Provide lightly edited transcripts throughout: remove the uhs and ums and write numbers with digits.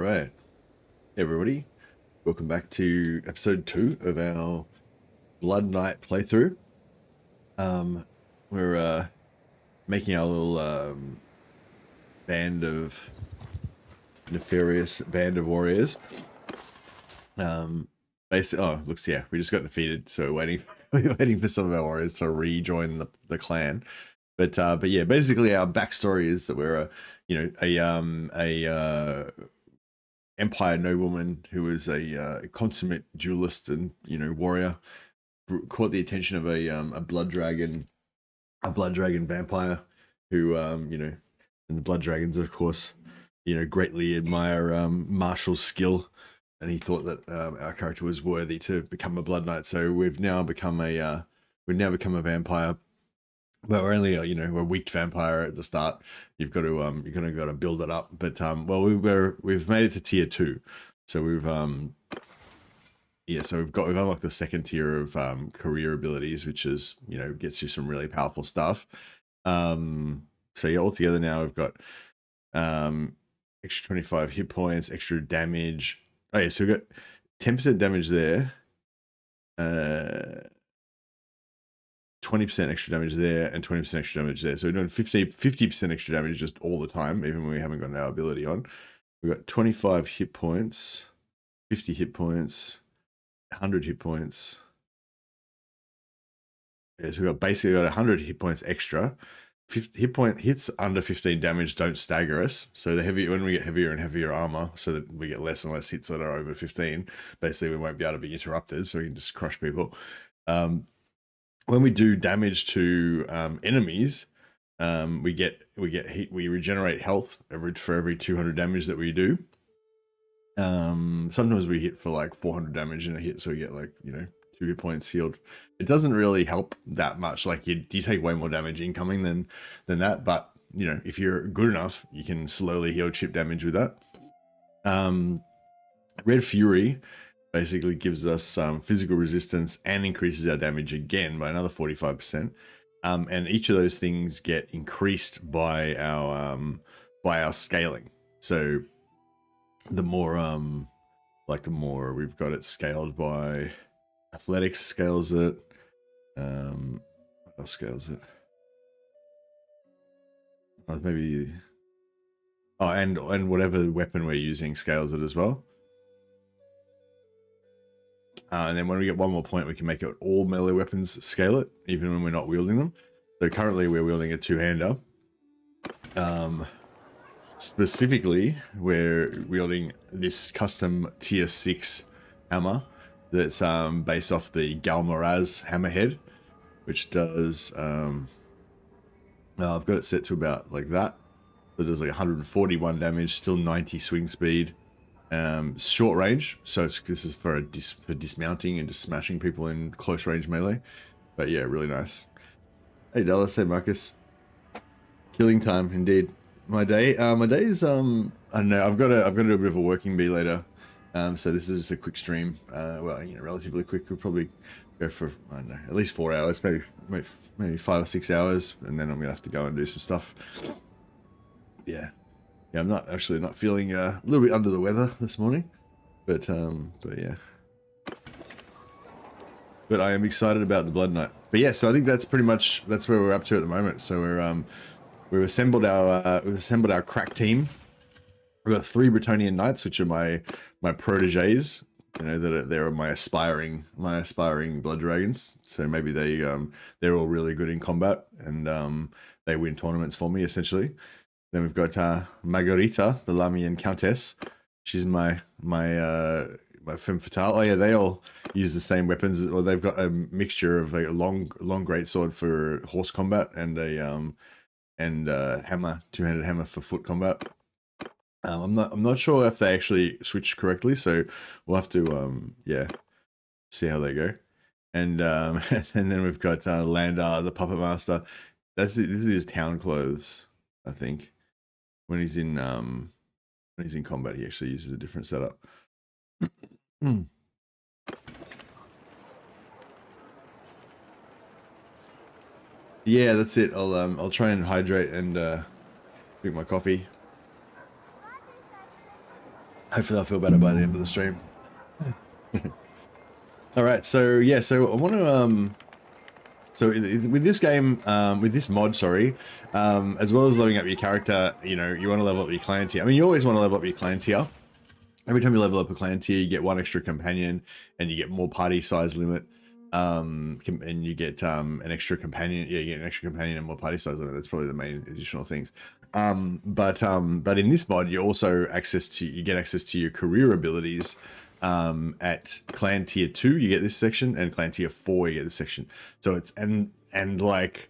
right. Hey everybody, welcome back to episode 2 of our Blood Knight playthrough. We're making our little band of nefarious band of warriors. Basically, oh, looks, yeah, we just got defeated, so we're waiting for some of our warriors to rejoin the clan. But yeah, basically our backstory is that we're a Empire nobleman who was a consummate duelist and warrior, caught the attention of a blood dragon vampire who and the blood dragons of course greatly admire martial skill, and he thought that our character was worthy to become a blood knight. So we've now become a vampire. But we're only we're a weak vampire at the start. You've got to build it up. But well, we've made it to tier 2, so we've we've unlocked the second tier of career abilities, which is gets you some really powerful stuff. So yeah, altogether now we've got extra 25 hit points, extra damage. Oh yeah, so we've got 10% damage there. 20% extra damage there and 20% extra damage there. So we're doing 50% extra damage just all the time, even when we haven't got our ability on. We've got 25 hit points, 50 hit points, 100 hit points. Yeah, so we've basically got 100 hit points extra. Hits under 15 damage don't stagger us. So when we get heavier and heavier armor, so that we get less and less hits that are over 15, basically we won't be able to be interrupted, so we can just crush people. When we do damage to enemies, we regenerate health for every 200 damage that we do. Sometimes we hit for like 400 damage in a hit, so we get like 2 hit points healed. It doesn't really help that much. Like you take way more damage incoming than that, but if you're good enough, you can slowly heal chip damage with that. Red Fury basically gives us some physical resistance and increases our damage again by another 45%. And each of those things get increased by our scaling. So the more we've got it scaled by athletics scales it. What else scales it? Maybe and whatever weapon we're using scales it as well. And then when we get one more point, we can make it all melee weapons scale it, even when we're not wielding them. So currently we're wielding a two-hander. Specifically, we're wielding this custom tier 6 hammer that's based off the Galmoraz hammerhead, which does, I've got it set to about like that. So it does like 141 damage, still 90 swing speed. Short range, so this is for dismounting and just smashing people in close range melee. But yeah, really nice. Hey Dallas, hey Marcus. Killing time indeed. My day is I don't know, I've got to do a bit of a working bee later. So this is just a quick stream. Well, relatively quick. We'll probably go for, I don't know, at least 4 hours, maybe 5 or 6 hours, and then I'm gonna have to go and do some stuff. Yeah, I'm not feeling a little bit under the weather this morning, but yeah. But I am excited about the Blood Knight. But yeah, so I think that's where we're up to at the moment. So we've assembled our crack team. We've got 3 Bretonnian knights, which are my proteges. They're my aspiring blood dragons. So maybe they're all really good in combat, and they win tournaments for me essentially. Then we've got Margarita, the Lamian Countess. She's my femme fatale. Oh yeah, they all use the same weapons, or they've got a mixture of a long greatsword for horse combat and a hammer, two-handed hammer for foot combat. I'm not sure if they actually switch correctly, so we'll have to see how they go. And and then we've got Landar, the puppet master. This is his town clothes, I think. When he's in combat, he actually uses a different setup. Yeah, that's it. I'll try and hydrate and drink my coffee. Hopefully I'll feel better by the end of the stream. All right, so yeah, so I want to so with this game, with this mod, sorry, as well as leveling up your character, you know, you want to level up your clan tier. I mean, you always want to level up your clan tier. Every time you level up a clan tier, you get one extra companion, and you get more party size limit. And you get an extra companion. Yeah, you get an extra companion and more party size limit. That's probably the main additional things. But in this mod, you also get access to your career abilities. At clan tier 2, you get this section, and clan tier 4, you get this section. So it's and like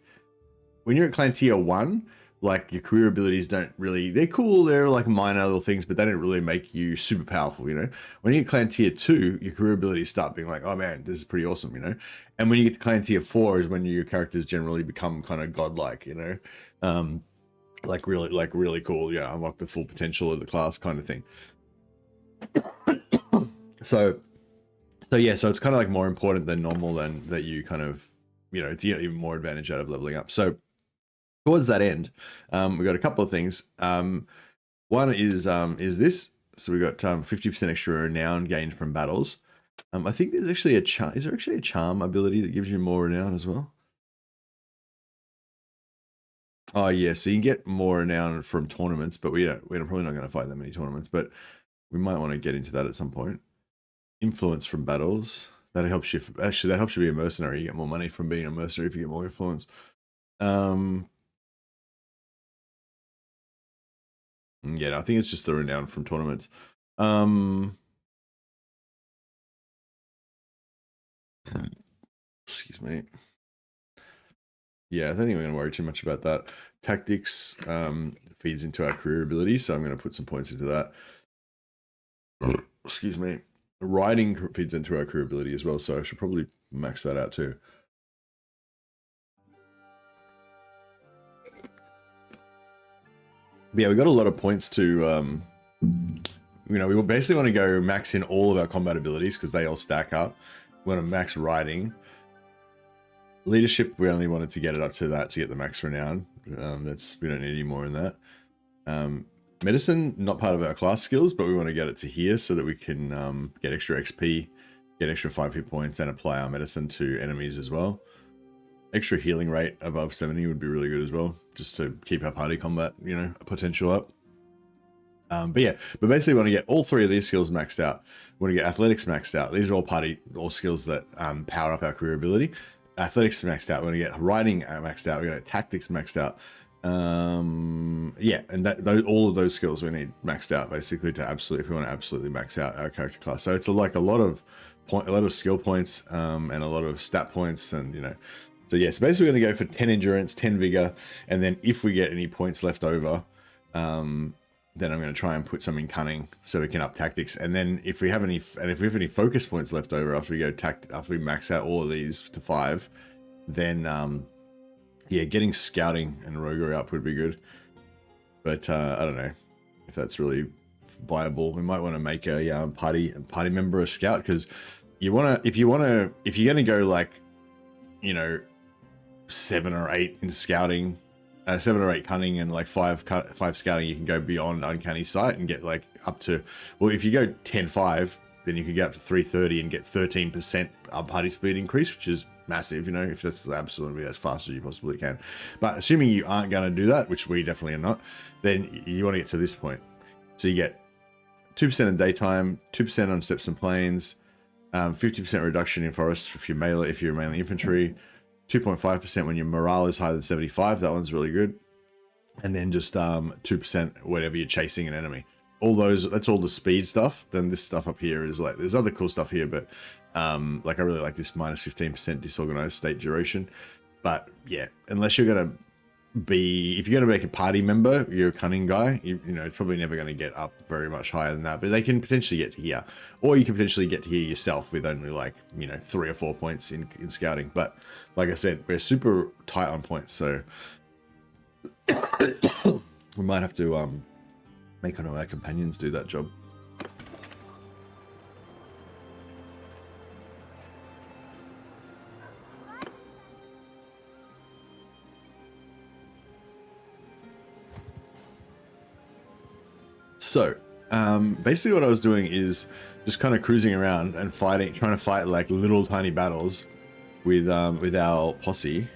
when you're at clan tier 1, like your career abilities don't really, they're cool, they're like minor little things, but they don't really make you super powerful, you know. When you get clan tier 2, your career abilities start being like, oh man, this is pretty awesome, you know. And when you get to clan tier 4 is when your characters generally become kind of godlike, you know. Like really cool, yeah, unlock the full potential of the class kind of thing. So yeah, so it's kind of like more important than normal, than that you kind of, you know, you get even more advantage out of leveling up. So towards that end, we got a couple of things. One is this. So we got 50% extra renown gained from battles. I think there's actually a charm. Is there actually a charm ability that gives you more renown as well? Oh yeah, so you can get more renown from tournaments, but we're probably not going to fight that many tournaments, but we might want to get into that at some point. Influence from battles. That helps you. Actually, that helps you be a mercenary. You get more money from being a mercenary if you get more influence. Yeah, I think it's just the renown from tournaments. Excuse me. Yeah, I don't think we're going to worry too much about that. Tactics feeds into our career ability, so I'm going to put some points into that. Excuse me. Riding feeds into our career ability as well, so I should probably max that out too. But yeah, we got a lot of points to, you know, we basically want to go max in all of our combat abilities because they all stack up. We want to max riding. Leadership, we only wanted to get it up to that to get the max renown. We don't need any more in that. Medicine, not part of our class skills, but we want to get it to here so that we can get extra XP, get extra 5 hit points, and apply our medicine to enemies as well. Extra healing rate above 70 would be really good as well, just to keep our party combat, you know, potential up. But yeah, but basically we want to get all 3 of these skills maxed out. We want to get athletics maxed out. These are all skills that power up our career ability. Athletics maxed out. We're going to get riding maxed out. We're going to get tactics maxed out. Yeah, and all of those skills we need maxed out basically to if we want to absolutely max out our character class. So it's a lot of skill points and a lot of stat points, and you know. So yes, yeah, so basically we're going to go for 10 endurance, 10 vigor, and then if we get any points left over, then I'm going to try and put some in cunning so we can up tactics. And then if we have any focus points left over after we max out all of these to 5, then yeah, getting scouting and roguery up would be good. But I don't know if that's really viable. We might want to make a party member a scout, because if you're going to go like, you know, 7 or 8 in scouting, 7 or 8 cunning and like 5 scouting, you can go beyond uncanny sight and get like up to, well, if you go 10-5, then you can get up to 330 and get 13% party speed increase, which is massive, you know, if that's absolutely as fast as you possibly can. But assuming you aren't going to do that, which we definitely are not, then you want to get to this point. So you get 2% in daytime, 2% on steps and plains, 50% reduction in forests if you're melee infantry, 2.5% when your morale is higher than 75. That one's really good. And then just 2% whenever you're chasing an enemy. That's all the speed stuff. Then this stuff up here is like, there's other cool stuff here, but like I really like this minus 15% disorganized state duration. But yeah, unless you're going to if you're going to make a party member, you're a cunning guy, you know, it's probably never going to get up very much higher than that, but they can potentially get to here, or you can potentially get to here yourself with only like, you know, 3 or 4 points in scouting. But like I said, we're super tight on points, so we might have to make one of our companions do that job. So, Basically what I was doing is just kind of cruising around and trying to fight like little tiny battles with our posse,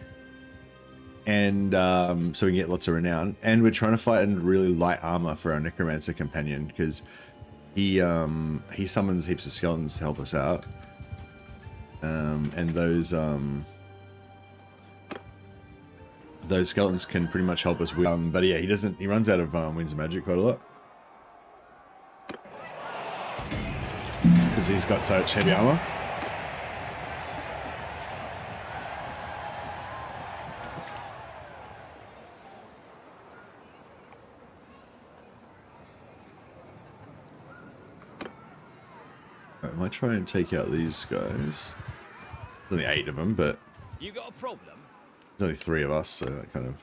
and so we can get lots of renown. And we're trying to fight in really light armor for our necromancer companion, because he summons heaps of skeletons to help us out, and those skeletons can pretty much help us with. But yeah, he runs out of winds of magic quite a lot, because he's got such heavy armor. I might try and take out these guys. There's only 8 of them, but you got a problem? there's only 3 of us, so that kind of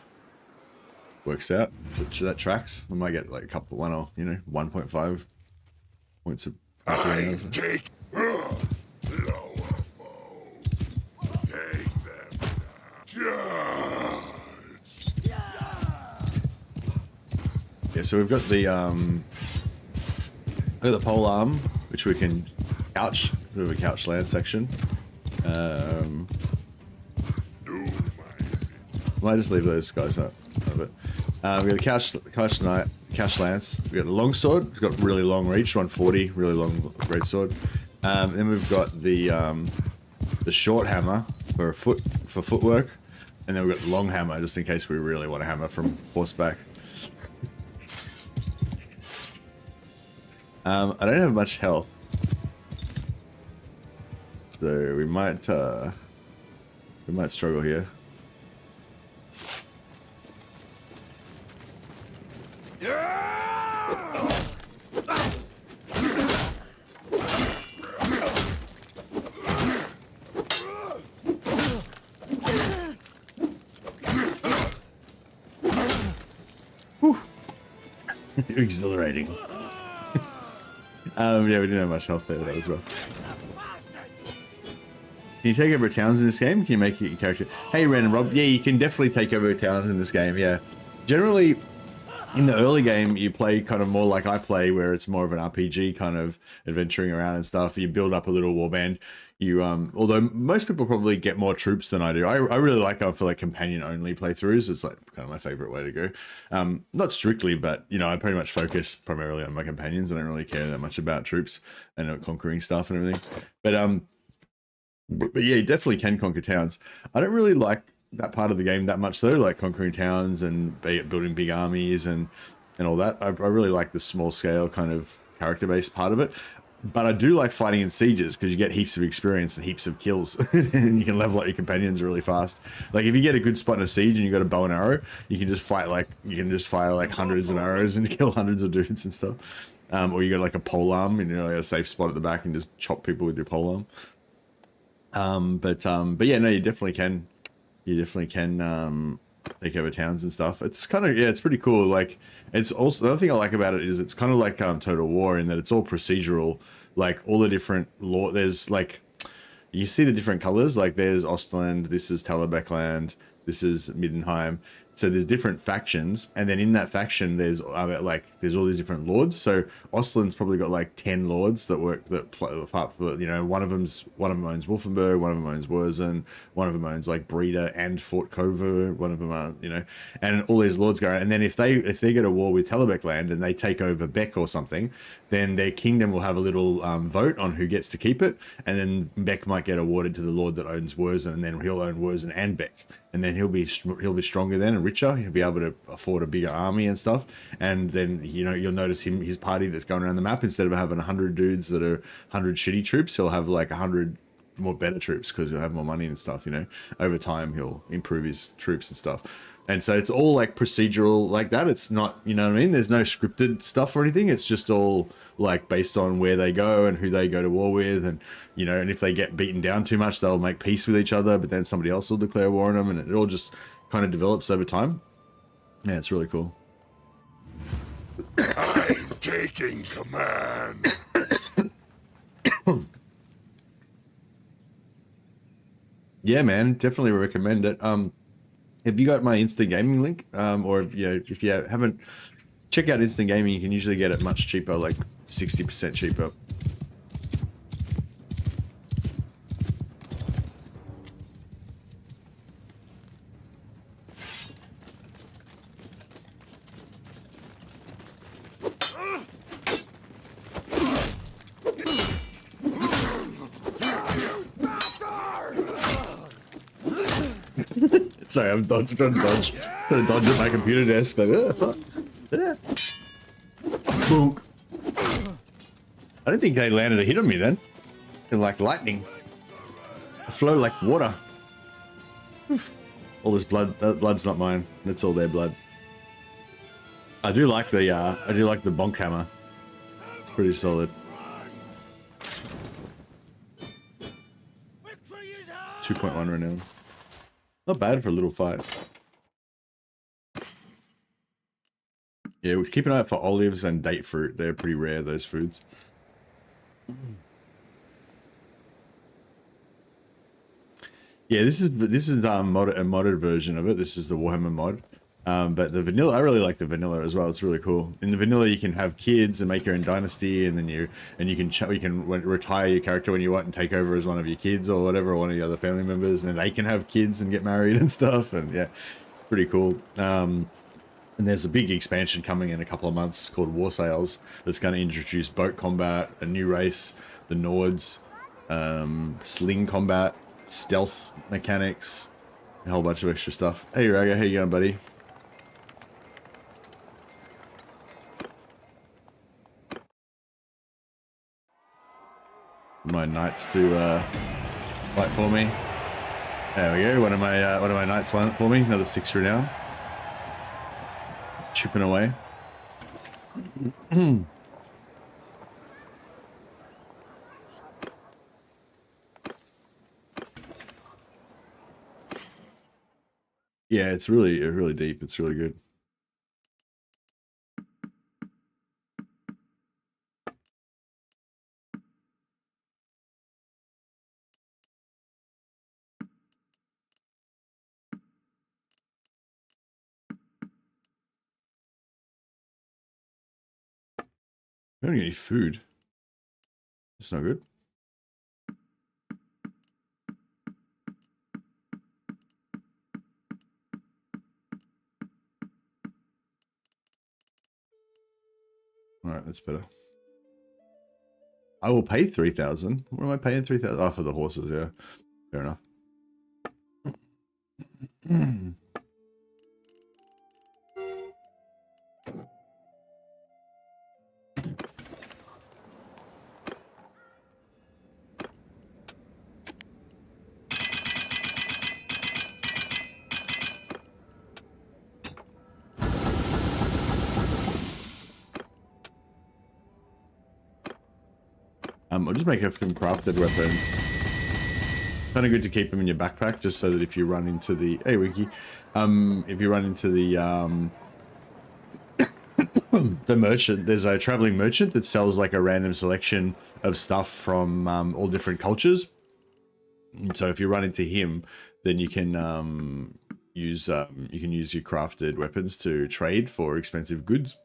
works out. That tracks. We might get like a couple, 1.5 points of. I take lower foe. Take them down. Judge. Yeah, so we've got the pole arm, which we can couch. We have a couch land section. Might just leave those guys up a bit. We've got a couch lance. We've got the long sword. It's got really long reach, 140, really long great sword. Then we've got the short hammer for footwork, and then we've got the long hammer just in case we really want to hammer from horseback. I don't have much health, so we might struggle here. Exhilarating. Yeah, we didn't have much health there though as well. Can you take over towns in this game? Can you make your character? Hey, Ren and Rob. Yeah, you can definitely take over towns in this game. Yeah, generally, in the early game, you play kind of more like I play, where it's more of an RPG kind of adventuring around and stuff. You build up a little warband. You although most people probably get more troops than I do. I really like going for like companion only playthroughs. It's like kind of my favorite way to go. Not strictly, but I pretty much focus primarily on my companions. I don't really care that much about troops and conquering stuff and everything. But yeah, you definitely can conquer towns. I don't really like that part of the game that much though, like conquering towns and building big armies and all that. I really like the small scale kind of character based part of it. But I do like fighting in sieges because you get heaps of experience and heaps of kills, and you can level up your companions really fast. Like if you get a good spot in a siege and you got a bow and arrow, you can just fire like hundreds of arrows and kill hundreds of dudes and stuff. Or you got like a polearm and you got a safe spot at the back and just chop people with your polearm. But yeah, no, you definitely can. You definitely can take over towns and stuff. It's kind of, yeah, it's pretty cool. Like, it's also, the other thing I like about it is it's kind of like Total War in that it's all procedural. Like all the different there's like, you see the different colors. Like there's Ostland, this is Talabecland, this is Middenheim. So there's different factions, and then in that faction there's there's all these different lords. So Ostland's probably got like 10 lords that apart from, one of them owns Wolfenburg, one of them owns Wurzen, one of them owns like Breda and Fort Cover, one of them are, and all these lords go around. And then if they go to war with Talabecland and they take over Beck or something, then their kingdom will have a little vote on who gets to keep it, and then Beck might get awarded to the lord that owns Wurzen, and then he'll own Wurzen and Beck. And then he'll be stronger then and richer. He'll be able to afford a bigger army and stuff. And then you'll notice his party that's going around the map, instead of having 100 dudes that are 100 shitty troops, he'll have like 100 more better troops because he'll have more money and stuff. Over time he'll improve his troops and stuff. And so it's all like procedural like that. It's not, you know what I mean? There's no scripted stuff or anything. It's just all like based on where they go and who they go to war with, and and if they get beaten down too much, they'll make peace with each other, but then somebody else will declare war on them, and it all just kind of develops over time. Yeah, it's really cool. I'm taking command. Yeah, man, definitely recommend it. Have you got my Insta gaming link? Or if you haven't check out Instant Gaming. You can usually get it much cheaper, like 60% cheaper. Sorry, I'm trying to dodge at my computer desk. Like, fuck. Yeah. Boom. I don't think they landed a hit on me then. They're like lightning. I flow like water. All this blood, that blood's not mine. That's all their blood. I do like the bonk hammer. It's pretty solid. 2.1 renown. Not bad for a little fight. Yeah, we keep an eye out for olives and date fruit. They're pretty rare, those foods. Yeah, this is a modded version of it. This is the Warhammer mod. But the vanilla, I really like the vanilla as well. It's really cool. In the vanilla, you can have kids and make your own dynasty, and then you can retire your character when you want and take over as one of your kids or whatever, or one of your other family members, and then they can have kids and get married and stuff. And yeah, it's pretty cool. And there's a big expansion coming in a couple of months called War Sails that's going to introduce boat combat, a new race, the Nords, sling combat, stealth mechanics, a whole bunch of extra stuff. Hey Raga, how you going, buddy? My knights to fight for me. There we go. One of my knights won it for me. Another 6 renown. Chipping away. Yeah, it's really deep. It's really good. I don't get any food. It's not good. All right, that's better. I will pay 3,000. What am I paying 3,000? Oh, for the horses, yeah. Fair enough. I'll just make some crafted weapons. Kind of good to keep them in your backpack, just so that if you run into the Wiki, if you run into the the merchant, there's a traveling merchant that sells like a random selection of stuff from all different cultures. And so if you run into him, then you can use your crafted weapons to trade for expensive goods,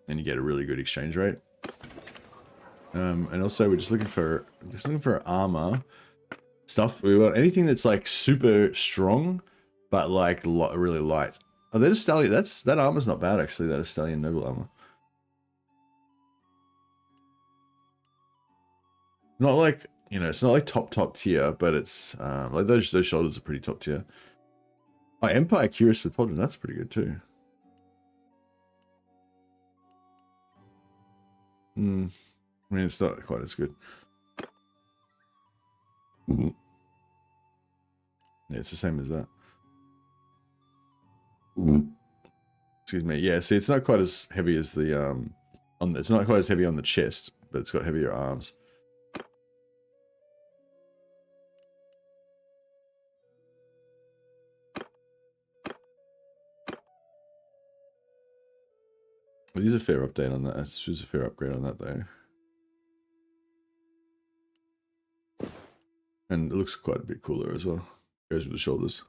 and you get a really good exchange rate. And also we're just looking for armor stuff. We want anything that's like super strong, but like really light. Oh, that stallion. That armor's not bad actually. That stallion noble armor. Not like, you know, it's not like top tier, but it's like those shoulders are pretty top tier. Oh, Empire Curious with Podman, that's pretty good too. I mean, it's not quite as good. Yeah, it's the same as that. Excuse me. Yeah, see, it's not quite as heavy as the it's not quite as heavy on the chest, but it's got heavier arms. It is a fair update on that. It's just a fair upgrade on that though. And it looks quite a bit cooler as well. Goes with the shoulders.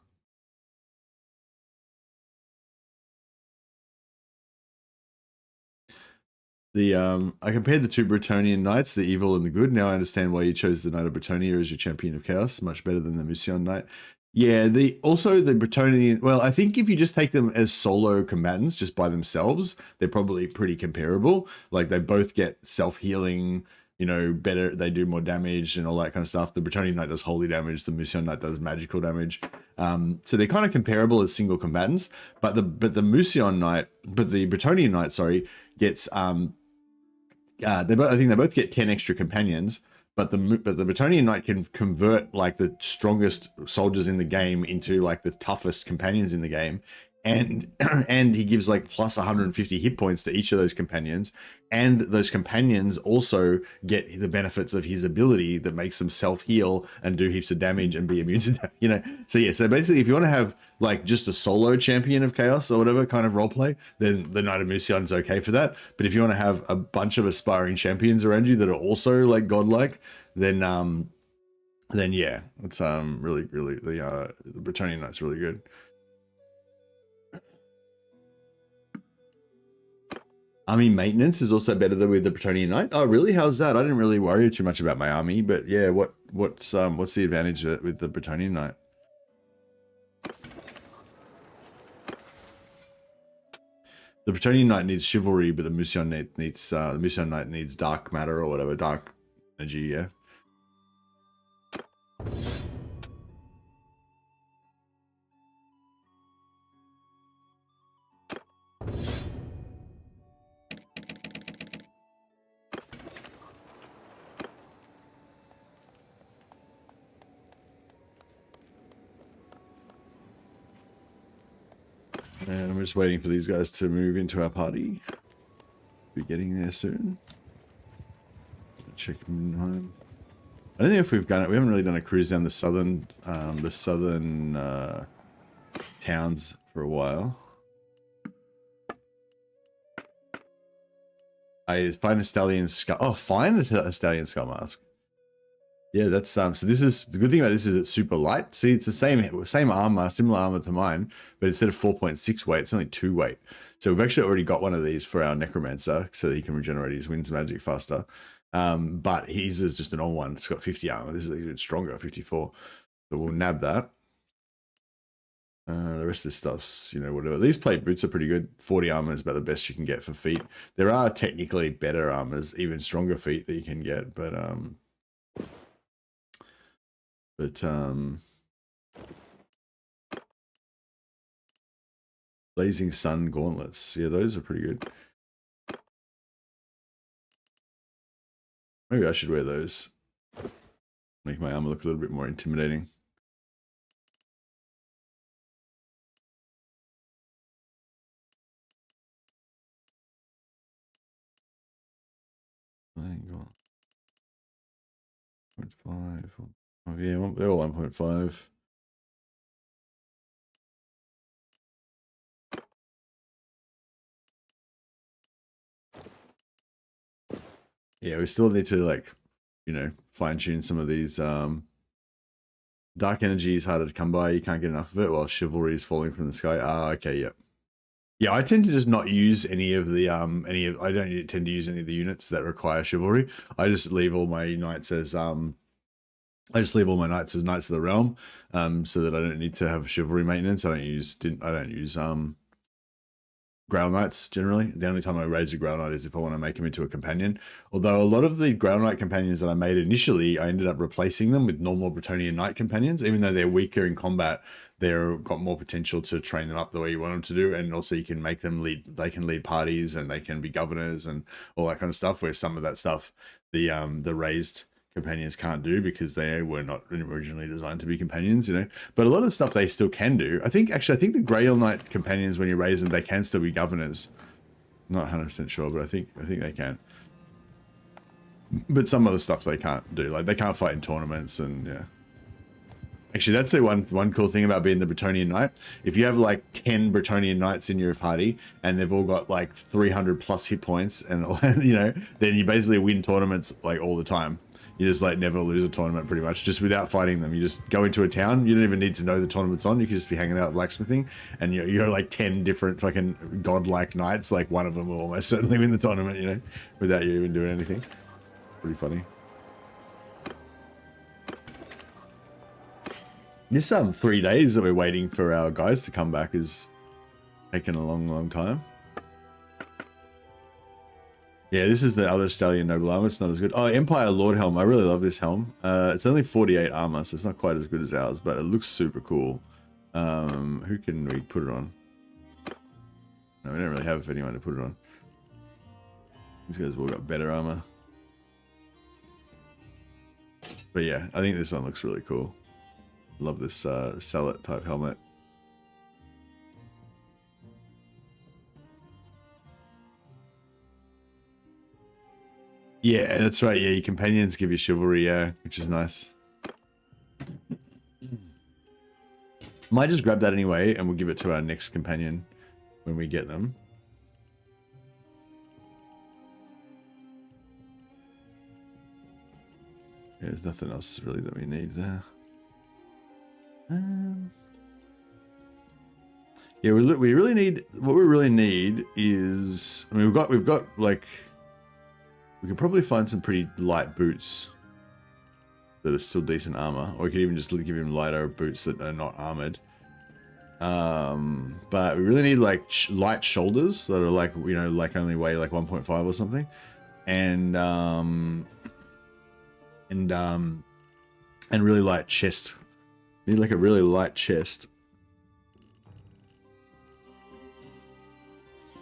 I compared the two Bretonian knights, the evil and the good. Now I understand why you chose the Knight of Bretonia as your champion of chaos. Much better than the Musion Knight. Yeah, also the Bretonian. Well, I think if you just take them as solo combatants, just by themselves, they're probably pretty comparable. Like they both get self-healing, you know, better. They do more damage and all that kind of stuff. The Bretonian Knight does holy damage. The Musion Knight does magical damage. So they're kind of comparable as single combatants. But the Bretonian Knight, sorry, gets I think they both get 10 extra companions, but the Bretonian Knight can convert like the strongest soldiers in the game into like the toughest companions in the game, and and he gives like plus 150 hit points to each of those companions, and those companions also get the benefits of his ability that makes them self-heal and do heaps of damage and be immune to that, you know. So yeah, so basically if you want to have like just a solo champion of chaos or whatever kind of roleplay, then the Knight of Musion is okay for that. But if you want to have a bunch of aspiring champions around you that are also like godlike, then yeah, it's really the Bretonian Knight's really good. Army maintenance is also better than with the Bretonian Knight. Oh, really? How's that? I didn't really worry too much about my army, but yeah, what's the advantage with the Bretonian Knight? The Bretonian Knight needs chivalry, but the Musion Knight needs dark matter or whatever, dark energy. Yeah. And I'm just waiting for these guys to move into our party. Be getting there soon. Check home. I don't think if we've done it. We haven't really done a cruise down the southern towns for a while. I find a stallion skull. Oh, find a stallion skull mask. Yeah, that's so this is the good thing about this is it's super light. See, it's the same armor, similar armor to mine, but instead of 4.6 weight, it's only 2 weight. So we've actually already got one of these for our necromancer, so that he can regenerate his winds magic faster. But his is just an old one. It's got 50 armor. This is even stronger, 54. So we'll nab that. The rest of this stuff's, you know, whatever. These plate boots are pretty good. 40 armor is about the best you can get for feet. There are technically better armors, even stronger feet that you can get, but Blazing Sun gauntlets. Yeah, those are pretty good. Maybe I should wear those. Make my armor look a little bit more intimidating. I think 0.5. Oh, yeah, they're all 1.5. Yeah, we still need to, like, you know, fine tune some of these. Dark energy is harder to come by. You can't get enough of it, while chivalry is falling from the sky. Ah, okay, yep. Yeah, I tend to just not use any of the I don't tend to use any of the units that require chivalry. I just leave all my knights as Knights of the Realm, so that I don't need to have chivalry maintenance. I don't use Grail Knights generally. The only time I raise a Grail Knight is if I want to make him into a companion. Although a lot of the Grail Knight companions that I made initially, I ended up replacing them with normal Bretonian Knight companions. Even though they're weaker in combat, they've got more potential to train them up the way you want them to do, and also you can make them lead. They can lead parties and they can be governors and all that kind of stuff. Where some of that stuff, the raised companions can't do because they were not originally designed to be companions, you know. But a lot of the stuff they still can do. I think the Grail Knight companions, when you raise them, they can still be governors. Not 100% sure, but I think they can. But some of the stuff they can't do, like they can't fight in tournaments, and yeah. Actually, that's the one cool thing about being the Bretonian Knight. If you have like 10 Bretonian Knights in your party and they've all got like 300 plus hit points, and you know, then you basically win tournaments like all the time. you just like never lose a tournament pretty much just without fighting them. You just go into a town. You don't even need to know the tournament's on. You can just be hanging out blacksmithing, and you're like 10 different fucking godlike knights. Like one of them will almost certainly win the tournament, you know, without you even doing anything. Pretty funny. This 3 days that we're waiting for our guys to come back is taking a long time. Yeah, this is the other Stallion Noble Armor. It's not as good. Oh, Empire Lord Helm. I really love this helm. It's only 48 armor, so it's not quite as good as ours, but it looks super cool. Who can we put it on? No, we don't really have anyone to put it on. These guys all got better armor. But yeah, I think this one looks really cool. Love this Sallet type helmet. Yeah, that's right. Yeah, your companions give you chivalry, yeah, which is nice. Might just grab that anyway, and we'll give it to our next companion when we get them. Yeah, there's nothing else really that we need there. Yeah, we really need, what we really need is, I mean, we've got like, we could probably find some pretty light boots that are still decent armor, or we could even just give him lighter boots that are not armored. But we really need like light shoulders that are like, you know, like only weigh like 1.5 or something, and really light chest. Need like a really light chest.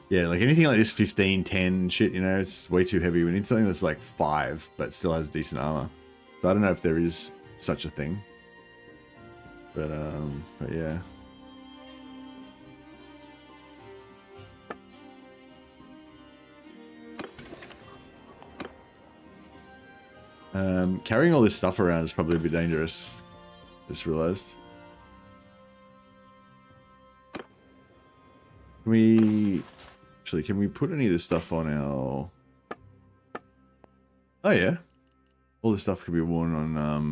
Yeah, like anything like this 15, 10 shit, you know, it's way too heavy. We need something that's like 5, but still has decent armor. So I don't know if there is such a thing. But yeah. Carrying all this stuff around is probably a bit dangerous. Just realized. Can we put any of this stuff on our... Oh yeah. All this stuff could be worn on our...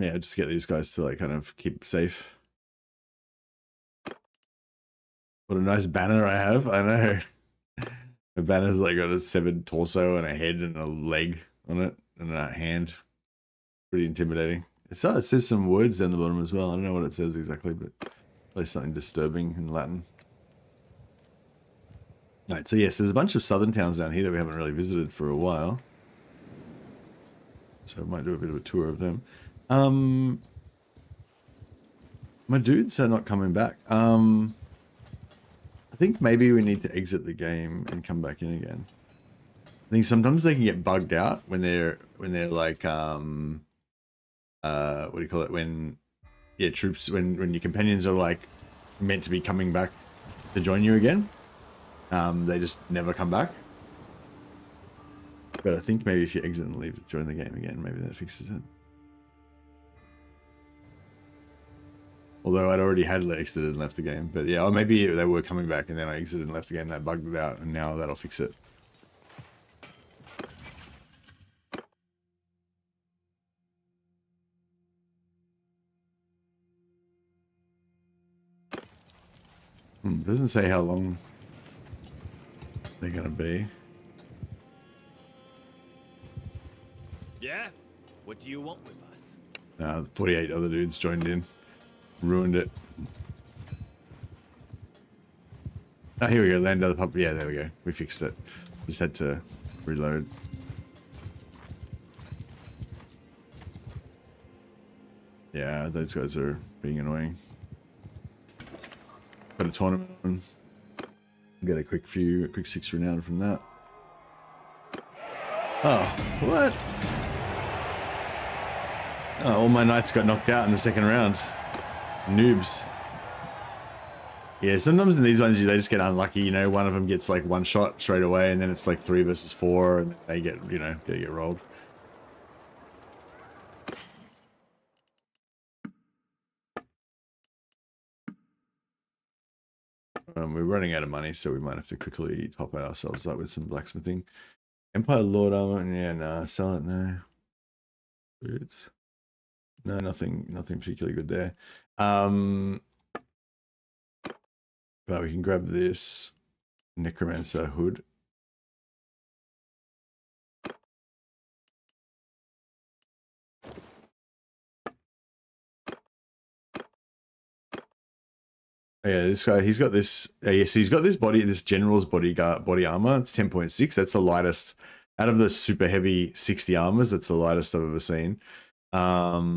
Yeah, just get these guys to like kind of keep safe. What a nice banner I have. I know. The banner's like got a severed torso and a head and a leg on it and a hand. Pretty intimidating. It says some words down the bottom as well. I don't know what it says exactly, but probably something disturbing in Latin. Right, so yes, there's a bunch of southern towns down here that we haven't really visited for a while. So I might do a bit of a tour of them. My dudes are not coming back. I think maybe we need to exit the game and come back in again. I think sometimes they can get bugged out when they're like what do you call it, when troops, when your companions are like meant to be coming back to join you again, they just never come back. But I think maybe if you exit and leave, join the game again, maybe that fixes it. Although I'd already had exited and left the game. But yeah, or maybe they were coming back and then I exited and left the game, that bugged it out, and now that'll fix it. Doesn't say how long they're going to be. Yeah? What do you want with us? 48 other dudes joined in. Ruined it. Oh, here we go. Land other pup. Yeah, there we go. We fixed it. Just had to reload. Yeah, those guys are being annoying. Got a tournament on. Get a quick 6 renown from that. Oh, what? Oh, all my knights got knocked out in the second round. Noobs. Yeah, sometimes in these ones they just get unlucky. You know, one of them gets like one shot straight away, and then it's like 3 versus 4, and they get, you know, they get rolled. We're running out of money, so we might have to quickly top ourselves up with some blacksmithing. Empire Lord armor, yeah, no, sell it, no. Boots. No, nothing particularly good there. But we can grab this Necromancer hood. Yeah, this guy, he's got this. Yes, he's got this body, this general's body armor. It's 10.6. That's the lightest out of the super heavy 60 armors. That's the lightest I've ever seen. Yeah,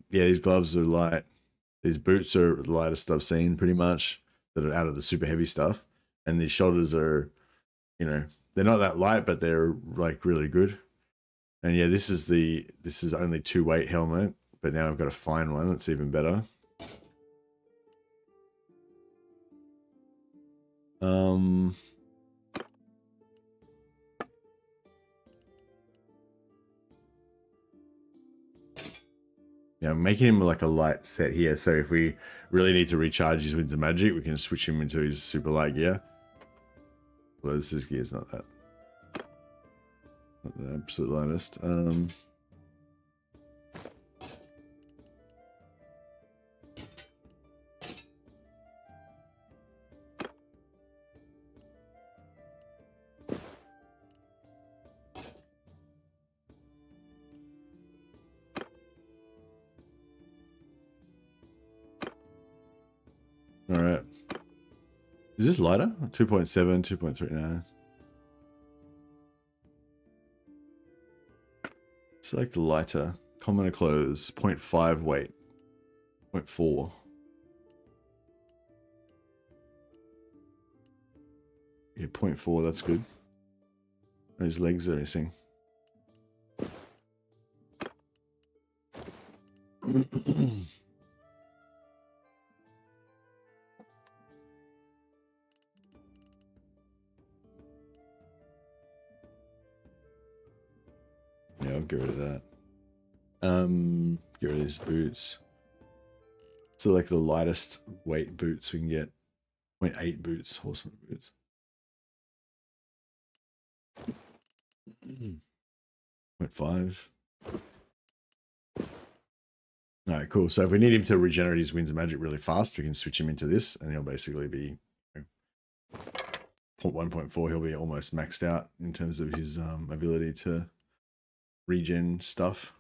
these gloves are light. These boots are the lightest I've seen, pretty much, that are out of the super heavy stuff. And these shoulders are, you know, they're not that light, but they're like really good. And yeah, this is only 2 weight helmet, but now I've got a fine one that's even better. Yeah, I'm making him like a light set here, so if we really need to recharge his Winds of Magic, we can switch him into his super light gear. Well, this is gear's not the absolute lightest. All right. Is this lighter? 2.7, 2.3, no. It's like lighter. Commoner clothes, 0.5 weight. 0.4. Yeah, 0.4, that's good. Those legs are missing. Yeah, I'll get rid of that. Get rid of these boots. So like the lightest weight boots we can get. 0.8 boots, horseman boots. 0.5. Alright, cool. So if we need him to regenerate his Winds of Magic really fast, we can switch him into this, and he'll basically be 1.4. He'll be almost maxed out in terms of his ability to regen stuff.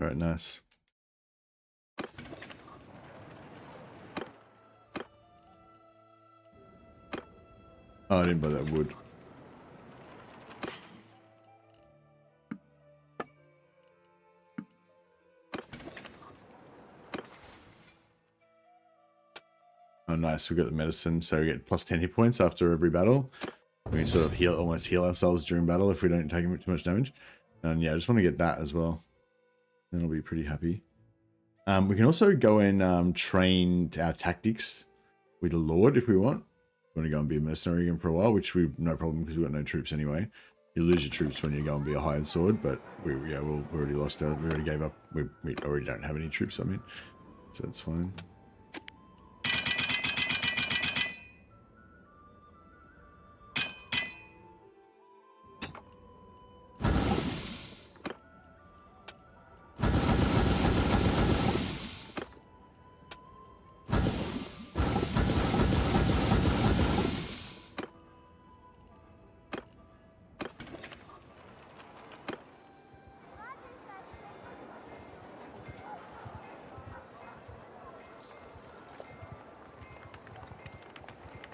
All right, nice. Oh, I didn't buy that wood. Oh, nice. We got the medicine, so we get plus 10 hit points after every battle. We can sort of almost heal ourselves during battle if we don't take too much damage. And yeah, I just want to get that as well. Then I'll be pretty happy. We can also go and train our tactics with a Lord if we want. We want to go and be a mercenary again for a while, which we've no problem because we've got no troops anyway. You lose your troops when you go and be a hired sword, but we already lost out. We already gave up. We already don't have any troops, I mean. So that's fine.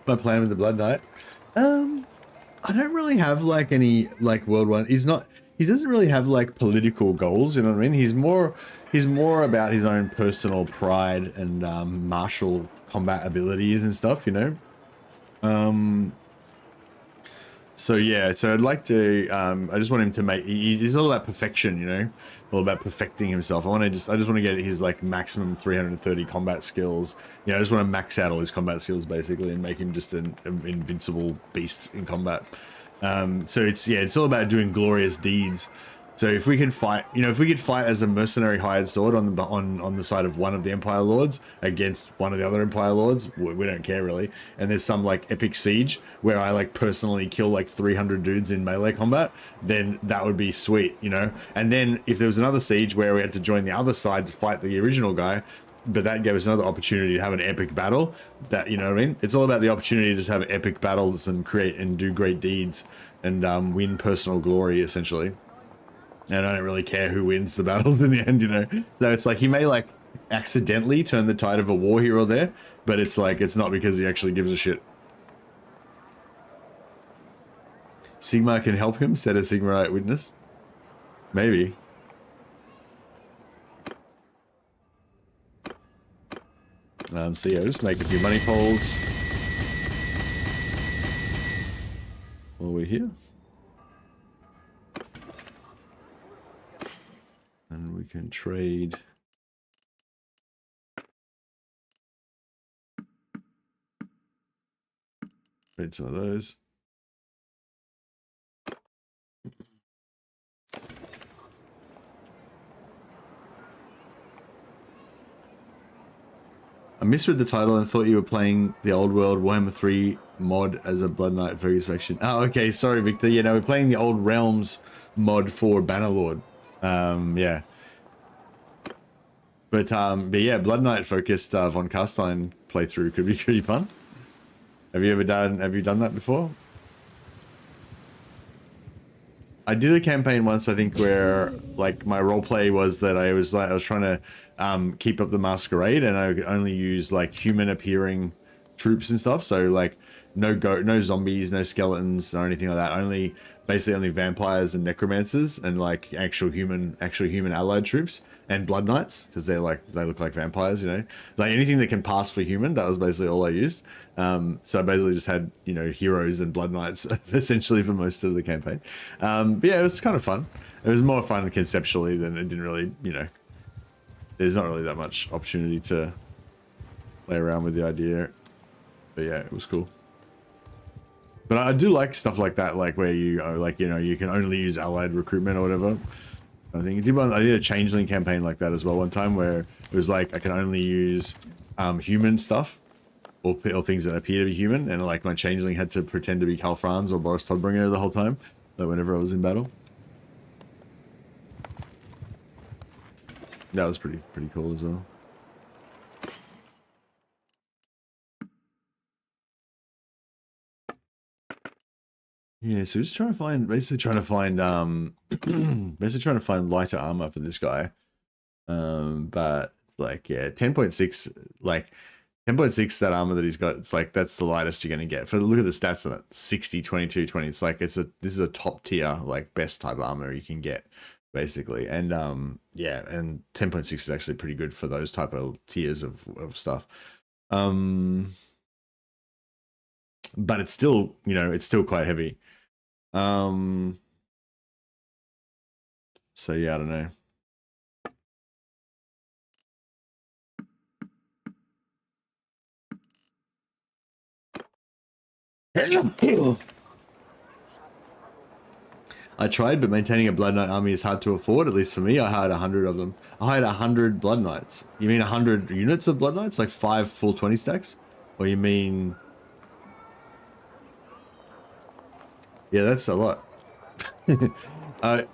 My plan with the Blood Knight. I don't really have like any like world one. He doesn't really have like political goals, you know what I mean? He's more about his own personal pride and martial combat abilities and stuff, you know? So yeah, so I'd like to, I just want him to make, he's all about perfection, you know, all about perfecting himself. I just want to get his like maximum 330 combat skills. You know, I just want to max out all his combat skills basically and make him just an invincible beast in combat. So it's all about doing glorious deeds. So if we can fight, you know, if we could fight as a mercenary hired sword on the side of one of the Empire Lords against one of the other Empire Lords, we don't care really. And there's some like epic siege where I like personally kill like 300 dudes in melee combat, then that would be sweet, you know. And then if there was another siege where we had to join the other side to fight the original guy, but that gave us another opportunity to have an epic battle. That, you know what I mean? It's all about the opportunity to just have epic battles and create and do great deeds and win personal glory essentially. And I don't really care who wins the battles in the end, you know. So it's like he may like accidentally turn the tide of a war here or there, but it's like it's not because he actually gives a shit. Sigmar can help him, said a Sigmarite witness. Maybe. So yeah, just make a few money poles while we're here. And we can trade some of those. I misread the title and thought you were playing the old world Warhammer 3 mod as a Blood Knight Fergus faction. Oh, okay, sorry, Victor. Yeah, no, we're playing the old Realms mod for Bannerlord. Yeah. But yeah, Blood Knight focused Von Carstein playthrough could be pretty fun. Have you done that before? I did a campaign once, I think, where like my roleplay was that I was trying to keep up the masquerade, and I could only use like human appearing troops and stuff. So like no zombies, no skeletons or anything like that. Basically only vampires and necromancers and like actual human allied troops and blood knights, because they look like vampires, you know, like anything that can pass for human. That was basically all I used. So I basically just had, you know, heroes and blood knights essentially for most of the campaign. But yeah, it was kind of fun. It was more fun conceptually than it didn't really, you know, there's not really that much opportunity to play around with the idea. But yeah, it was cool. But I do like stuff like that, like where you are, like, you know, you can only use allied recruitment or whatever. I think I did a changeling campaign like that as well one time, where it was like I can only use human stuff or things that appear to be human, and like my changeling had to pretend to be Karl Franz or Boris Todbringer the whole time, like whenever I was in battle. That was pretty cool as well. Yeah, so just basically trying to find lighter armor for this guy. But it's like, yeah, 10.6, like 10.6, that armor that he's got, it's like that's the lightest you're gonna get. Look at the stats on it: 60, 22, 20. It's like this is a top tier, like best type of armor you can get, basically. And yeah, and 10.6 is actually pretty good for those type of tiers of stuff. But it's still, you know, it's still quite heavy. So yeah, I don't know. I tried, but maintaining a Blood Knight army is hard to afford, at least for me. I hired 100 of them. I hired 100 Blood Knights. You mean 100 units of Blood Knights? Like 5 full 20 stacks? Or you mean... Yeah, that's a lot. I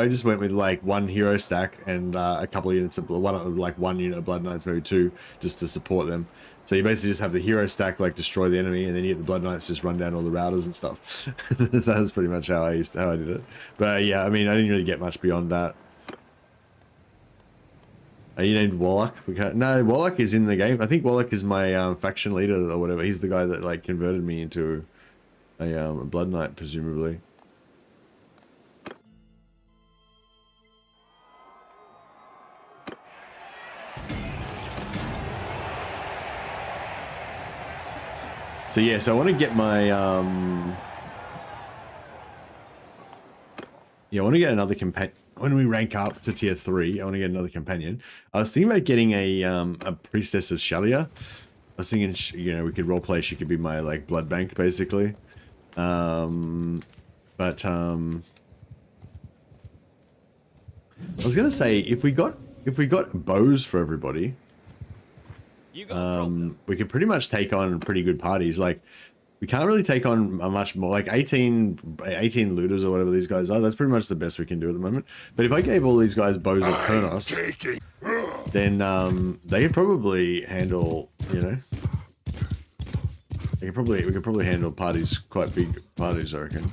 just went with like 1 hero stack and a couple of units of one unit of Blood Knights, maybe 2, just to support them. So you basically just have the hero stack, like destroy the enemy, and then you get the Blood Knights just run down all the routers and stuff. That was pretty much how I did it. But yeah, I mean, I didn't really get much beyond that. Oh, you named Warlock? We can't. No, Warlock is in the game. I think Warlock is my faction leader or whatever. He's the guy that like converted me into a Blood Knight, presumably. So yes, I want to get my yeah, I want to get another companion. When we rank up to tier 3, I want to get another companion. I was thinking about getting a priestess of Shalia. I was thinking, you know, we could roleplay. She could be my like blood bank, basically. I was gonna say if we got bows for everybody, we could pretty much take on pretty good parties. Like, we can't really take on a much more, like 18 looters or whatever these guys are. That's pretty much the best we can do at the moment. But if I gave all these guys bows of Kurnos, then they could probably handle, you know, we could probably handle parties, quite big parties, I reckon.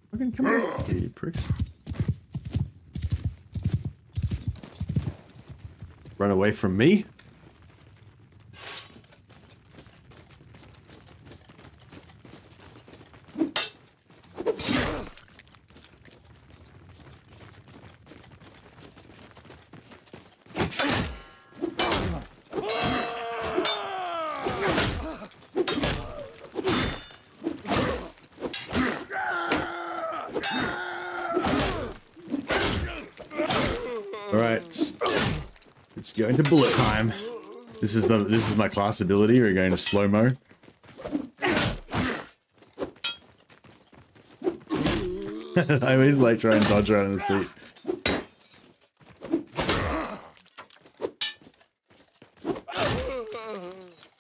Fucking come on, you pricks. Run away from me? Let's go into bullet time. This is my class ability. We're going to slow-mo. I always like try and dodge around in the seat.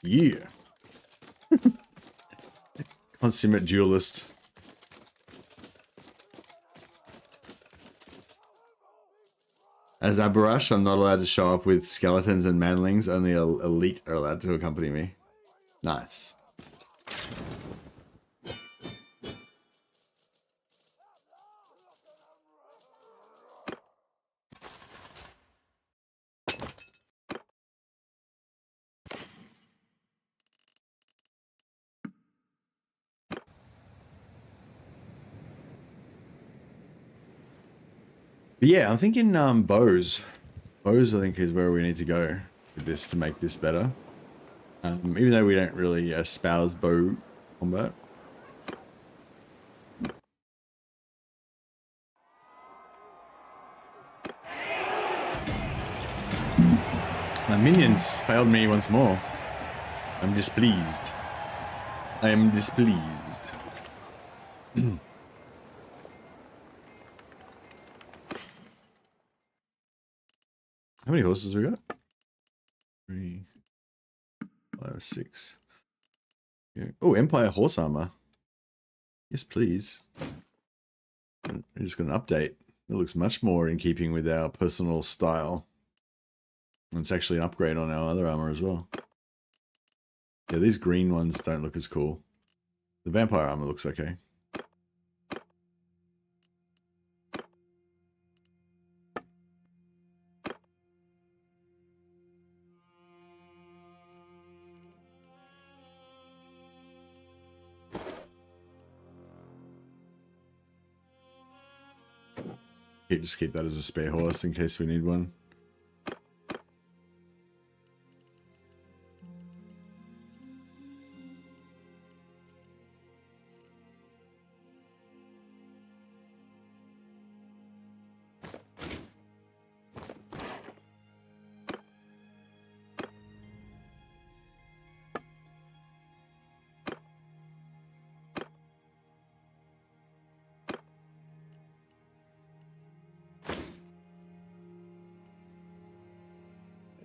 Yeah. Consummate duelist. As Abarash, I'm not allowed to show up with skeletons and manlings. Only elite are allowed to accompany me. Nice. But yeah, I'm thinking bows. Bows, I think, is where we need to go with this to make this better. Even though we don't really espouse bow combat. My minions failed me once more. I'm displeased. I am displeased. How many horses we got? 3, 5, 6. Yeah. Oh, Empire horse armor. Yes, please. I'm just going to update. It looks much more in keeping with our personal style. And it's actually an upgrade on our other armor as well. Yeah, these green ones don't look as cool. The vampire armor looks okay. Yeah, just keep that as a spare horse in case we need one.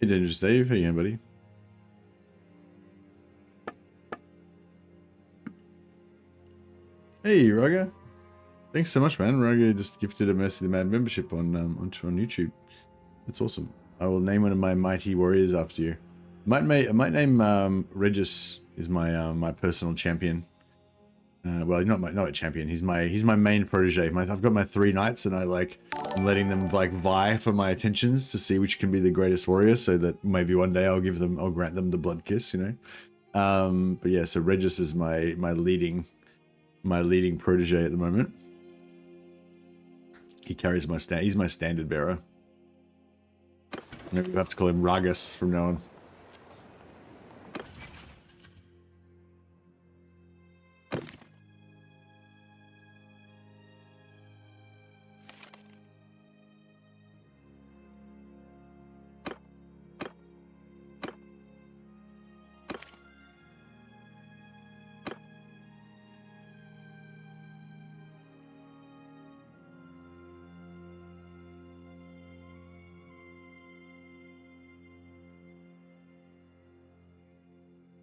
Hey, Dangerous Dave. How you doing, buddy? Hey, Raga. Thanks so much, man. Raga just gifted a Mercy the Mad membership on YouTube. That's awesome. I will name one of my mighty warriors after you. I might name Regis is my my personal champion. Well, not a champion. He's my main protege. I've got my 3 knights, and I'm letting them like vie for my attentions to see which can be the greatest warrior, so that maybe one day I'll grant them the blood kiss, you know. But yeah, so Regis is my leading protege at the moment. He carries he's my standard bearer. Maybe we have to call him Ragus from now on.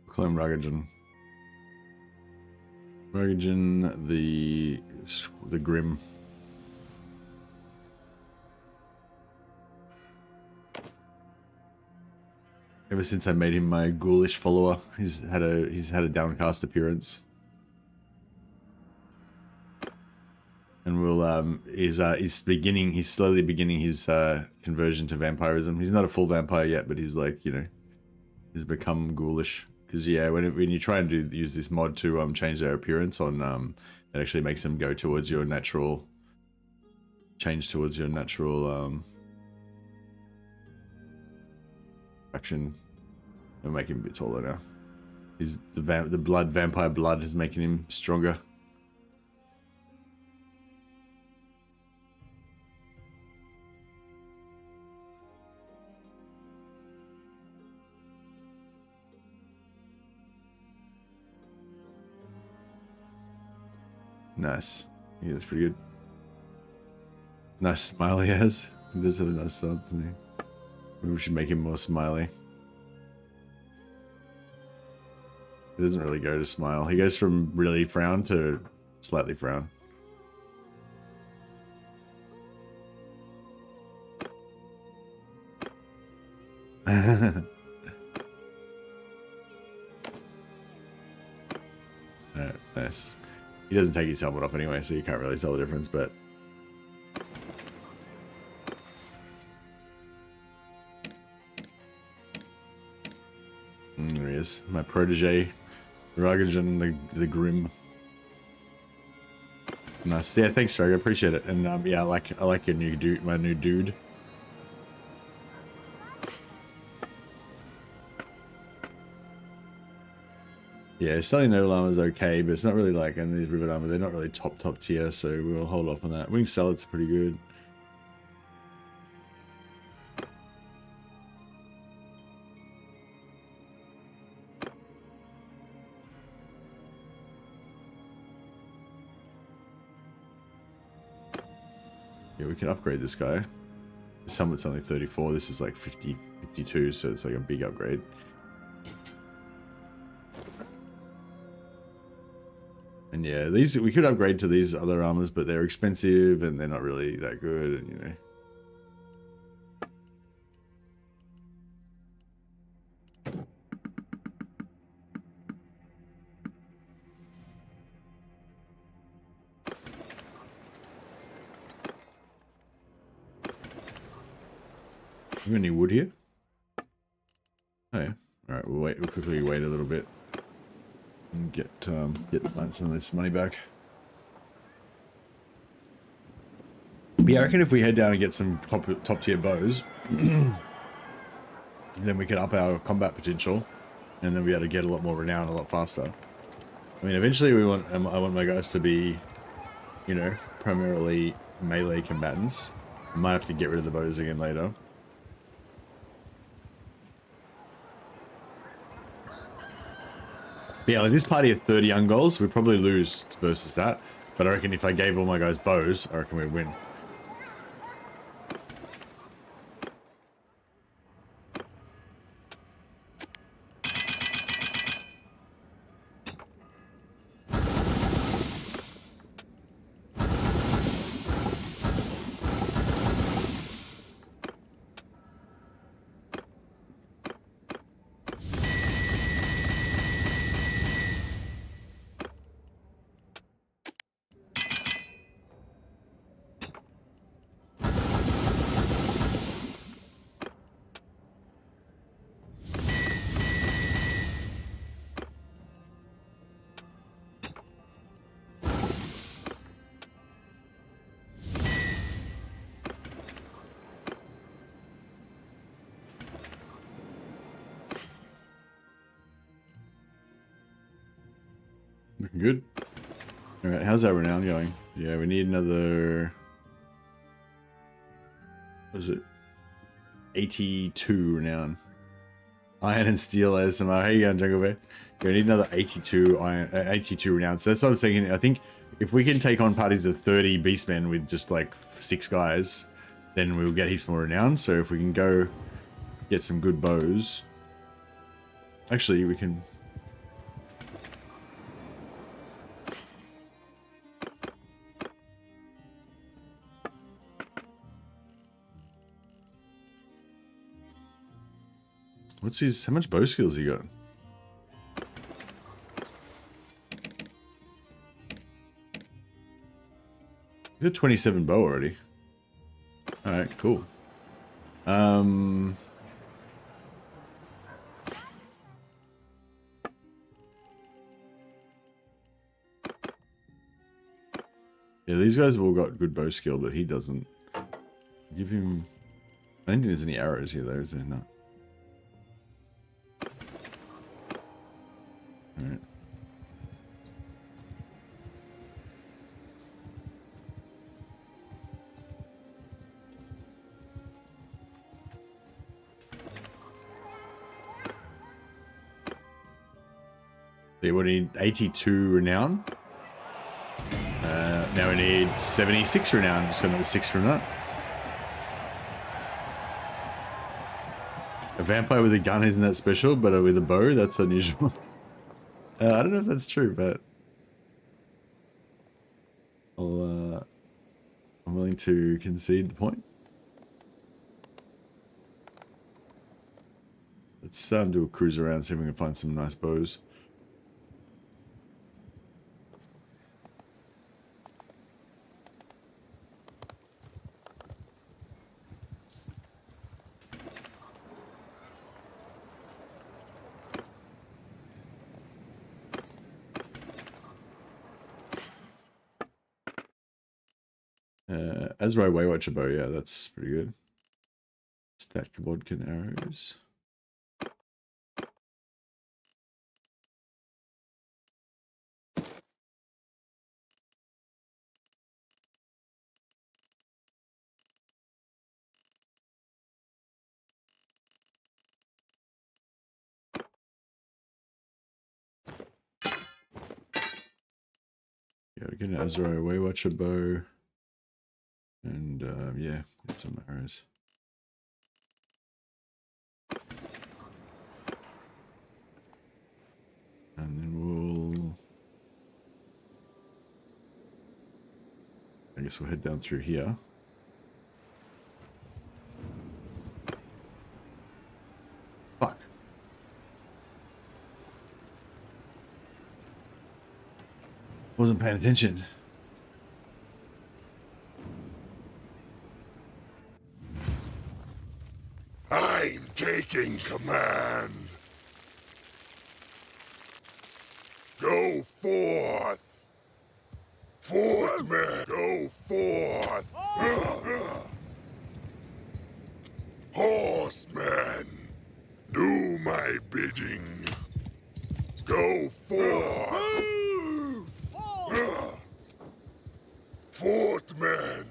Call him Rugagen. Rugagen the Grim. Ever since I made him my ghoulish follower, he's had a downcast appearance. And he's slowly beginning his conversion to vampirism. He's not a full vampire yet, but he's like, you know, he's become ghoulish. Because yeah, when you try and use this mod to change their appearance on, it actually makes them go towards your natural, action. It'll make him a bit taller now. He's vampire blood is making him stronger. Nice. Yeah, that's pretty good. Nice smile he has. He does have a nice smile, doesn't he? Maybe we should make him more smiley. He doesn't really go to smile. He goes from really frown to slightly frown. Alright, nice. He doesn't take his helmet off anyway, so you can't really tell the difference, but... there he is. My protege, Rugagen the Grim. Nice. Yeah, thanks, Strug. I appreciate it. And yeah, I like your new dude, my new dude. Yeah, selling noble armor is okay, but it's not really like, and these rivet armor, they're not really top tier, so we'll hold off on that. Winged Sallet's pretty good. Yeah, we can upgrade this guy. This helmet's only 34, this is like 50, 52, so it's like a big upgrade. And yeah, we could upgrade to these other armors, but they're expensive and they're not really that good, and you know. Have any wood here? Oh yeah. Alright, we'll quickly wait a little bit. And get some of this money back. But yeah, I reckon if we head down and get some top tier bows, then we could up our combat potential, and then we able to get a lot more renown a lot faster. I mean, eventually I want my guys to be, you know, primarily melee combatants. I might have to get rid of the bows again later. But yeah, like this party of 30 young goals, we'd probably lose versus that. But I reckon if I gave all my guys bows, I reckon we'd win. Looking good. All right, how's our renown going? Yeah, we need another. What is it? 82 renown. Iron and steel ASMR. How you going, Jungle Bear? Yeah, we need another 82 iron, 82 renown. So that's what I was thinking. I think if we can take on parties of 30 beastmen with just like 6 guys, then we'll get heaps more renown. So if we can go get some good bows, actually we can. What's his? How much bow skills he got? He got 27 bow already. All right, cool. Yeah, these guys have all got good bow skill, but he doesn't. Give him. I don't think there's any arrows here, though, is there? No. Alright. So what do we need? 82 renown. Now we need 76 renown. Just got another 6 from that. A vampire with a gun isn't that special, but with a bow, that's unusual. I don't know if that's true, but I'm willing to concede the point. Let's do a cruise around, see if we can find some nice bows. Azrai Waywatcher bow, yeah, that's pretty good. Stack Bodkin arrows. Yeah, we get an Azrai Waywatcher bow. And yeah, get some arrows. And then we'll... I guess we'll head down through here. Fuck. Wasn't paying attention. I'm taking command. Go forth. Forth, men. Go forth. Horsemen, do my bidding. Go forth. Forth, men.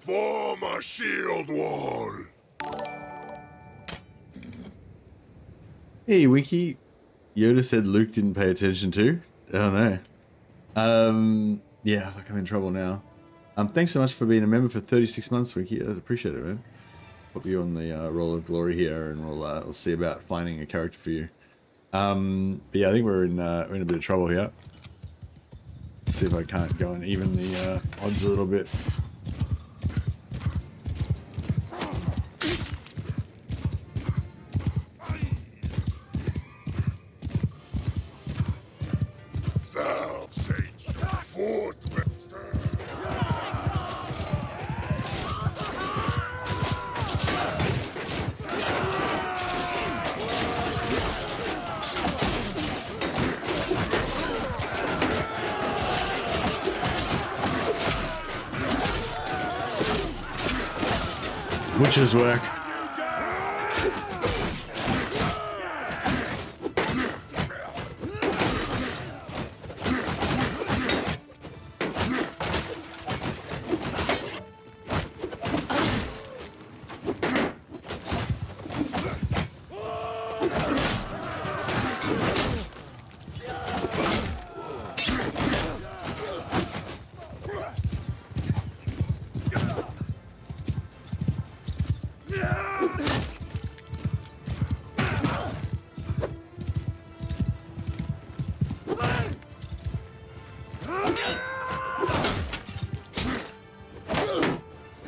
Form a shield wall. Hey, Winky. Yoda said Luke didn't pay attention to. Oh no. Yeah, fuck, I'm in trouble now. Thanks so much for being a member for 36 months, Winky. I appreciate it, man. Put you on the roll of glory here, and we'll see about finding a character for you. But yeah, I think we're in a bit of trouble here. Let's see if I can't go and even the odds a little bit. Witch's work.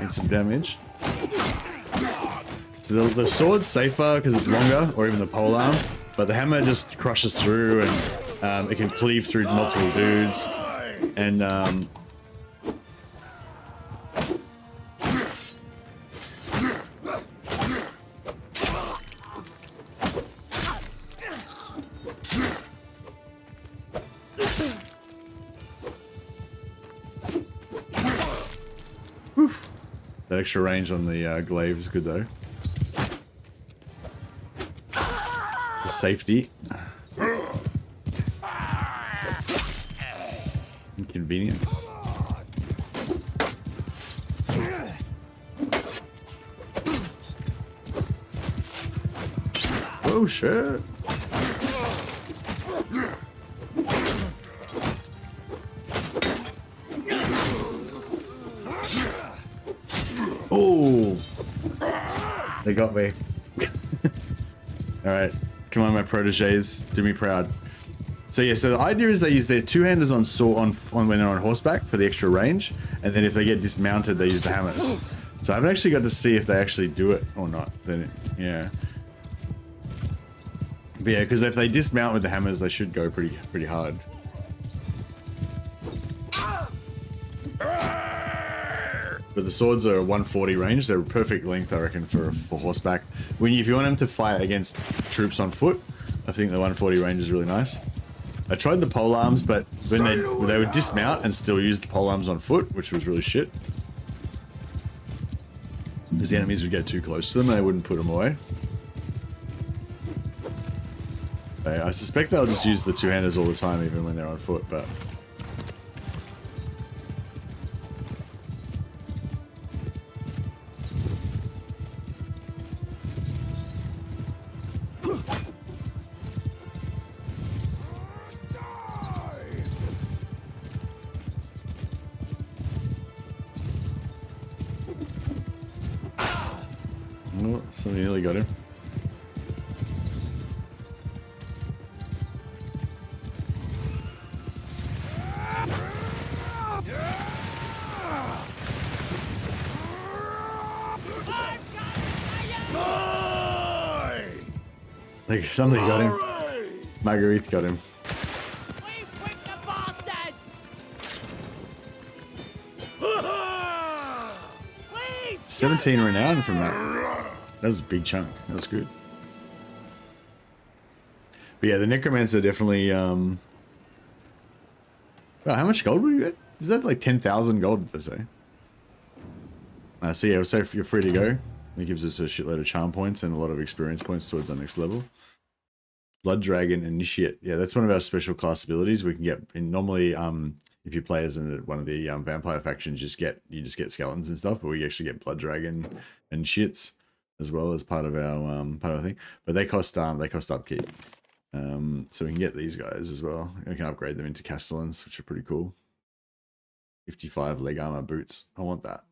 Some damage. So the sword's safer because it's longer, or even the polearm, but the hammer just crushes through, and it can cleave through multiple dudes. And that extra range on the glaive is good though. The safety. Inconvenience. Oh shit. Oh, they got me. All right, come on, my proteges, do me proud. So yeah, so the idea is they use their two-handers on when they're on horseback for the extra range, and then if they get dismounted, they use the hammers. So I haven't actually got to see if they actually do it or not. Then yeah, but yeah, because if they dismount with the hammers, they should go pretty hard. But the swords are 140 range. They're a perfect length, I reckon, for horseback. If you want them to fight against troops on foot, I think the 140 range is really nice. I tried the polearms, but when they would dismount and still use the polearms on foot, which was really shit. Because the enemies would get too close to them and they wouldn't put them away. I suspect they'll just use the two-handers all the time, even when they're on foot, but... Oh, somebody nearly got him. Like somebody got him. Marguerite got him. 17 renown from that. That was a big chunk. That was good. But yeah, the necromancer definitely. Oh, how much gold will you get? Is that like 10,000 gold? Did they say? So yeah, so you're free to go. It gives us a shitload of charm points and a lot of experience points towards the next level. Blood Dragon Initiate. Yeah, that's one of our special class abilities we can get. And normally, if you play as one of the vampire factions, you just get skeletons and stuff, but we actually get Blood Dragon and shits as well as part of our thing. But they cost upkeep. So we can get these guys as well. We can upgrade them into Castellans, which are pretty cool. 55 leg armor boots. I want that.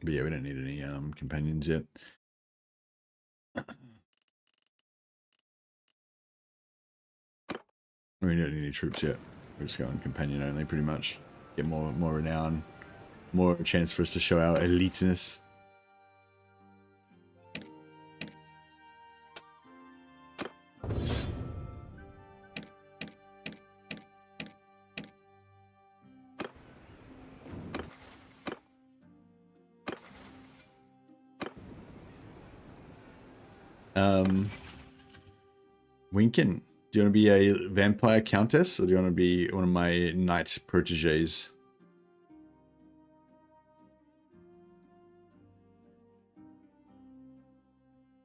But yeah, we don't need any companions yet. We don't need any troops yet. We're just going companion only, pretty much. Get more renown, more chance for us to show our eliteness. Winkin, do you want to be a vampire countess or do you want to be one of my knight proteges?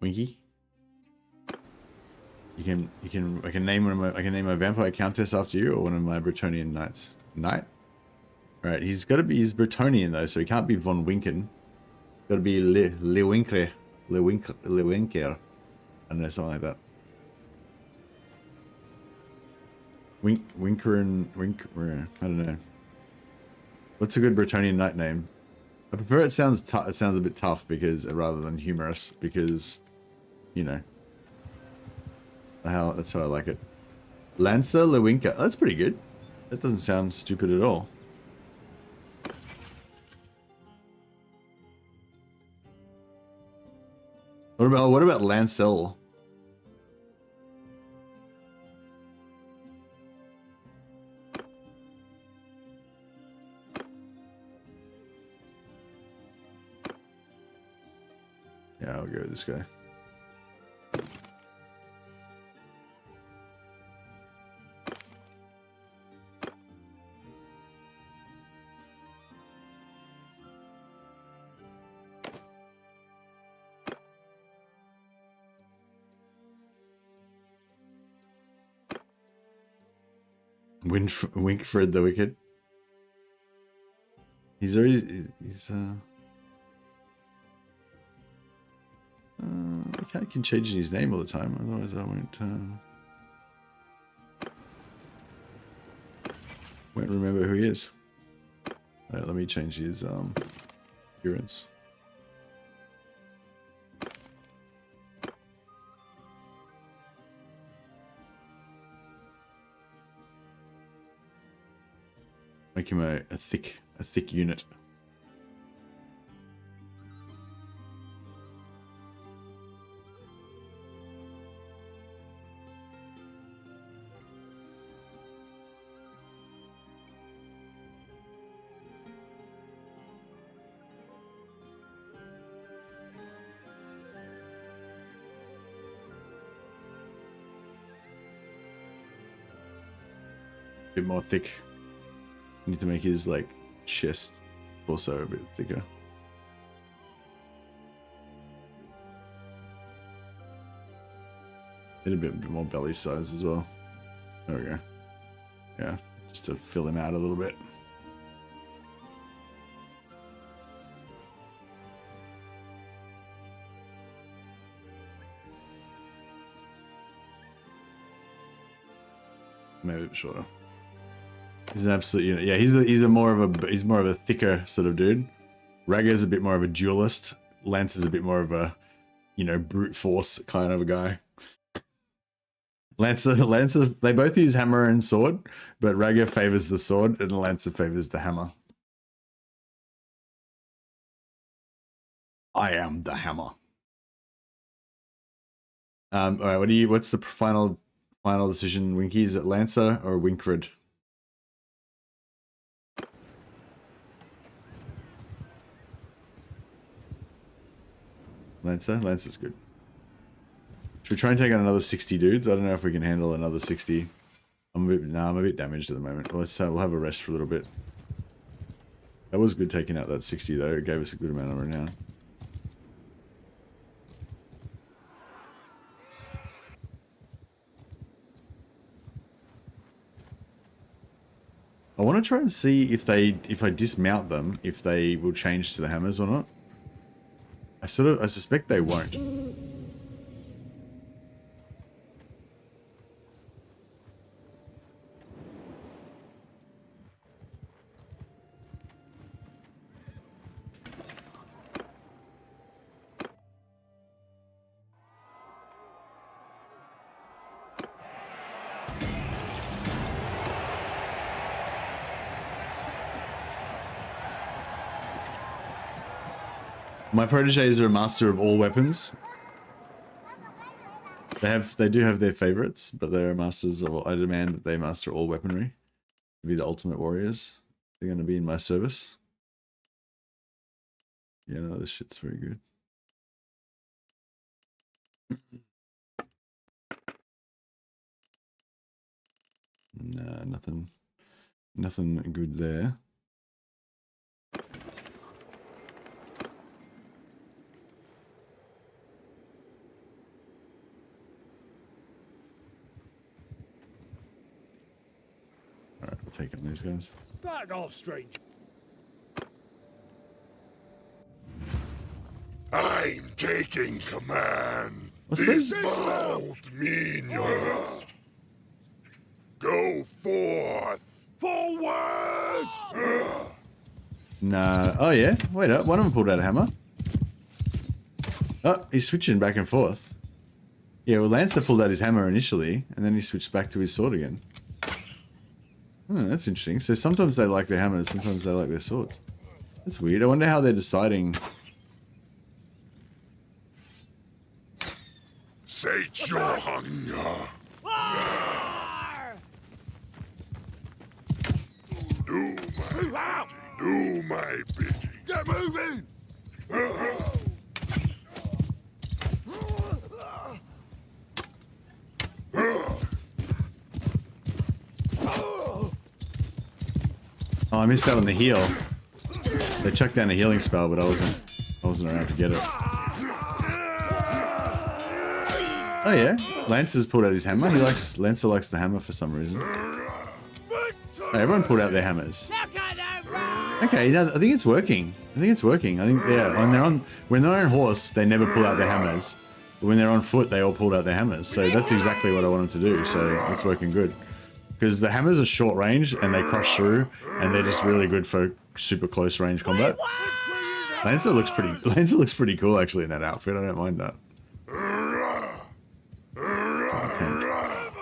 Winky? I can name my vampire countess after you or one of my Bretonian knights. Knight? Right, he's got to be, he's Bretonian though, so he can't be von Winken. Got to be Lewinker. I don't know, something like that. Winker, I don't know. What's a good Bretonian knight name? I prefer it sounds a bit tough because rather than humorous because, you know, that's how I like it. Lancer Lewinka. That's pretty good. That doesn't sound stupid at all. What about Lancel? Yeah, I'll go with this guy. Winkfred the Wicked. He's I can change his name all the time, otherwise I won't remember who he is. Let me change his appearance. Make him a thick unit. Bit more thick. Need to make his like chest also a bit thicker. Need a bit more belly size as well. There we go. Yeah, just to fill him out a little bit. Maybe a bit shorter. He's an absolute unit. Yeah, he's more of a thicker sort of dude. Ragger's a bit more of a duelist. Lance is a bit more of a, you know, brute force kind of a guy. Lancer, they both use hammer and sword, but Ragger favors the sword and Lancer favors the hammer. I am the hammer. All right, what's the final decision, Winky? Is it Lancer or Winkred? Lancer's good. Should we try and take on another 60 dudes? I don't know if we can handle another 60. I'm a bit damaged at the moment. We'll have a rest for a little bit. That was good taking out that 60 though. It gave us a good amount of renown. I want to try and see if I dismount them, if they will change to the hammers or not. I suspect they won't. My proteges are a master of all weapons. They do have their favorites, but they're masters of all. I demand that they master all weaponry to be the ultimate warriors. They're going to be in my service. Yeah, no, this shit's very good. Nah, nothing good there. Alright, we'll take on these guys. Back off, stranger. I'm taking command. What's this? Dismount, minions. Go forth. Forward! Nah. Oh, yeah. Wait up. One of them pulled out a hammer. Oh, he's switching back and forth. Yeah, well, Lancer pulled out his hammer initially, and then he switched back to his sword again. Oh, that's interesting. So sometimes they like their hammers, sometimes they like their swords. That's weird. I wonder how they're deciding. Sate your hunger. Do my bidding. Get moving! Oh, I missed out on the heal. They chucked down a healing spell, but I wasn't around to get it. Oh yeah, Lancer's pulled out his hammer. Lancer likes the hammer for some reason. Oh, everyone pulled out their hammers. Okay, no, I think it's working. I think yeah, when they're on horse, they never pull out their hammers. But when they're on foot, they all pulled out their hammers. So that's exactly what I want them to do. So it's working good. Because the hammers are short range and they crush through, and they're just really good for super close range combat. Lancer looks pretty cool actually in that outfit. I don't mind that.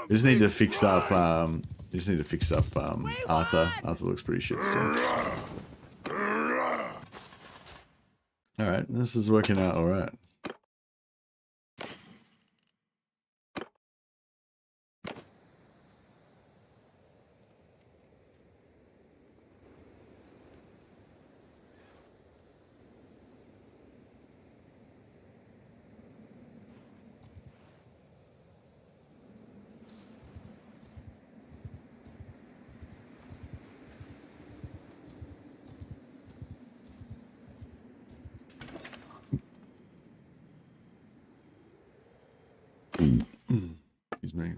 We just need to fix up. Arthur. Arthur looks pretty shit still. All right, this is working out all right. Excuse me.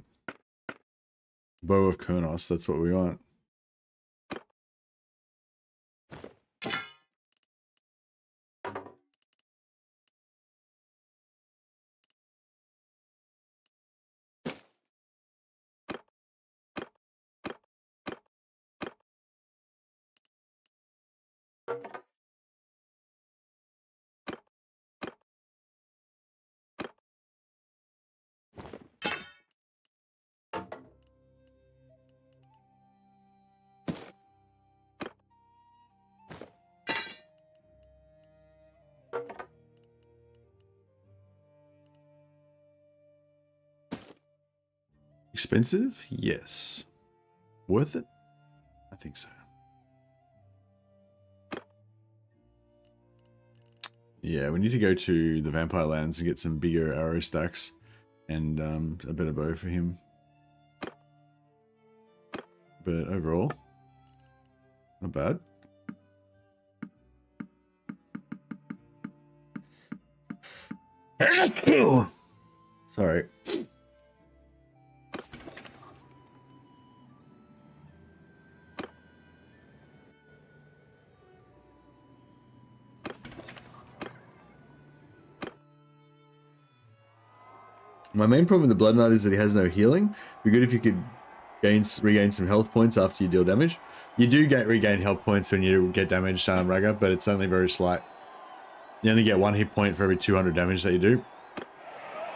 Bow of Kurnos, that's what we want. Expensive? Yes. Worth it? I think so. Yeah, we need to go to the Vampire Lands and get some bigger arrow stacks and a better bow for him. But overall, not bad. Sorry. My main problem with the Blood Knight is that he has no healing. It'd be good if you could regain some health points after you deal damage. You do regain health points when you get damaged, Ragga, but it's only very slight. You only get 1 hit point for every 200 damage that you do.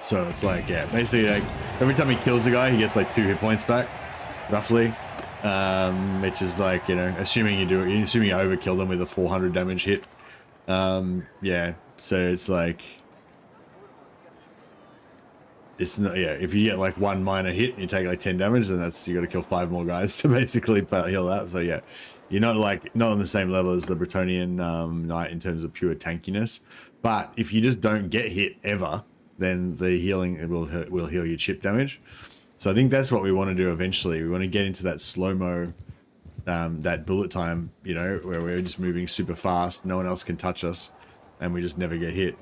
So it's like, yeah, basically like every time he kills a guy, he gets like 2 hit points back, roughly. Which is like, you know, assuming you overkill them with a 400 damage hit. Yeah, so it's like, it's not, yeah, if you get like 1 minor hit and you take like 10 damage, then you got to kill 5 more guys to basically heal that. So yeah, you're not on the same level as the Bretonian knight in terms of pure tankiness. But if you just don't get hit ever, then the healing will heal your chip damage. So I think that's what we want to do eventually. We want to get into that slow-mo, that bullet time, you know, where we're just moving super fast, no one else can touch us, and we just never get hit.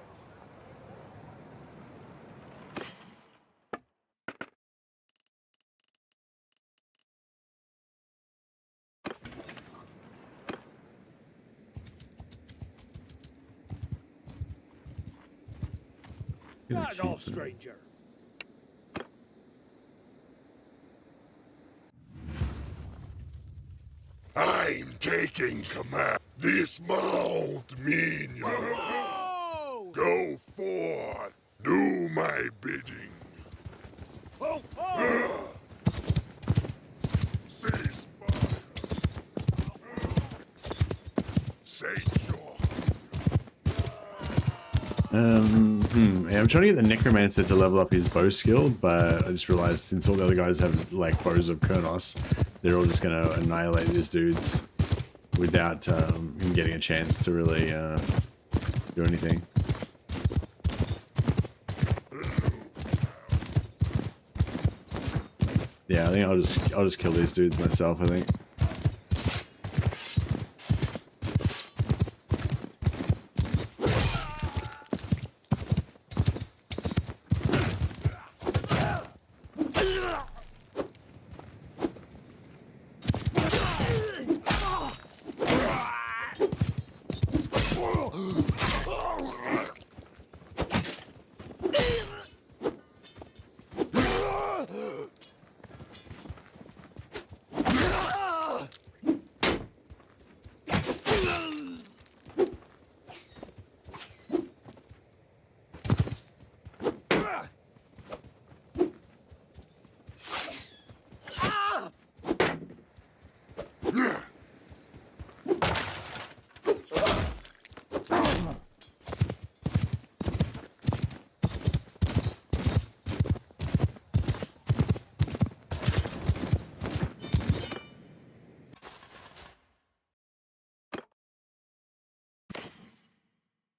Back off, stranger. I'm taking command. Dismount, minion. Whoa! Go forth. Do my bidding. Oh, oh! Cease fire. Sage your Yeah, I'm trying to get the necromancer to level up his bow skill, but I just realized since all the other guys have like bows of Kurnos, they're all just gonna annihilate these dudes without him getting a chance to really do anything. Yeah, I think I'll just kill these dudes myself, I think.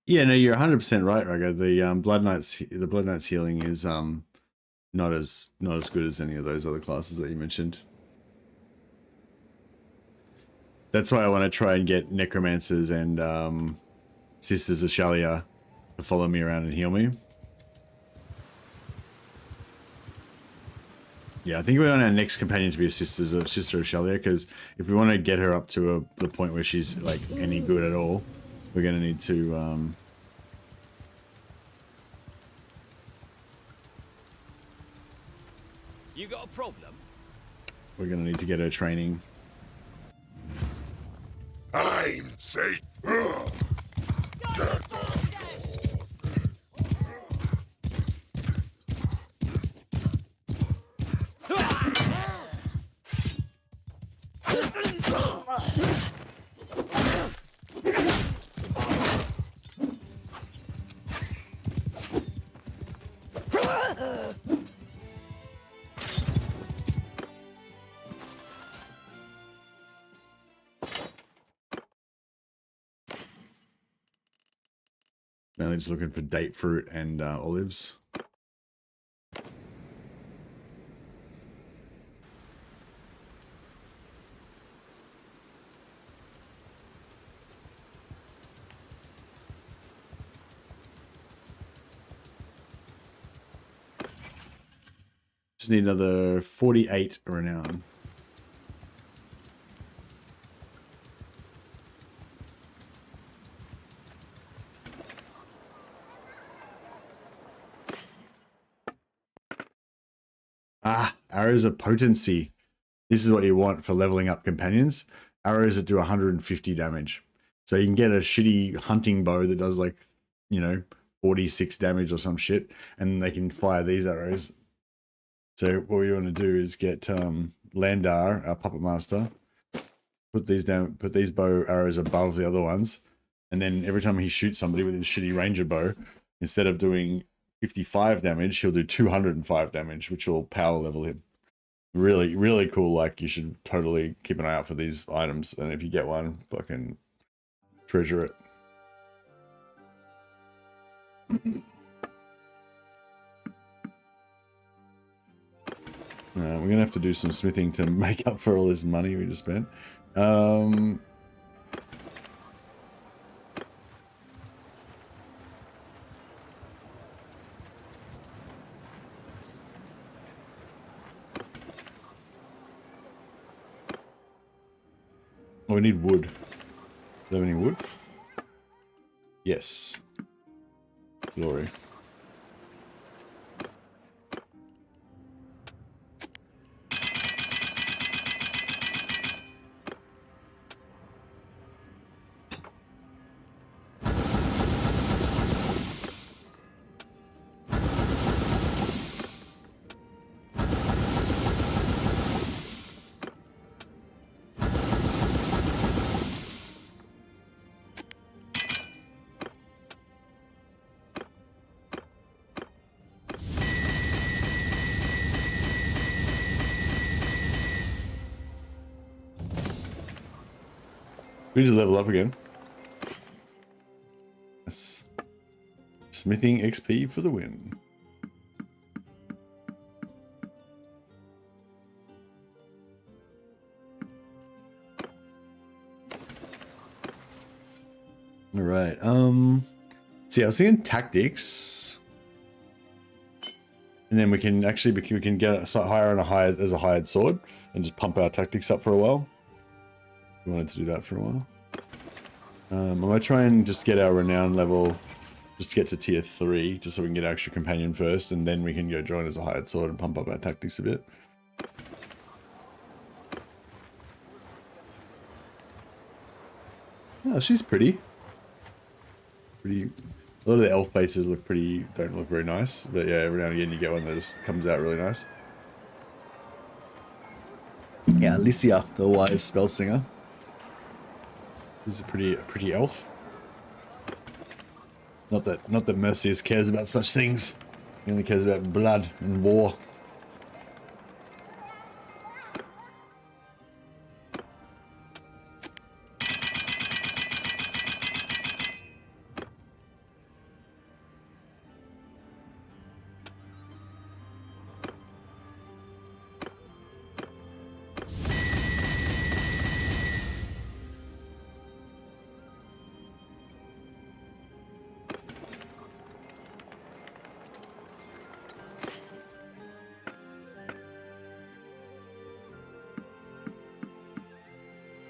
Yeah, no, you're 100% right, Rugger. The Blood Knight's healing is not as good as any of those other classes that you mentioned. That's why I want to try and get necromancers and Sisters of Shalia to follow me around and heal me. Yeah, I think we want our next companion to be a Sister of Shalia, because if we want to get her up to the point where she's like any good at all, we're going to need to You got a problem? we're going to need to get her training. I'm safe. Now they're just looking for date fruit and olives. Just need another 48 renown. Ah, arrows of potency. This is what you want for leveling up companions. Arrows that do 150 damage. So you can get a shitty hunting bow that does like, 46 damage or some shit, and they can fire these arrows. So what we want to do is get Landar, our puppet master, put these bow arrows above the other ones, and then every time he shoots somebody with his shitty ranger bow, instead of doing 55 damage, he'll do 205 damage, which will power level him. Really, really cool. Like, you should totally keep an eye out for these items, and if you get one, fucking treasure it. We're gonna have to do some smithing to make up for all this money we just spent. Oh, we need wood. Do you have any wood? Yes. Glory. We need to level up again. Yes. Smithing XP for the win. All right. See, I was thinking tactics, and then we can get a higher and a higher as a hired sword, and just pump our tactics up for a while. We wanted to do that for a while. I might try and just get our renown level, just to get to tier 3, just so we can get our extra companion first, and then we can go join as a hired sword and pump up our tactics a bit. Oh, she's pretty. A lot of the elf bases don't look very nice, but yeah, every now and again you get one that just comes out really nice. Yeah, Alicia, the wise spell singer. She's a pretty elf. Not that Mercius cares about such things. He only cares about blood and war.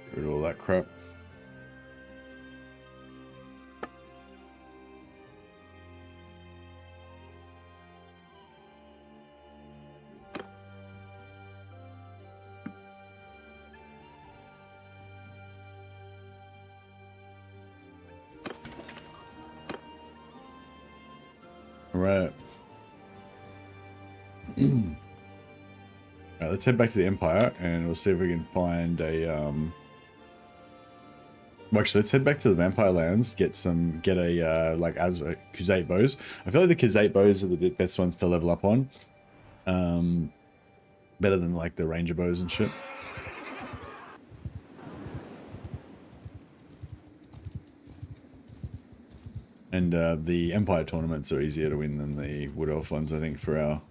Get rid of all that crap. All right. Alright, let's head back to the Empire and we'll see if we can find a well, actually, let's head back to the Vampire Lands, get a like Khuzait bows. I feel like the Khuzait bows are the best ones to level up on. Better than like the Ranger bows and shit. And the Empire tournaments are easier to win than the Wood Elf ones, I think, for our...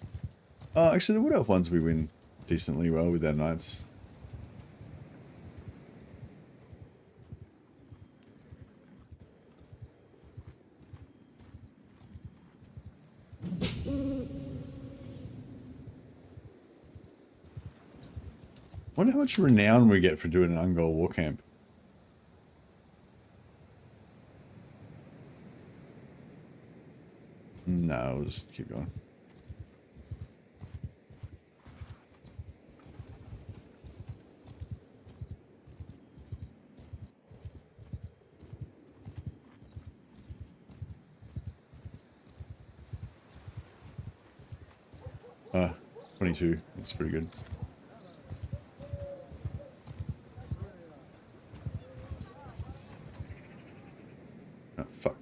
Oh, actually, the Wood Elf ones we win decently well with our knights. I wonder how much renown we get for doing an Ungol war camp. No, we'll just keep going. Ah, 22. That's pretty good. Oh, fuck.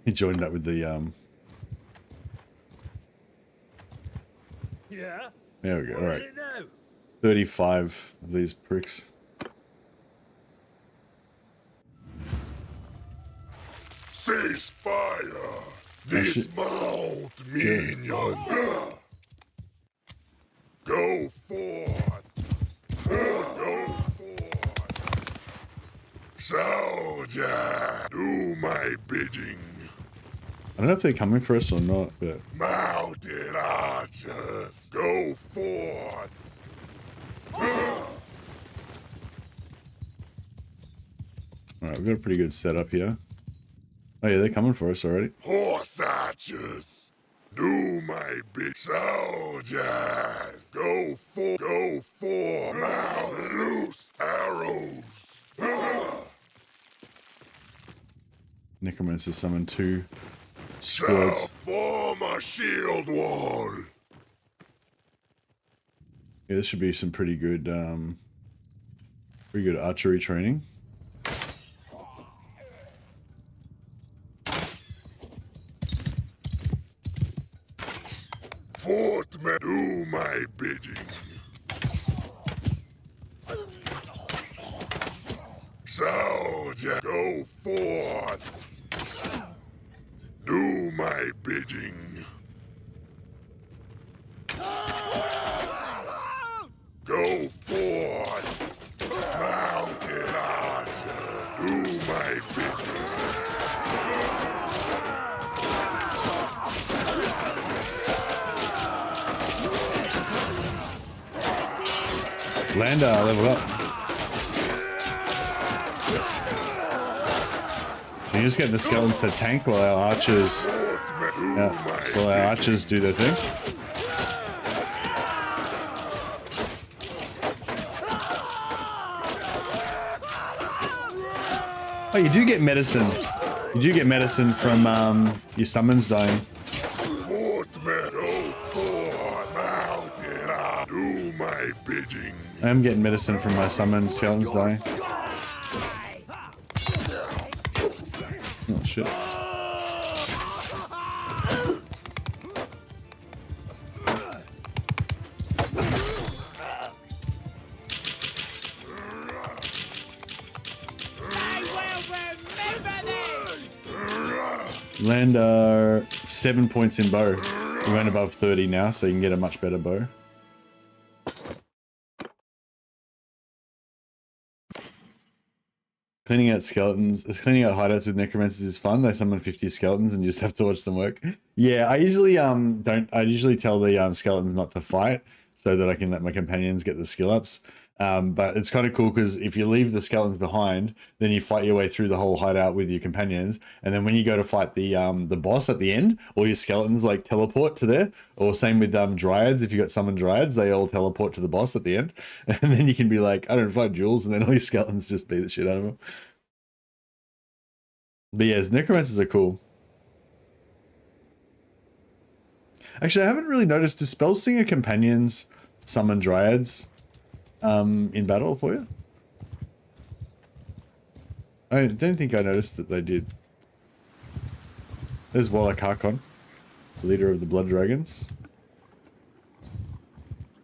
He joined up with the, Yeah? There we go, What alright. is it now? 35 of these pricks. Ceasefire! Dismount, minion! Go forth! Go forth! Soldier, do my bidding! I don't know if they're coming for us or not, but... Mounted archers, go forth! Alright, we've got a pretty good setup here. Oh yeah, they're coming for us already. Horse archers, do my bid. Soldiers, go for, now loose arrows. Necromancer summoned 2 squads. Form a shield wall. Yeah, this should be some pretty good archery training. Fortmen, do my bidding. Soldier, go forth. Do my bidding. Go forth. Mounted archer, do my bidding. Lander, level up. So you just get the skeletons to tank while our archers, do their thing. Oh, you do get medicine. You do get medicine from your summons dying. Do my bidding. I am getting medicine from my summon skeletons dying. Oh shit. Land 7 points in bow. We went above 30 now, so you can get a much better bow. Cleaning out skeletons, cleaning out hideouts with necromancers is fun. They summon 50 skeletons and you just have to watch them work. Yeah, I usually I usually tell the skeletons not to fight so that I can let my companions get the skill ups. But it's kind of cool because if you leave the skeletons behind, then you fight your way through the whole hideout with your companions. And then when you go to fight the boss at the end, all your skeletons like teleport to there. Or same with dryads. If you got summoned dryads, they all teleport to the boss at the end. And then you can be like, I don't fight Jules, and then all your skeletons just beat the shit out of them. But yes, necromancers are cool. Actually, I haven't really noticed, do Spellsinger companions summon dryads in battle for you? I don't think I noticed that they did. There's Warlock Harkon, leader of the Blood Dragons.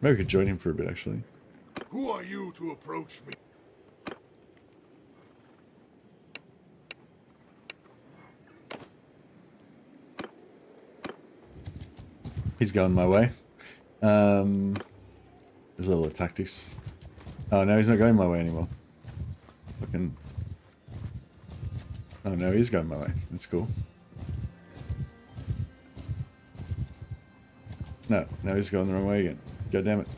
Maybe we could join him for a bit, actually. Who are you to approach me? He's going my way. There's a little tactics. Oh, no, he's not going my way anymore. Fucking... Oh, no, he's going my way. That's cool. No, now he's going the wrong way again. God damn it.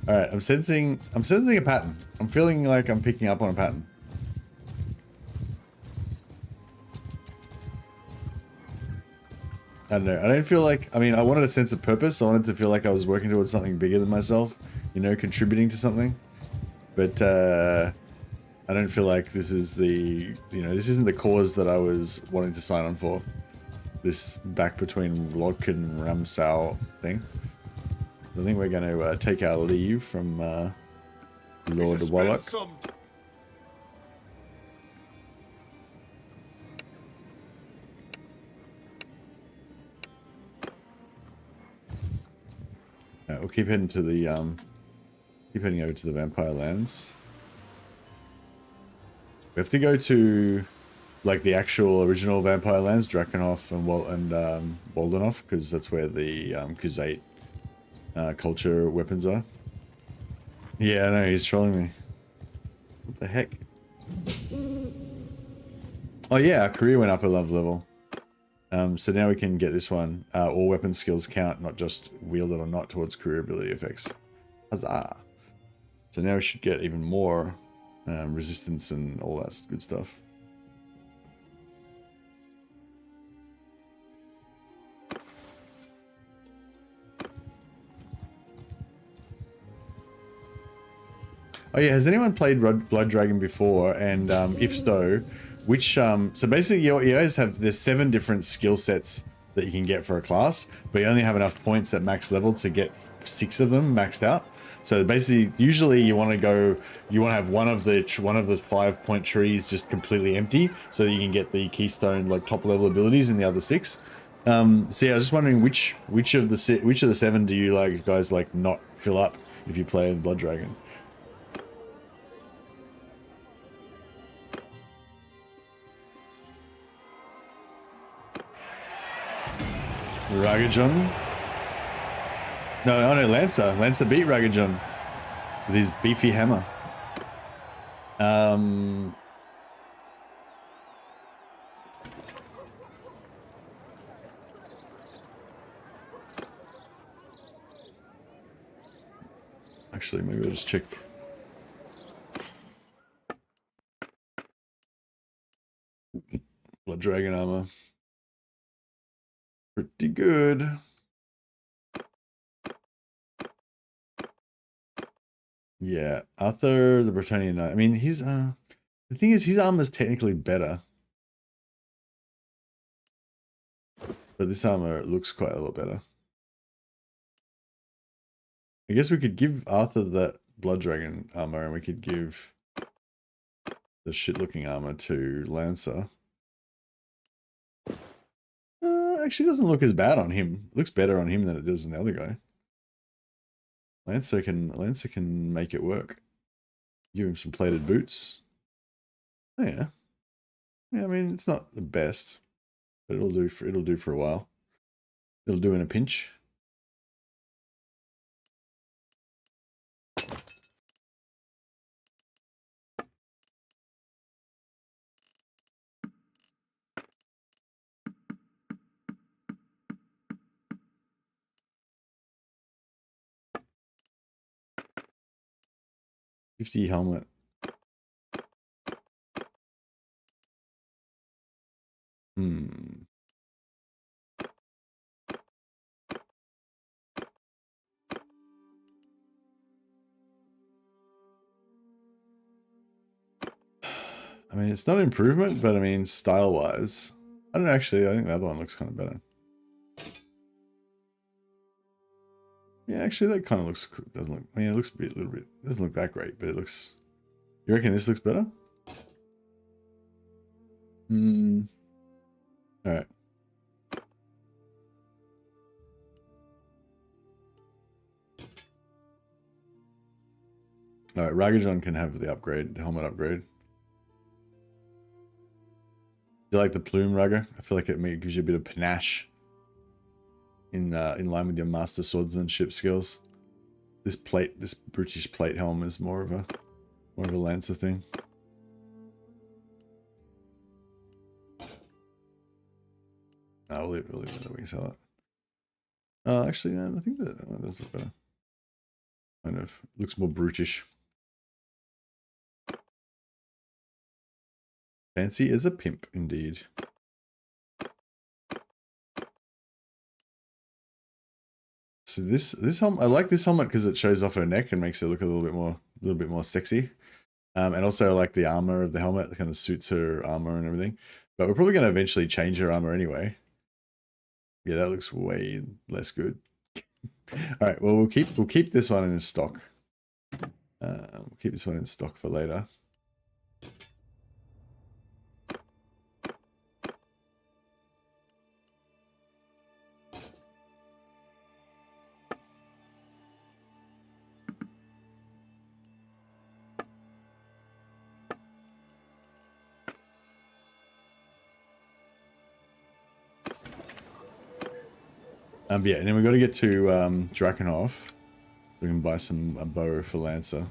Alright, I'm sensing a pattern. I'm feeling like I'm picking up on a pattern. I don't know. I don't feel like... I mean, I wanted a sense of purpose. I wanted to feel like I was working towards something bigger than myself. You know, contributing to something. But, I don't feel like this is the... You know, this isn't the cause that I was wanting to sign on for. This back between Locke and Ramsau thing. I think we're going to take our leave from Lord Warlock. We'll keep heading to the keep heading over to the Vampire Lands. We have to go to like the actual original Vampire Lands, Drakenhof and Waldenhof, because that's where the Khuzait culture weapons are. Yeah, I know, he's trolling me. What the heck? Oh yeah, our career went up a level. So now we can get this one. All weapon skills count, not just wielded or not, towards career ability effects. Huzzah! So now we should get even more resistance and all that good stuff. Oh yeah, has anyone played Blood Dragon before? And if so, which so basically you always have, there's 7 different skill sets that you can get for a class, but you only have enough points at max level to get 6 of them maxed out. So basically, usually you want to have one of the 5-point trees just completely empty, so that you can get the keystone like top level abilities in the other 6. So yeah, I was just wondering which of the 7 do you guys not fill up if you play Blood Dragon? Ragajon. No, Lancer. Lancer beat Ragajon with his beefy hammer. Actually, maybe I'll just check. Blood Dragon armor. Pretty good. Yeah, Arthur the Bretonian Knight. I mean, he's the thing is his armor is technically better. But this armor looks quite a lot better. I guess we could give Arthur that Blood Dragon armor and we could give the shit looking armor to Lancer. Actually doesn't look as bad on him. It looks better on him than it does on the other guy. Lancer can make it work. Give him some plated boots. Oh, yeah. Yeah, I mean it's not the best, but it'll do for a while. It'll do in a pinch. $50 helmet. I mean, it's not an improvement, but I mean, style-wise, I don't know, actually, I think the other one looks kind of better. Yeah, actually, that kind of looks, doesn't look, I mean, it looks a little bit, doesn't look that great, but it looks, you reckon this looks better? Alright. Alright, Ragajon can have the upgrade, the helmet upgrade. Do you like the plume, Rugger? I feel like it gives you a bit of panache in line with your master swordsmanship skills. This British plate helm is more of a Lancer thing. We'll leave it that we can sell it. Actually, no, I think that does look better. Kind of looks more brutish. Fancy as a pimp, indeed. So this helmet, I like this helmet because it shows off her neck and makes her look a little bit more sexy. And also I like the armor of the helmet that kind of suits her armor and everything. But we're probably going to eventually change her armor anyway. Yeah, that looks way less good. All right, well we'll keep this one in stock. We'll keep this one in stock for later. Yeah, and then we've got to get to Drakenhof. We can buy a bow for Lancer.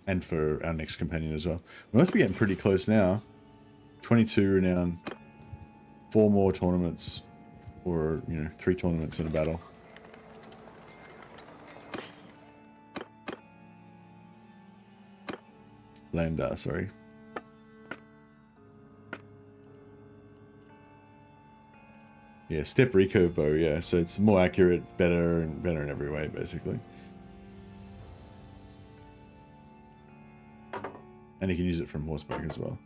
And for our next companion as well. We must be getting pretty close now. 22 renown. 4 more tournaments. Or, 3 tournaments in a battle. Sorry. Yeah, step recurve bow, yeah. So it's more accurate, better in every way, basically. And he can use it from horseback as well.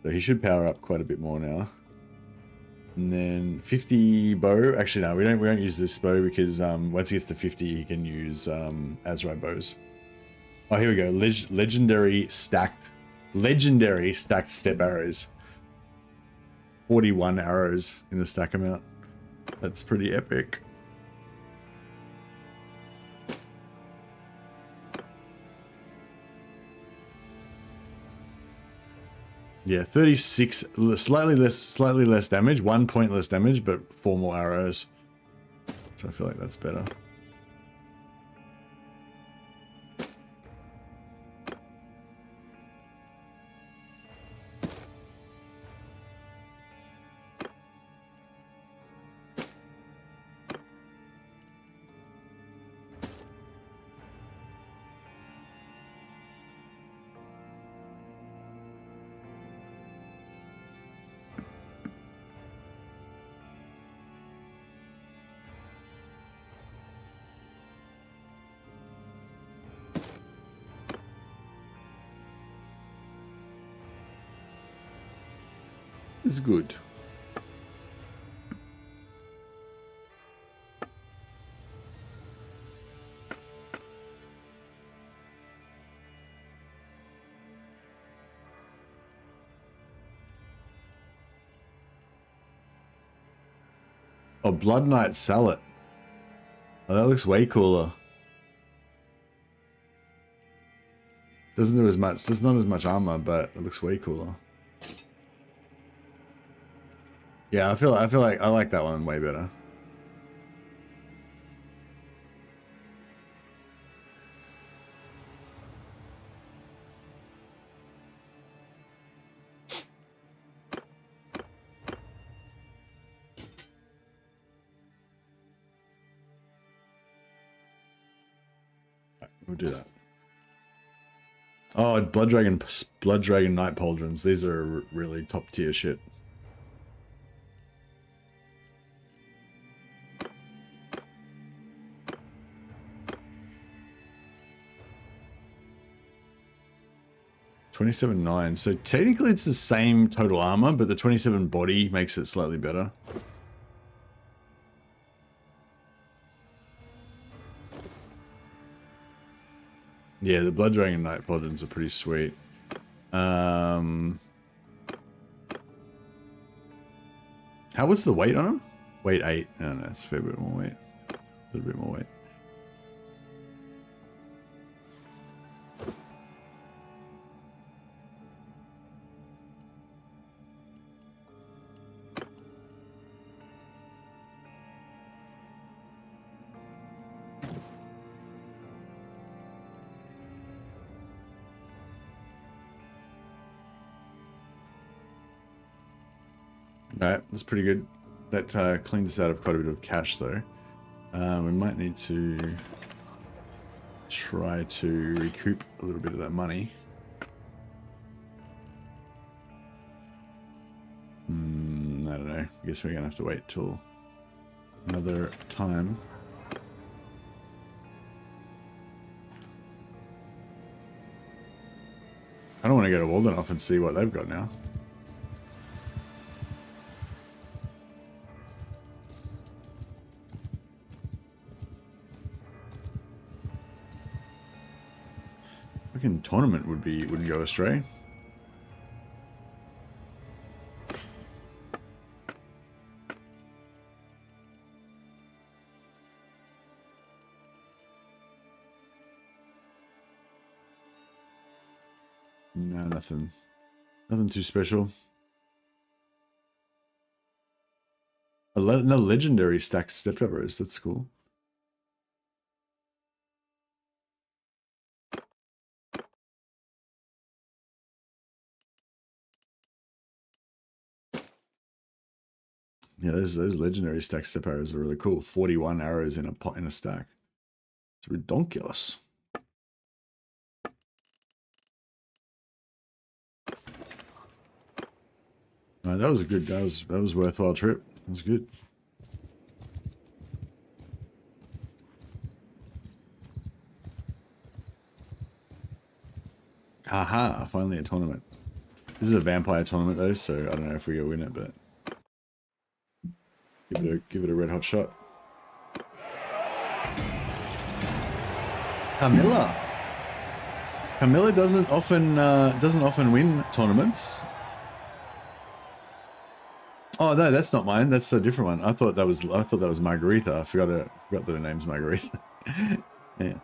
So he should power up quite a bit more now. And then 50 bow. Actually, no, we don't use this bow because once he gets to 50, he can use Azrai bows. Oh, here we go. Legendary stacked step arrows. 41 arrows in the stack amount. That's pretty epic. Yeah, 36, slightly less damage, 1 point less damage, but 4 more arrows. So I feel like that's better. Is good. Oh, Blood Knight Salad. Oh, that looks way cooler. Doesn't do as much. There's not as much armor, but it looks way cooler. Yeah, I feel like I like that one way better. We'll do that. Oh, Blood Dragon Night Pauldrons. These are really top tier shit. $27.9. So technically it's the same total armor, but the 27 body makes it slightly better. Yeah, the Blood Dragon Night Pauldrons are pretty sweet. How was the weight on them? Weight 8. Oh, no, it's a fair bit more weight. A little bit more weight. Alright, that's pretty good. That cleaned us out of quite a bit of cash, though. We might need to try to recoup a little bit of that money. I don't know. I guess we're going to have to wait till another time. I don't want to go to Waldenoff and see what they've got now. Fucking tournament wouldn't go astray. No, nothing too special. Another legendary stacked stepped up rose. That's cool. Yeah, those legendary stacked step arrows are really cool. 41 arrows in a stack. It's ridiculous. No, that was a good. That was worthwhile trip. It was good. Aha! Finally a tournament. This is a vampire tournament though, so I don't know if we go win it, but give it a red hot shot. Camilla doesn't often win tournaments. Oh no, that's not mine. That's a different one. I thought that was Margaretha. I forgot that her name's Margaretha. Yeah.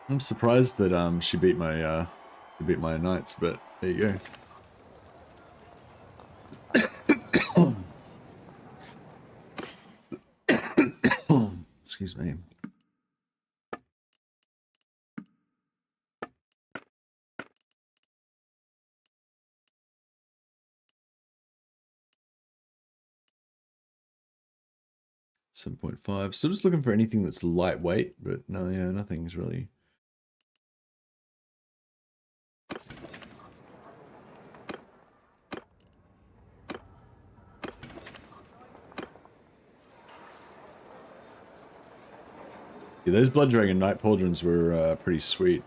I'm surprised that she beat my knights, but There you go. Excuse me. $7.5. Still just looking for anything that's lightweight, but no, yeah, nothing's really. Yeah, those Blood Dragon Night Pauldrons were pretty sweet.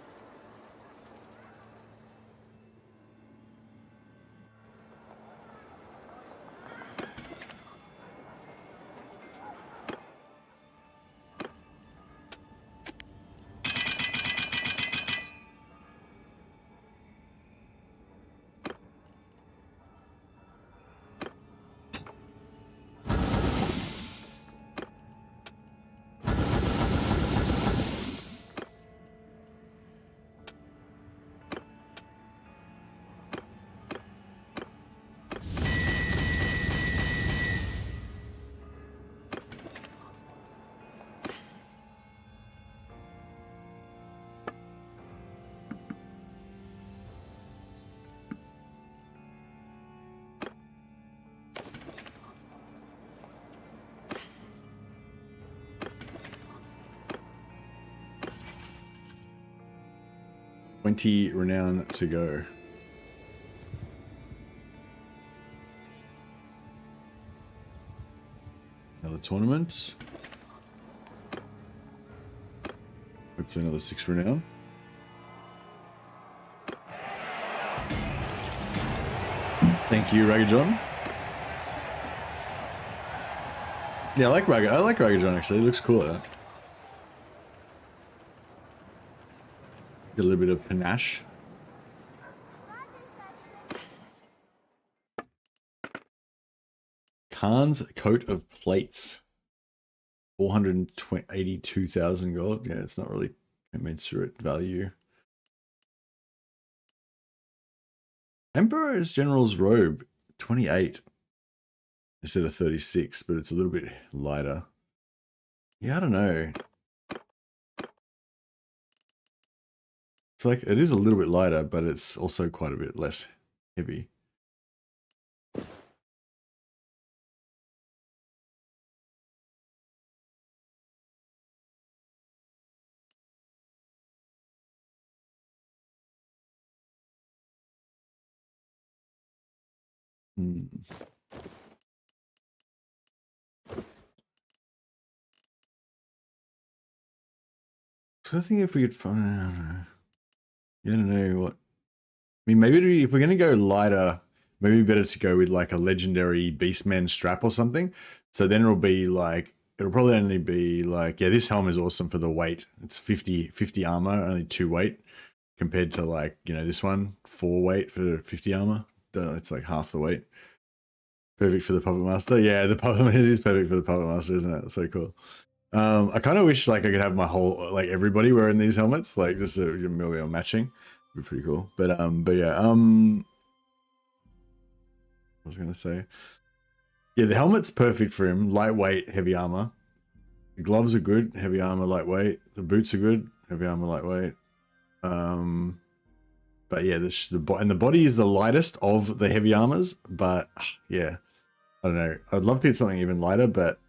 $20 renown to go. Another tournament. Hopefully another 6 renown. Thank you, Ragged John. Yeah, I like Ragged John actually. It looks cool. Get a little bit of panache. Khan's coat of plates. 482,000 gold. Yeah, it's not really commensurate value. Emperor's General's robe, 28 instead of 36, but it's a little bit lighter. Yeah, I don't know. It's like, it is a little bit lighter, but it's also quite a bit less heavy. So I think if we could find, I don't know. Yeah, I don't know what. I mean, maybe if we're going to go lighter, maybe better to go with like a legendary Beastman strap or something. So then it'll be like, it'll probably only be like, yeah, this helm is awesome for the weight. It's 50 armor, only 2 weight compared to like, you know, this one, 4 weight for 50 armor. It's like half the weight. Perfect for the Puppet Master. Yeah, the Puppet, it is perfect for the Puppet Master, isn't it? It's so cool. I kind of wish like I could have my whole, like everybody wearing these helmets, like just a million matching. It'd be pretty cool. But yeah, I was gonna say, yeah, the helmet's perfect for him. Lightweight, heavy armor. The gloves are good, heavy armor, lightweight. The boots are good, heavy armor, lightweight. But yeah, the body is the lightest of the heavy armors. But yeah, I don't know. I'd love to get something even lighter, but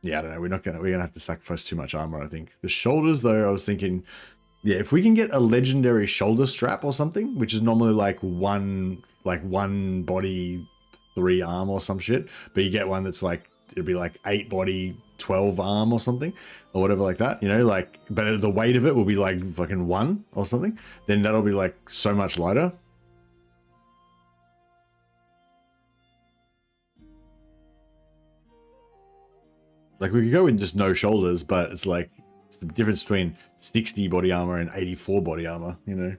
yeah, I don't know. We're gonna have to sacrifice too much armor, I think. The shoulders, though, I was thinking, yeah, if we can get a legendary shoulder strap or something, which is normally like one body, 3 arm or some shit, but you get one that's like, it'd be like 8 body, 12 arm or something, or whatever like that, you know, like, but the weight of it will be like fucking 1 or something, then that'll be like so much lighter. Like we could go with just no shoulders, but it's like, it's the difference between 60 body armor and 84 body armor, you know,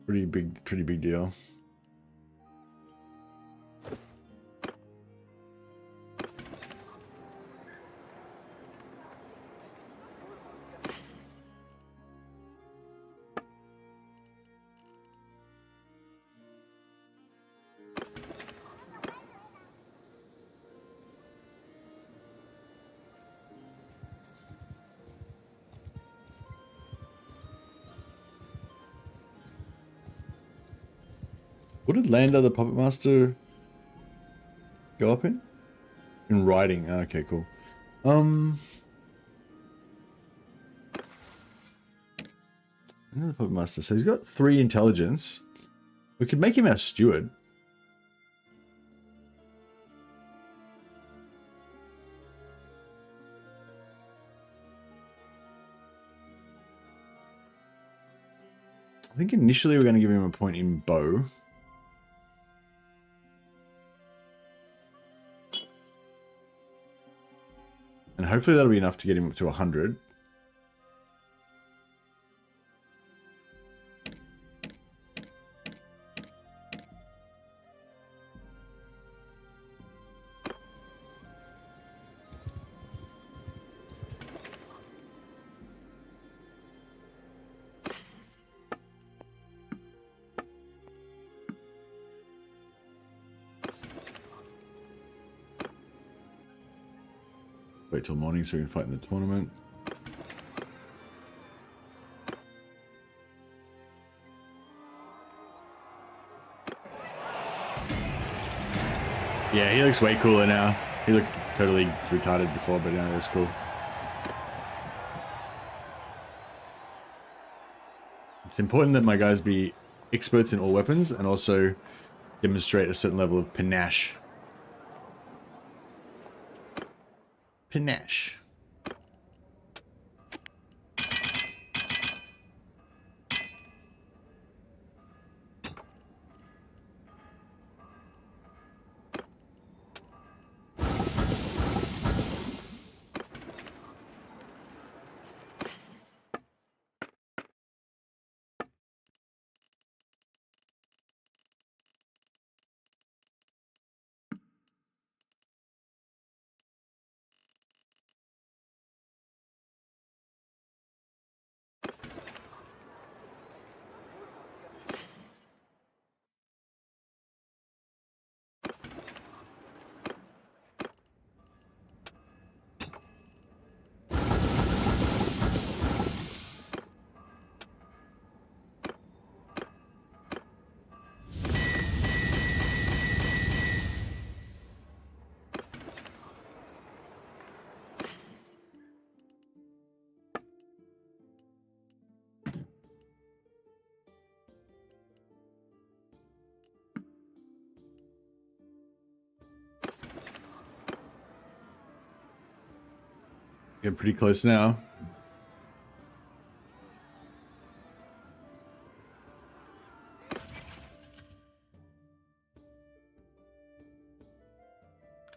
pretty big deal. What did Lander the Puppet Master go up in? In riding. Ah, okay, cool. Lander the Puppet Master. So he's got 3 intelligence. We could make him our steward. I think initially we're going to give him a point in bow. And hopefully that'll be enough to get him up to 100. Wait till morning so we can fight in the tournament. Yeah, he looks way cooler now. He looked totally retarded before, but now he looks cool. It's important that my guys be experts in all weapons and also demonstrate a certain level of panache. Panache. Getting pretty close now.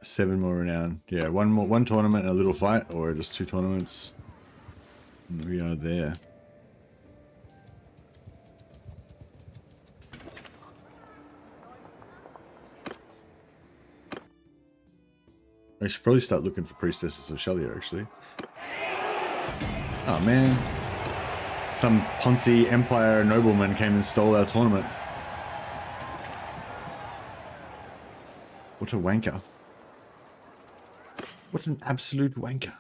Seven more renown. Yeah, one tournament and a little fight, or just 2 tournaments. And we are there. I should probably start looking for priestesses of Shalier, actually. Oh man. Some Ponzi Empire nobleman came and stole our tournament. What a wanker. What an absolute wanker.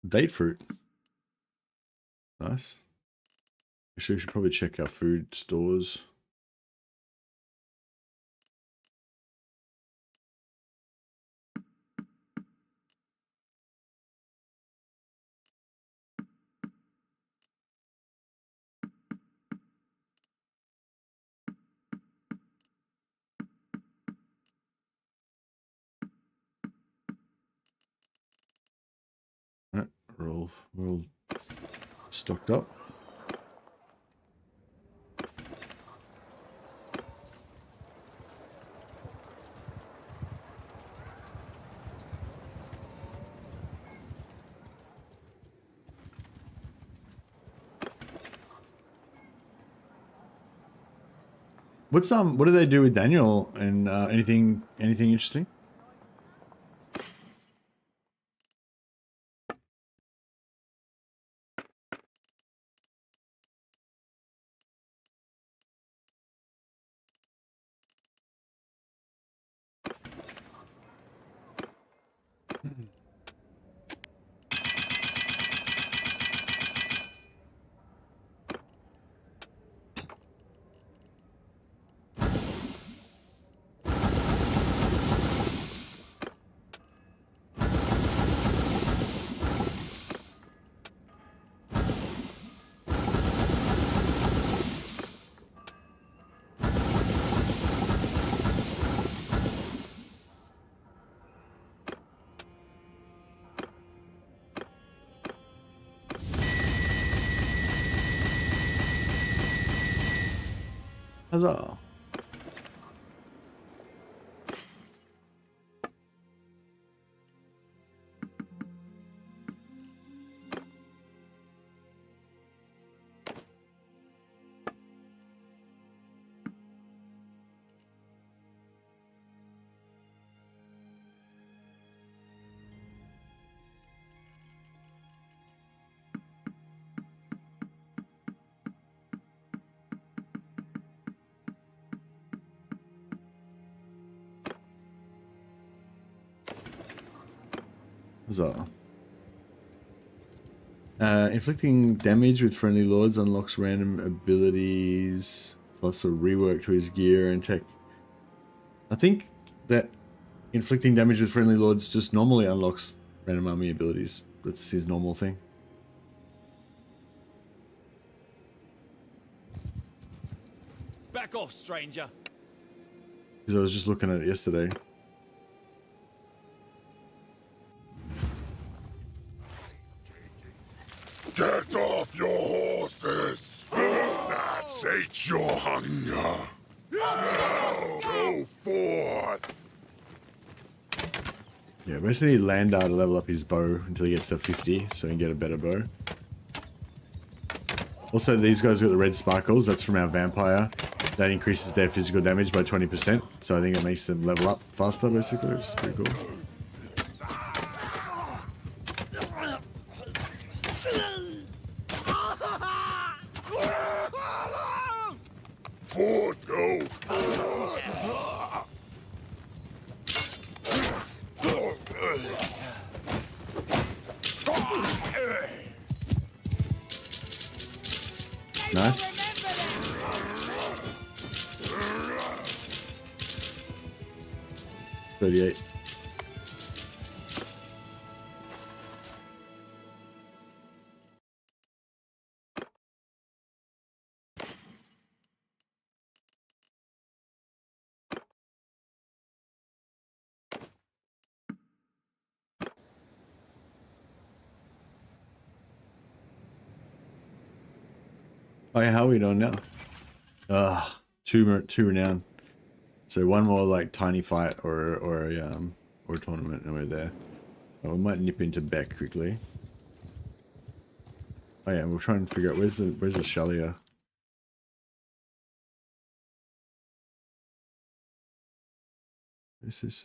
Date fruit. Nice. Actually, we should probably check our food stores. Alright, we're all stocked up. What do they do with Daniel and anything interesting? Huzzah. Huzzah. Inflicting damage with friendly lords unlocks random abilities plus a rework to his gear and tech. I think that inflicting damage with friendly lords just normally unlocks random army abilities. That's his normal thing. Back off, stranger. Because I was just looking at it yesterday. Get off your horses! Sate your hunger! Now go forth! Yeah, basically need Landar to level up his bow until he gets to 50 so he can get a better bow. Also, these guys got the red sparkles. That's from our vampire. That increases their physical damage by 20%. So I think it makes them level up faster, basically, which is pretty cool. Forth go! Nice. $38. Oh yeah, how are we doing now? Two renown. So one more like tiny fight or a tournament and we're there. Oh, we might nip into Beck quickly. Oh yeah, we'll try and figure out where's the Shalia. This is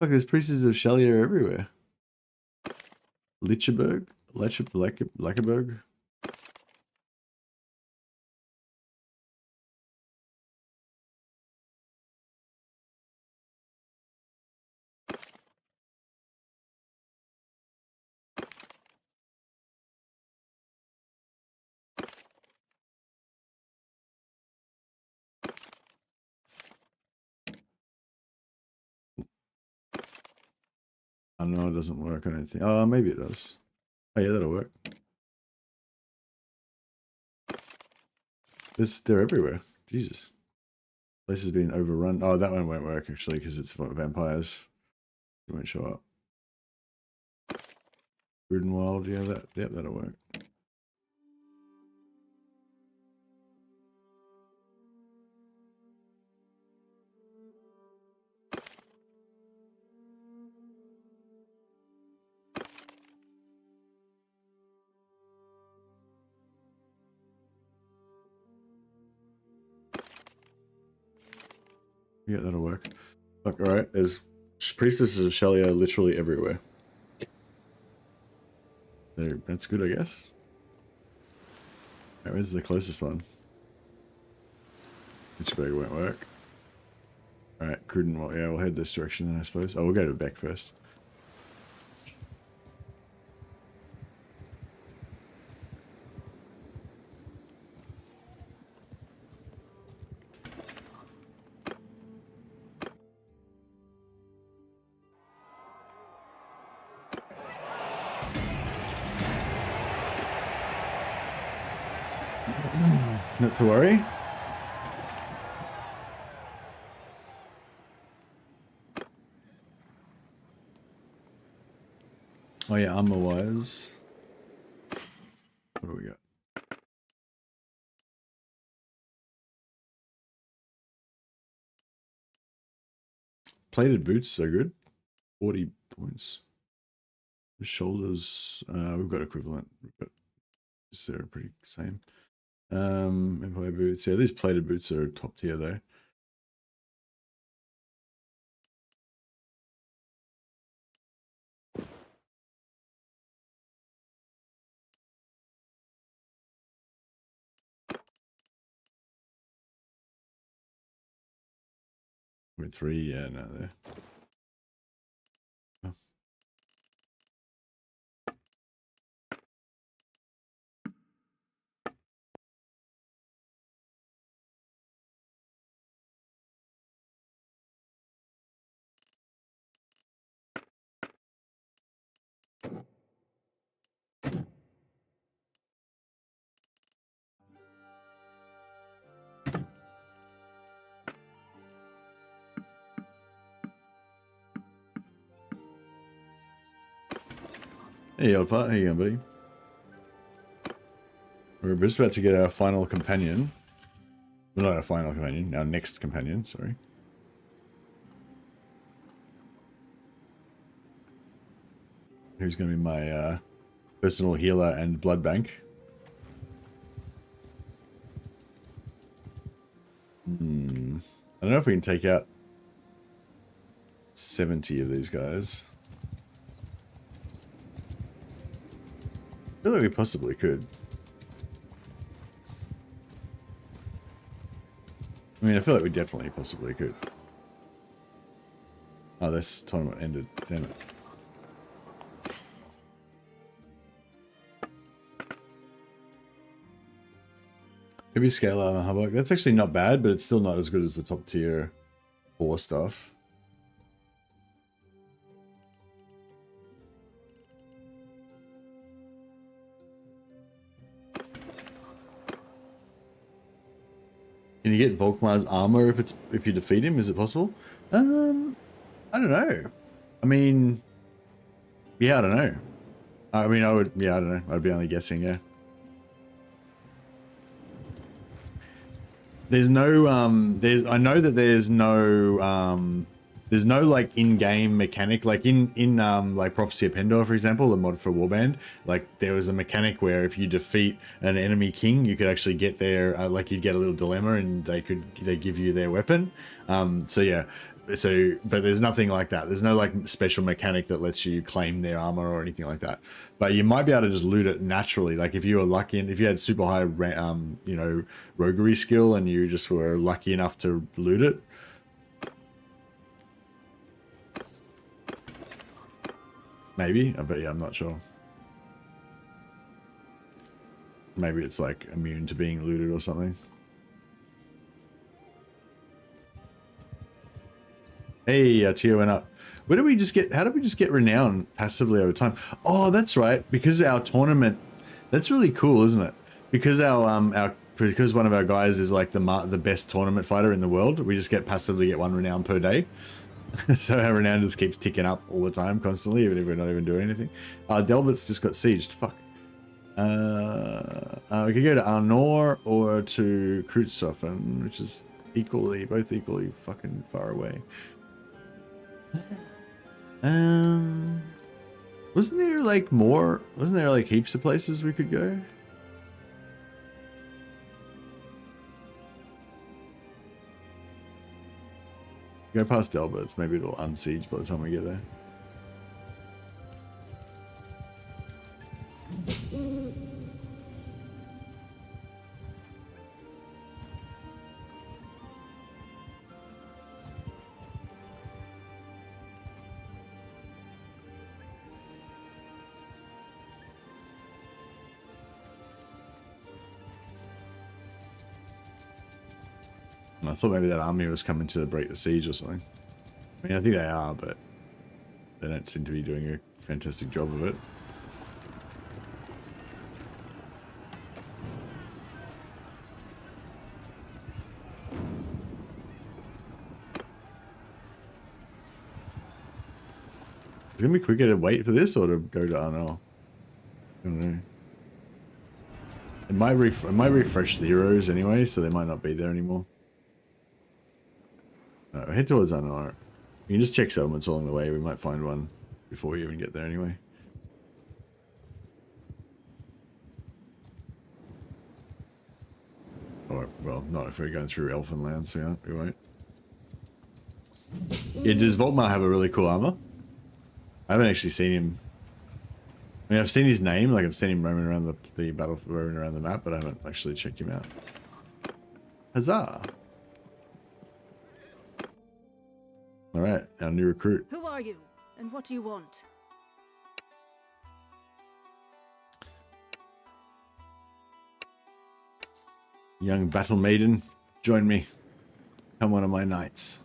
look, there's pieces of Shalia everywhere. Lichtenberg, Leckerberg. I don't know, it doesn't work, I don't think. Oh, maybe it does. Oh yeah, that'll work. They're everywhere. Jesus. Place has been overrun. Oh, that one won't work actually because it's for vampires. It won't show up. Grudenwald, yeah, that'll work. Yeah, that'll work. Fuck, alright, there's priestesses of Shalia literally everywhere. That's good, I guess. Right, where's the closest one? Lichtenberg won't work. All right, Cruden. Well, yeah, we'll head this direction then, I suppose. Oh, we'll go to Beck first. Not to worry. Oh yeah, armor-wise. What do we got? Plated boots, so good. 40 points. The shoulders, we've got equivalent. They're pretty same. Employee boots. Yeah, these plated boots are top tier though. With 3, yeah, no, there. Oh. Hey, old part, how you going, buddy? We're just about to get our final companion. Well, not our final companion, our next companion, sorry. Who's going to be my personal healer and blood bank. I don't know if we can take out 70 of these guys. I feel like we possibly could. I mean, I feel like we definitely possibly could. Oh, this tournament ended. Damn it. Maybe scale armor hubbub. That's actually not bad, but it's still not as good as the top tier 4 stuff. Can you get Volkmar's armor if you defeat him? Is it possible? I don't know. I mean, yeah, I don't know. I mean, I would. Yeah, I don't know. I'd be only guessing. Yeah. There's no. I know that there's no. There's no like in-game mechanic like in like Prophecy of Pendor, for example, the mod for Warband. Like there was a mechanic where if you defeat an enemy king, you could actually get their like you'd get a little dilemma and they give you their weapon. So yeah, but there's nothing like that. There's no like special mechanic that lets you claim their armor or anything like that. But you might be able to just loot it naturally. Like if you were lucky and if you had super high you know, roguery skill and you just were lucky enough to loot it. Maybe, but yeah, I'm not sure. Maybe it's like immune to being looted or something. Hey, Tio went up. Where do we just get? How do we just get renown passively over time? Oh, that's right. Because our tournament. That's really cool, isn't it? Because because one of our guys is like the best tournament fighter in the world. We just passively get 1 renown per day. So our renown just keeps ticking up all the time, constantly, even if we're not even doing anything. Delbert's just got sieged. Fuck. We could go to Arnor or to Kreutzhofen, which is both equally fucking far away. Wasn't there like more? Wasn't there like heaps of places we could go? Go past Delbert's, maybe it'll unsiege by the time we get there. And I thought maybe that army was coming to break the siege or something. I mean, I think they are, but they don't seem to be doing a fantastic job of it. It's gonna be quicker to wait for this or to go to RNL. I don't know. It might refresh the heroes anyway, so they might not be there anymore. Head towards RNL. You can just check settlements along the way. We might find one before we even get there anyway. Or, well, not if we're going through Elfenland, so yeah, we won't. Yeah, does Voltmar have a really cool armor? I haven't actually seen him. I mean, I've seen his name, like I've seen him roaming around the battle, roaming around the map, but I haven't actually checked him out. Huzzah! All right, our new recruit. Who are you, and what do you want? Young battle maiden, join me. Come one of my knights.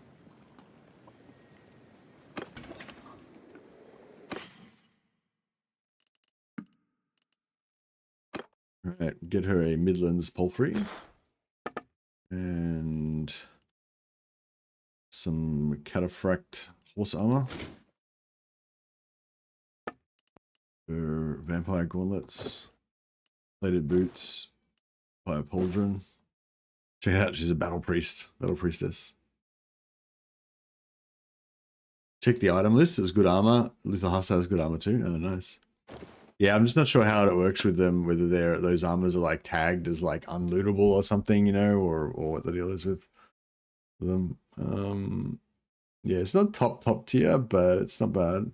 Alright, get her a Midlands palfrey. And some cataphract horse armor. Her vampire gauntlets. Plated boots. Fire pauldron. Check it out, she's a battle priestess. Check the item list, there's good armor. Luther Huss has good armor too. Oh, nice. Yeah, I'm just not sure how it works with them, whether those armors are like tagged as like unlootable or something, you know, or what the deal is with them. Yeah, it's not top tier, but it's not bad.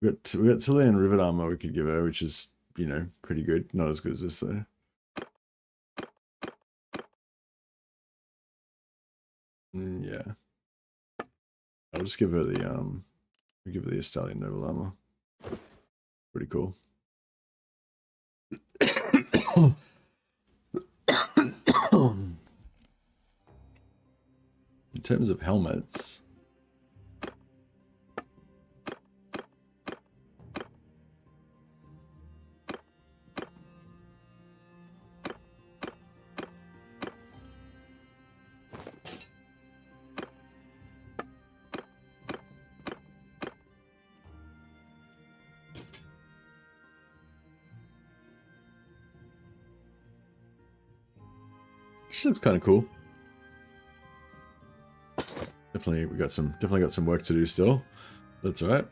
We got Tillian Rivet armor we could give her, which is, you know, pretty good. Not as good as this though. Yeah. I'll just give her the Estalian Noble armor. Pretty cool. In terms of helmets, she looks kind of cool. Definitely got some work to do still. That's all right.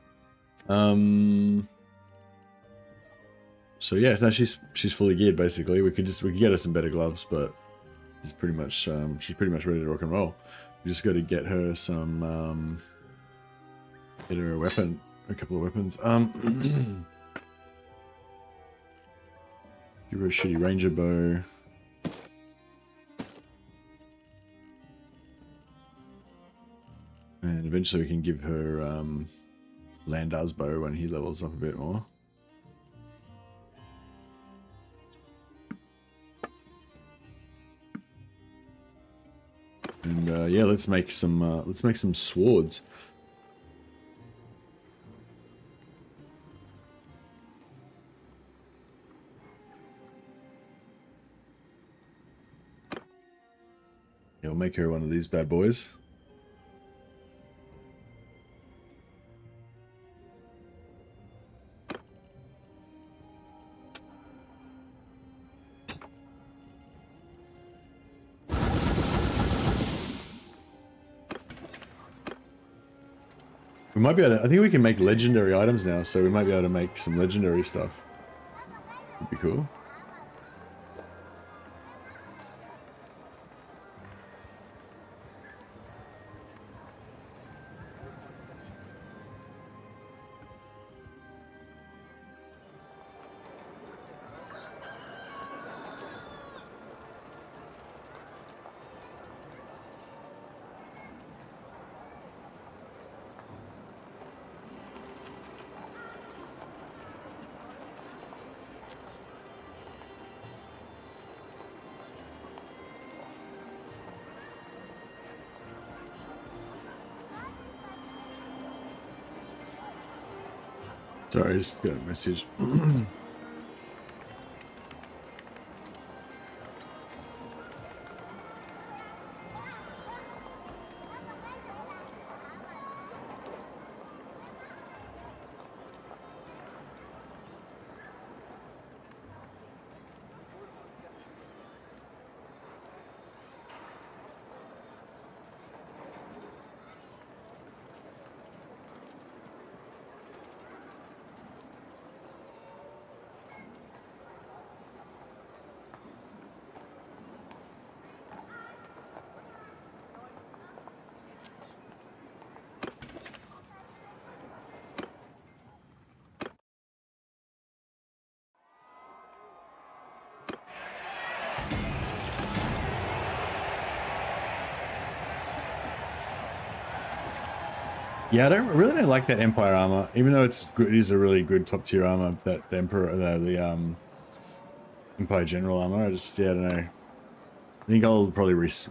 So yeah, no, she's fully geared basically. We could get her some better gloves, but she's pretty much ready to rock and roll. We just got to get her some get her a couple of weapons. Give her a shitty ranger bow. And eventually we can give her Landar's bow when he levels up a bit more. And yeah, let's make some swords. Yeah, we'll make her one of these bad boys. We might be able to, I think we can make legendary items now, so we might be able to make some legendary stuff. Would be cool. Sorry, I just got a message. Yeah, I really don't like that Empire armor, even though it's good. It is a really good top tier armor. That Emperor, the Empire General armor. I don't know. I think I'll probably replace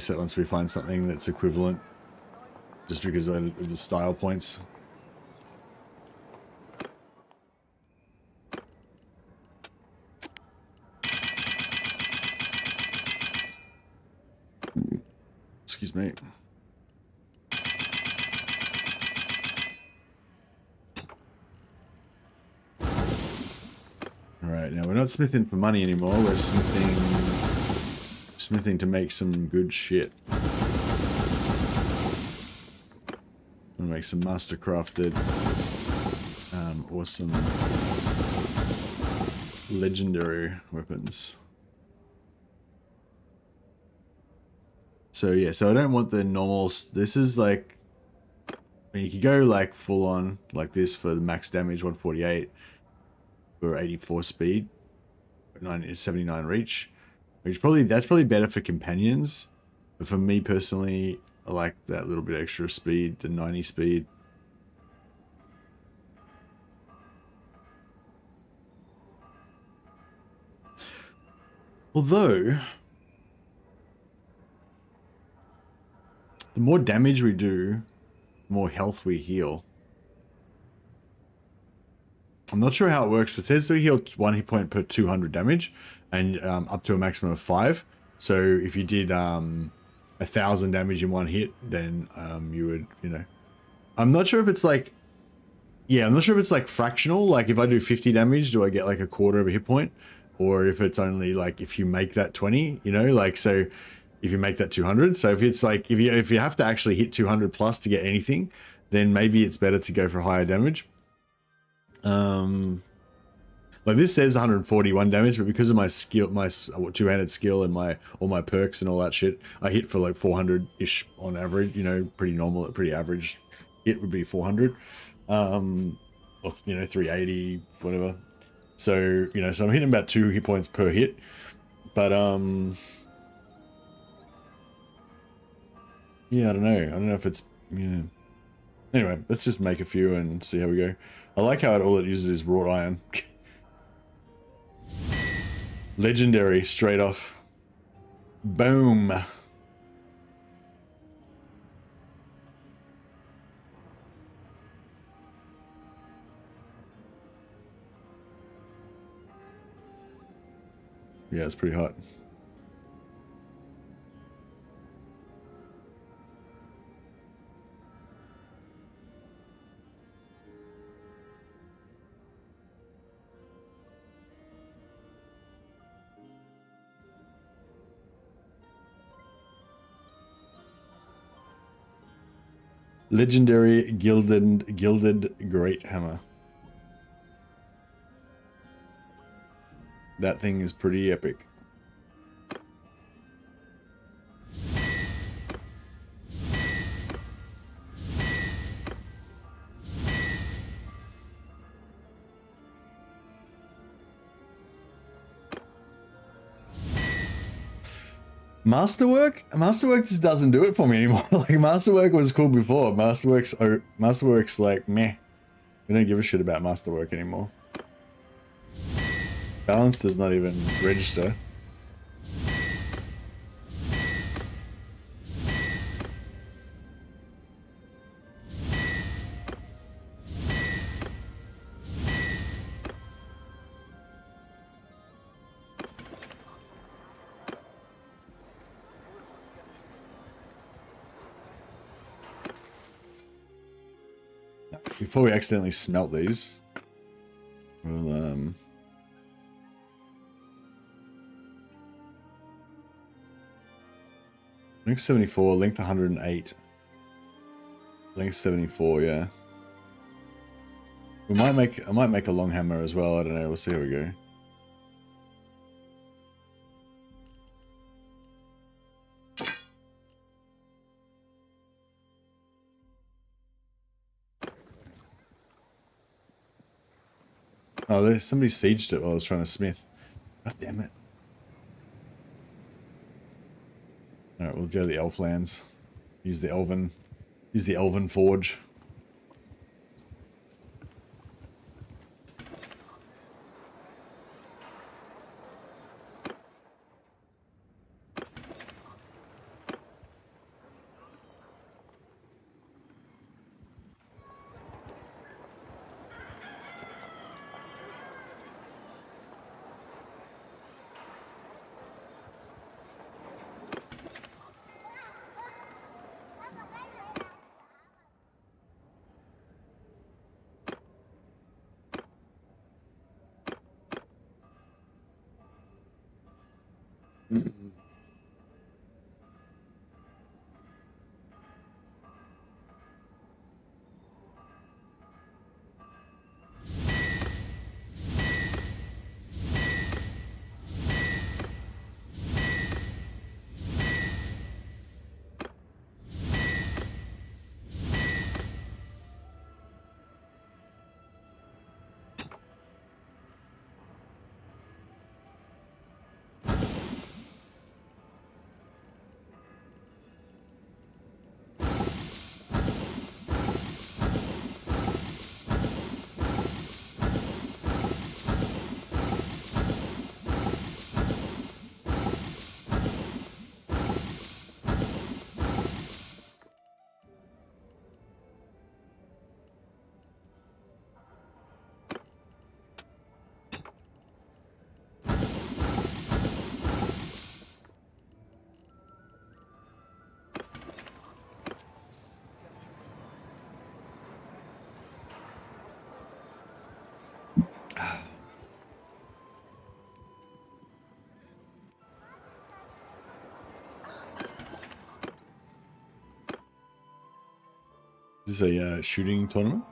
it once we find something that's equivalent, just because of the style points. Excuse me. Alright, now we're not smithing for money anymore, we're smithing to make some good shit. I'm gonna make some master crafted, awesome legendary weapons. So yeah, so I don't want the normal, this is like, I mean, you could go like full on like this for the max damage 148 for 84 speed, 79 reach, which that's probably better for companions. But for me personally, I like that little bit extra speed, the 90 speed. Although, the more damage we do, the more health we heal. I'm not sure how it works. It says we heal 1 hit point per 200 damage, and up to a maximum of 5. So if you did 1,000 damage in 1 hit, then you would, you know. I'm not sure if it's like, yeah, I'm not sure if it's like fractional. Like if I do 50 damage, do I get like a quarter of a hit point? Or if it's only like if you make that 20, you know, like so. If you make that 200, so if it's like if you have to actually hit 200 plus to get anything, then maybe it's better to go for higher damage. Like this says 141 damage, but because of my skill, my two-handed skill and all my perks and all that shit, I hit for like 400-ish on average. You know, pretty normal, pretty average hit would be 400. Or, you know, 380, whatever. So you know, so I'm hitting about 2 hit points per hit, but yeah, I don't know if it's, yeah. Anyway, let's just make a few and see how we go. I like how all it uses is wrought iron. Legendary, straight off. Boom. Yeah, it's pretty hot. Legendary gilded great hammer. That thing is pretty epic. Masterwork just doesn't do it for me anymore. Like Masterwork was cool before. Masterwork's like meh. We don't give a shit about Masterwork anymore. Balance does not even register. before we accidentally smelt these, we'll length 74, length 108, length 74. Yeah, I might make a long hammer as well. I don't know. We'll see how we go. Oh, there's somebody sieged it while I was trying to smith. God damn it. Alright, we'll go to the elf lands. Use the elven forge. Is this a shooting tournament?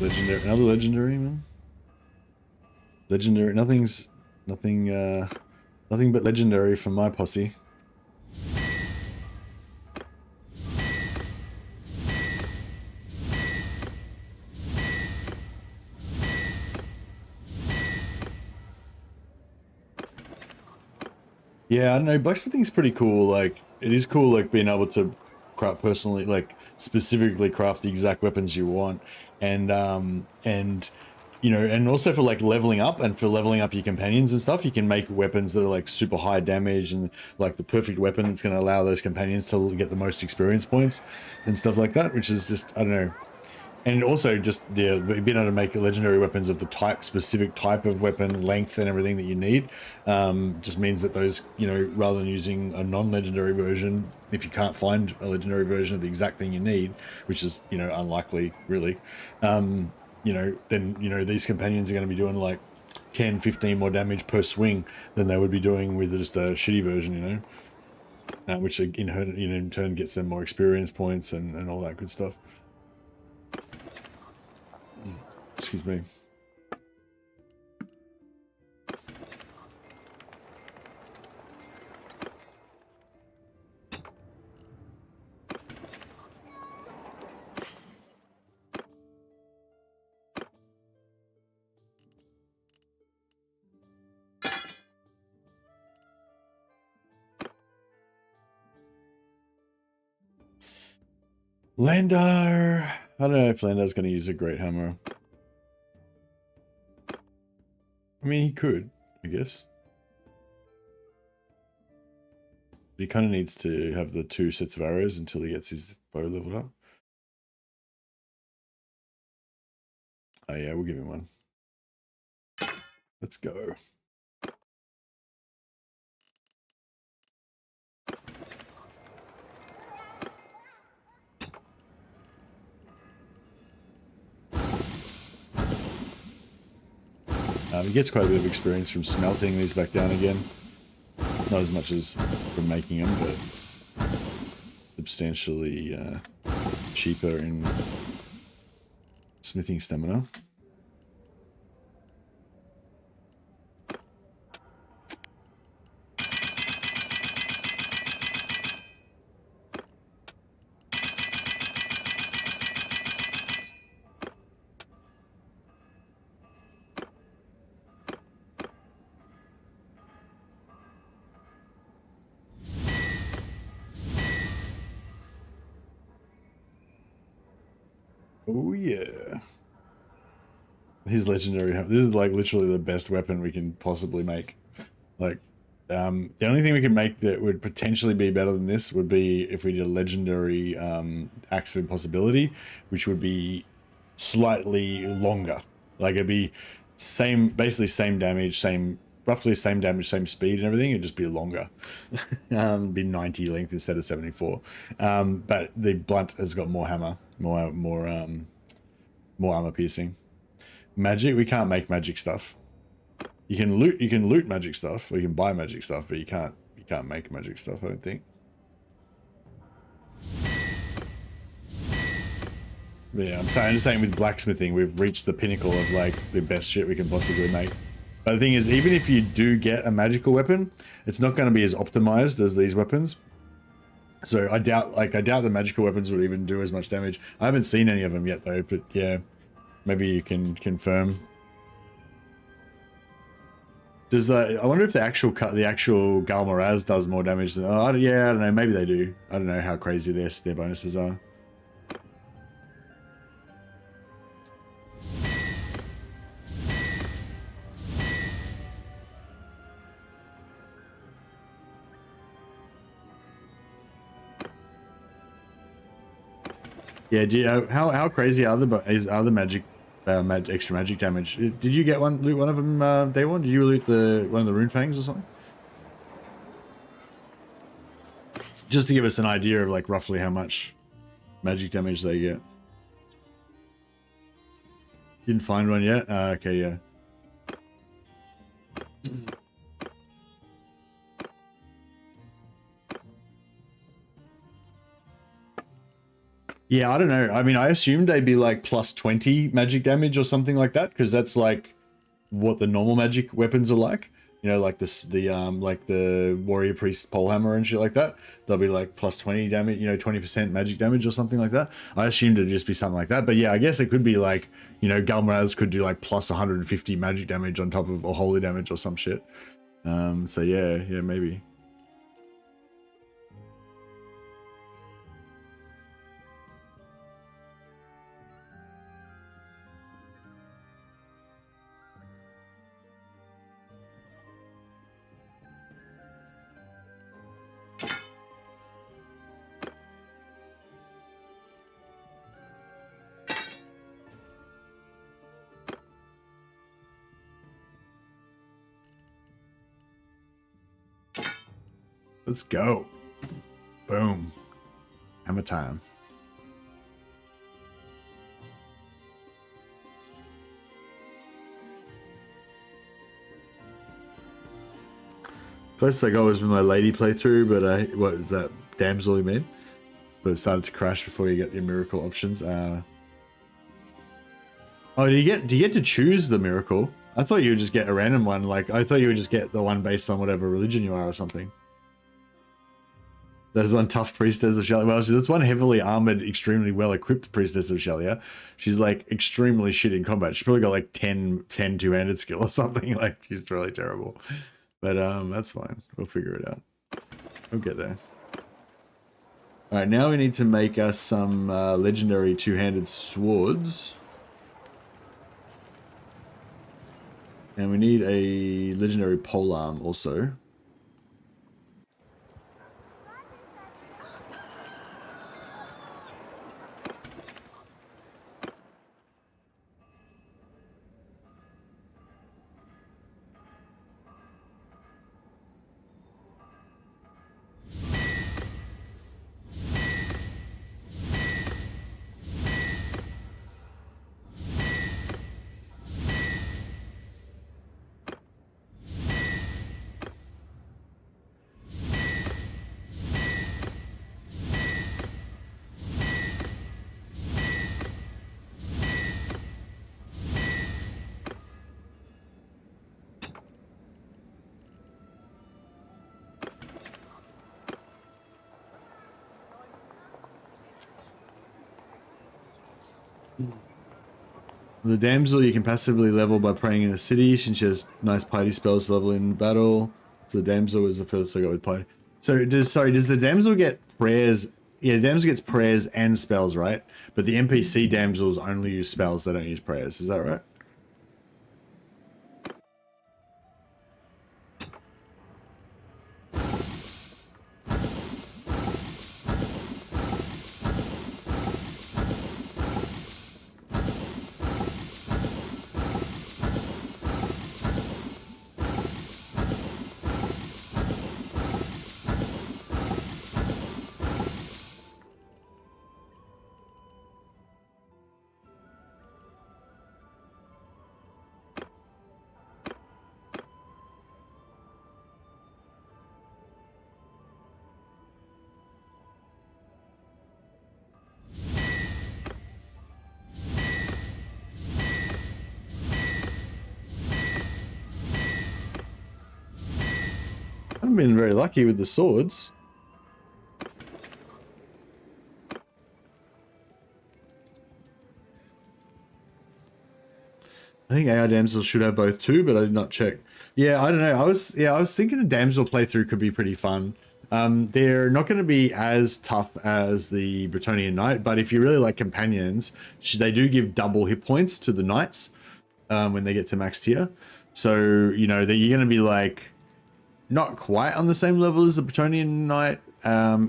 Legendary, another legendary, man. Legendary, nothing but legendary from my posse. Yeah, I don't know. Blacksmithing's pretty cool. Like, it is cool, like being able to craft personally, like specifically craft the exact weapons you want, and you know, and also for like leveling up and for leveling up your companions and stuff, you can make weapons that are like super high damage and like the perfect weapon that's going to allow those companions to get the most experience points and stuff like that, which is just, I don't know. And also just being able to make legendary weapons of the specific type of weapon, length and everything that you need, just means that those, you know, rather than using a non-legendary version, if you can't find a legendary version of the exact thing you need, which is, you know, unlikely really, you know, then, you know, these companions are going to be doing like 10, 15 more damage per swing than they would be doing with just a shitty version, you know, which in turn gets them more experience points and all that good stuff. Excuse me. Landar. I don't know if Landar's going to use a great hammer. I mean, he could, I guess. But he kind of needs to have the 2 sets of arrows until he gets his bow leveled up. Oh yeah, we'll give him one. Let's go. He gets quite a bit of experience from smelting these back down again. Not as much as from making them, but substantially cheaper in smithing stamina. Oh yeah. His legendary, this is like literally the best weapon we can possibly make. Like, the only thing we could make that would potentially be better than this would be if we did a legendary Axe of Impossibility, which would be slightly longer. Like it'd be basically same damage, roughly same damage, same speed and everything. It'd just be longer. Be 90 length instead of 74. But the blunt has got more hammer, more armor piercing. Magic, we can't make magic stuff. You can loot magic stuff, or you can buy magic stuff, but you can't make magic stuff, I don't think. But yeah, I'm just saying with blacksmithing, we've reached the pinnacle of like the best shit we can possibly make. But the thing is, even if you do get a magical weapon, it's not going to be as optimized as these weapons. So I doubt the magical weapons would even do as much damage. I haven't seen any of them yet though, but yeah, maybe you can confirm. Does I wonder if the actual Galmaraz does more damage than? Oh yeah, I don't know. Maybe they do. I don't know how crazy their bonuses are. Yeah, do you, how crazy are the magic extra magic damage? Did you get loot one of them day one? Did you loot one of the rune fangs or something? Just to give us an idea of like roughly how much magic damage they get. Didn't find one yet? Okay, yeah. Yeah, I don't know. I mean, I assumed they'd be like plus 20 magic damage or something like that, because that's like what the normal magic weapons are like. You know, like like the warrior priest polehammer and shit like that. They'll be like plus 20 damage, 20% magic damage or something like that. I assumed it'd just be something like that. But yeah, I guess it could be like, Galmaraz could do like plus 150 magic damage on top of, or holy damage or some shit. So yeah, maybe. Let's go. Boom. Hammer time. Closest I got was with my lady playthrough, but what was that damsel you mean? But it started to crash before you get your miracle options. Oh, do you get to choose the miracle? I thought you would just get a random one. Like I thought you would just get the one based on whatever religion you are or something. There's one tough priestess of Shelia. Well, that's one heavily armored, extremely well-equipped priestess of Shelia. She's like extremely shit in combat. She's probably got like 10 two-handed skill or something. Like she's really terrible. But that's fine. We'll figure it out. We'll get there. All right, now we need to make us some legendary two-handed swords. And we need a legendary polearm also. The damsel you can passively level by praying in a city, since she has nice piety spells to level in battle. So the damsel is the first I got with piety. So does the damsel get prayers? Yeah, the damsel gets prayers and spells, right? But the NPC damsels only use spells, they don't use prayers. Is that right? I've been very lucky with the swords. I think AI damsels should have both too, but I did not check. Yeah, I don't know. I was thinking a damsel playthrough could be pretty fun. They're not going to be as tough as the Bretonnian Knight, but if you really like companions, they do give double hit points to the knights when they get to max tier. So, you know, that you're going to be like not quite on the same level as the Bretonnian Knight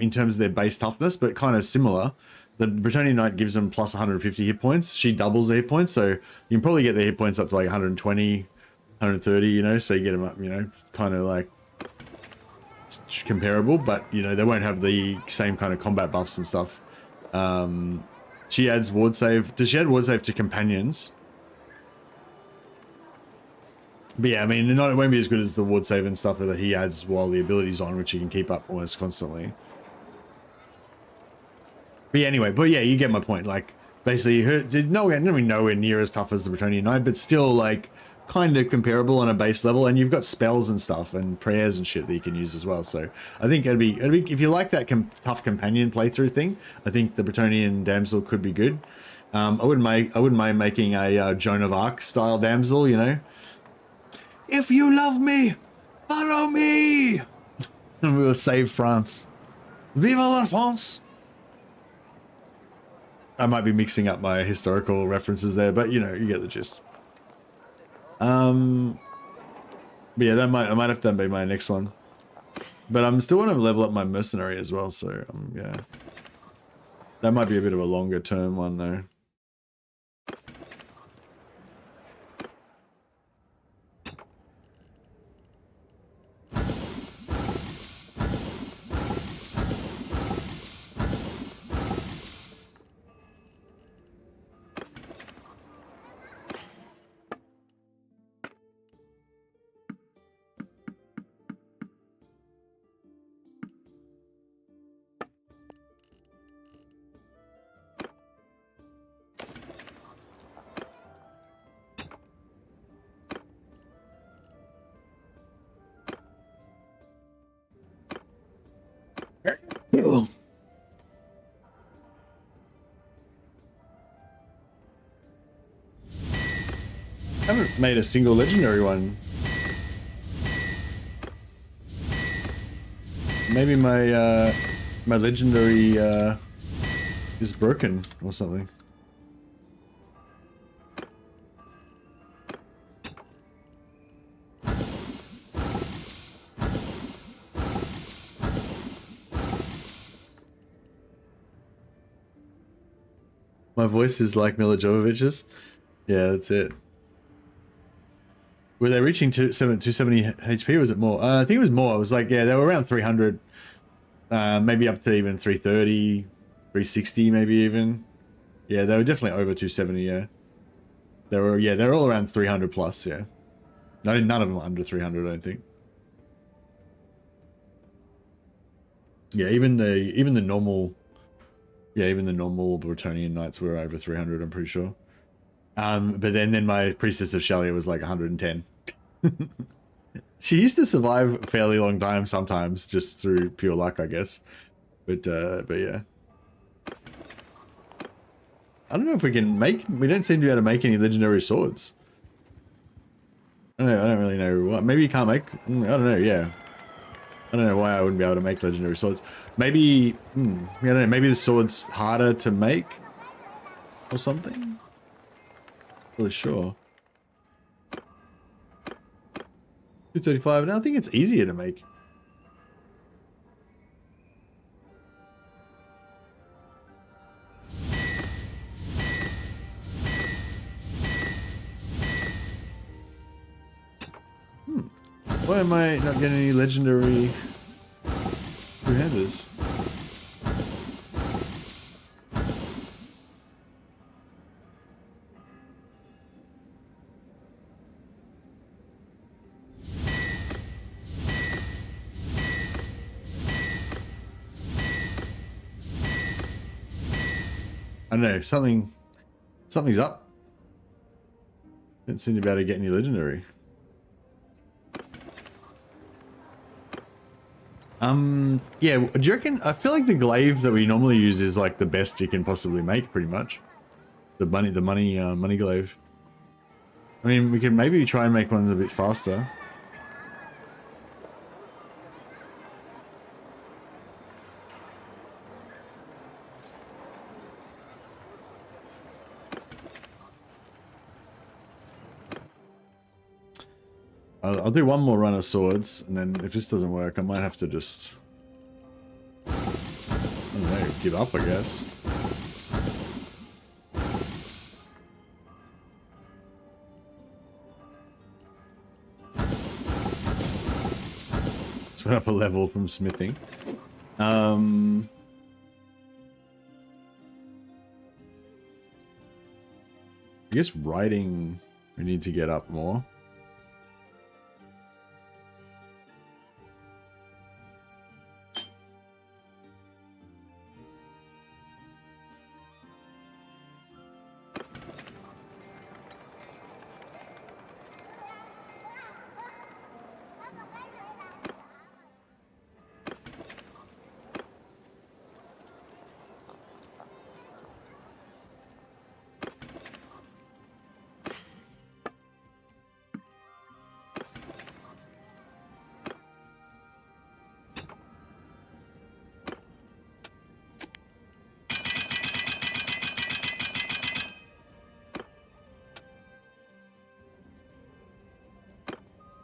in terms of their base toughness, but kind of similar. The Bretonnian Knight gives them plus 150 hit points. She doubles the hit points, so you can probably get the hit points up to like 120, 130, you know, so you get them up, you know, kind of like comparable, but, you know, they won't have the same kind of combat buffs and stuff. She adds ward save. Does she add ward save to companions? But yeah, I mean, it won't be as good as the ward save and stuff that he adds while the ability's on, which you can keep up almost constantly. But yeah, anyway, but yeah, you get my point. Like, basically, nowhere near as tough as the Bretonnian Knight, but still, like, kind of comparable on a base level. And you've got spells and stuff and prayers and shit that you can use as well. So I think it'd be if you like that tough companion playthrough thing, I think the Bretonnian damsel could be good. I wouldn't mind making a Joan of Arc style damsel, you know. If you love me, follow me, and we will save France. Vive la France! I might be mixing up my historical references there, but you know, you get the gist. But yeah, I might have to be my next one. But I'm still want to level up my mercenary as well, so yeah, that might be a bit of a longer term one though. Cool. I haven't made a single legendary one. Maybe my My legendary is broken or something. My voice is like Mila Jovovich's. Yeah, that's it. Were they reaching 270 HP or was it more? I think it was more. It was like, yeah, they were around 300. Maybe up to even 330, 360 maybe even. Yeah, they were definitely over 270, yeah. They're all around 300 plus, yeah. None of them under 300, I don't think. Yeah, even the normal Bretonian knights were over 300, I'm pretty sure. But then my Priestess of Shalia was like 110. She used to survive a fairly long time sometimes, just through pure luck, I guess. But yeah. I don't know if we can make... We don't seem to be able to make any legendary swords. I don't really know what. Maybe you can't make... I don't know, yeah. I don't know why I wouldn't be able to make legendary swords. Maybe... I don't know, maybe the sword's harder to make? Or something? Not really sure. 235, and I think it's easier to make. Why am I not getting any legendary two-handers? I don't know, something's up. Don't seem to be able to get any legendary. Yeah, do you reckon? I feel like the glaive that we normally use is like the best you can possibly make, pretty much. The money glaive. I mean, we could maybe try and make one a bit faster. I'll do one more run of swords, and then if this doesn't work, I might have to just... I don't know, give up, I guess. Just went up a level from smithing. I guess writing we need to get up more.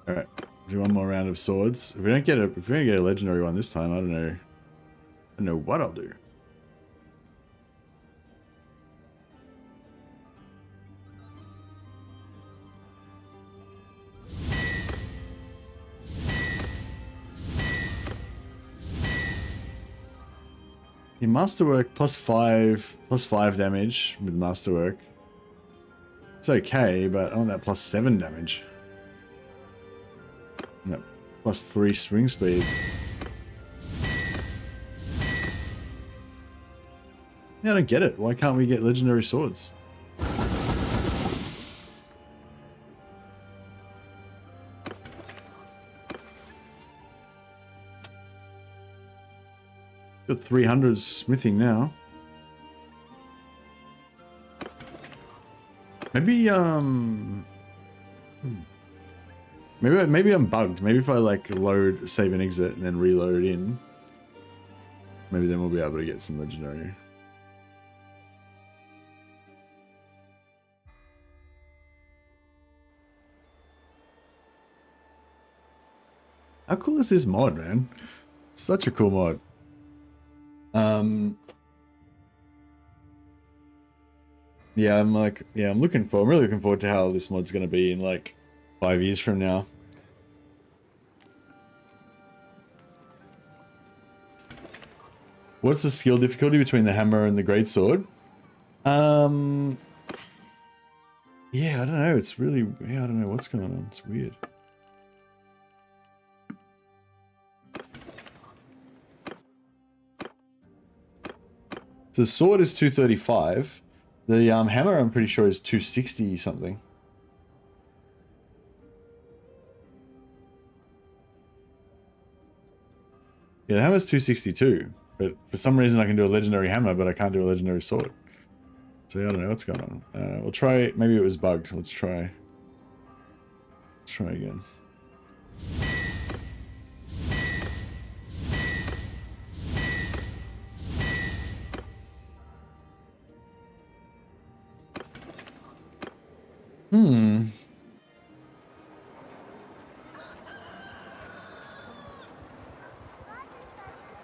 Alright, do one more round of swords. If we don't get a legendary one this time, I don't know what I'll do. Your masterwork plus 5 damage with masterwork. It's okay, but I want that plus 7 damage. No, plus 3 spring speed. Yeah, I don't get it. Why can't we get legendary swords? Got 300 smithing now. Maybe maybe I'm bugged. Maybe if I like load, save and exit, and then reload in. Maybe then we'll be able to get some legendary. How cool is this mod, man? Such a cool mod. Yeah, I'm really looking forward to how this mod's gonna be in like 5 years from now. What's the skill difficulty between the hammer and the greatsword? Yeah, I don't know. It's really, I don't know what's going on. It's weird. So the sword is 235. The hammer, I'm pretty sure, is 260 something. Yeah, the hammer's 262. But for some reason I can do a legendary hammer, but I can't do a legendary sword. So I don't know what's going on. We'll try, maybe it was bugged. Let's try again.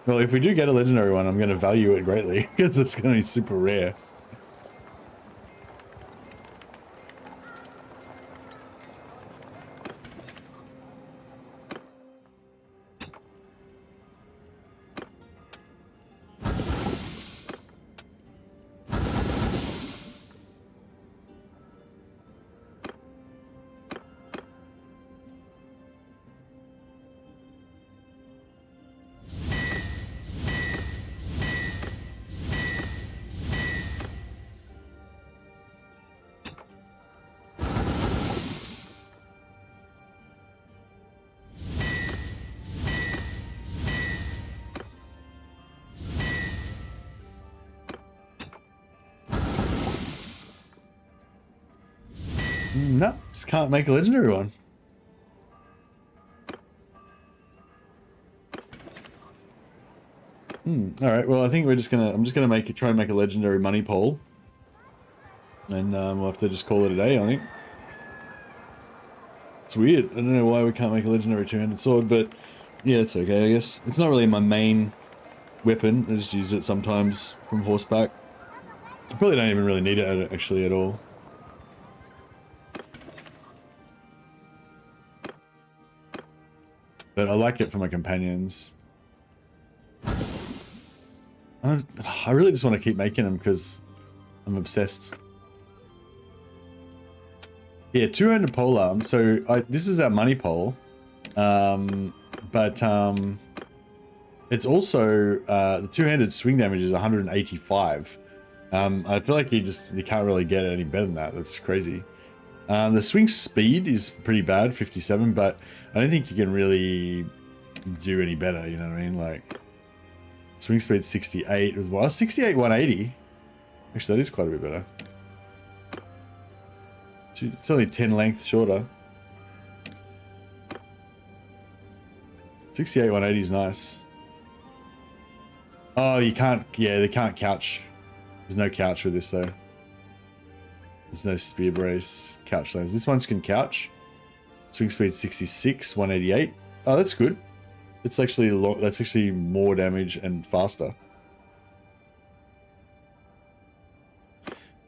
Well, if we do get a legendary one, I'm going to value it greatly because it's going to be super rare. No, just can't make a legendary one. All right. Well, I think I'm just gonna try and make a legendary money pole, and we'll have to just call it a day. I think it's weird. I don't know why we can't make a legendary two-handed sword, but yeah, it's okay. I guess it's not really my main weapon. I just use it sometimes from horseback. I probably don't even really need it actually at all. But I like it for my companions. I really just want to keep making them because I'm obsessed. Yeah, two-handed pole arm. So this is our money pole, but it's also the two-handed swing damage is 185. I feel like you can't really get any better than that. That's crazy. The swing speed is pretty bad, 57, but I don't think you can really do any better. You know what I mean? Like swing speed 68 as well. 68 180. Actually, that is quite a bit better. It's only 10 length shorter. 68 180 is nice. Oh, you can't. Yeah, they can't couch. There's no couch with this though. There's no spear brace couch lanes. This one can couch. Swing speed 66 188. Oh, that's good. It's actually that's actually more damage and faster.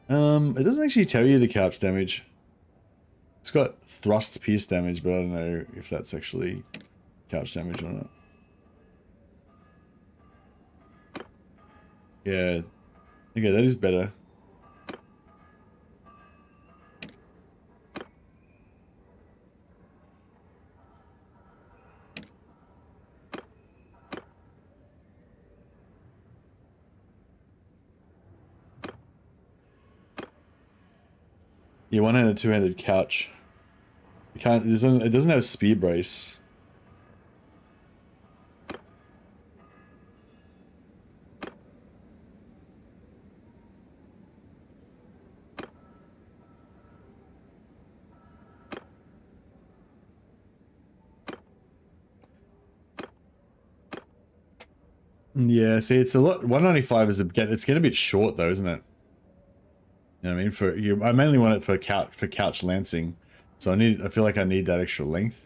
It doesn't actually tell you the couch damage. It's got thrust pierce damage, but I don't know if that's actually couch damage or not. Yeah. Okay, that is better. Yeah, one-handed, two-handed couch. You can't. It doesn't have spear brace. Yeah, see, it's a lot. 195 is it's getting a bit short though, isn't it? You know what I mean? For you, I mainly want it for couch lancing, so I feel like I need that extra length.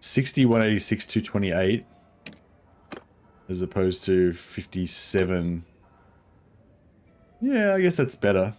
$60, 186, 228, as opposed to 57. Yeah, I guess that's better.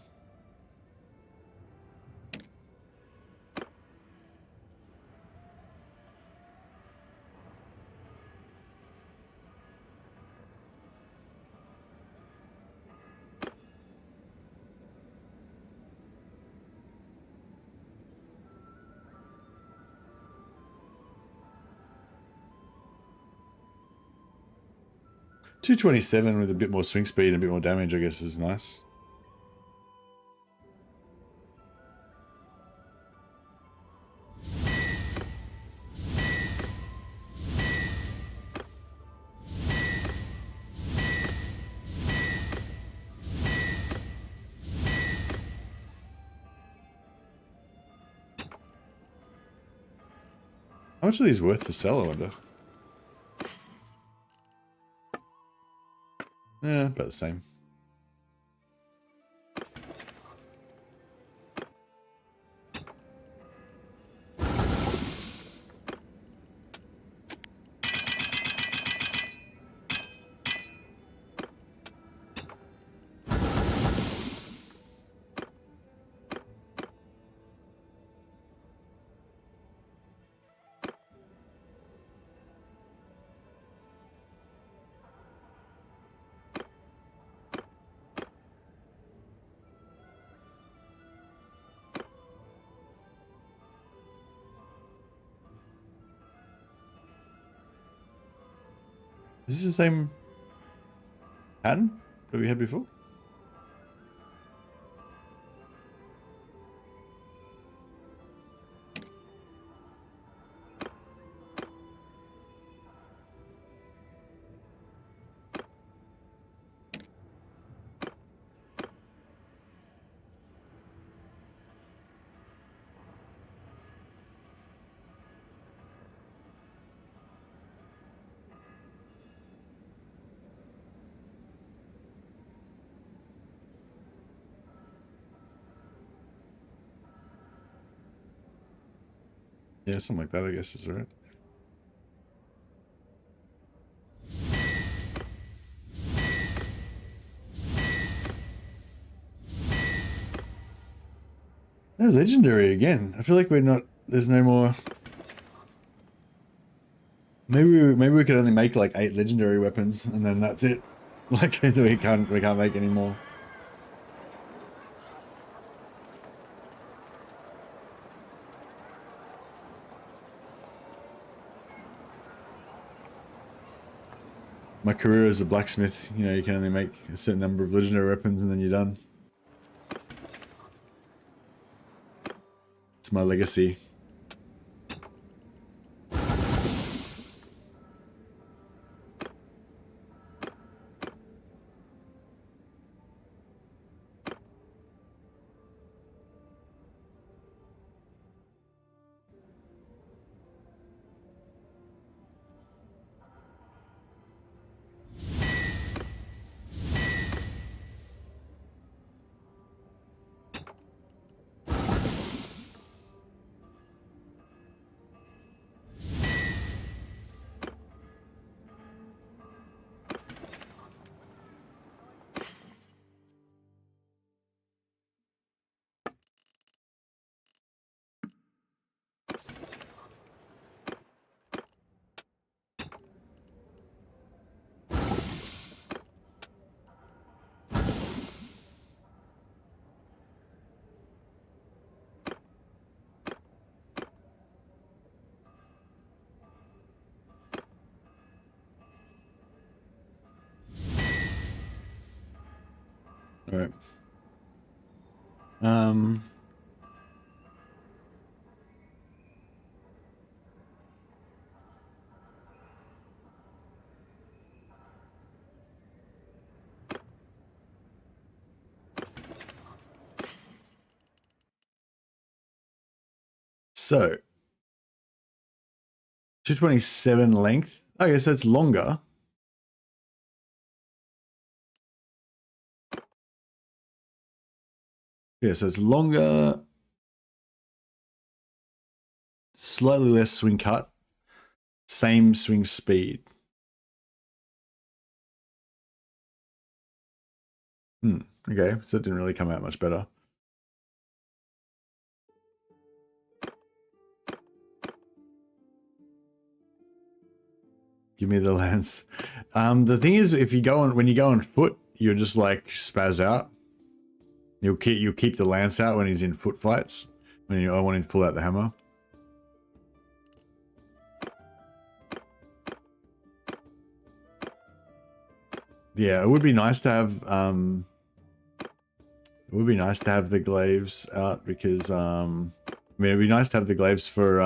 $227 with a bit more swing speed and a bit more damage, I guess, is nice. How much are these worth to sell, I wonder? Yeah, about the same. Is this the same pattern that we had before? Yeah, something like that, I guess, is right. No, legendary again. I feel like we're not. There's no more. Maybe we could only make like 8 legendary weapons, and then that's it. Like we can't make any more. My career as a blacksmith, you know, you can only make a certain number of legendary weapons, and then you're done. It's my legacy. All right. So 227 length. Okay, so it's longer. Yeah, so it's longer, slightly less swing cut, same swing speed. Okay, so it didn't really come out much better. Give me the lance. The thing is, if you go on, when you go on foot, you're just like spaz out. You'll keep the lance out when he's in foot fights. When I want him to pull out the hammer. Yeah, it would be nice to have. It would be nice to have the glaives out because I mean, it'd be nice to have the glaives for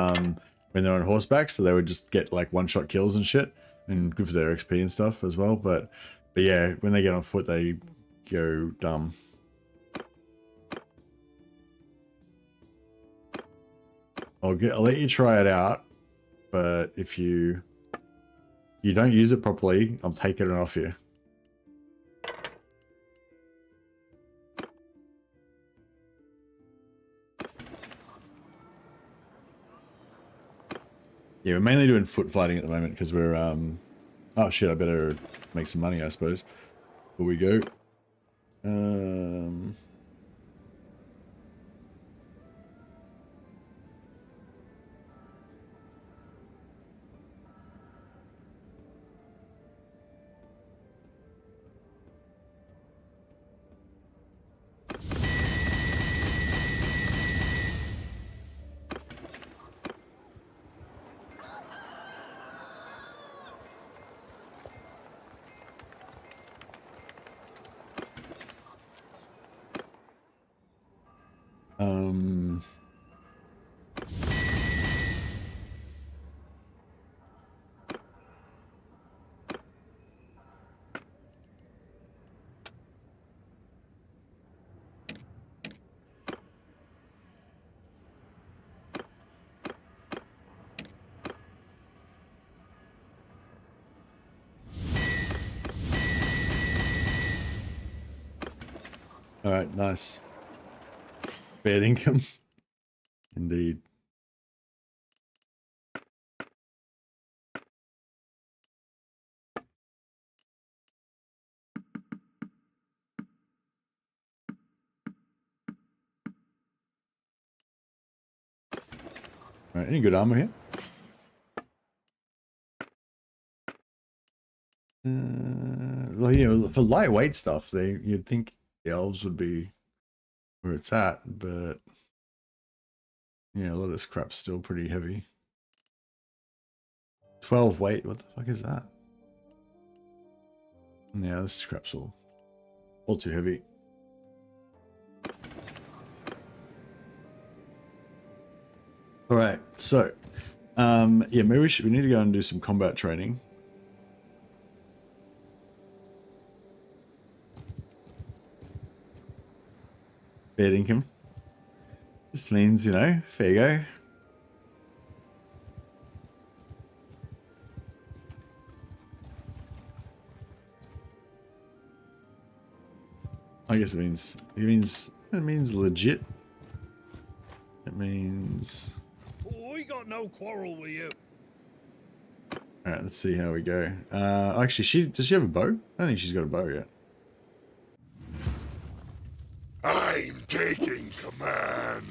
when they're on horseback, so they would just get like one-shot kills and shit, and good for their XP and stuff as well. But yeah, when they get on foot, they go dumb. I'll let you try it out, but if you don't use it properly, I'm taking it off you. Yeah, we're mainly doing foot fighting at the moment because we're oh shit, I better make some money, I suppose. Before we go. All right, nice. Bad income. Indeed. All right, any good armor here? Well, you know, for lightweight stuff, you'd think the elves would be where it's at, but yeah, a lot of this crap's still pretty heavy. 12 weight, what the fuck is that? Yeah, this crap's all too heavy. All right, so yeah, maybe we need to go and do some combat training. Bad income. This means, you know, fair go. I guess it means legit. It means. Oh, I got no quarrel with you. All right, let's see how we go. Actually, does she have a bow? I don't think she's got a bow yet. I'm taking command.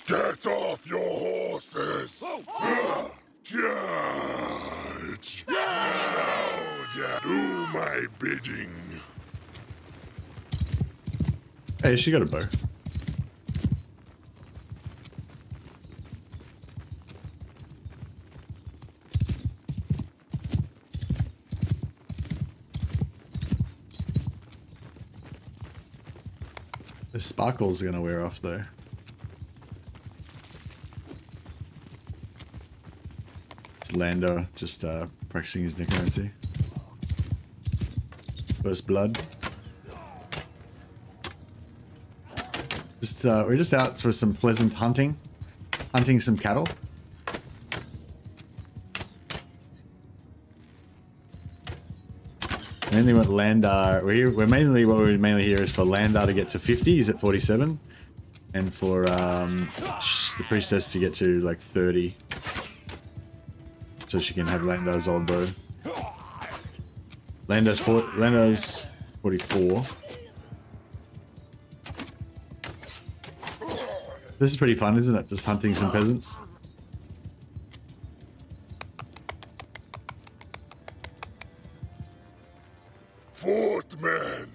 Get off your horses. Oh. Charge. Charge. Do my bidding. Hey, she got a bow. The sparkles are gonna wear off though. It's Lando just practicing his necromancy. First blood. We're just out for some pleasant hunting. hunting some cattle. Mainly what Landar, we're mainly, what we mainly here is for Landar to get to 50, he's at 47. And for the priestess to get to like 30. So she can have Landar's old bow. Landar's 44. This is pretty fun, isn't it? Just hunting some peasants. Forth, men!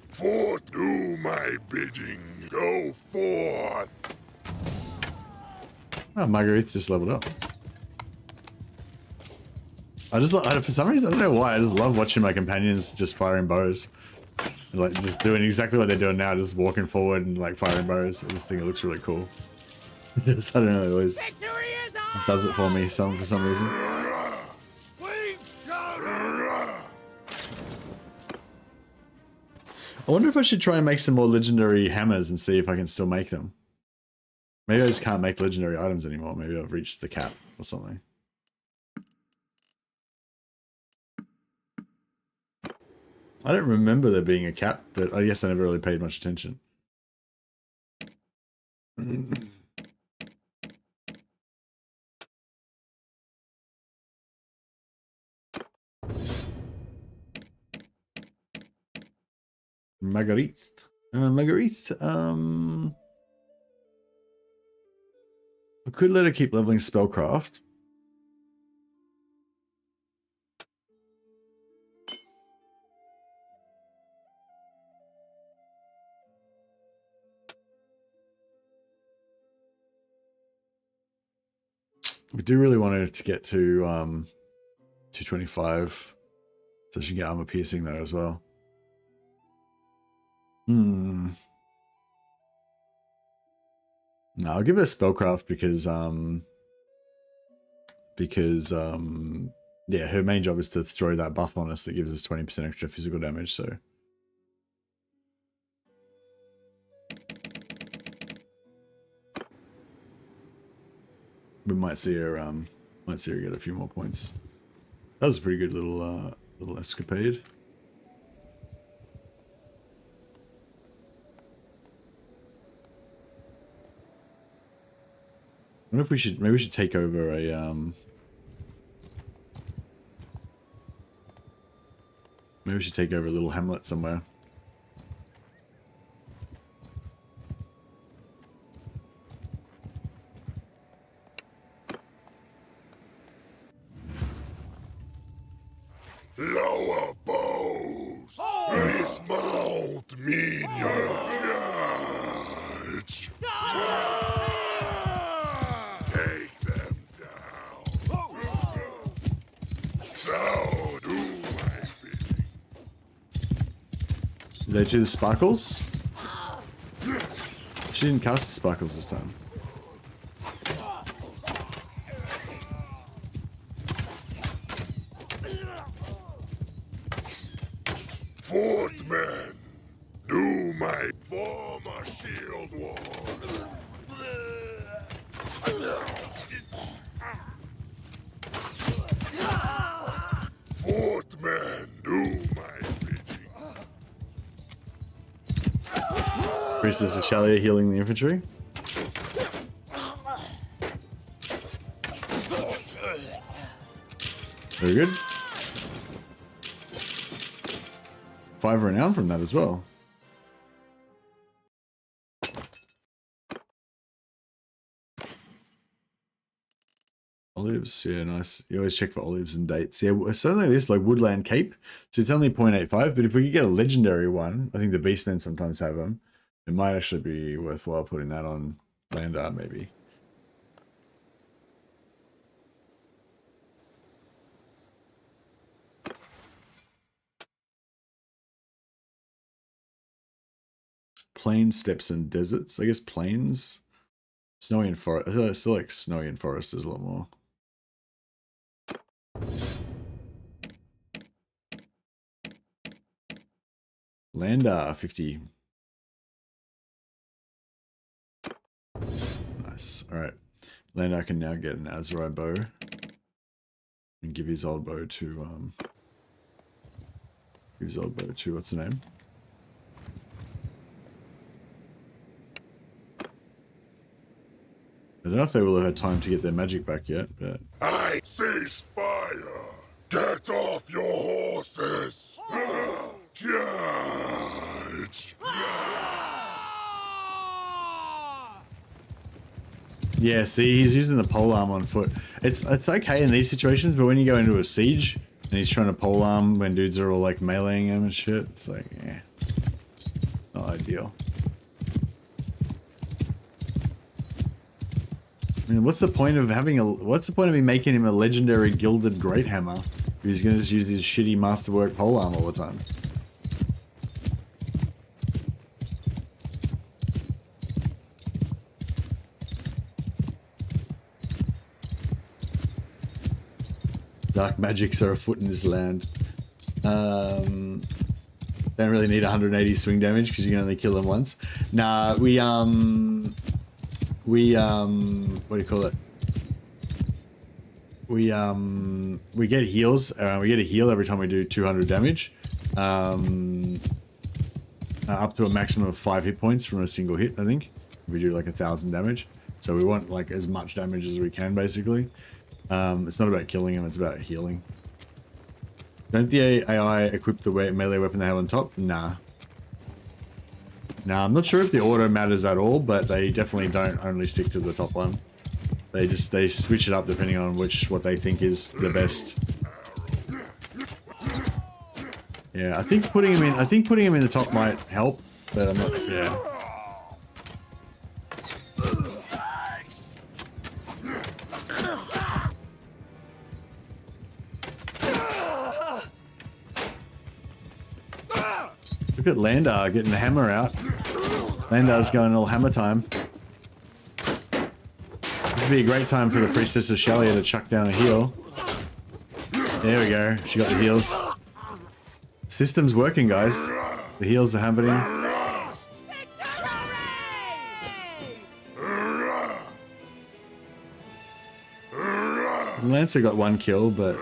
Forth, do my bidding. Go forth! Oh, Marguerite just leveled up. For some reason, I don't know why, I just love watching my companions just firing bows. Like, just doing exactly what they're doing now, just walking forward and like firing bows. I just think it looks really cool. Just, I don't know, it always just does it for me for some reason. I wonder if I should try and make some more legendary hammers and see if I can still make them. Maybe I just can't make legendary items anymore. Maybe I've reached the cap or something. I don't remember there being a cap, but I guess I never really paid much attention. Marguerite. Marguerite, I could let her keep leveling spellcraft. We do really want her to get to 225, so she can get armor piercing though as well. No, I'll give her spellcraft because yeah, her main job is to throw that buff on us that gives us 20% extra physical damage, so. We might see her get a few more points. That was a pretty good little escapade. I wonder if maybe we should take over a maybe we should take over a little hamlet somewhere. Lower bows! Dismount, minion judge! Take them down! So do my bidding. Did they choose sparkles? She didn't cast the sparkles this time. Forth, men! Do my former shield wall! Forth, men! Do my bidding! Priestess of Shalia healing the infantry. Very good. 5 renown from that as well. Olives, yeah, nice. You always check for olives and dates. Yeah, certainly this, like Woodland Cape. So it's only 0.85, but if we could get a legendary one, I think the Beastmen sometimes have them. It might actually be worthwhile putting that on Landar, maybe. Plains, steppes, and deserts. I guess plains, snowy and forest. I still like snowy and forest. There's a lot more. Landar 50. Nice. All right. Lando can now get an Azrai bow and give his old bow to what's the name? I don't know if they will have had time to get their magic back yet, but I cease fire. Get off your horses. Charge. yeah, see, he's using the polearm on foot. It's okay in these situations, but when you go into a siege and he's trying to polearm when dudes are all like meleeing him and shit, it's like, yeah, not ideal. I mean, what's the point of me making him a legendary gilded great hammer? He's gonna just use his shitty masterwork polearm all the time. Dark magics are afoot in this land. Don't really need 180 swing damage because you can only kill them once. Nah, we what do you call it? We get heals. We get a heal every time we do 200 damage. Up to a maximum of 5 hit points from a single hit, I think. We do like 1,000 damage. So we want like as much damage as we can, basically. It's not about killing him, it's about healing. Don't the AI equip the melee weapon they have on top? Nah. Nah, I'm not sure if the order matters at all, but they definitely don't only stick to the top one. They switch it up depending on what they think is the best. Yeah, I think putting him in the top might help, but I'm not, yeah. Look at Landar getting the hammer out. Landar's going all hammer time. This would be a great time for the Priestess of Shalia to chuck down a heal. There we go. She got the heals. System's working, guys. The heals are happening. Lancer got 1 kill, but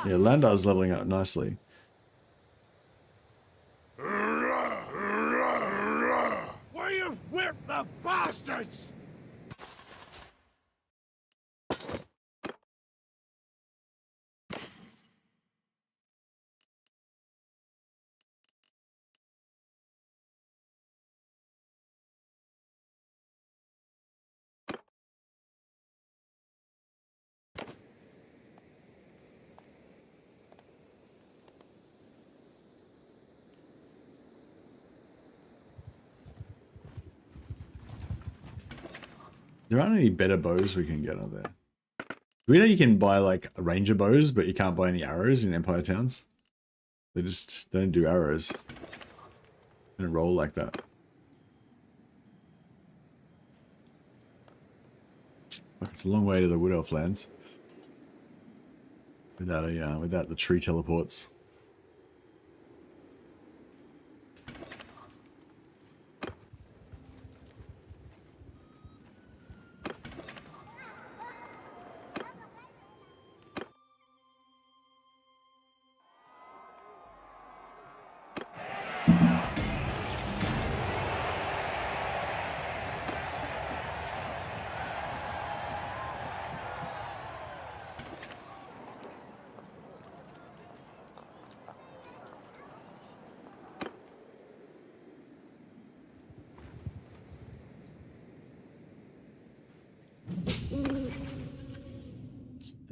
yeah, Landar's leveling up nicely. Where you whip the bastards! There aren't any better bows we can get, are there? Do we know you can buy like ranger bows, but you can't buy any arrows in Empire Towns? They don't do arrows. They don't roll like that. It's a long way to the Wood Elf lands. Without the tree teleports.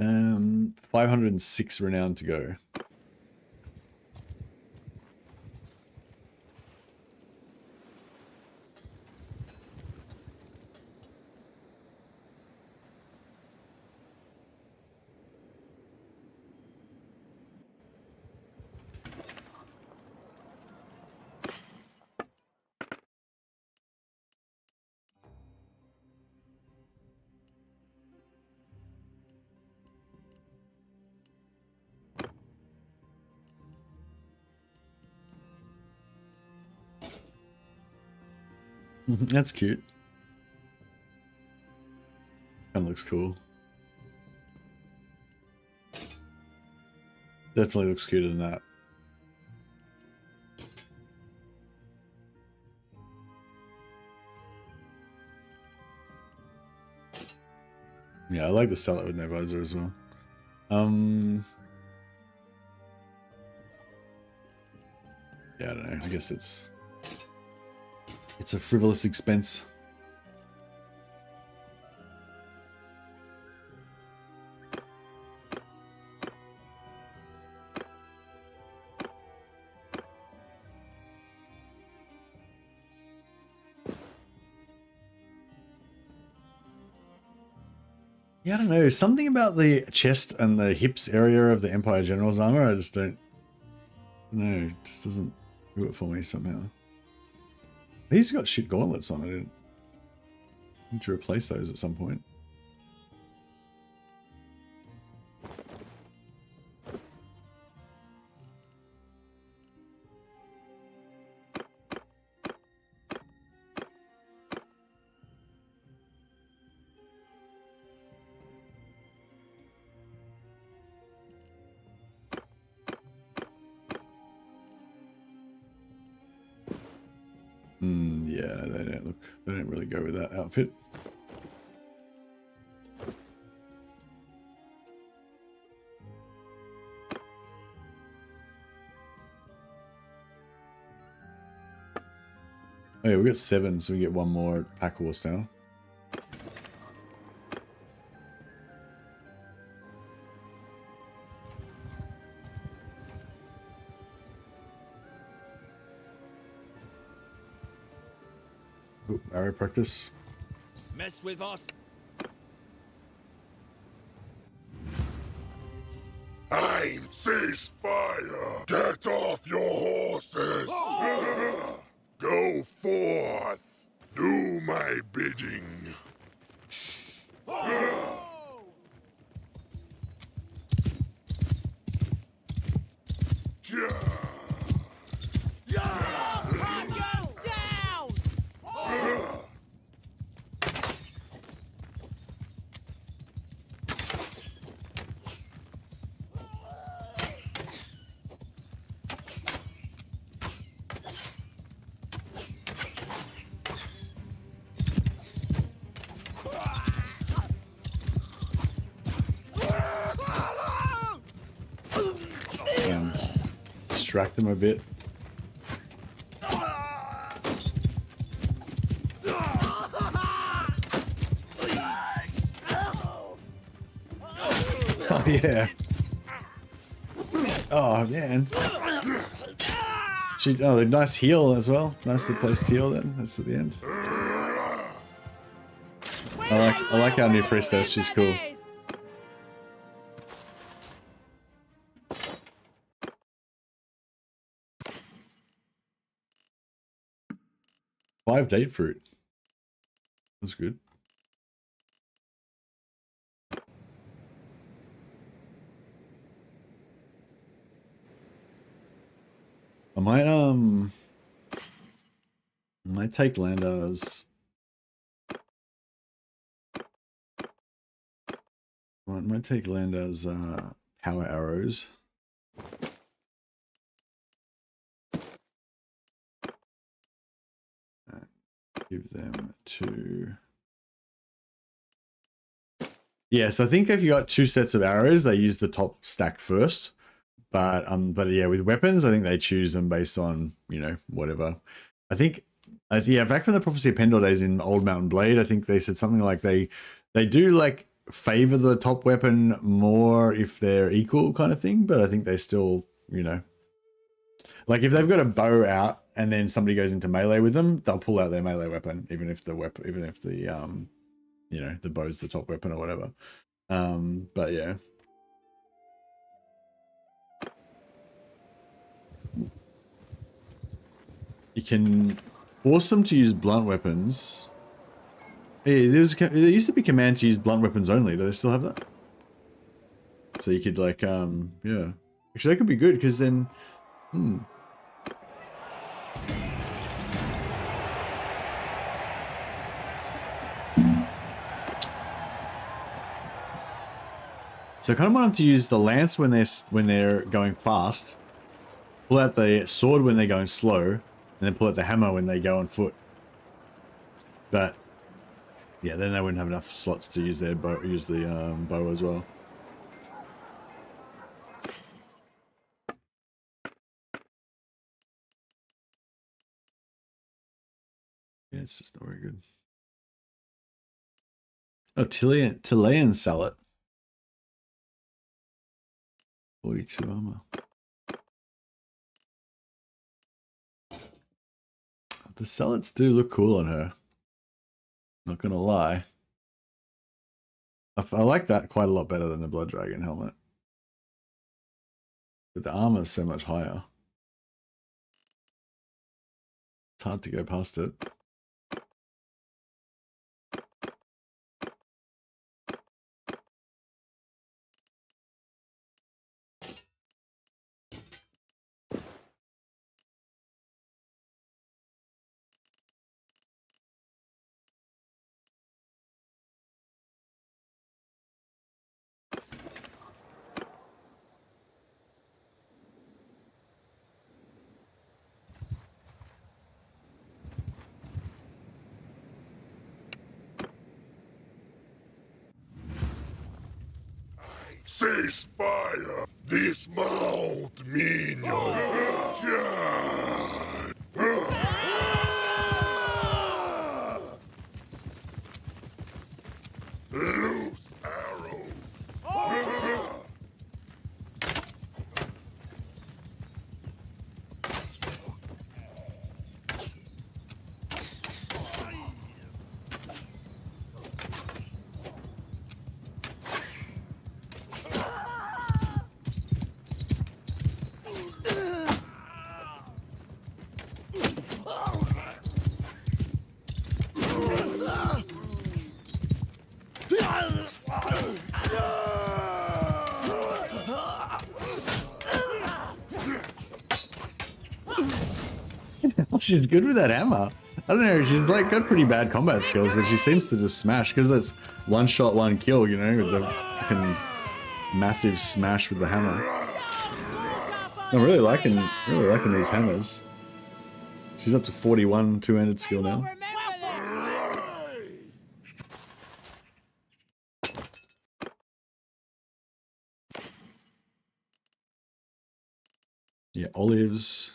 Um, 506 renown to go. That's cute. Kind of looks cool. Definitely looks cuter than that. Yeah, I like to sell it with no visor as well. Yeah, I don't know. I guess it's a frivolous expense. Yeah, I don't know. Something about the chest and the hips area of the Empire General's armor, I just don't know. It just doesn't do it for me somehow. He's got shit gauntlets on it. I need to replace those at some point. Yeah, they don't really go with that outfit. Oh yeah, we got 7, so we get 1 more pack horse now. Ooh, arrow practice. Mess with us. Aim, cease fire. Get off your horses. Go forth. Do my bidding. Distract them a bit. Oh yeah. Oh man. Oh, nice heal as well. Nicely placed heal then. That's at the end. I like our new priestess. She's cool. Five date fruit. That's good. I might take Landar's. I might take Landar's power arrows. And give them to. Yes, I think if you got 2 sets of arrows, they use the top stack first. But yeah, with weapons, I think they choose them based on, you know, whatever. I think, yeah, back from the Prophecy of Pendor days in Old Mountain Blade, I think they said something like they do like favor the top weapon more if they're equal kind of thing. But I think they still, you know, like if they've got a bow out and then somebody goes into melee with them, they'll pull out their melee weapon, even if the you know, the bow's the top weapon or whatever. But yeah. You can force them to use blunt weapons. Hey, there used to be command to use blunt weapons only. Do they still have that? So you could like, yeah. Actually, that could be good because then, So I kind of want them to use the lance when they're going fast, pull out the sword when they're going slow, and then pull out the hammer when they go on foot. But yeah, then they wouldn't have enough slots to use their bow, bow as well. Yeah, it's just not very good. Oh, Chilean salad. 42 armor. The salads do look cool on her. Not gonna lie. I like that quite a lot better than the Blood Dragon helmet. But the armor is so much higher. It's hard to go past it. Ceasefire! Dismount, minion! Charge! Loose arrow! She's good with that hammer. I don't know, she's like got pretty bad combat skills, but she seems to just smash because it's one shot, one kill, you know, with the fucking massive smash with the hammer. I'm really liking these hammers. She's up to 41 two-handed skill now. Yeah, olives.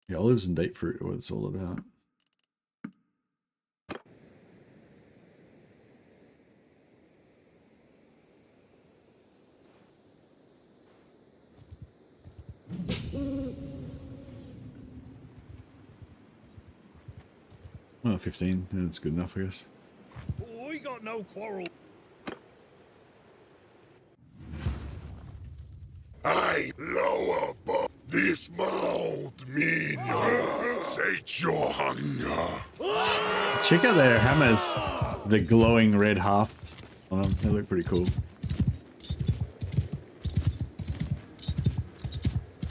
Yeah, olives and date fruit are what it's all about. Oh, 15. Yeah, that's good enough, I guess. We got no quarrel. I lower above. Dismount, minion! Sate your hunger! Check out their hammers. The glowing red hafts on them. They look pretty cool.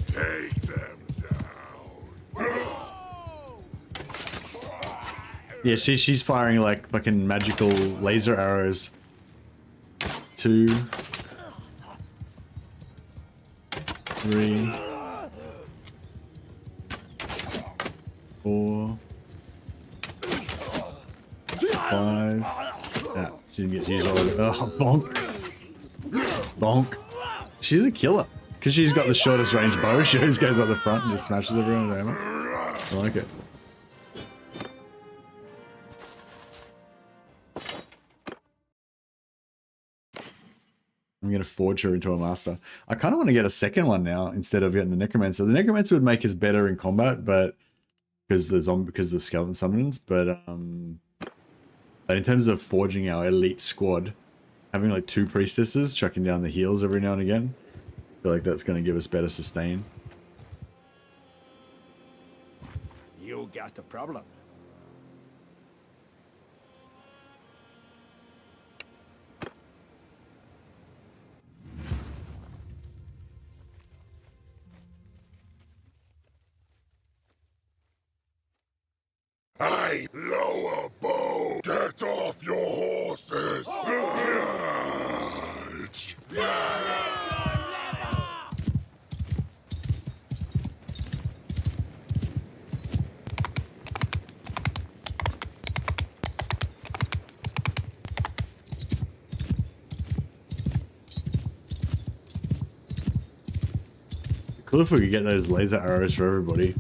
Take them down! Yeah, she's firing like fucking magical laser arrows. 2, 3, 4, 5. Ah, she didn't get to use all of it. Oh, bonk. Bonk. She's a killer. Because she's got the shortest range bow. She always goes up the front and just smashes everyone with hammer. I like it. I'm going to forge her into a master. I kind of want to get a second one now instead of getting the Necromancer. The Necromancer would make us better in combat, but because the skeleton summons. But in terms of forging our elite squad, having like 2 priestesses chucking down the heals every now and again, I feel like that's going to give us better sustain. You got a problem. I lower bow! Get off your horses! Charge! Well, if we could get those laser arrows for everybody,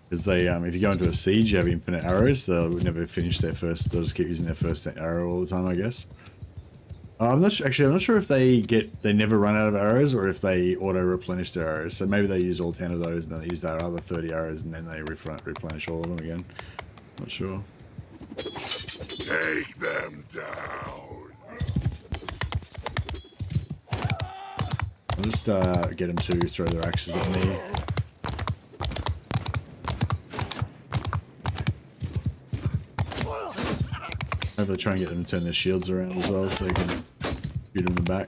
because they, if you go into a siege, you have infinite arrows. They'll never finish their first. They'll just keep using their first arrow all the time, I guess. I'm not sure, actually. I'm not sure if they never run out of arrows or if they auto replenish their arrows. So maybe they use all 10 of those and then they use their other 30 arrows and then they replenish all of them again. Not sure. Take them down. I'll just get them to throw their axes at me. Hopefully try and get them to turn their shields around as well so they can shoot them in the back.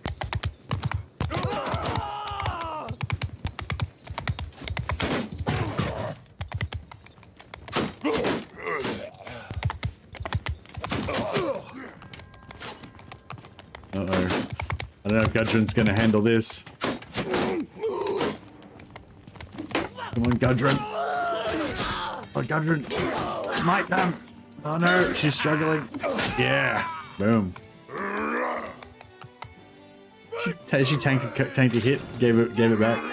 Uh-oh. I don't know if Gudrun's going to handle this. Come on, Gudrun. Oh, Gudrun. Smite them. Oh no, she's struggling. Yeah. Boom. She tanked a hit, gave it back.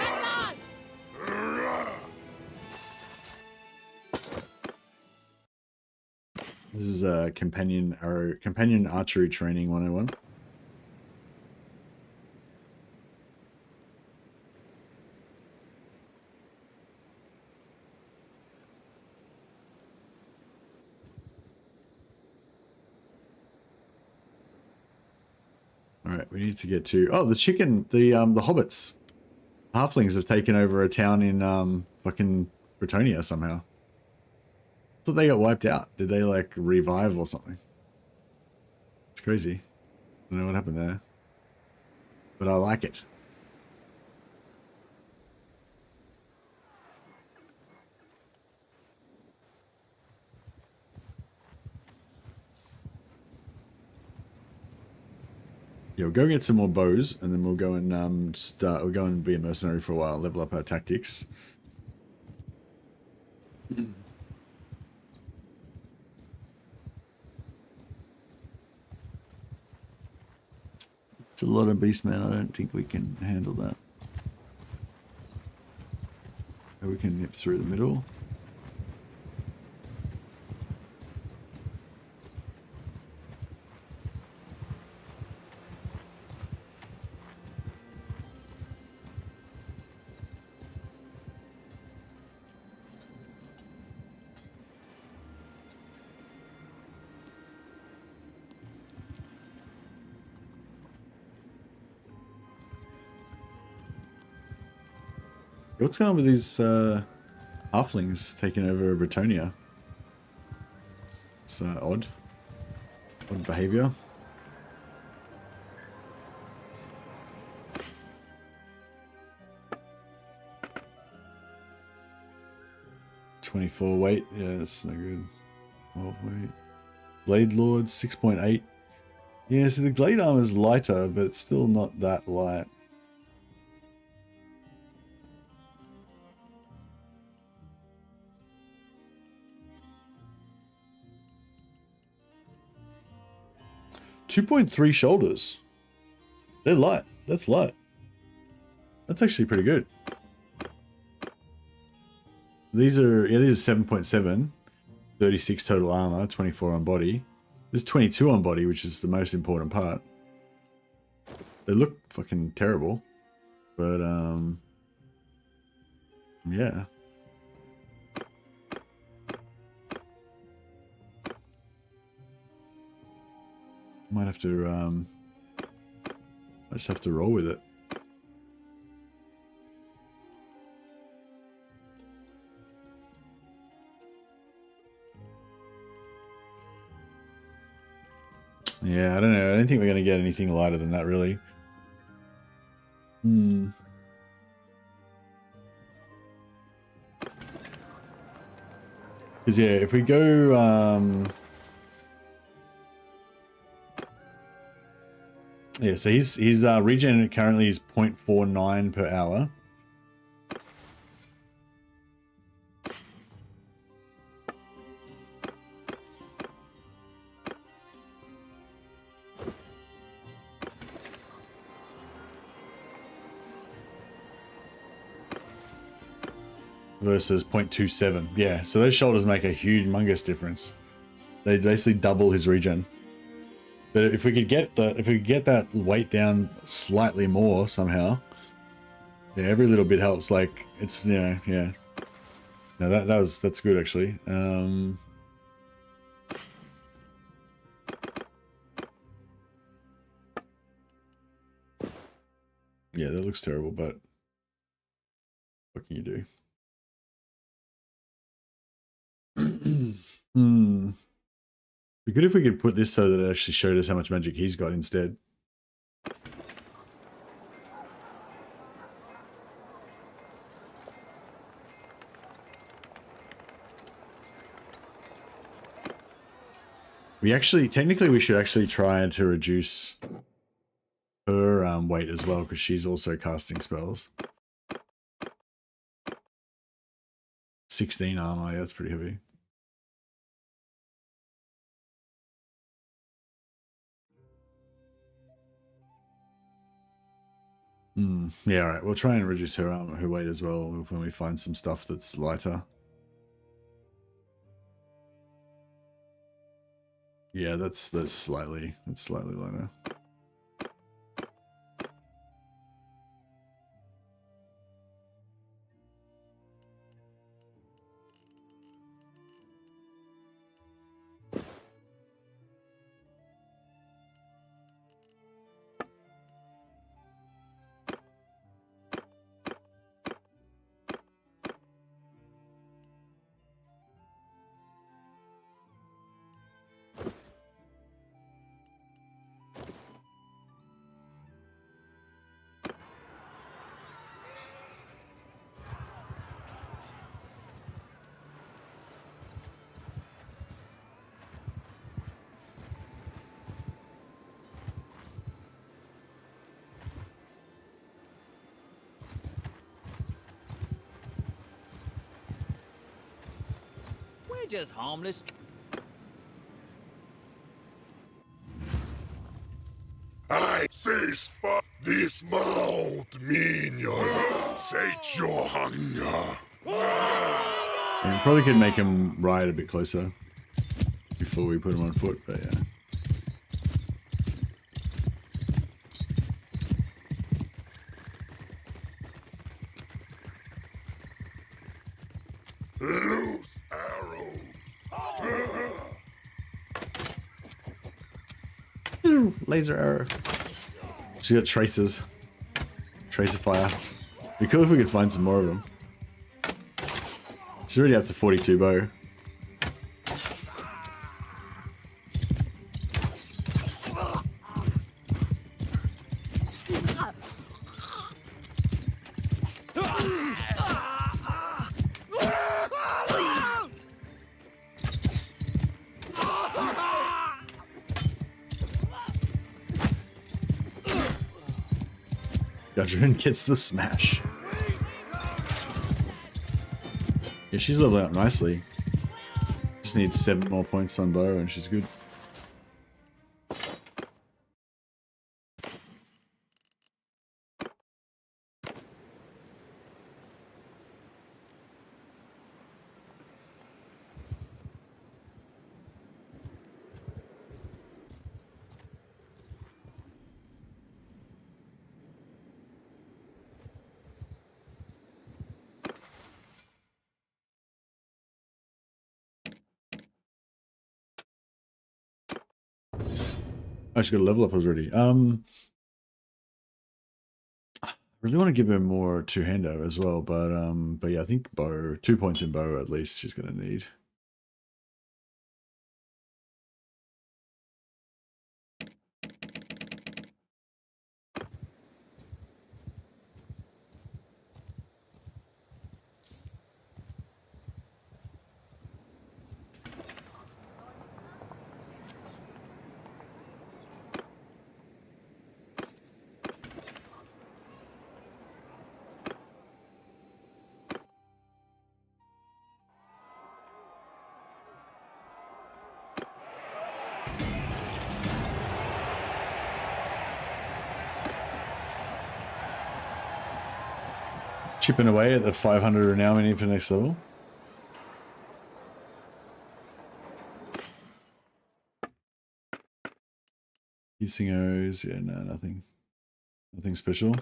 This is a companion archery training 101. Alright, we need to get to... Oh, the hobbits. Halflings have taken over a town in fucking Bretonia somehow. I thought they got wiped out. Did they like revive or something? It's crazy. I don't know what happened there. But I like it. Yeah, we'll go get some more bows, and then we'll go and we'll go and be a mercenary for a while, level up our tactics. It's a lot of beastmen. I don't think we can handle that. We can nip through the middle. What's going on with these halflings taking over Bretonia? It's odd behavior. $24 weight, yeah, that's no good. 12 weight. Blade Lord 6.8. Yeah, so the Glade armor is lighter, but it's still not that light. .3 shoulders. They're light. That's light. That's actually pretty good. These are 7.7. 36 total armor, 24 on body. There's 22 on body, which is the most important part. They look fucking terrible. But yeah. Might have to, I just have to roll with it. Yeah, I don't know. I don't think we're going to get anything lighter than that, really. Because, yeah, if we go, yeah, so his regen currently is 0.49 per hour. versus 0.27. Yeah, so those shoulders make a humongous difference. They basically double his regen. But if we could get that weight down slightly more somehow, yeah, every little bit helps. Like it's, you know, yeah. No, that's good actually. Yeah, that looks terrible, but what can you do? Be good if we could put this so that it actually showed us how much magic he's got instead. Technically we should actually try to reduce her weight as well, because she's also casting spells. 16 armor, yeah, that's pretty heavy. Yeah, all right. We'll try and reduce her armor, her weight as well when we find some stuff that's lighter. Yeah, that's slightly lighter. We're just harmless. I say spot this mouth, minion. Sate your hunger. And we probably could make him ride a bit closer before we put him on foot, but yeah. Loose arrows. Laser arrow. She got traces. Tracer fire. Be cool if we could find some more of them. She's already up to 42 bow. Gudrun gets the smash. Yeah, she's leveling up nicely. Just needs 7 more points on bow and she's good. Oh, she got a level up already. I really want to give her more two-hander as well, but yeah, I think bow, 2 points in bow at least she's gonna need. chipping away at the 500 renown we need for next level. Piercing arrows, yeah, no, nothing special.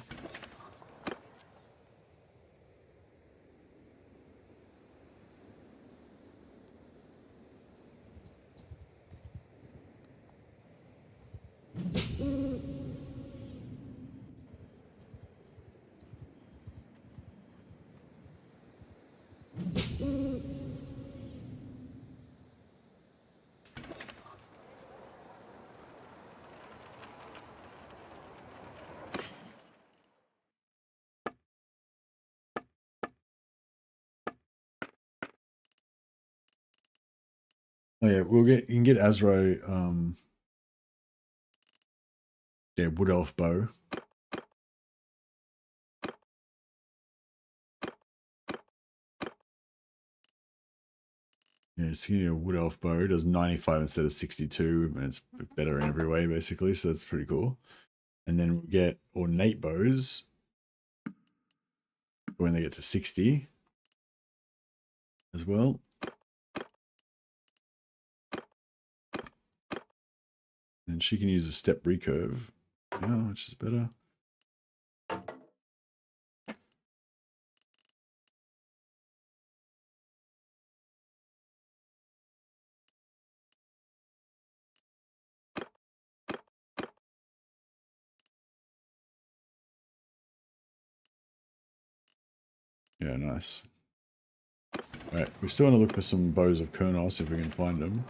Oh yeah, you can get Azro, yeah, wood elf bow. Yeah, it's a wood elf bow. It does 95 instead of 62, and it's better in every way basically. So that's pretty cool. And then we get ornate bows when they get to 60 as well. And she can use a step recurve, yeah, which is better. Yeah, nice. All right, we still want to look for some bows of Kurnos if we can find them.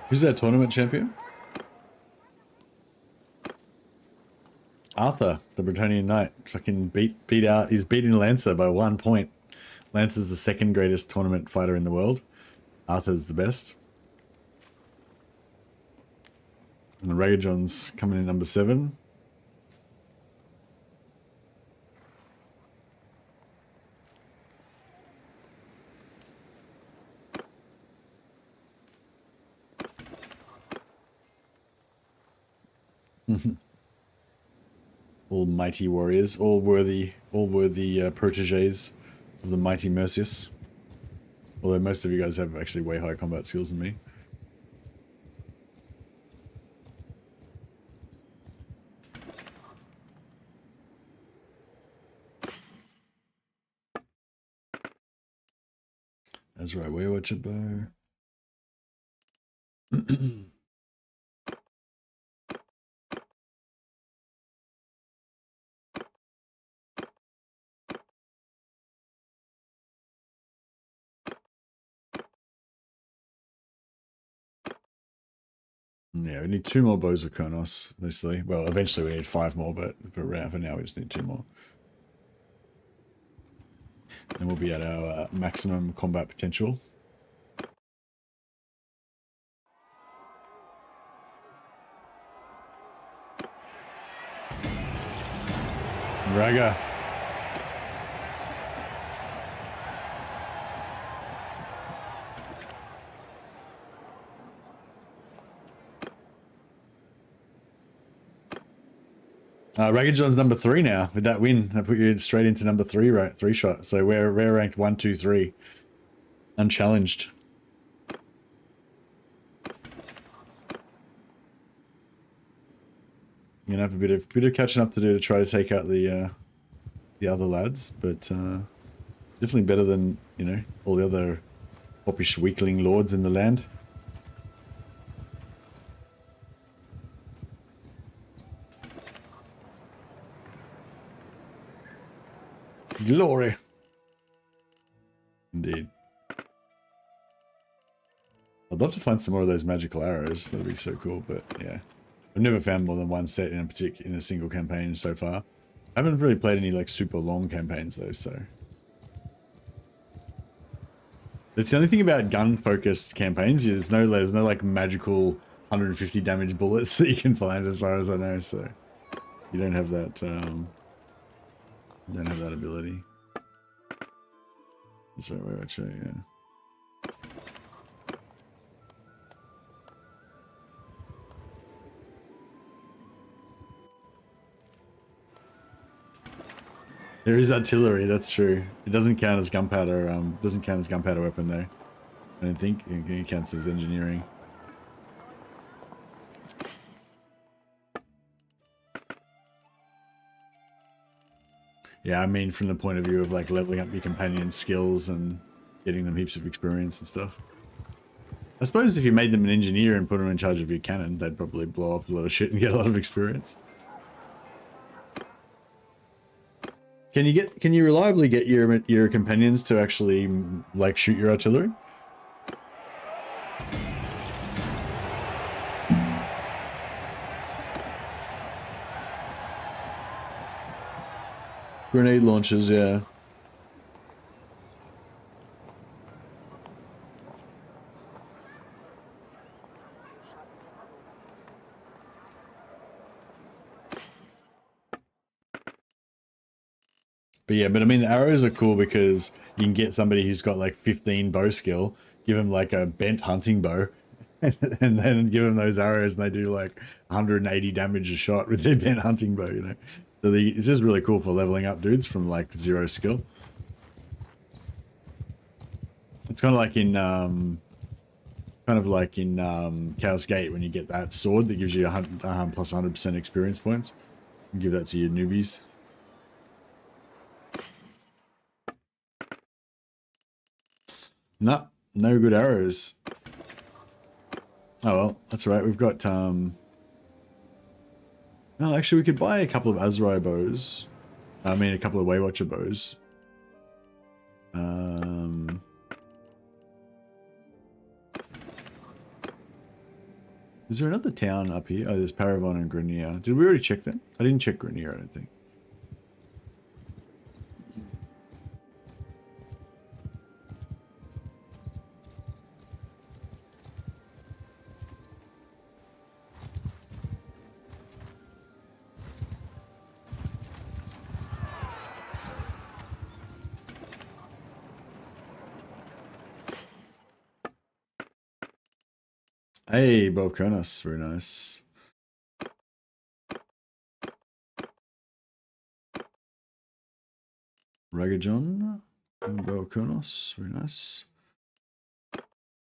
Who's that tournament champion? Arthur, the Bretonian Knight. Fucking beat out. He's beating Lancer by 1 point. Lancer's the second greatest tournament fighter in the world. Arthur's the best. And the Ragajon's coming in number 7. All mighty warriors, all worthy proteges of the mighty Mercius. Although most of you guys have actually way higher combat skills than me. That's right, we watch it bow. Yeah, we need 2 more bows of Kurnos, obviously. Well, eventually we need 5 more, but for now we just need 2 more. Then we'll be at our maximum combat potential. Raga. Ragajon's number 3 now with that win. I put you straight into number 3, right? 3 shot. So we're ranked 1, 2, 3, unchallenged. You're gonna have a bit of catching up to do to try to take out the other lads, but definitely better than, you know, all the other foppish weakling lords in the land. Glory. Indeed. I'd love to find some more of those magical arrows. That'd be so cool, but yeah. I've never found more than one set in a single campaign so far. I haven't really played any like super long campaigns though, so. That's the only thing about gun-focused campaigns. There's no like magical 150 damage bullets that you can find as far as I know, so. You don't have that, Don't have that ability. That's right, wait, actually, yeah. There is artillery, that's true. It doesn't count as gunpowder, doesn't count as gunpowder weapon though. I don't think it counts as engineering. Yeah, I mean from the point of view of like leveling up your companion skills and getting them heaps of experience and stuff. I suppose if you made them an engineer and put them in charge of your cannon, they'd probably blow up a lot of shit and get a lot of experience. Can you reliably get your companions to actually like shoot your artillery? Grenade launchers, yeah. But yeah, but I mean, the arrows are cool because you can get somebody who's got like 15 bow skill, give them like a bent hunting bow, and then give them those arrows and they do like 180 damage a shot with their bent hunting bow, you know? So it's just really cool for leveling up dudes from like 0 skill. It's kind of like in, Chaos Gate when you get that sword that gives you plus 100% experience points. You give that to your newbies. No good arrows. Oh well, that's right. We've got no, actually we could buy a couple of Azrai bows. I mean a couple of Waywatcher bows. Is there another town up here? Oh, there's Paravon and Grenier. Did we already check them? I didn't check Grenier, I don't think. Hey, Bob Konos, very nice. Ragajon and Bob Konos, very nice.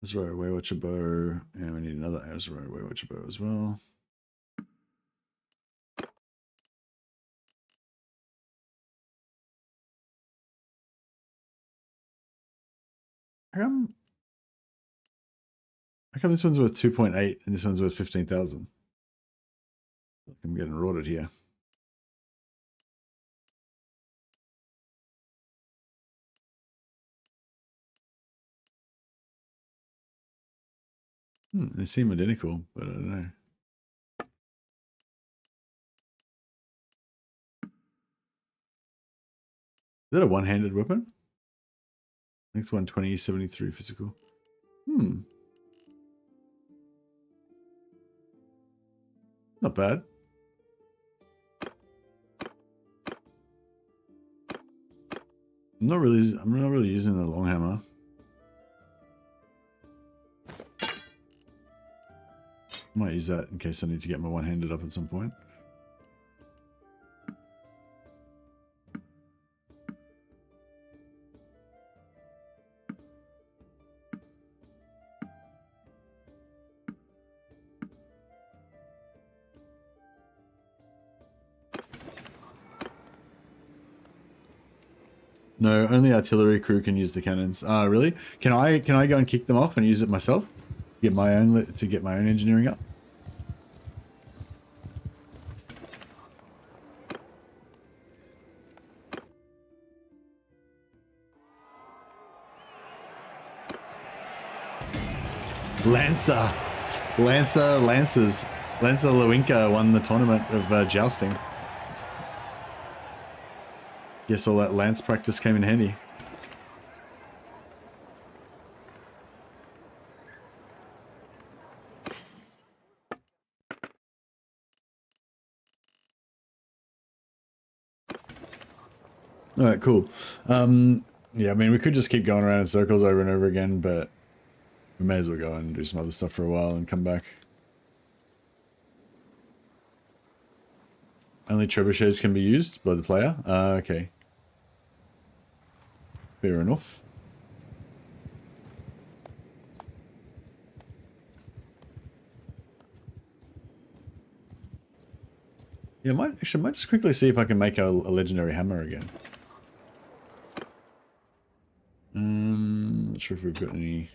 Azrai Waywatcher bow, and we need another Azrai Waywatcher bow as well. How come this one's worth 2.8 and this one's worth 15,000? I'm getting rorted here. They seem identical, but I don't know. Is that a one-handed weapon? Next one, 2073 physical. Not bad. I'm not really using the long hammer. I might use that in case I need to get my one-handed up at some point. No, only artillery crew can use the cannons. Really? Can I go and kick them off and use it myself? Get my own engineering up? Lancer Lewinka won the tournament of jousting. Guess all that lance practice came in handy. All right, cool. Yeah, I mean, we could just keep going around in circles over and over again, but we may as well go and do some other stuff for a while and come back. Only trebuchets can be used by the player? Okay. Fair enough. Yeah, I might just quickly see if I can make a legendary hammer again. Not sure if we've got any.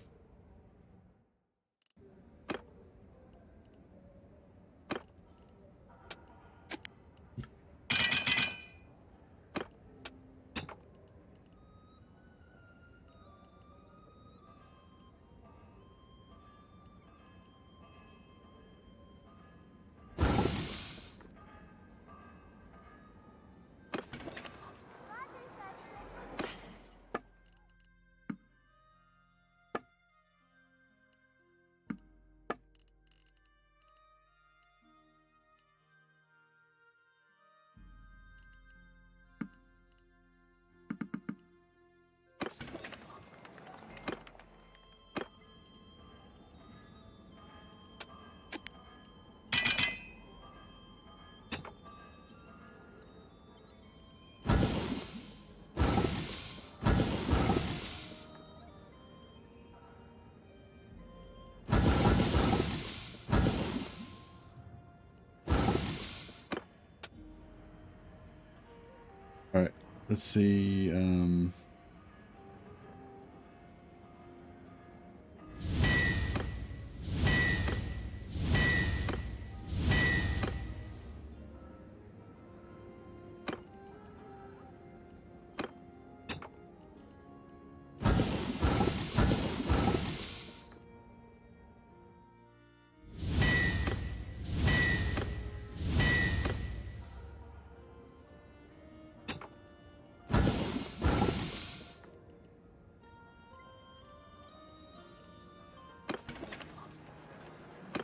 All right, let's see.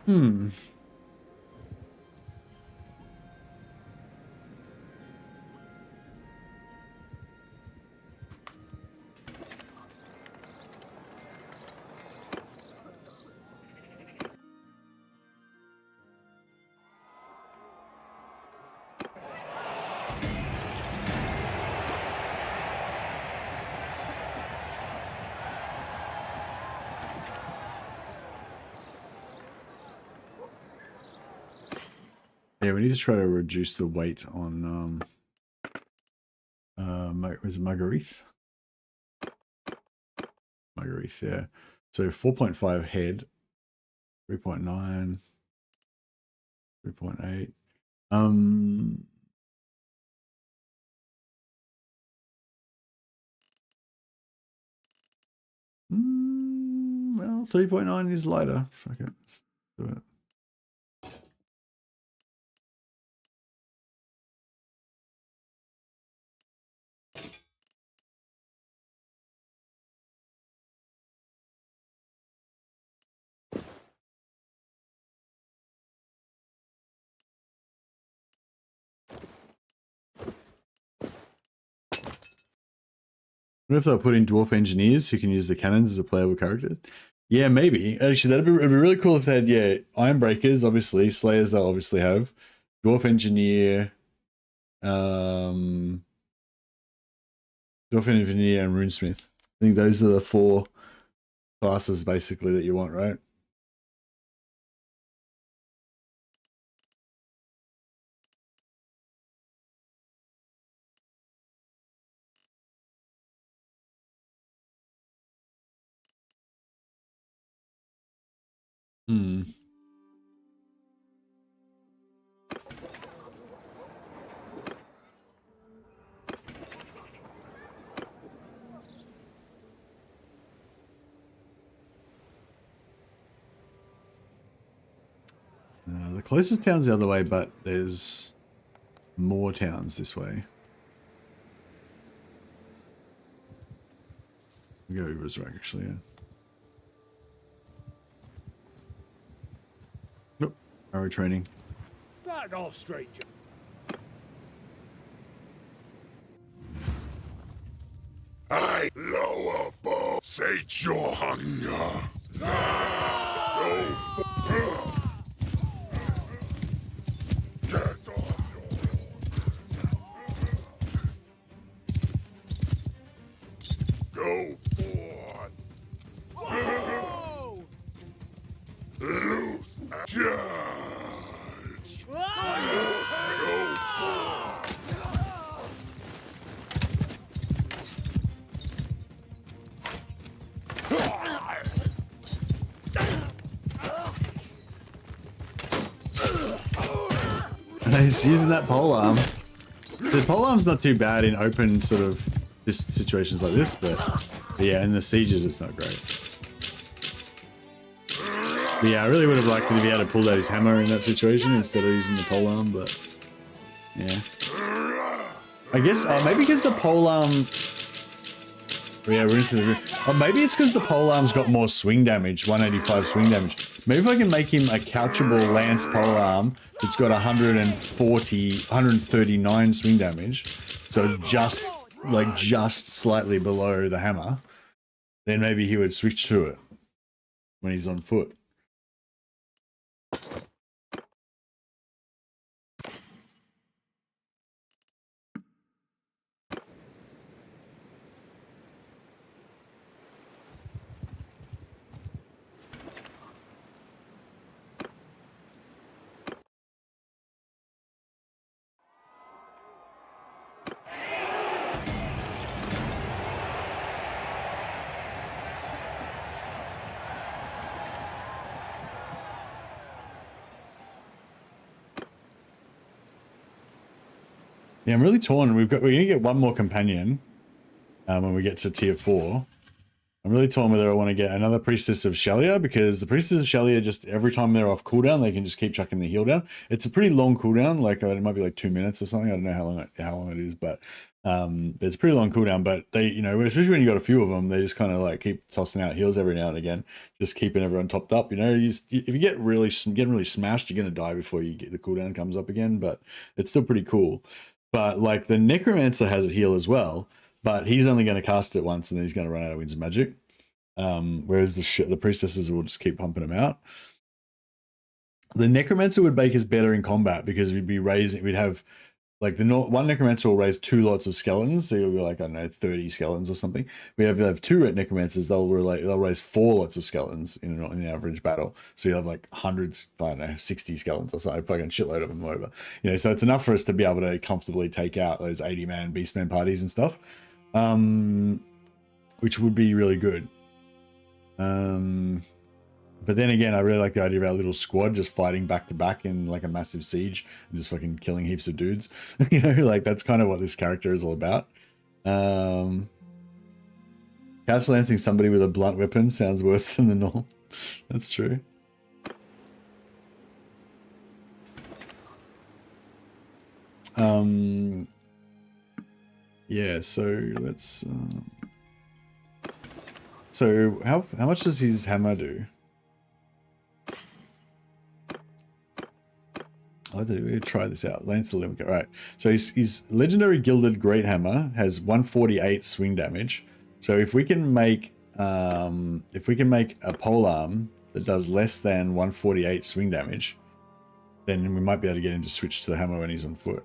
Hmm. Yeah, we need to try to reduce the weight on was it Marguerite? Marguerite, yeah. So 4.5 head, 3.9, 3.8. Well, 3.9 is lighter. Okay, let's do it. What if I put in dwarf engineers who can use the cannons as a playable character? Yeah, maybe. Actually, it'd be really cool if they had, yeah, Ironbreakers, obviously, Slayers they'll obviously have, dwarf engineer, dwarf engineer and runesmith. I think those are the 4 classes basically that you want, right? Hmm. The closest town's the other way, but there's more towns this way. We go Ubersrack, actually, yeah. Nope. Arrow training. Back off, stranger. I lower bow. Sate your hunger. Go for Get on your Go forth. Loose and judge. Go forth. And he's using that polearm. The polearm's not too bad in open sort of situations like this, but yeah, in the sieges it's not great. But yeah, I really would have liked it if he had to pull out his hammer in that situation instead of using the polearm, but yeah. I guess maybe because the polearm. Yeah, we're into the. Oh, maybe it's because the polearm's got more swing damage, 185 swing damage. Maybe if I can make him a couchable lance polearm that's got 139 swing damage, so just slightly below the hammer, then maybe he would switch to it when he's on foot. Yeah, I'm really torn. We're gonna get one more companion when we get to tier 4. I'm really torn whether I want to get another Priestess of Shelia, because the Priestess of Shelia, just every time they're off cooldown, they can just keep chucking the heal down. It's a pretty long cooldown, like it might be like 2 minutes or something. I don't know how long it is, but it's a pretty long cooldown. But they, you know, especially when you got a few of them, they just kind of like keep tossing out heals every now and again, just keeping everyone topped up. You know, if you get really smashed, you're gonna die before you get the cooldown comes up again. But it's still pretty cool. But like the Necromancer has a heal as well, but he's only going to cast it once and then he's going to run out of Winds of Magic. Whereas the Priestesses will just keep pumping him out. The Necromancer would make us better in combat because we'd have like one Necromancer will raise 2 lots of skeletons, so you'll be like, I don't know, 30 skeletons or something. We have 2 Necromancers, they'll raise 4 lots of skeletons in an average battle, so you have like hundreds, I don't know, 60 skeletons or something, fucking shitload of them over. You know, so it's enough for us to be able to comfortably take out those 80-man Beastman parties and stuff, which would be really good. But then again, I really like the idea of our little squad just fighting back to back in like a massive siege and just fucking killing heaps of dudes. You know, like that's kind of what this character is all about. Couch lancing somebody with a blunt weapon sounds worse than the norm. That's true. Yeah, so let's so how much does his hammer do? I'll try this out. Lance the Limit. Right. So his legendary gilded great hammer has 148 swing damage. So if we can make a polearm that does less than 148 swing damage, then we might be able to get him to switch to the hammer when he's on foot.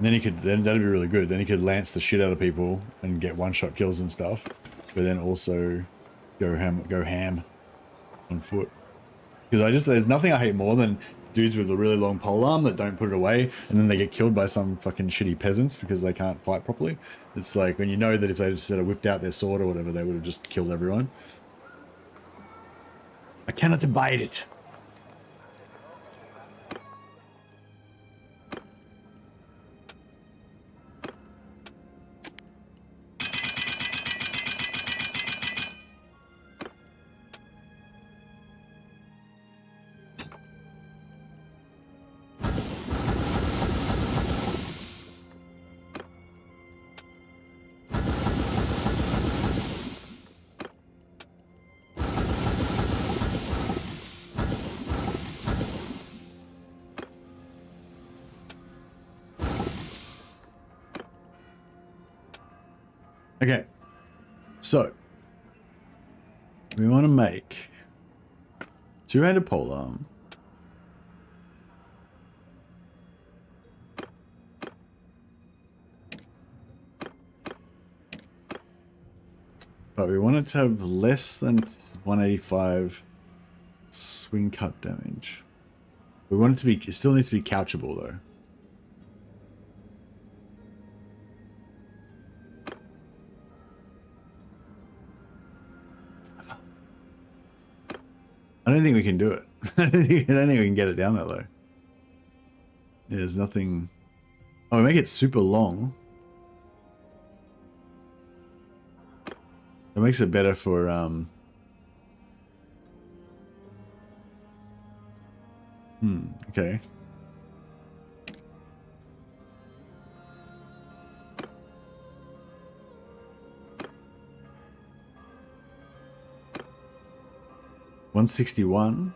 And then that'd be really good. Then he could lance the shit out of people and get one-shot kills and stuff, but then also go ham on foot. Because there's nothing I hate more than dudes with a really long polearm that don't put it away, and then they get killed by some fucking shitty peasants because they can't fight properly. It's like when you know that if they just had whipped out their sword or whatever, they would have just killed everyone. I cannot abide it. Okay, so we want to make two-handed polearm. But we want it to have less than 185 swing cut damage. We want it to be, it still needs to be couchable though. I don't think we can do it. I don't think we can get it down that low. Yeah, there's nothing. Oh, we make it super long. That makes it better for okay. $161.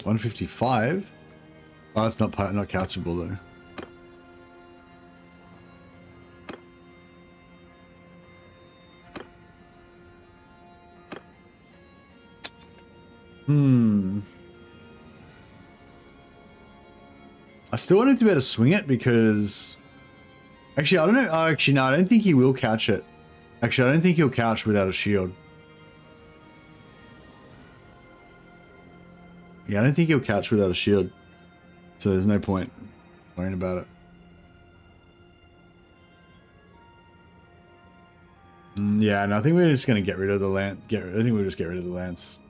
$155. Oh, it's not couchable though. I still wanted to be able to swing it because actually I don't know. Actually, no, I don't think he will couch it. Actually, I don't think he'll couch without a shield. Yeah, I don't think he'll couch without a shield. So there's no point worrying about it. Yeah, and I think we're just gonna get rid of the lance. I think we'll just get rid of the lance.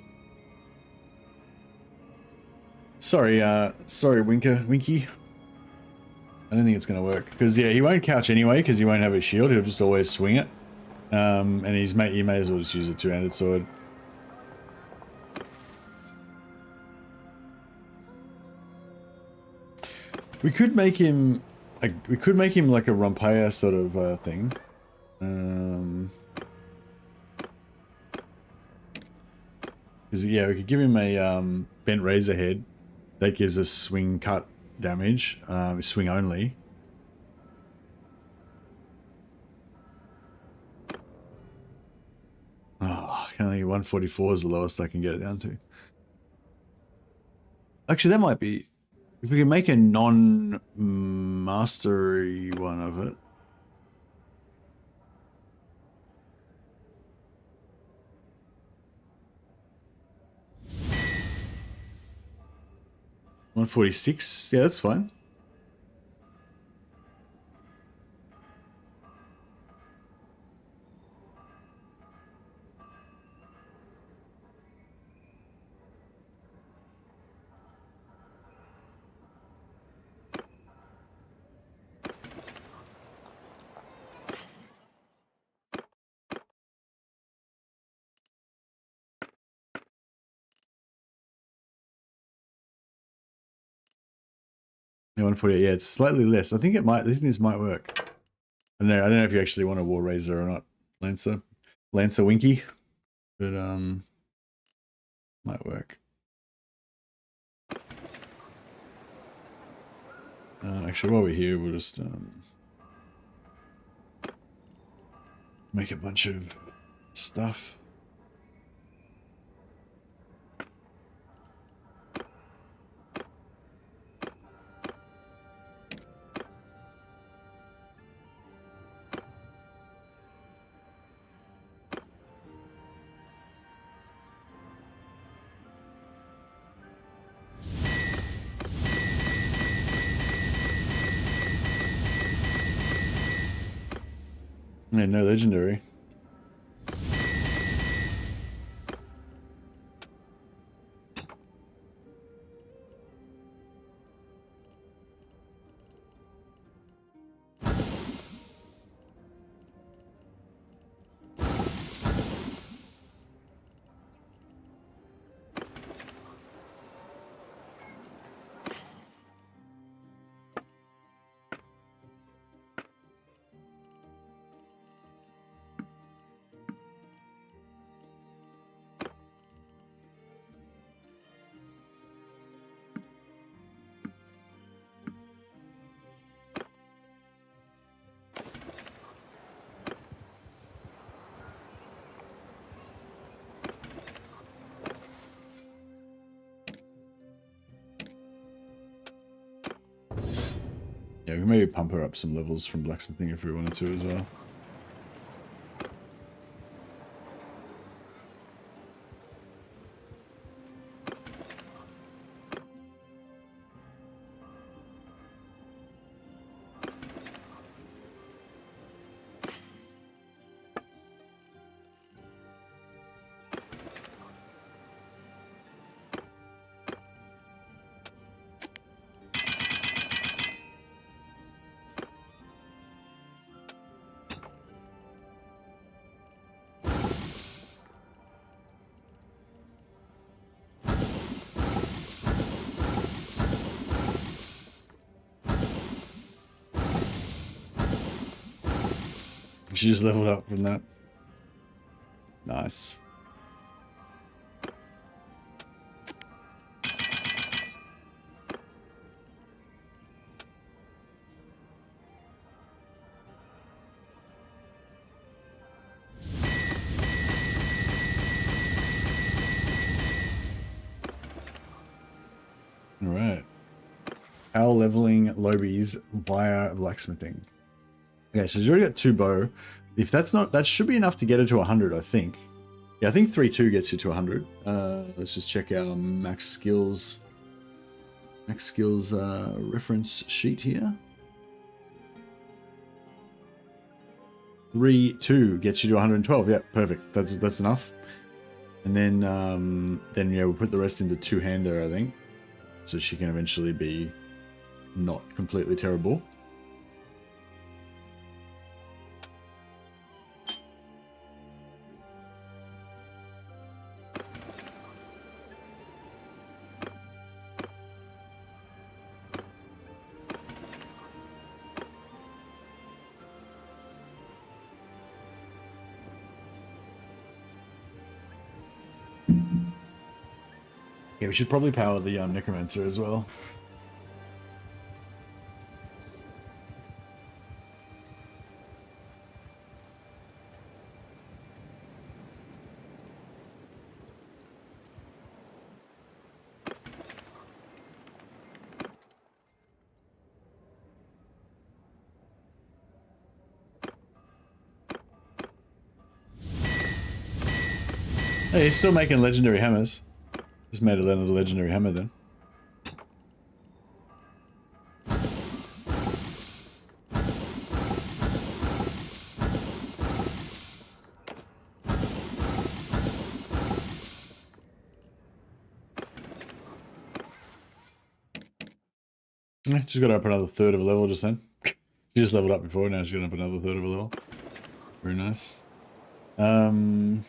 Sorry, sorry, Winky. I don't think it's gonna work because yeah, he won't couch anyway because he won't have a shield. He'll just always swing it, and he may as well just use a two-handed sword. We could make him like a Rompaya sort of thing. Because yeah, we could give him a bent razor head that gives us swing cut damage, swing only. Oh, I can only 144 is the lowest I can get it down to. Actually, that might be if we can make a non-mastery one of it. $146. Yeah, that's fine. Yeah, 148. Yeah, it's slightly less. I think it might. This might work. I don't know. I don't know if you actually want a War Razor or not, Lancer Winky, but might work. Actually, while we're here, we'll just make a bunch of stuff. Yeah, no legendary. Yeah, we can maybe pump her up some levels from blacksmithing if we wanted to as well. She just leveled up from that. Nice. All right. How leveling lobbies via blacksmithing. Okay, so she's already got 2 bow. If that's not, that should be enough to get her to 100, I think. Yeah, I think 3-2 gets you to 100. Let's just check our max skills reference sheet here. 3-2 gets you to 112. Yeah, perfect. That's enough. And then yeah, we'll put the rest into 2-hander, I think, so she can eventually be not completely terrible. Yeah, we should probably power the necromancer as well. Hey, he's still making legendary hammers. Just made another legendary hammer then. Yeah, she's got up another 1/3 of a level just then. She just leveled up before, now she's got up another 1/3 of a level. Very nice. I'm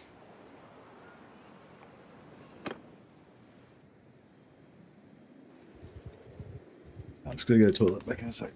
just gonna go to the toilet back in a sec.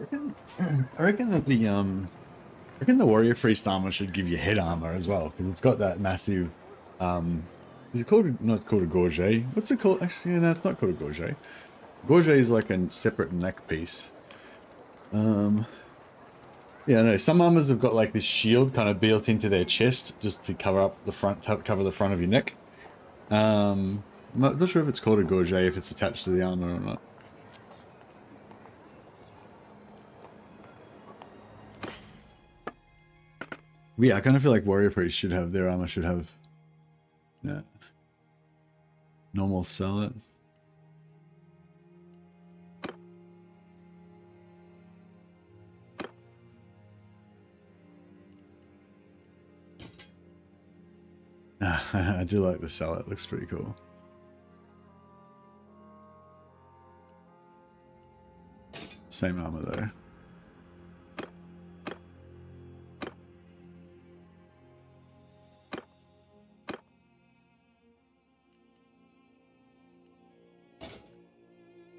I reckon that I reckon the warrior priest armor should give you head armor as well, because it's got that massive, is it called, not called a gorget? What's it called? Actually, no, it's not called a gorget. Gorget is like a separate neck piece. Yeah, no, some armors have got like this shield kind of built into their chest just to cover up the front, cover the front of your neck. I'm not sure if it's called a gorget, if it's attached to the armor or not. But yeah, I kind of feel like warrior priests should have, their armor should have, yeah, normal salad. I do like the salad, it looks pretty cool. Same armor though.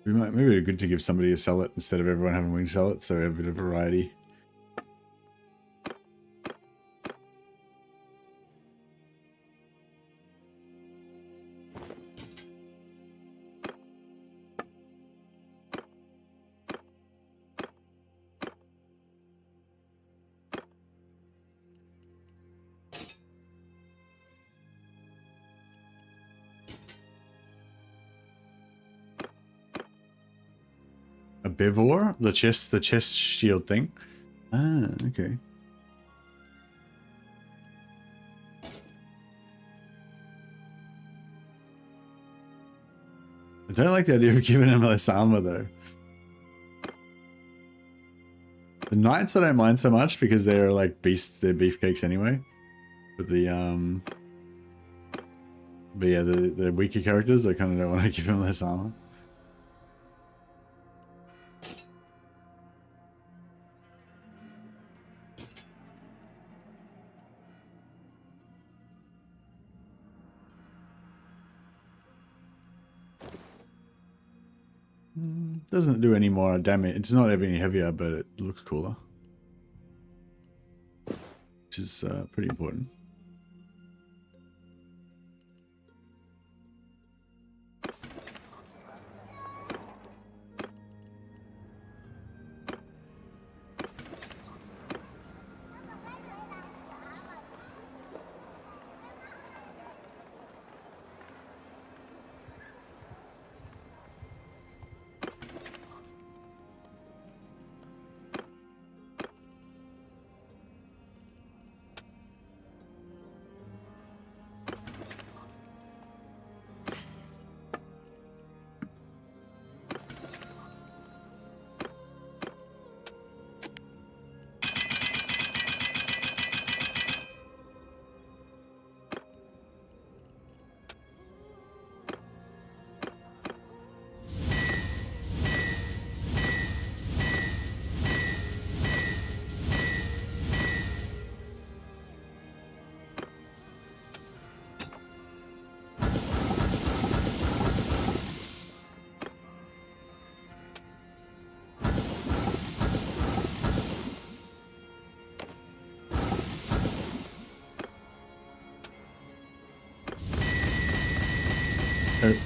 Maybe it'd be good to give somebody a salad instead of everyone having wing salad, so we have a bit of variety. A bivor? The chest shield thing? Ah, okay. I don't like the idea of giving him less armor though. The knights I don't mind so much because they're like beasts, they're beefcakes anyway. But the but yeah, the weaker characters, I kind of don't want to give him less armor. Doesn't do any more damage. It's not any heavier, but it looks cooler, which is pretty important.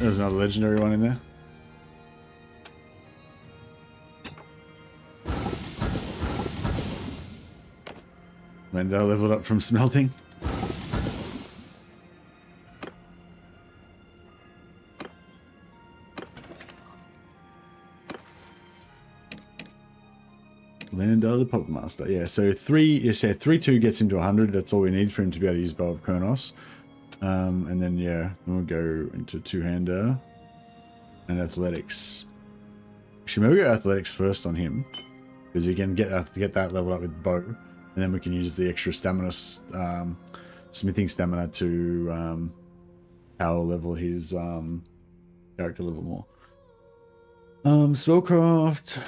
There's another legendary one in there. Mendo leveled up from smelting. Lando the Puppet Master. Yeah, so you said 3-2 gets him to 100. That's all we need for him to be able to use Bow of Kronos. And then yeah, we'll go into two-hander and athletics. Actually, maybe go athletics first on him, because you can get that leveled up with bow, and then we can use the extra stamina, smithing stamina to power level his character level more. Spellcraft.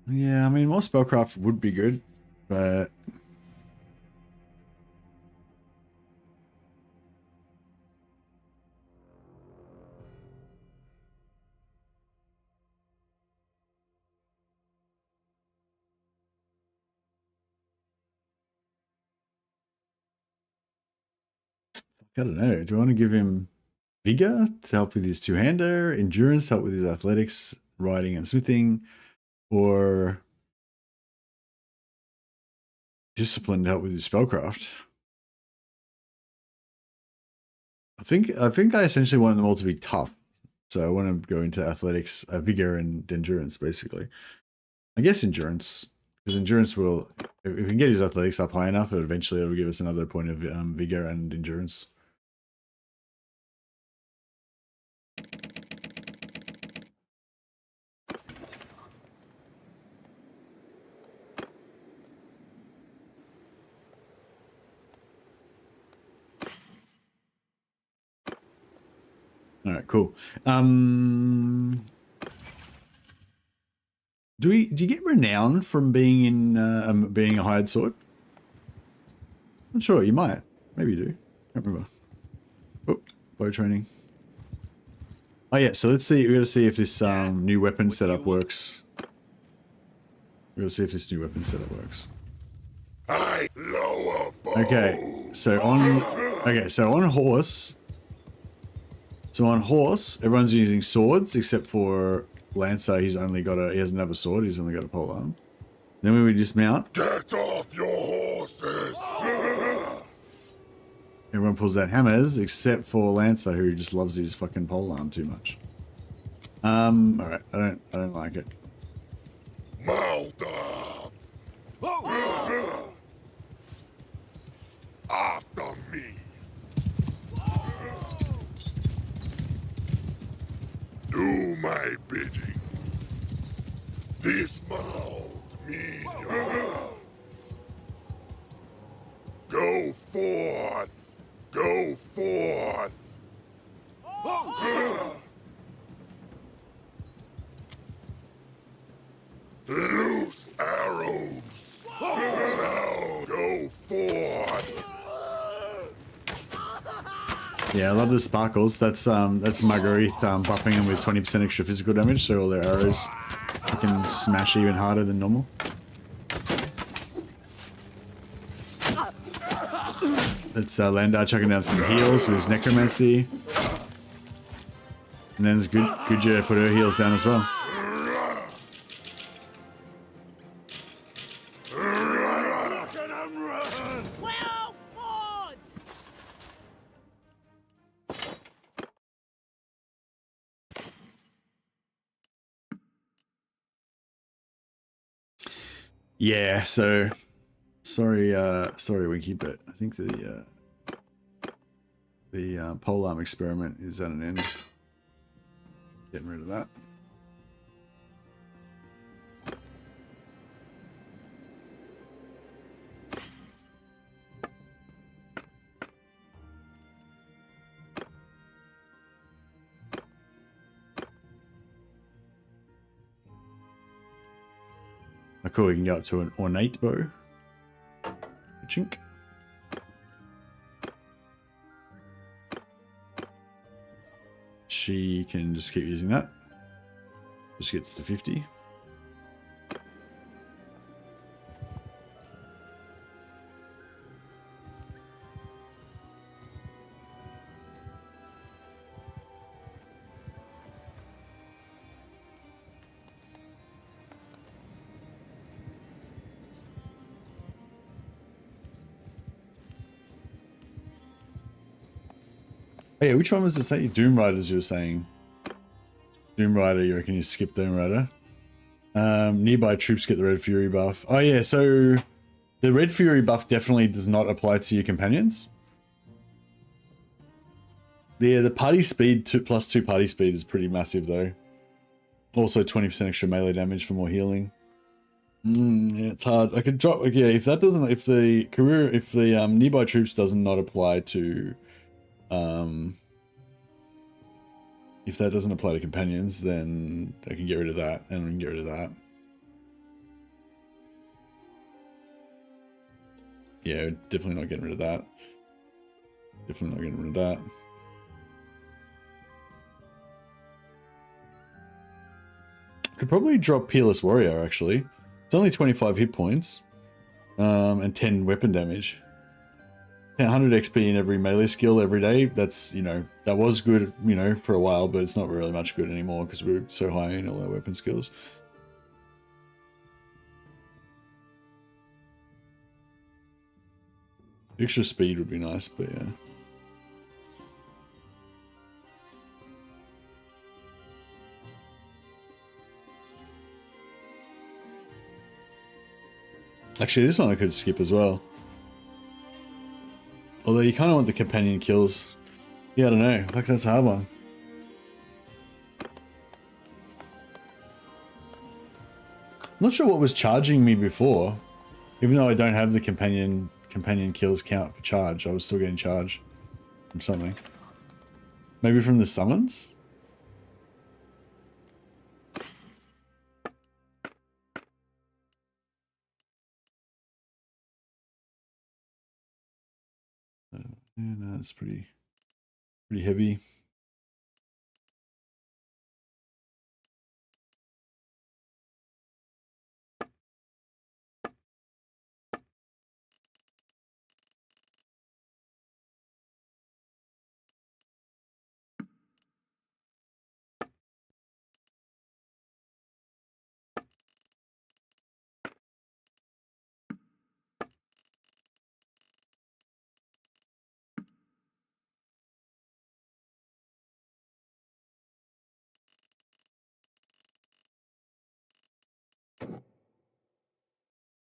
Yeah, I mean, more spellcraft would be good, but I don't know. Do I want to give him vigor to help with his two-hander, endurance to help with his athletics, riding and smithing, or discipline to help with his spellcraft? I think I essentially want them all to be tough. So I want to go into athletics, vigor, and endurance, basically. I guess endurance, because endurance will, if we can get his athletics up high enough, eventually it'll give us another point of vigor and endurance. All right, cool. Do you get renown from being in being a hired sword? I'm sure you might. Maybe you do. Can't remember. Oh, bow training. Oh yeah, so let's see. We got to see if this new weapon setup works. We got to see if this new weapon setup works. I lower bow. Okay, so on horse. So on horse, everyone's using swords except for Lancer. He doesn't have a sword. He's only got a polearm. Then when we dismount, Get off your horses. everyone pulls out hammers except for Lancer, who just loves his fucking polearm too much. All right, I don't like it. Mount up. After me. Do my bidding. Dismount me. Go forth. Go forth. Loose arrows. Now go forth. Yeah, I love the sparkles. That's Marguerite buffing them with 20% extra physical damage, so all their arrows can smash even harder than normal. That's Landar chucking down some heals with his necromancy. And then there's Guja put her heals down as well. Yeah, so sorry Winky, but I think the polearm experiment is at an end. Getting rid of that. Oh, cool, we can go up to an ornate bow. Chink. She can just keep using that. Just gets to 50. Oh yeah, which one was it say? Doom Riders you were saying. Doom Rider, you reckon you skip Doom Rider? Nearby troops get the Red Fury buff. Oh yeah, so the Red Fury buff definitely does not apply to your companions. The party speed, +2 party speed is pretty massive though. Also 20% extra melee damage for more healing. Yeah, it's hard. I could drop, yeah, if the nearby troops does not apply to, if that doesn't apply to companions, then I can get rid of that, and we can get rid of that. Yeah, definitely not getting rid of that. Definitely not getting rid of that. Could probably drop Peerless Warrior, actually. It's only 25 hit points, and 10 weapon damage. 100 XP in every melee skill every day. That's, you know, that was good, you know, for a while, but it's not really much good anymore because we're so high in all our weapon skills. Extra speed would be nice, but yeah. Actually, this one I could skip as well. Although you kind of want the companion kills. Yeah, I don't know. Like, that's a hard one. I'm not sure what was charging me before. Even though I don't have the companion kills count for charge, I was still getting charged from something. Maybe from the summons? Yeah, no, it's pretty heavy.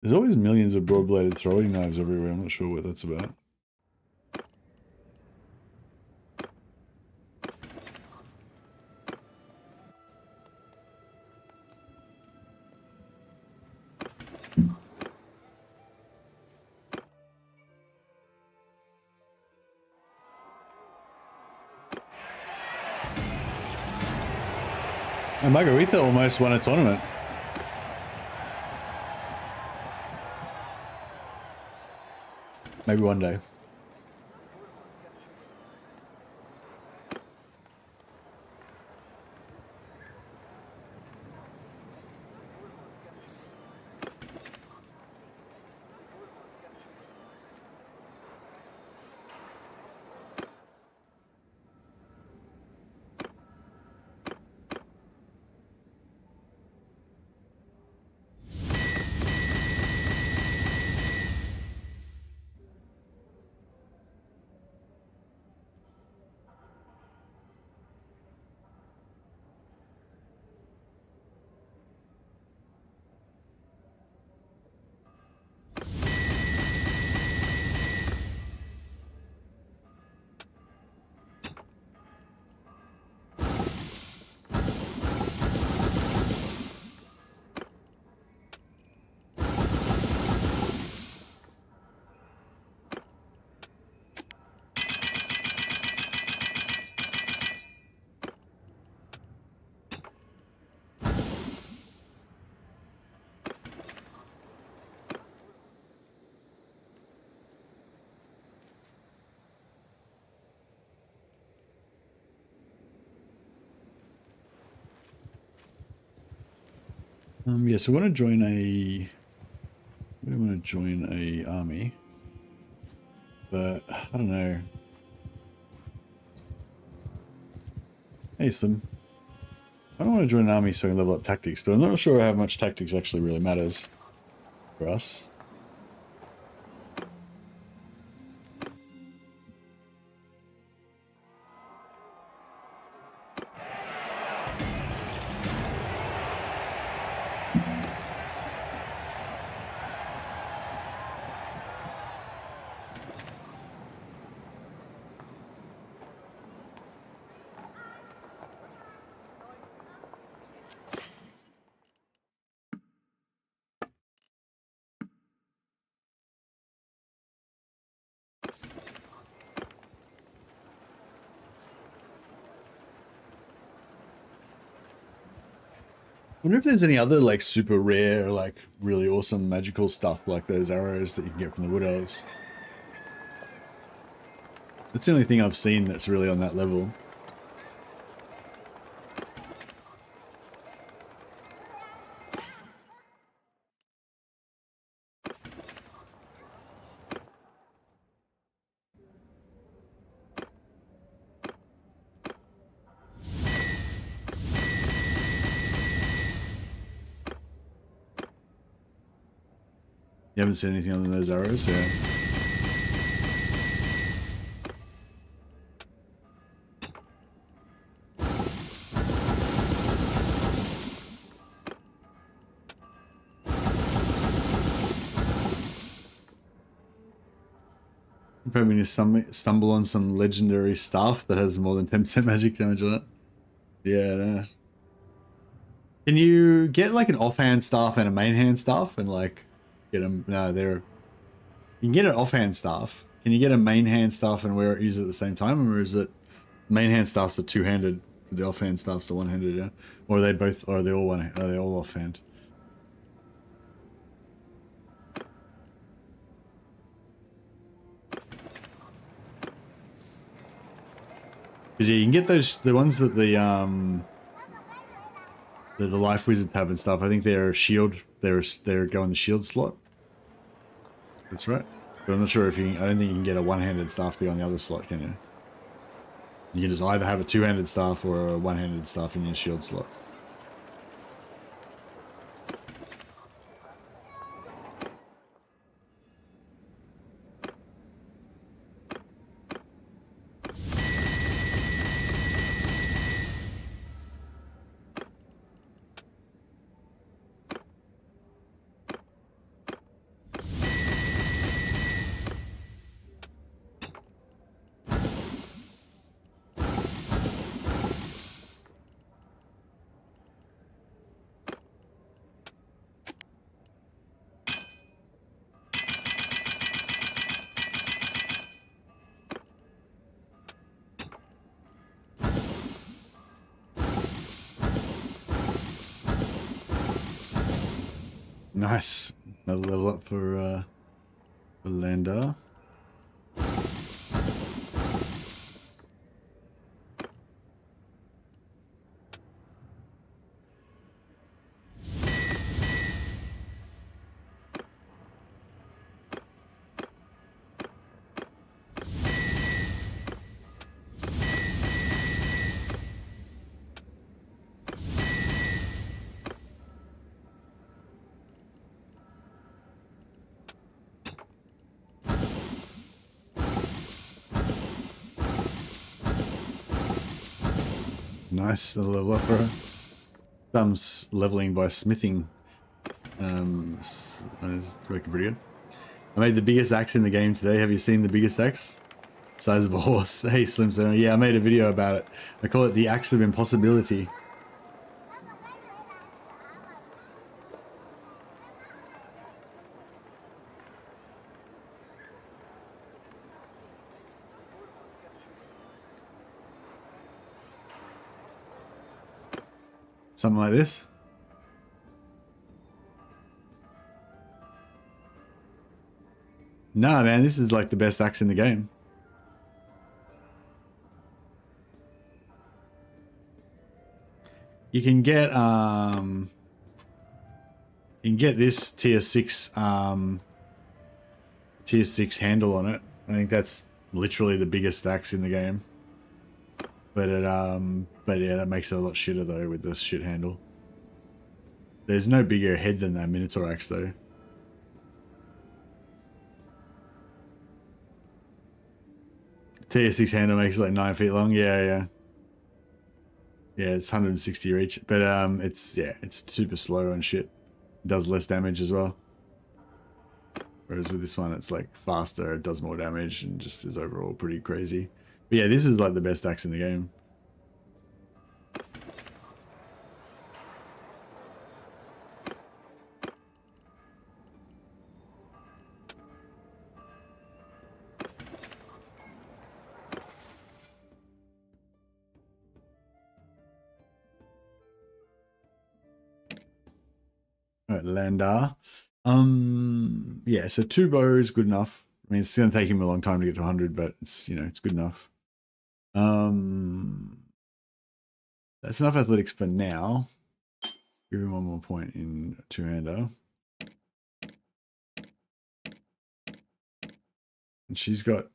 There's always millions of broad-bladed throwing knives everywhere. I'm not sure what that's about. And Margarita almost won a tournament. Maybe one day. Yeah, so I want to join a army, but I don't know. Hey, Slim. I don't want to join an army so I can level up tactics, but I'm not sure how much tactics actually really matters for us. I wonder if there's any other like super rare, like really awesome magical stuff like those arrows that you can get from the wood elves. That's the only thing I've seen that's really on that level. You haven't seen anything other than those arrows, yeah. I'm hoping to stumble on some legendary staff that has more than 10% magic damage on it. Yeah, no. Can you get like an offhand staff and a main hand staff and like get them? No, they're. You can get an offhand staff. Can you get a main hand staff and use it at the same time, or is it main hand staffs are two-handed, the offhand staffs are one-handed? Yeah, or are they both? Or are they all one? Are they all offhand? Because yeah, you can get the ones that the life wizards have and stuff. I think they're shield. They're go in the shield slot. That's right. But I'm not sure if you. I don't think you can get a one-handed staff to go on the other slot, can you? You can just either have a two-handed staff or a one-handed staff in your shield slot. Nice. Another level up for Lander. Nice little level up for thumbs leveling by smithing. Is working pretty good. I made the biggest axe in the game today. Have you seen the biggest axe? Size of a horse. Hey, Slim Slim. Yeah, I made a video about it. I call it the axe of impossibility. Something like this. Nah, man, this is like the best axe in the game. You can get this tier 6 handle on it. I think that's literally the biggest axe in the game. But yeah, that makes it a lot shitter though with this shit handle. There's no bigger head than that Minotaur axe though. Tier 6 handle makes it like 9 feet long. Yeah, it's 160 reach, but it's super slow and shit. It does less damage as well. Whereas with this one, it's like faster, it does more damage, and just is overall pretty crazy. But yeah, this is like the best axe in the game. All right, Landar. Yeah, so 2 bows, good enough. I mean, it's going to take him a long time to get to 100, but it's, you know, it's good enough. That's enough athletics for now. Give him 1 more point in 2-hander. And she's got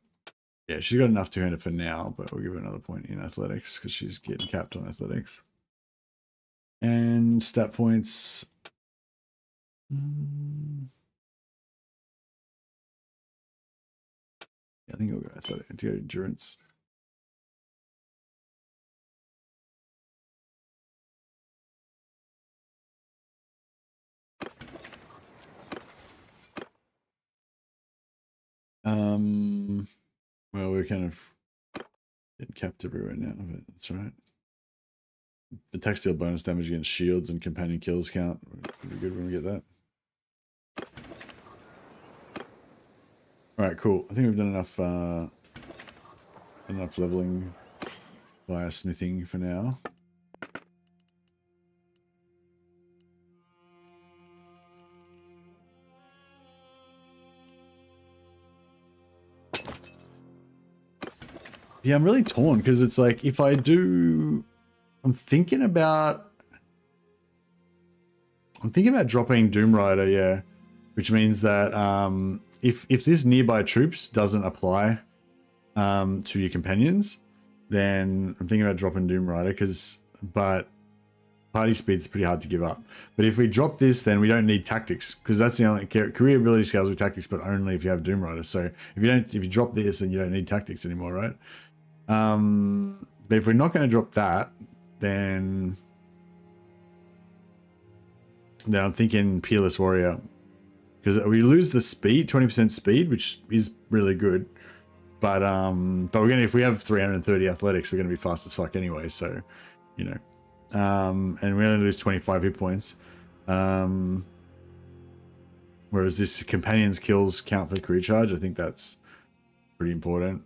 enough 2-hander for now, but we'll give her another point in athletics because she's getting capped on athletics. And stat points. I think I'll go. I thought I'd go endurance. Well, we're kind of getting capped everywhere now, but that's all right. The textile bonus damage against shields and companion kills count. Pretty good when we get that. All right, cool. I think we've done enough leveling via smithing for now. Yeah, I'm really torn because it's like if I do, I'm thinking about dropping Doom Rider, yeah, which means that if this nearby troops doesn't apply to your companions, then I'm thinking about dropping Doom Rider but party speed's pretty hard to give up. But if we drop this, then we don't need tactics because that's the only career ability scales with tactics, but only if you have Doom Rider. So if you drop this, then you don't need tactics anymore, right? But if we're not going to drop that, then I'm thinking Peerless Warrior because we lose the speed, 20% speed, which is really good. But we're gonna, if we have 330 athletics, we're gonna be fast as fuck anyway. So, you know, and we only lose 25 hit points. Whereas this companion's kills count for career charge. I think that's pretty important.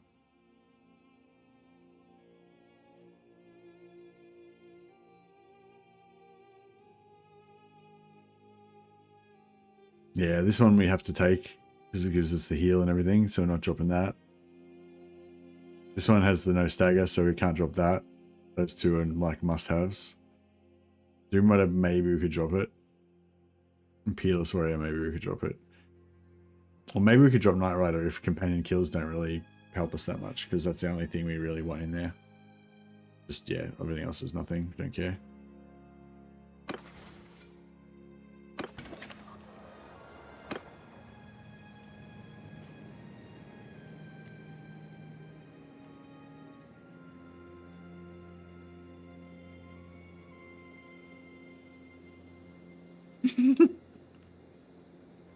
Yeah, this one we have to take because it gives us the heal and everything, so we're not dropping that. This one has the no stagger, so we can't drop that. Those two are like must-haves. Doom Rider, maybe we could drop it. And Peerless Warrior, maybe we could drop it. Or maybe we could drop Knight Rider if companion kills don't really help us that much, because that's the only thing we really want in there. Just, yeah, everything else is nothing. Don't care.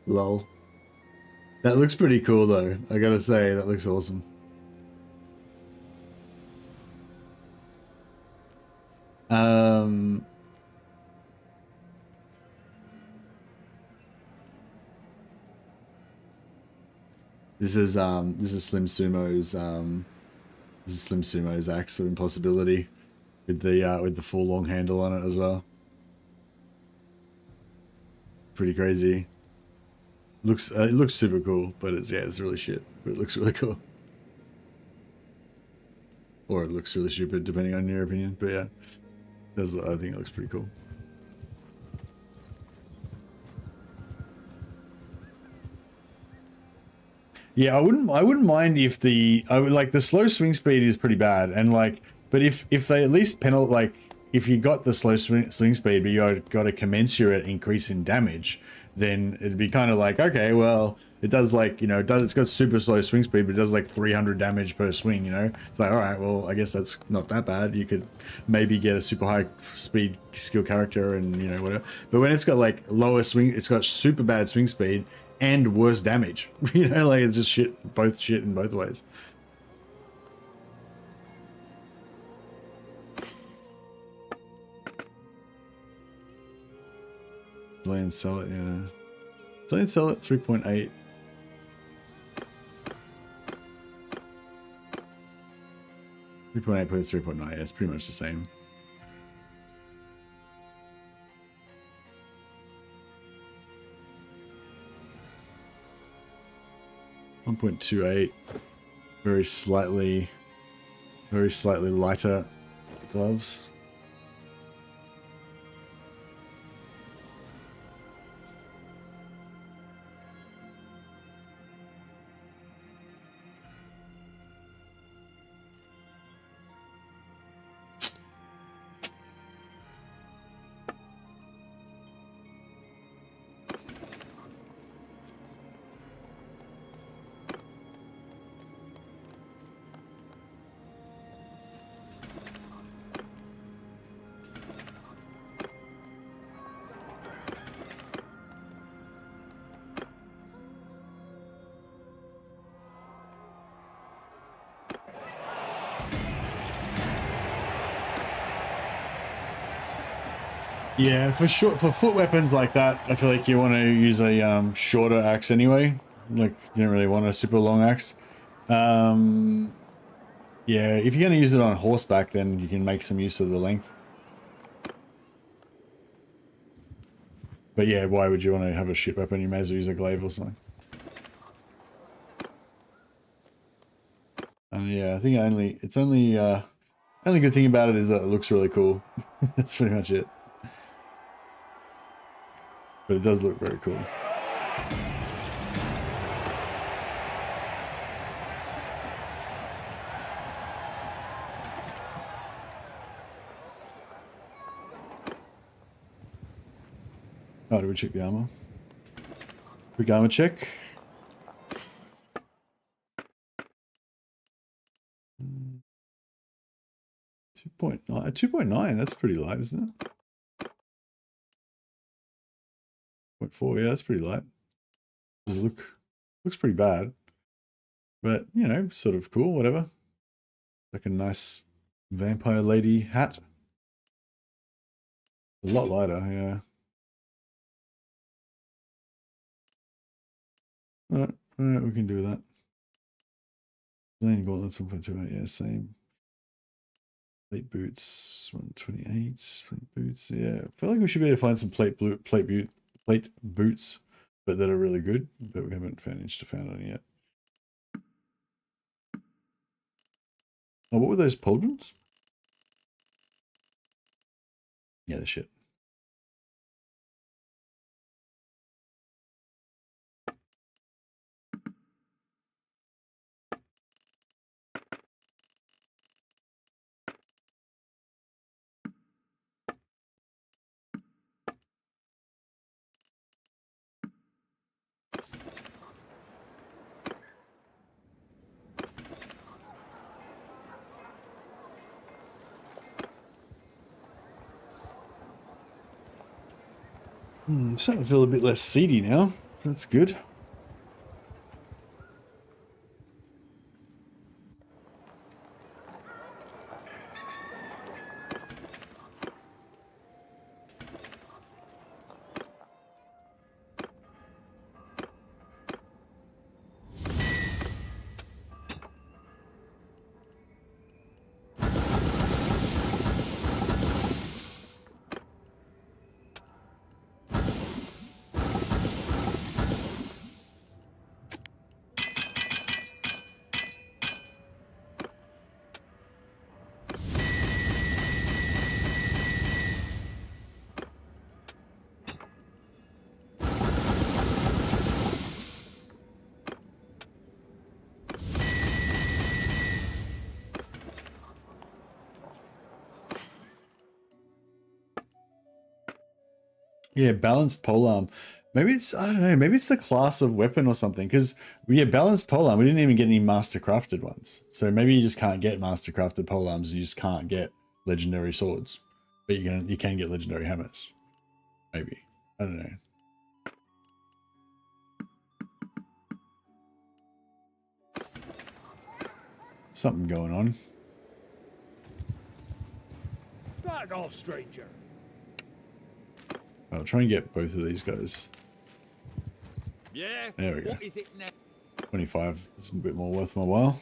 Lol. That looks pretty cool though. I gotta say, that looks awesome. This is Slim Sumo's Slim Sumo's axe of impossibility with the full long handle on it as well. Pretty crazy. It looks super cool, but it's really shit. But it looks really cool. Or it looks really stupid, depending on your opinion. But yeah, I think it looks pretty cool. Yeah, I wouldn't mind if the slow swing speed is pretty bad, and but if they at least if you got the slow swing speed, but you got a commensurate increase in damage, then it'd be kind of like, okay, well, it does it's got super slow swing speed, but it does 300 damage per swing, It's like, all right, well, I guess that's not that bad. You could maybe get a super high speed skill character and, whatever. But when it's got lower swing, it's got super bad swing speed and worse damage, it's just shit in both ways. Delay and sell it, yeah. Delay and sell it 3.8. Put 3.9, yeah, it's pretty much the same. $1.28, very slightly lighter gloves. Yeah, for foot weapons like that, I feel like you want to use a shorter axe anyway. Like you don't really want a super long axe. Yeah, if you're going to use it on horseback, then you can make some use of the length. But yeah, why would you want to have a shit weapon? You may as well use a glaive or something. And yeah, I think only good thing about it is that it looks really cool. That's pretty much it. But it does look very cool. Oh, did we check the armor? Quick armor check. 2.9, that's pretty light, isn't it? 0.4, yeah, that's pretty light. Looks pretty bad. But, you know, sort of cool, whatever. Like a nice vampire lady hat. A lot lighter, yeah. Alright, we can do that. Lane gauntlets 1.28, yeah, same. Plate boots, 128. Plate boots, yeah. I feel like we should be able to find some plate boots, but that are really good. But we haven't managed to find any yet. Oh, what were those pauldrons? Yeah, the shit. Starting to feel a bit less seedy now. That's good. Yeah, balanced polearm. Maybe it's, I don't know, maybe it's the class of weapon or something. Because we had balanced polearm. We didn't even get any master crafted ones. So maybe you just can't get master crafted polearms. You just can't get legendary swords. But you can get legendary hammers. Maybe. I don't know. Something going on. Back off, stranger. I'll try and get both of these guys. Yeah. There we go. What is it now? 25 is a bit more worth my while.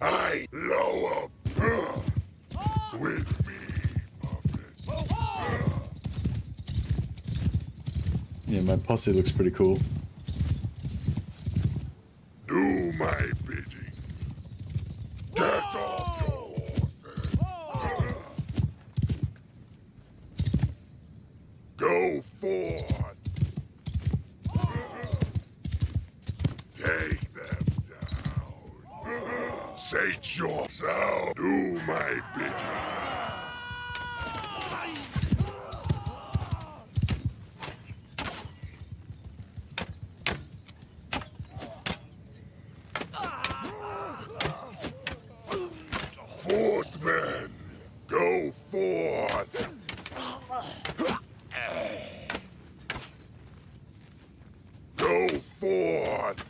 I lower with me, puppet. Yeah, my posse looks pretty cool. Do my bidding. Get off your horses. Go forth. Take them down. Sate yourself. Do my bidding. Footmen, go forth. Go forth.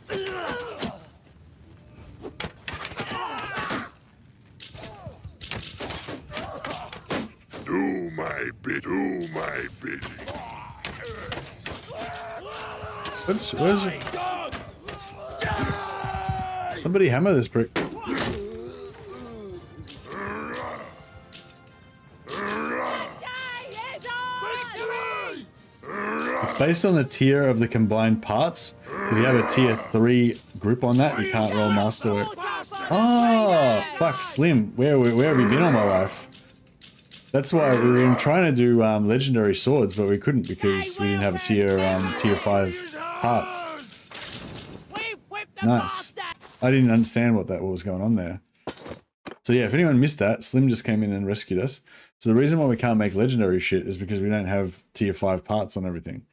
Do my bidding. bidding. Where's somebody hammer this brick? It's based on the tier of the combined parts. If you have a tier 3 group on that, you can't roll masterwork. Oh, fuck, Slim. Where have you been all my life? That's why we were trying to do legendary swords, but we couldn't because we didn't have a tier 5 parts. Nice. I didn't understand what was going on there. So yeah, if anyone missed that, Slim just came in and rescued us. So the reason why we can't make legendary shit is because we don't have tier 5 parts on everything.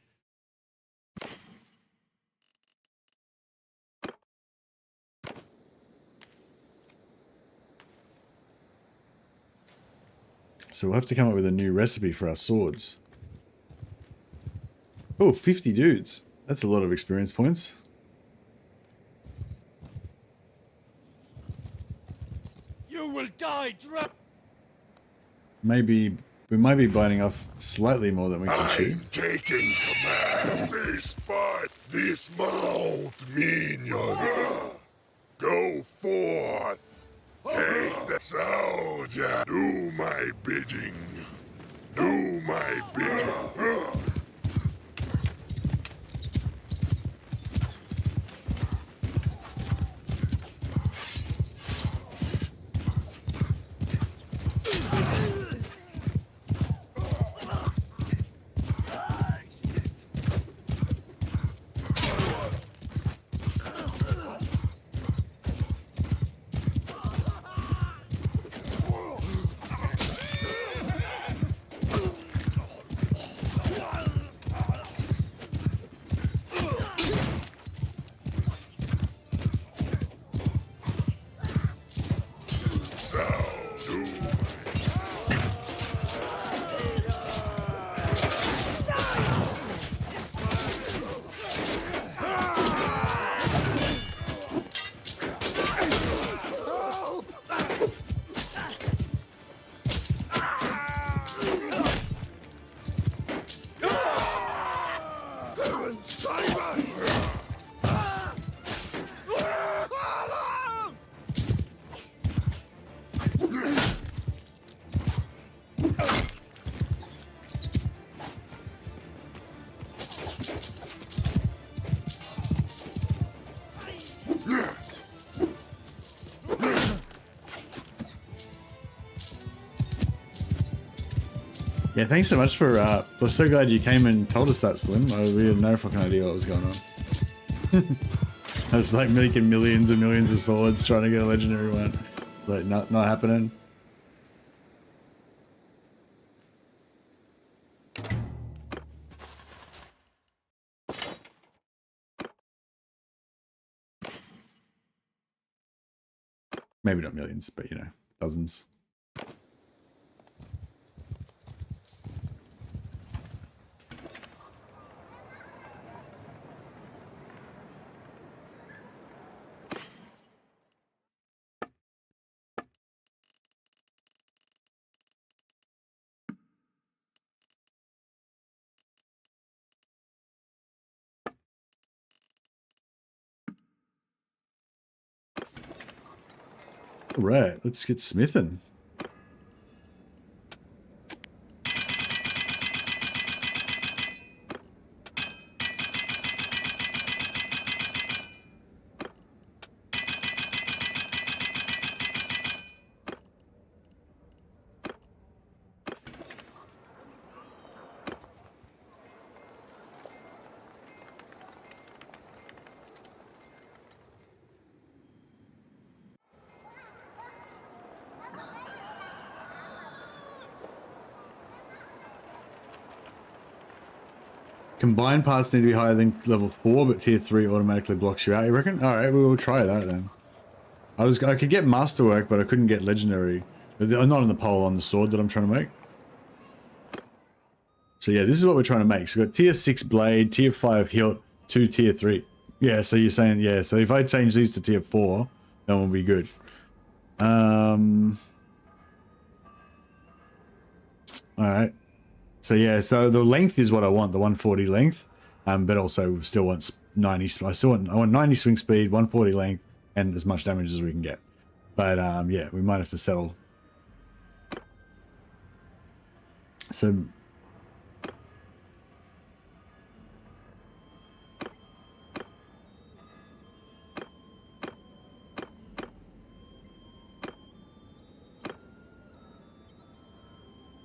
So we'll have to come up with a new recipe for our swords. Oh, 50 dudes. That's a lot of experience points. You will die, Maybe We might be biting off slightly more than we can chew. I'm taking command. This fight, this mount minion. Go forth. Take the soldier. Do my bidding. Do my bidding. Yeah, thanks so much for, I'm so glad you came and told us that, Slim. We had no fucking idea what was going on. I was like making millions and millions of swords trying to get a legendary one. Like, not happening. Maybe not millions, but you know, dozens. All right, let's get smithing. Combined parts need to be higher than level 4, but tier 3 automatically blocks you out, you reckon? Alright, we will try that then. I could get masterwork, but I couldn't get legendary. Not on the pole, on the sword that I'm trying to make. So yeah, this is what we're trying to make. So we've got tier 6 blade, tier 5 hilt, 2 tier 3. Yeah, so you're saying, yeah, so if I change these to tier 4, then we'll be good. Alright. So yeah, so the length is what I want, the 140 length, but also still want 90. I want 90 swing speed, 140 length, and as much damage as we can get. But yeah, we might have to settle. So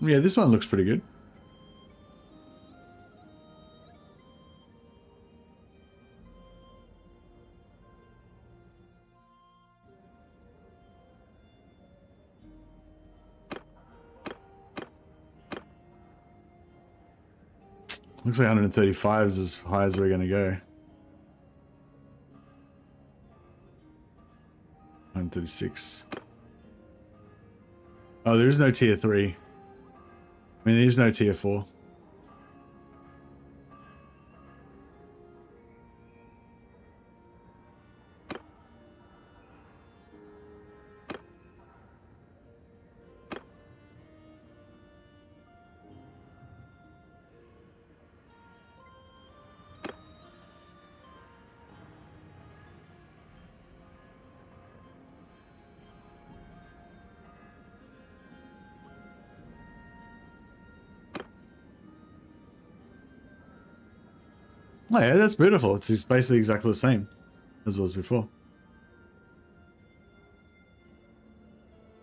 yeah, this one looks pretty good. Looks like 135 is as high as we're going to go. 136. Oh, there is no tier 3. I mean, there's no tier 4. Oh yeah, that's beautiful. It's basically exactly the same as it was before.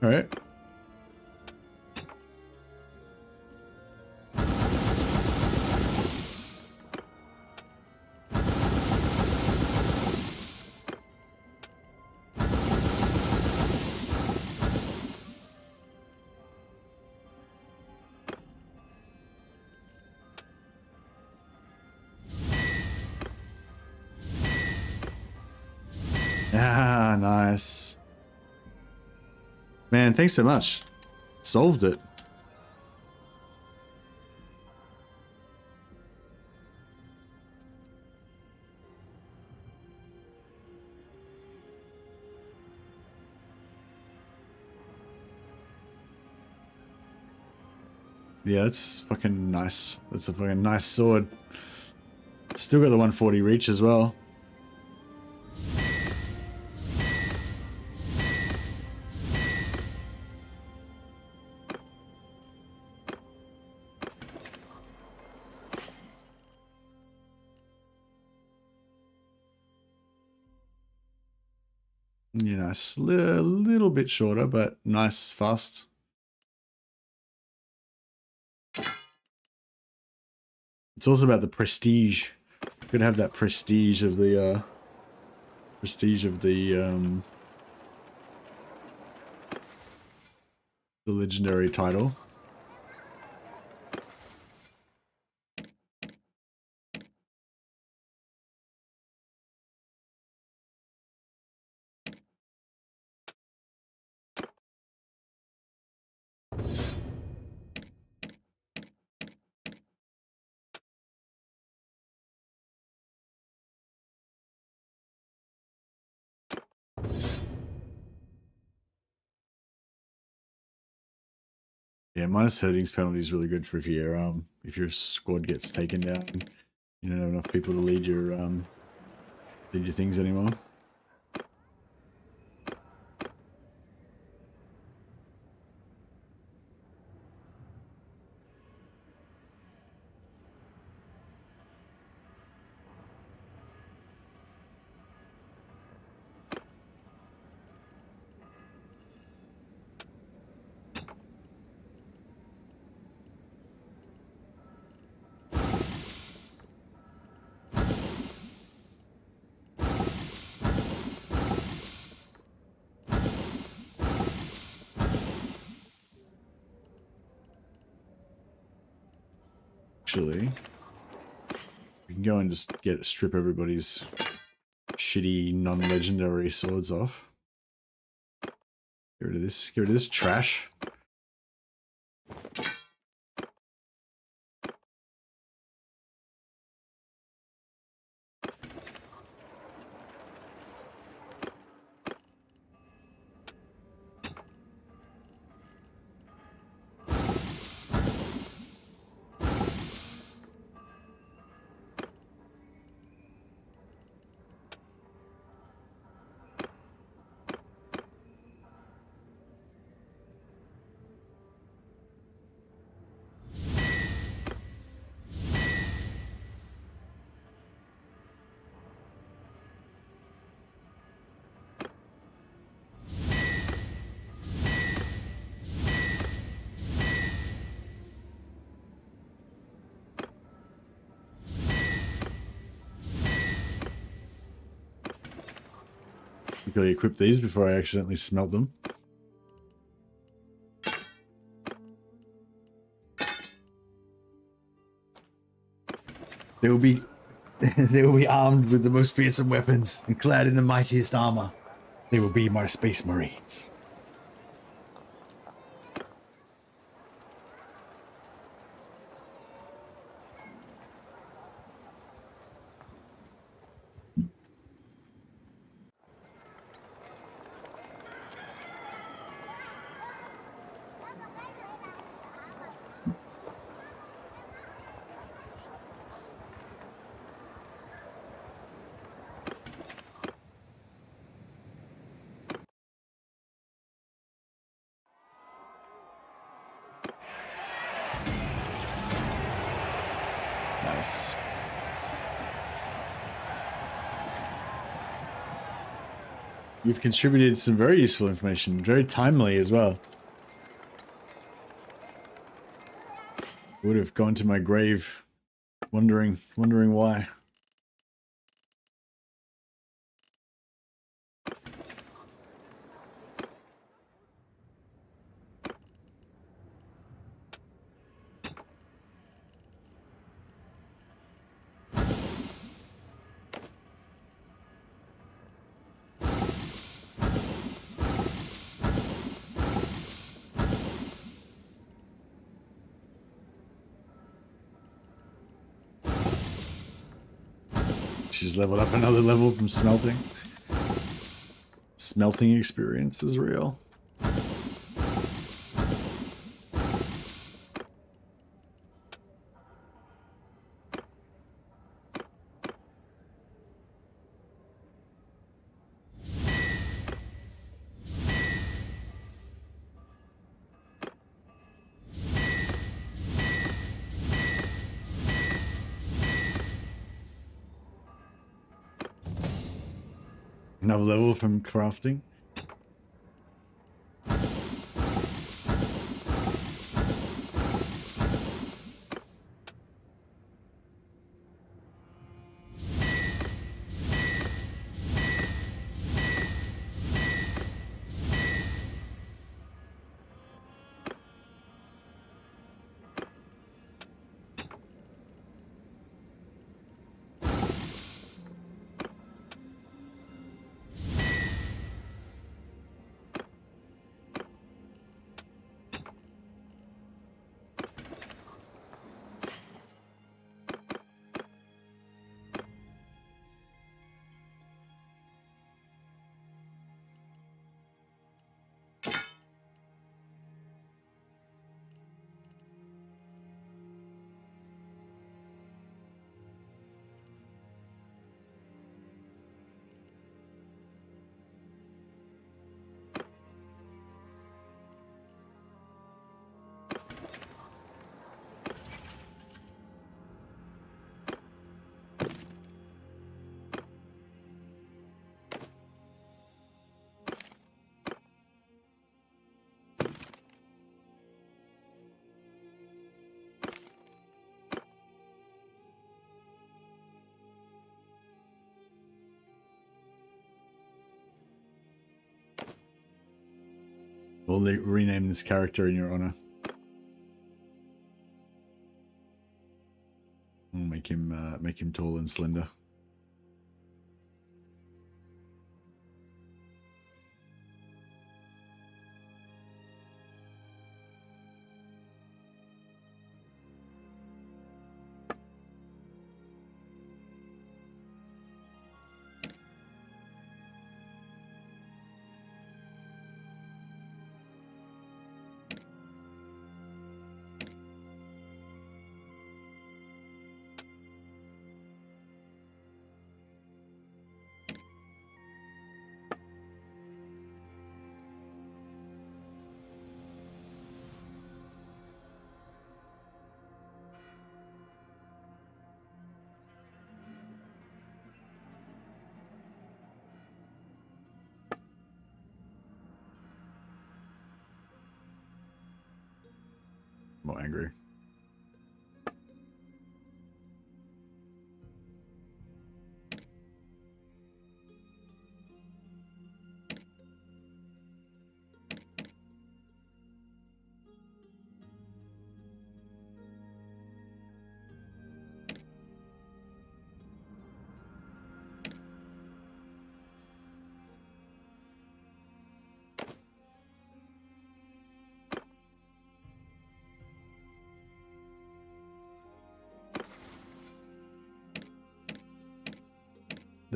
All right. Ah, nice. Man, thanks so much. Solved it. Yeah, that's fucking nice. That's a fucking nice sword. Still got the 140 reach as well. You know, a little bit shorter, but nice, fast. It's also about the prestige. Could have that prestige of the the legendary title. Yeah, minus hurting's penalty is really good for if your squad gets taken down, you don't have enough people to lead your things anymore. Actually, we can go and just strip everybody's shitty non-legendary swords off. Get rid of this. Get rid of this trash. quickly equip these before I accidentally smelt them. They will be armed with the most fearsome weapons and clad in the mightiest armor. They will be my space marines. Nice. You've contributed some very useful information, very timely as well. Would have gone to my grave wondering why. She's leveled up another level from smelting. Smelting experience is real. Another level from crafting. We'll rename this character in your honor. We'll make him tall and slender. More angry.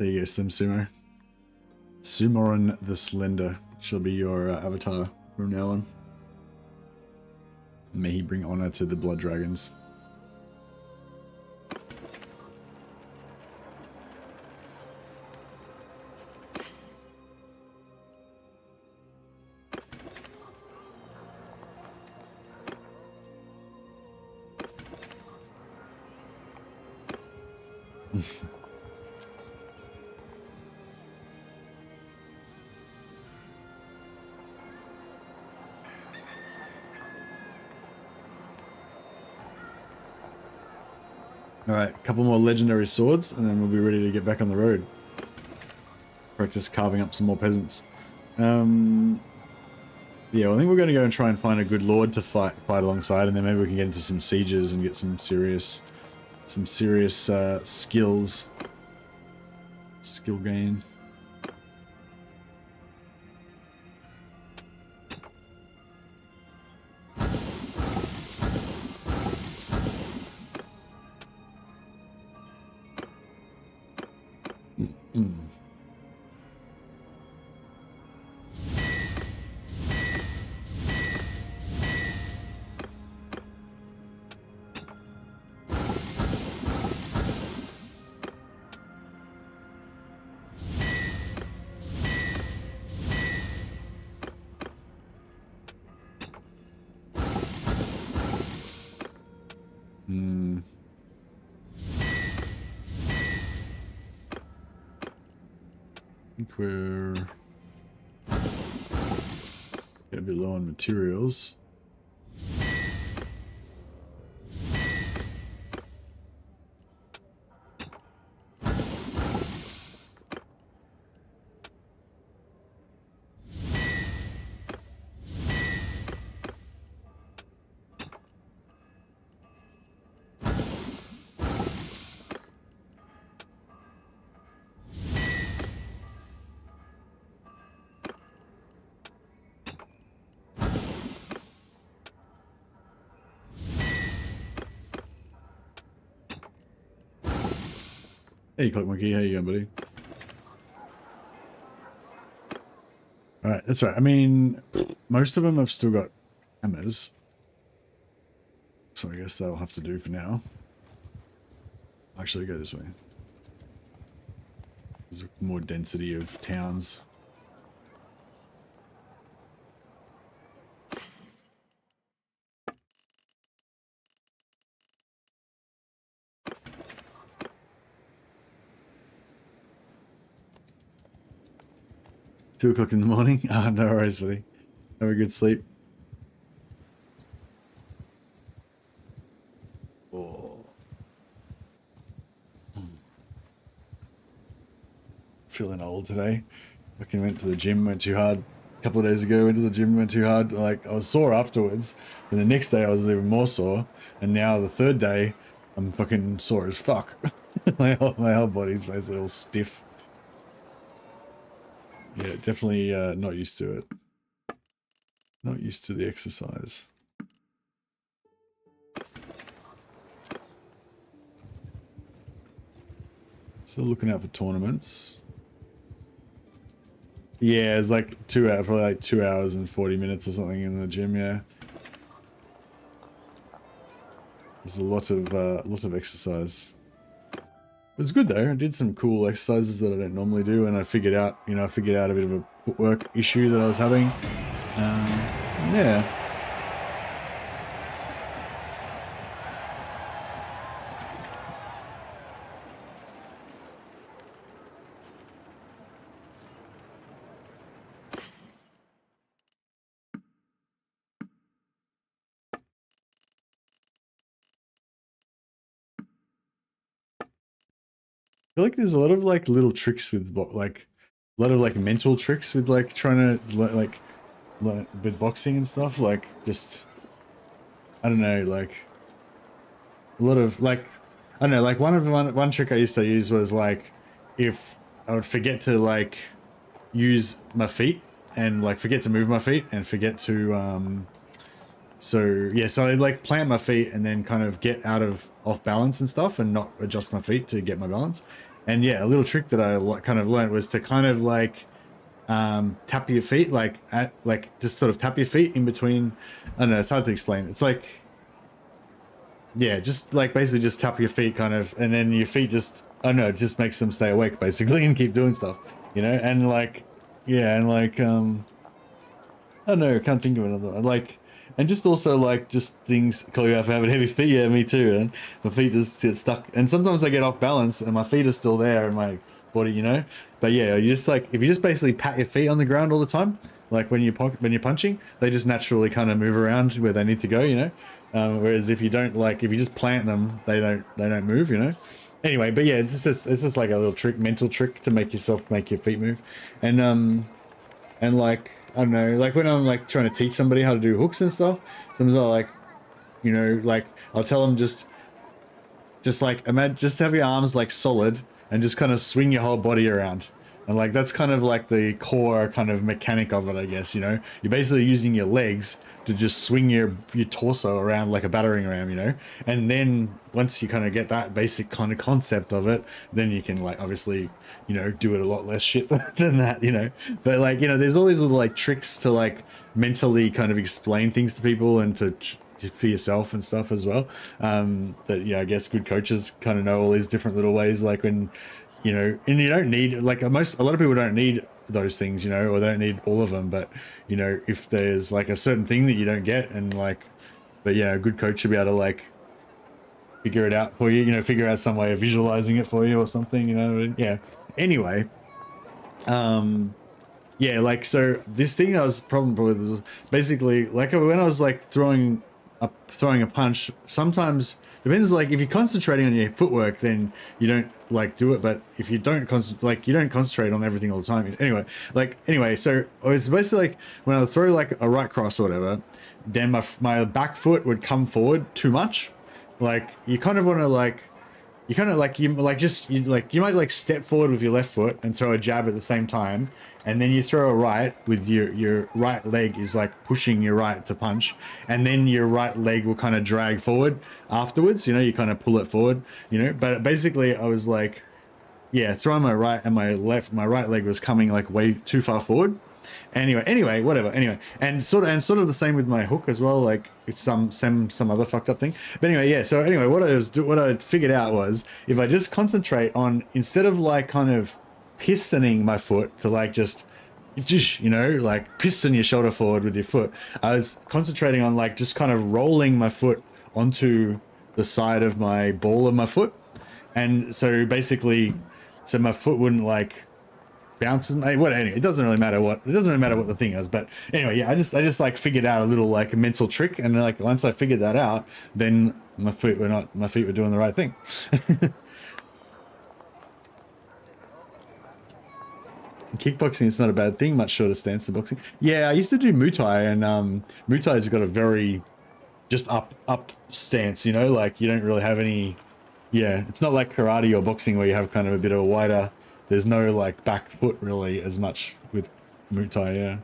There you go, Slim Sumo. Sumoran the Slender shall be your avatar from now on. May he bring honor to the Blood Dragons. Alright, a couple more legendary swords, and then we'll be ready to get back on the road. Practice carving up some more peasants. Yeah, well, I think we're going to go and try and find a good lord to fight alongside, and then maybe we can get into some sieges and get some serious skills. Skill gain. I think we're gonna be low on materials. Hey, Clock Monkey, how you going, buddy? Alright, that's right. I mean, most of them have still got hammers. So I guess that'll have to do for now. Actually, go this way. There's more density of towns. Two o'clock in the morning? Ah, no worries, buddy. Have a good sleep. Oh. Feeling old today. Fucking went to the gym, went too hard. A couple of days ago, went to the gym, went too hard. Like, I was sore afterwards. And the next day I was even more sore. And now the third day, I'm fucking sore as fuck. my whole body's basically all stiff. Yeah, definitely not used to it. Not used to the exercise. Still looking out for tournaments. Yeah, it's like 2 hours, probably like 2 hours and 40 minutes or something in the gym. Yeah, there's a lot of exercise. It was good though. I did some cool exercises that I don't normally do, and I figured out, a bit of a footwork issue that I was having. Yeah. I feel like there's a lot of like little tricks with like a lot of like mental tricks with like trying to like with boxing and stuff, like just I don't know, like a lot of like I don't know, like one trick I used to use was like if I would forget to like use my feet and like forget to move my feet and forget to so I'd like plant my feet and then kind of get off balance and stuff and not adjust my feet to get my balance. And yeah, a little trick that I kind of learned was to kind of like tap your feet, like just sort of tap your feet in between. I don't know, it's hard to explain. It's like, yeah, just like basically just tap your feet kind of, and then your feet just, I don't know, it just makes them stay awake basically and keep doing stuff, you know? And like, yeah, and like, I don't know, I can't think of another, like, and just also like just things call you out for having heavy feet. Yeah, me too. And my feet just get stuck, and sometimes I get off balance and my feet are still there in my body, you know. But yeah, you just like, if you just basically pat your feet on the ground all the time, like when you're punching, they just naturally kind of move around where they need to go, you know. Whereas if you don't, like, if you just plant them, they don't move, you know. Anyway, but yeah, it's just like a little trick, mental trick to make your feet move, and like, I don't know, like when I'm like trying to teach somebody how to do hooks and stuff, sometimes I like, you know, like I'll tell them just like imagine, just have your arms like solid and just kind of swing your whole body around. And like that's kind of like the core kind of mechanic of it, I guess, you know. You're basically using your legs to just swing your torso around like a battering ram, you know. And then once you kind of get that basic kind of concept of it, then you can like obviously, you know, do it a lot less shit than that, you know. But like, you know, there's all these little like tricks to like mentally kind of explain things to people and to for yourself and stuff as well. That, you know, I guess good coaches kind of know all these different little ways, like when, you know, and you don't need, like a lot of people don't need those things, you know, or they don't need all of them, but you know, if there's like a certain thing that you don't get, and like, but yeah, a good coach should be able to like figure it out for you, you know, figure out some way of visualizing it for you or something, you know. Yeah, anyway, yeah, like, so this thing I was probably was basically like when I was like throwing a punch, sometimes depends, like if you're concentrating on your footwork, then you don't like do it, but if you don't concentrate on everything all the time. Anyway, so it's basically like when I throw like a right cross or whatever, then my back foot would come forward too much. Like you kind of want to like, you might like step forward with your left foot and throw a jab at the same time, and then you throw a right with your right leg is like pushing your right to punch, and then your right leg will kind of drag forward afterwards, you know, you kind of pull it forward, you know. But basically I was like, yeah, throwing my right and my right leg was coming like way too far forward. Anyway, whatever. Anyway, and sort of the same with my hook as well. Like it's some other fucked up thing. But anyway, yeah. So anyway, what I figured out was if I just concentrate on, instead of like kind of pistoning my foot to like just, you know, like piston your shoulder forward with your foot, I was concentrating on like just kind of rolling my foot onto the side of my ball of my foot, and so basically, so my foot wouldn't like bounces. Anyway, it doesn't really matter what the thing is, but anyway, yeah, I just like figured out a little like mental trick, and like once I figured that out, then my feet were doing the right thing. Kickboxing is not a bad thing, much shorter stance than boxing. Yeah, I used to do Muay Thai, and Muay Thai's got a very just up stance, you know, like you don't really have any, yeah, it's not like karate or boxing where you have kind of a bit of a wider, there's no like back foot really as much with Muay Thai, yeah.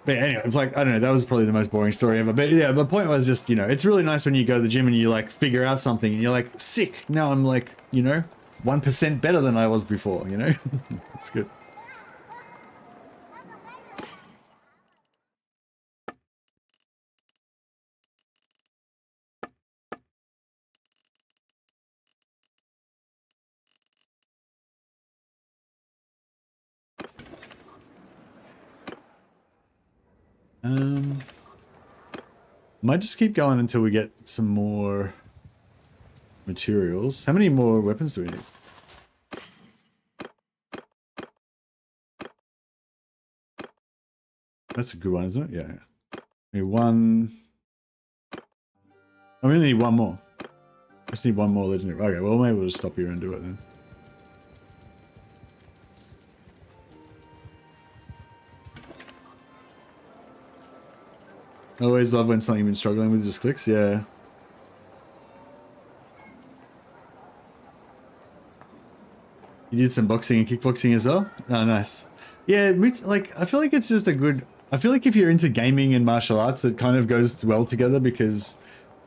But anyway, it's like, I don't know, that was probably the most boring story ever. But yeah, the point was just, you know, it's really nice when you go to the gym and you like figure out something and you're like, sick, now I'm like, you know, 1% better than I was before, you know. It's good. Might just keep going until we get some more materials. How many more weapons do we need? That's a good one, isn't it? Yeah. We need one. I only need one more. I just need one more legendary. Okay, well maybe we'll just stop here and do it then. I always love when something you've been struggling with just clicks, yeah. You did some boxing and kickboxing as well? Oh, nice. Yeah, like, I feel like it's just a good... I feel like if you're into gaming and martial arts, it kind of goes well together because,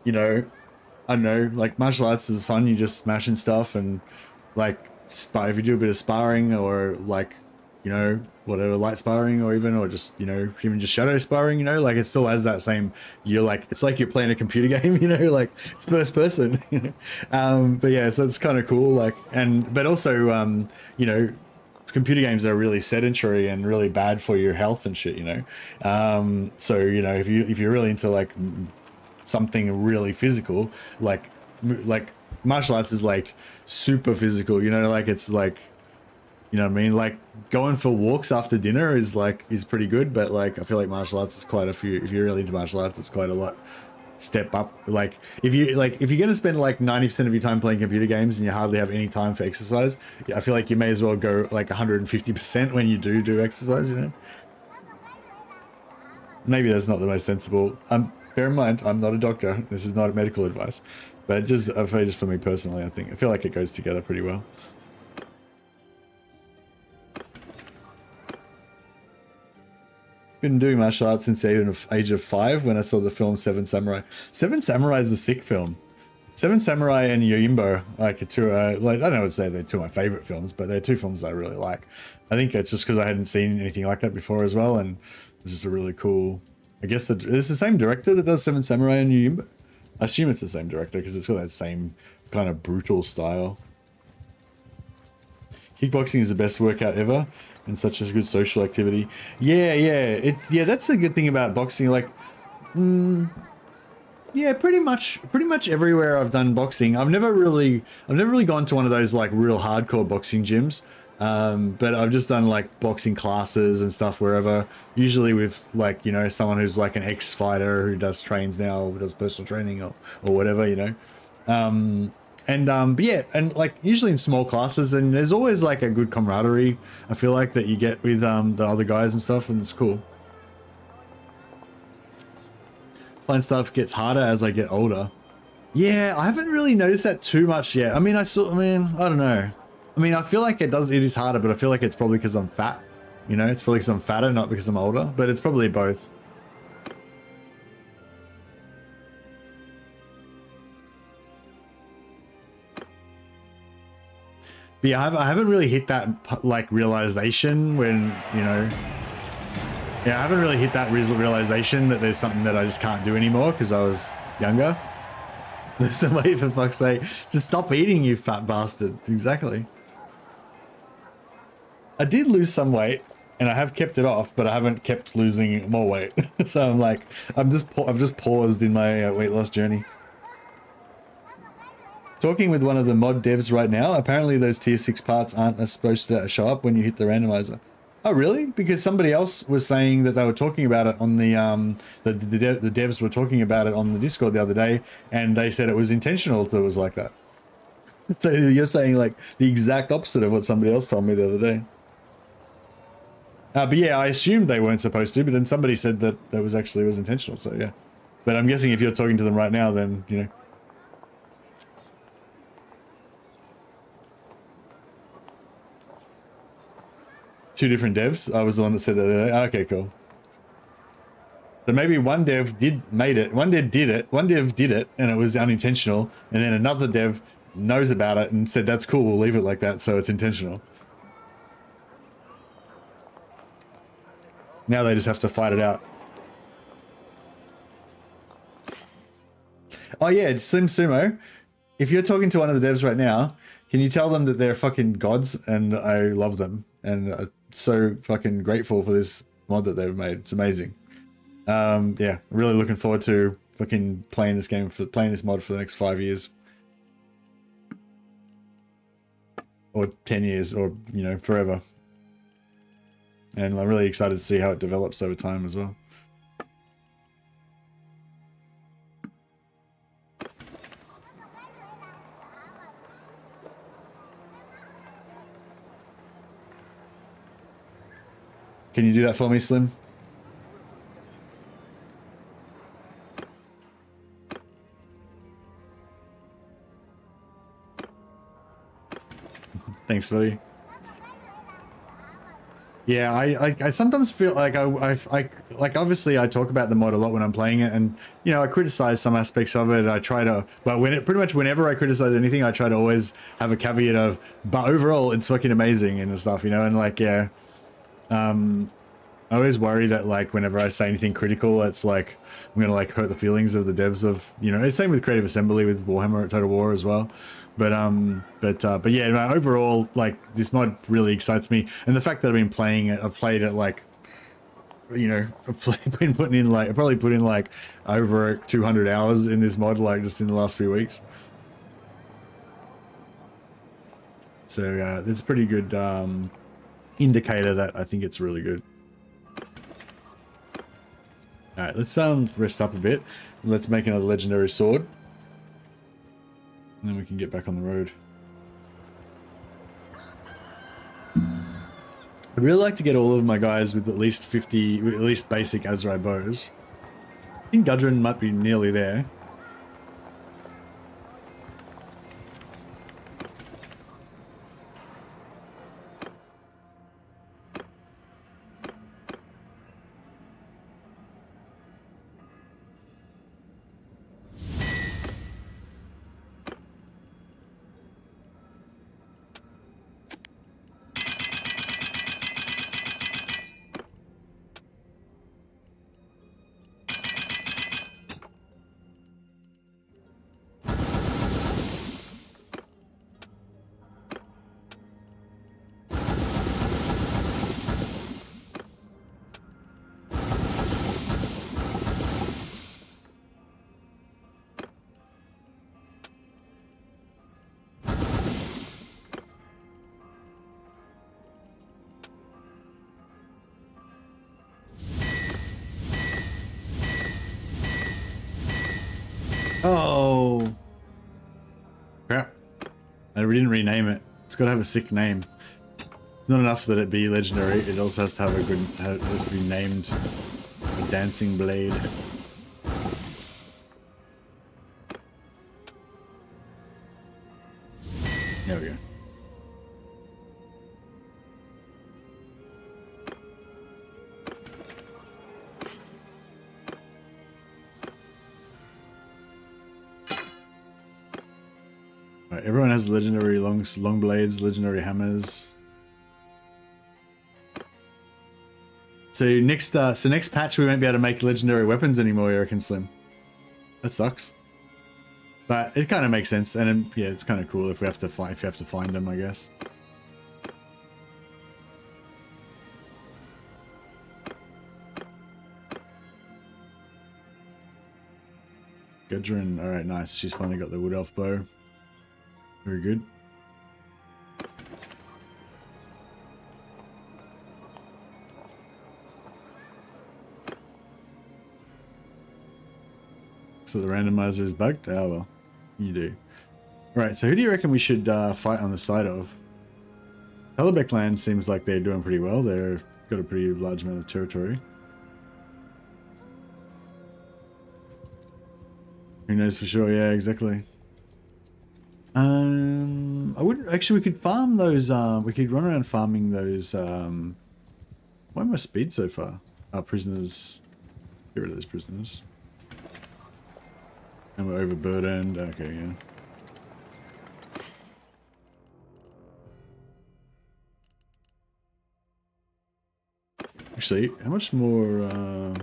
you know, I don't know, like martial arts is fun. You just smashing stuff and like if you do a bit of sparring or like, you know, whatever, light sparring or just, you know, even just shadow sparring, you know, like it still has that same, you're like, it's like you're playing a computer game, you know, like it's first person, you know? But yeah, so it's kind of cool. Like, but also, you know, computer games are really sedentary and really bad for your health and shit, you know? So, you know, if you're really into like something really physical, like martial arts is like super physical, you know, like it's like, you know what I mean? Like going for walks after dinner is pretty good, but like I feel like martial arts is quite a few. If you're really into martial arts, it's quite a lot step up. Like if you're going to spend like 90% of your time playing computer games and you hardly have any time for exercise, I feel like you may as well go like 150% when you do exercise, you know? Maybe that's not the most sensible. Bear in mind, I'm not a doctor. This is not medical advice, but just for me personally, I feel like it goes together pretty well. Been doing martial arts since the age of 5 when I saw the film Seven Samurai. Seven Samurai is a sick film. Seven Samurai and Yojimbo, like two, like I don't would say they're two of my favorite films, but they're two films I really like. I think it's just because I hadn't seen anything like that before as well, and it's just a really cool. I guess it's the same director that does Seven Samurai and Yojimbo. I assume it's the same director because it's got that same kind of brutal style. Kickboxing is the best workout ever and such a good social activity. Yeah, that's the good thing about boxing. Like, yeah, pretty much everywhere I've done boxing. I've never really gone to one of those like real hardcore boxing gyms. But I've just done like boxing classes and stuff wherever, usually with like, you know, someone who's like an ex-fighter who does trains now or does personal training or whatever, you know. But yeah, and like usually in small classes, and there's always like a good camaraderie, I feel like, that you get with the other guys and stuff, and it's cool. Playing stuff gets harder as I get older. Yeah, I haven't really noticed that too much yet. I mean, I don't know. I mean, I feel like it is harder, but I feel like it's probably because I'm fat. You know, it's probably because I'm fatter, not because I'm older, but it's probably both. But yeah, I haven't really hit that like realization when, you know, yeah, I haven't really hit that realization that there's something that I just can't do anymore because I was younger. There's some way, for fuck's sake, just stop eating, you fat bastard. Exactly. I did lose some weight and I have kept it off, but I haven't kept losing more weight. So I'm like, I've just paused in my weight loss journey. Talking with one of the mod devs right now, apparently those tier 6 parts aren't supposed to show up when you hit the randomizer. Oh really? Because somebody else was saying that they were talking about it on the devs were talking about it on the Discord the other day, and they said it was intentional that it was like that. So you're saying like the exact opposite of what somebody else told me the other day. But yeah, I assumed they weren't supposed to, but then somebody said that was intentional, so yeah. But I'm guessing if you're talking to them right now, then, you know. Two different devs? I was the one that said that. Okay, cool. So maybe one dev did it, and it was unintentional, and then another dev knows about it and said, that's cool, we'll leave it like that, so it's intentional. Now they just have to fight it out. Oh yeah, Slim Sumo, if you're talking to one of the devs right now, can you tell them that they're fucking gods and I love them and I'm so fucking grateful for this mod that they've made. It's amazing. Yeah, really looking forward to fucking playing this mod for the next 5 years. Or 10 years, or, you know, forever. And I'm really excited to see how it develops over time as well. Can you do that for me, Slim? Thanks, buddy. Yeah, I sometimes feel like I like, obviously I talk about the mod a lot when I'm playing it, and you know I criticize some aspects of it. I try to, but pretty much whenever I criticize anything, I try to always have a caveat of, but overall it's fucking amazing and stuff, you know. And like, yeah, I always worry that like whenever I say anything critical, it's like I'm gonna like hurt the feelings of the devs of, you know. It's same with Creative Assembly with Warhammer at Total War as well. But yeah, no, overall, like this mod really excites me, and the fact that I've been playing it, I've played it like, you know, I've been putting in like, I probably put in like over 200 hours in this mod, like just in the last few weeks. So that's a pretty good indicator that I think it's really good. All right, let's rest up a bit. Let's make another legendary sword, and then we can get back on the road. I'd really like to get all of my guys with at least 50, at least basic Azrai bows. I think Gudrun might be nearly there. Oh, crap. I didn't rename it. It's got to have a sick name. It's not enough that it be legendary. It also has to have a good, it has to be named a dancing blade. There we go. Right, everyone has legendary long blades, legendary hammers. So next patch we won't be able to make legendary weapons anymore, you reckon, Slim? That sucks. But it kind of makes sense, and then, yeah, it's kind of cool if we have to find, them, I guess. Gudrun, all right, nice. She's finally got the wood elf bow. Very good. So the randomizer is bugged? Oh well, you do. Alright, so who do you reckon we should fight on the side of? Hellebeck land seems like they're doing pretty well. They've got a pretty large amount of territory. Who knows for sure? Yeah, exactly. I wouldn't actually. We could farm those. We could run around farming those. Why am I speed so far? Prisoners. Get rid of those prisoners. And we're overburdened. Okay, yeah. Actually, how much more?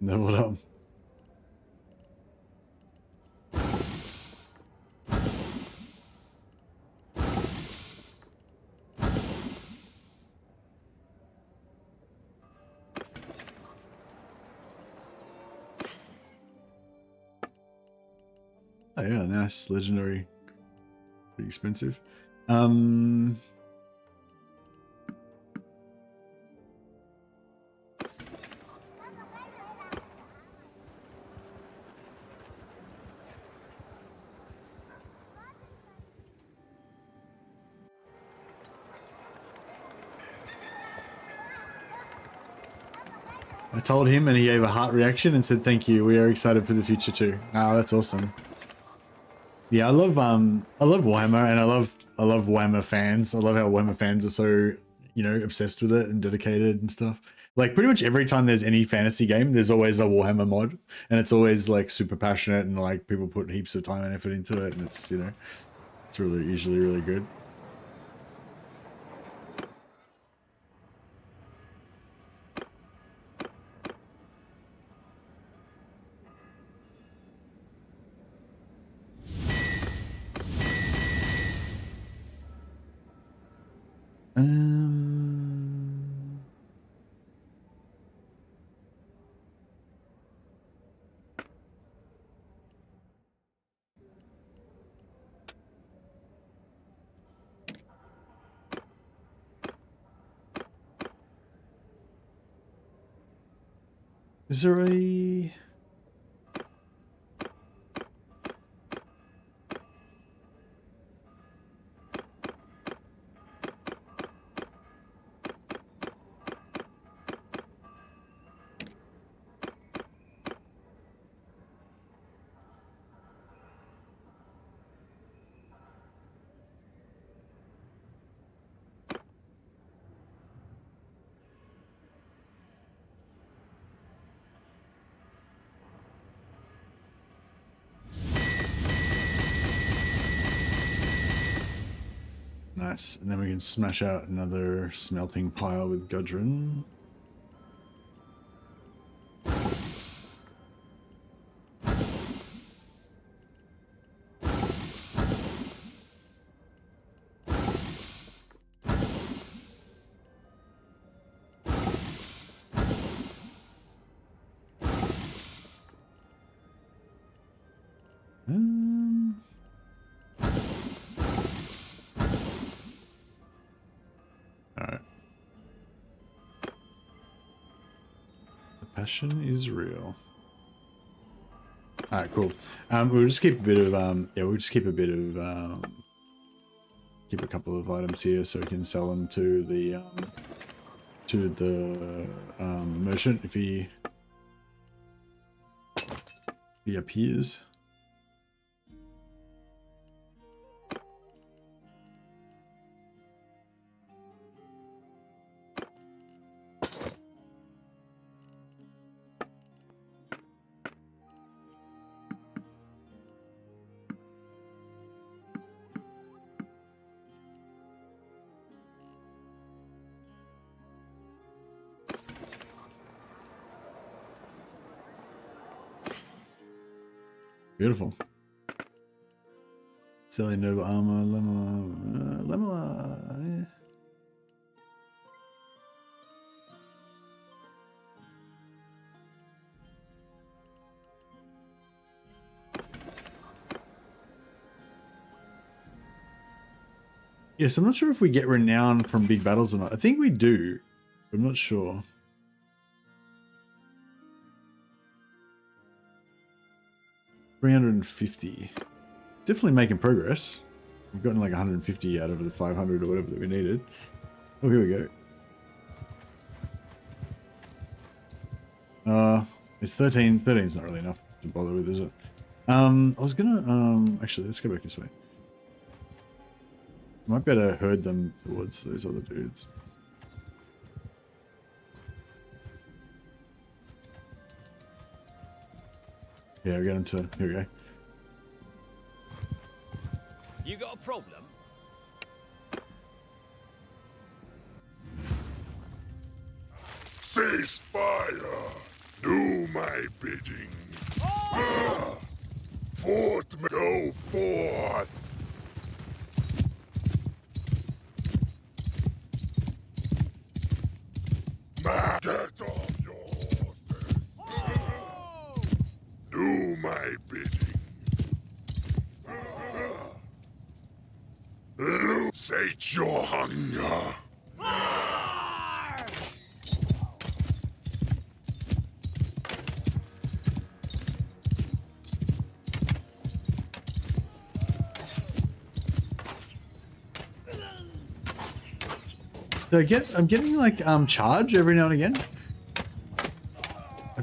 Leveled up. Oh yeah, nice. Legendary. Pretty expensive. I told him and he gave a heart reaction and said, thank you. We are excited for the future too. Oh, that's awesome. Yeah, I love Warhammer and I love Warhammer fans. I love how Warhammer fans are so, you know, obsessed with it and dedicated and stuff. Like pretty much every time there's any fantasy game, there's always a Warhammer mod and it's always like super passionate and like people put heaps of time and effort into it and it's, you know, it's really usually really good. Is there a... Nice, and then we can smash out another smelting pile with Gudrun. Passion is real. All right, cool. We'll just keep a bit of we'll just keep a bit of keep a couple of items here so we can sell them to the merchant if he appears. Beautiful. Selling noble armor, Lemela. Yeah. Yes, I'm not sure if we get renown from big battles or not. I think we do. I'm not sure. $350. Definitely making progress. We've gotten like 150 out of the 500 or whatever that we needed. Oh, here we go. It's 13. 13's not really enough to bother with, is it? I was gonna, actually, let's go back this way. Might better herd them towards those other dudes. Yeah, I'll get them to, here we go. You got a problem? Cease fire! Do my bidding. Ah! Forth go forth! Get off your horses! Do my bidding. Sate your hunger. So I'm getting like charge every now and again.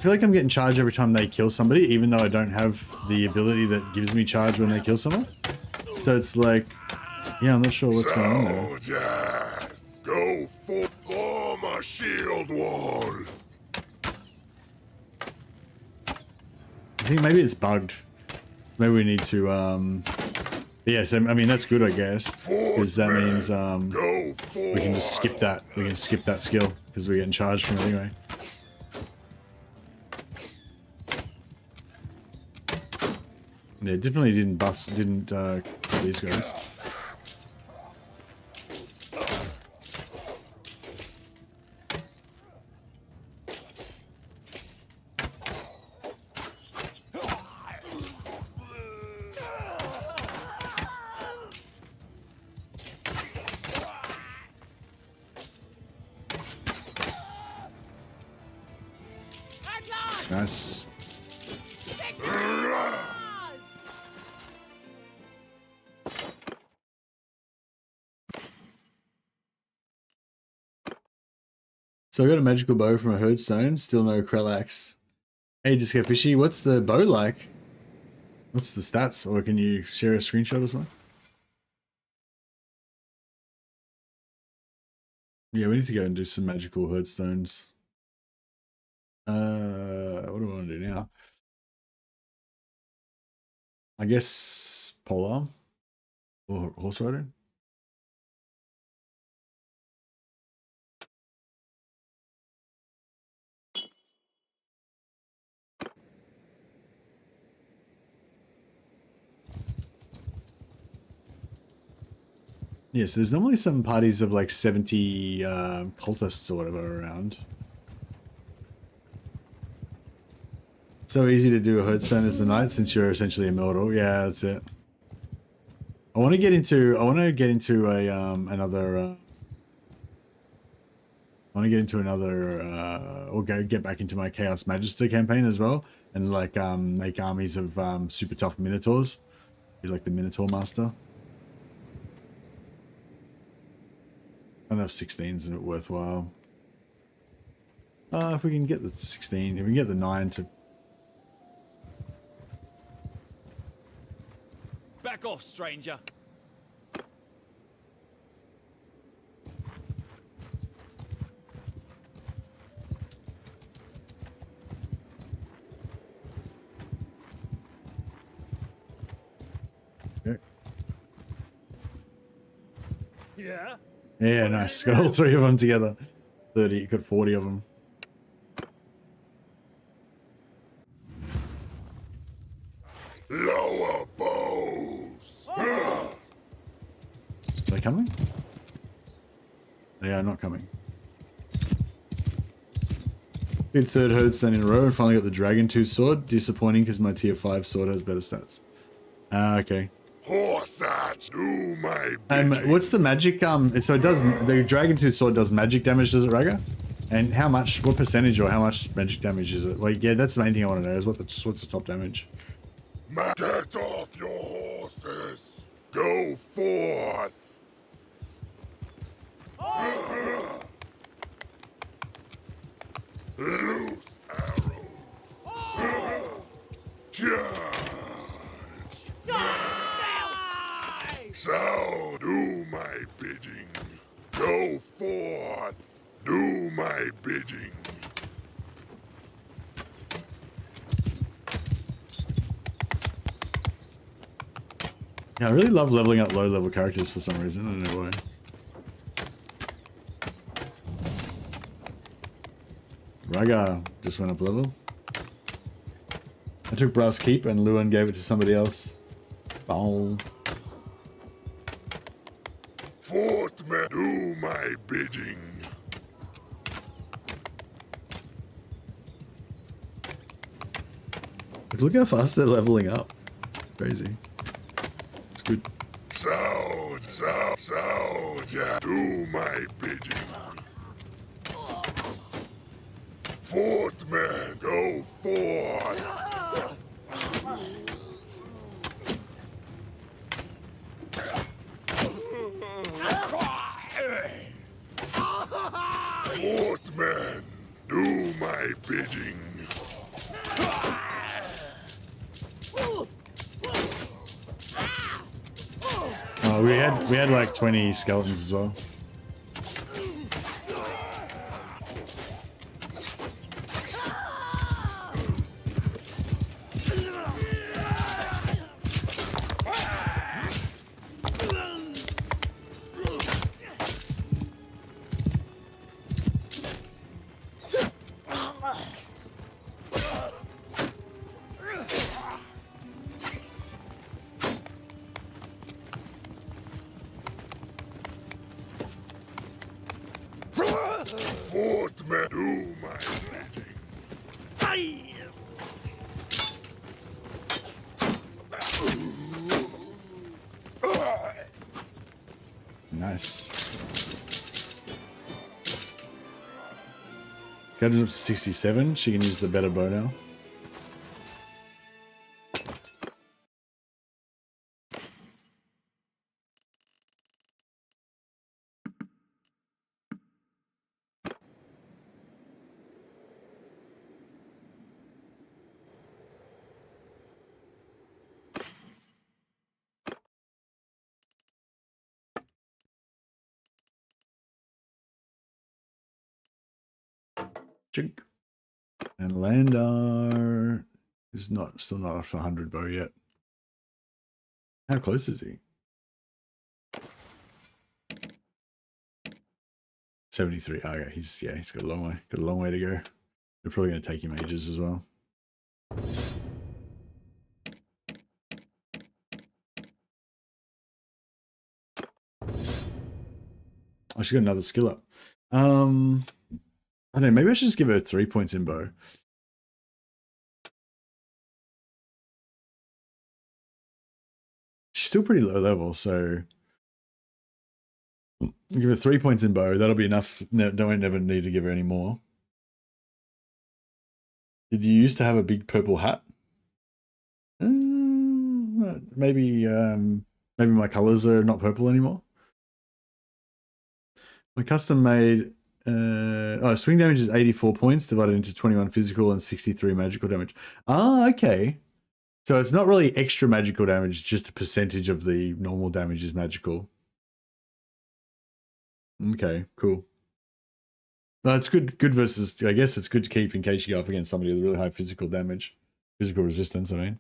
feel like I'm getting charged every time they kill somebody, even though I don't have the ability that gives me charge when they kill someone. So it's like, yeah, I'm not sure what's going on there. Soldiers, go form a shield wall. I think maybe it's bugged. Maybe we need to, yeah, so, I mean, that's good, I guess, because that means, we can just skip that. We can skip that skill, because we're getting charged from it anyway. Yeah, definitely didn't kill these guys. Nice. So I got a magical bow from a herdstone, still no Krellax. Hey, just get fishy. What's the bow like? What's the stats? Or can you share a screenshot or something? Yeah, we need to go and do some magical herdstones. What do I want to do now? I guess polearm or horse riding. Yes, there's normally some parties of like 70 cultists or whatever around. So easy to do a herdstone as the knight since you're essentially immortal. Yeah, that's it. I want to get into a or get back into my Chaos Magister campaign as well, and like make armies of super tough minotaurs. Be like the Minotaur Master. I don't know if 16's worthwhile. If we can get the 16, if we can get the 9 to... Back off, stranger. Okay. Yeah? Yeah, nice. Got all 3 of them together. 30, got 40 of them. Lower bows. Are they coming? They are not coming. Did 3rd herdstone in a row and finally got the Dragon Tooth sword. Disappointing because my tier 5 sword has better stats. Ah, okay. Horse do my bidding. What's the magic? So it does, the Dragon Tooth sword does magic damage, does it, Raga? And how much, what percentage or how much magic damage is it? Like, yeah, that's the main thing I want to know is what's the top damage? Get off your horses. Go forth. Loose arrows. Charge. So do my bidding. Go forth. Do my bidding. Yeah, I really love leveling up low-level characters for some reason. I don't know why. Raga just went up level. I took Brass Keep and Luan gave it to somebody else. Oh. Fortman, do my bidding. Look how fast they're leveling up. Crazy. It's good. Soldier, do my bidding. Fortman, go forth. Fortman, do my bidding. Oh, we had like 20 skeletons as well. Fourth man, do my letting. Nice. Got it up to 67. She can use the better bow now. Chink. And Landar is still not up to 100 bow yet. How close is he? 73. Okay, he's got a long way. Got a long way to go. They're probably going to take him ages as well. Oh, she's got another skill up. I don't know. Maybe I should just give her 3 points in bow. She's still pretty low level, so give her 3 points in bow. That'll be enough. No, don't never need to give her any more. Did you used to have a big purple hat? Maybe my colors are not purple anymore. My custom made swing damage is 84 points divided into 21 physical and 63 magical damage. Ah, okay. So it's not really extra magical damage, just a percentage of the normal damage is magical. Okay, cool. No, it's good versus, I guess it's good to keep in case you go up against somebody with really high physical damage. Physical resistance, I mean.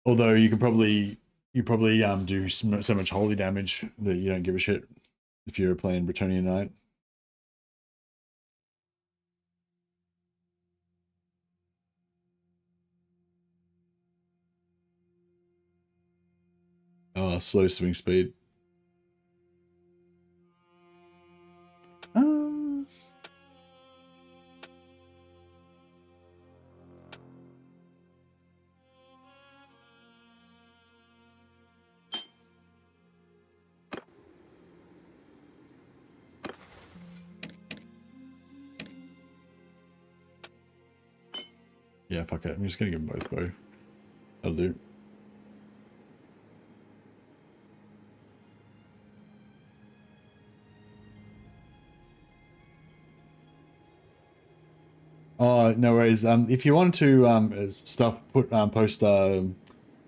Although you probably do so much holy damage that you don't give a shit if you're playing Bretonian Knight. Oh, slow swing speed. Yeah, fuck it. I'm just gonna give them both bow. That'll do. Oh, no worries. If you want to post if you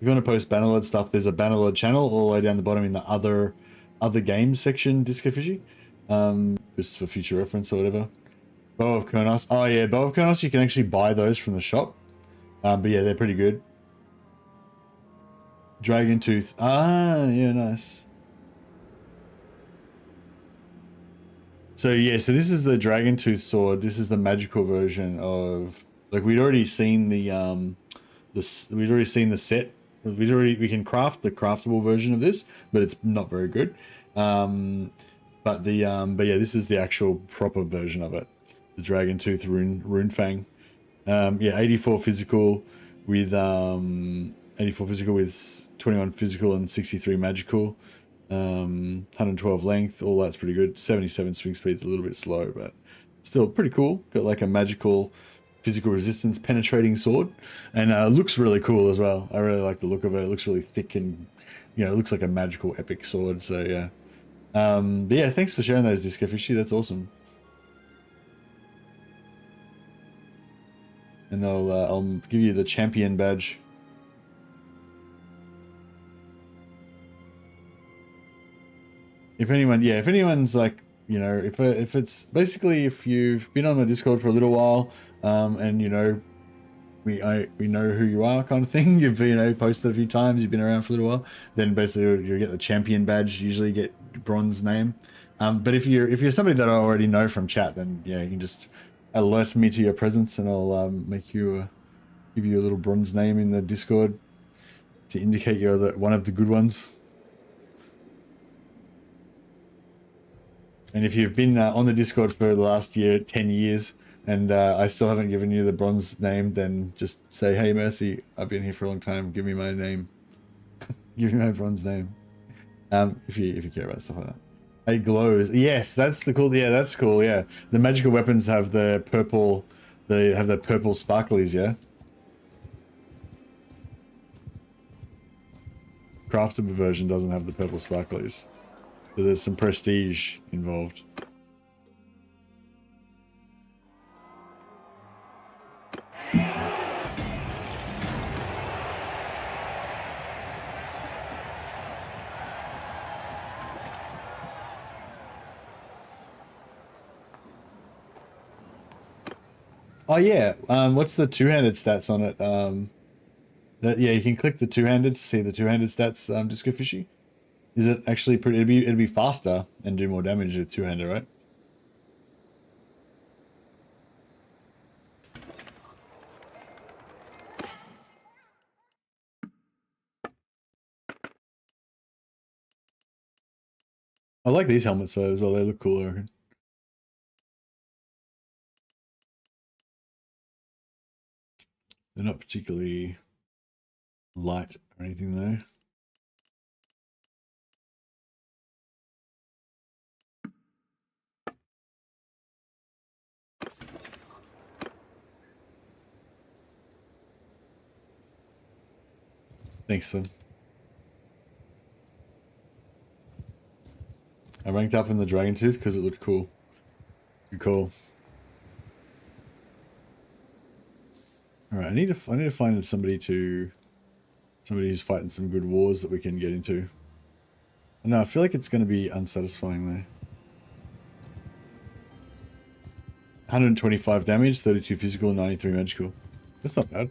want to post Bannerlord stuff, there's a Bannerlord channel all the way down the bottom in the other games section, Disco Fishy. Just for future reference or whatever. Bow of Kurnos. Oh yeah, Bow of Kurnos, you can actually buy those from the shop. But yeah, they're pretty good. Dragon Tooth. Ah, yeah, nice. So yeah, so this is the Dragon Tooth sword. This is the magical version of, like, we'd already seen the set. We can craft the craftable version of this, but it's not very good. But yeah, this is the actual proper version of it. The Dragon Tooth Rune Fang. Yeah, 84 physical with 21 physical and 63 magical. 112 length, all that's pretty good. 77 swing speed's a little bit slow, but still pretty cool. Got like a magical physical resistance penetrating sword, and looks really cool as well. I really like the look of it. It looks really thick and, you know, it looks like a magical epic sword. So yeah. But yeah, thanks for sharing those, Disco Fishy. That's awesome. And I'll give you the champion badge. if anyone's like, you know, if it's basically, if you've been on the Discord for a little while, and you know, we know who you are, kind of thing. You've, you know, posted a few times, you've been around for a little while, then basically you get the champion badge, usually get bronze name. But if you're somebody that I already know from chat, then yeah, you can just alert me to your presence, and I'll make you give you a little bronze name in the Discord to indicate you're one of the good ones. And if you've been on the Discord for the last 10 years, and I still haven't given you the bronze name, then just say, hey, Mercy, I've been here for a long time. Give me my name. Give me my bronze name. If you care about stuff like that. It glows. Yes, that's the cool. Yeah, that's cool. Yeah, the magical weapons have the purple. They have the purple sparklies. Yeah. Craftable version doesn't have the purple sparklies, so there's some prestige involved. Oh yeah, what's the two-handed stats on it? Yeah, you can click the two-handed to see the two-handed stats. Disco Fishy, is it actually pretty? It'd be faster and do more damage with two-handed, right? I like these helmets though as well. They look cool, I reckon. They're not particularly light or anything though. Thanks, son. I ranked up in the Dragon Tooth because it looked cool. Good call. All right, I need to find somebody who's fighting some good wars that we can get into. No, I feel like it's going to be unsatisfying though. 125 damage, 32 physical, 93 magical. That's not bad.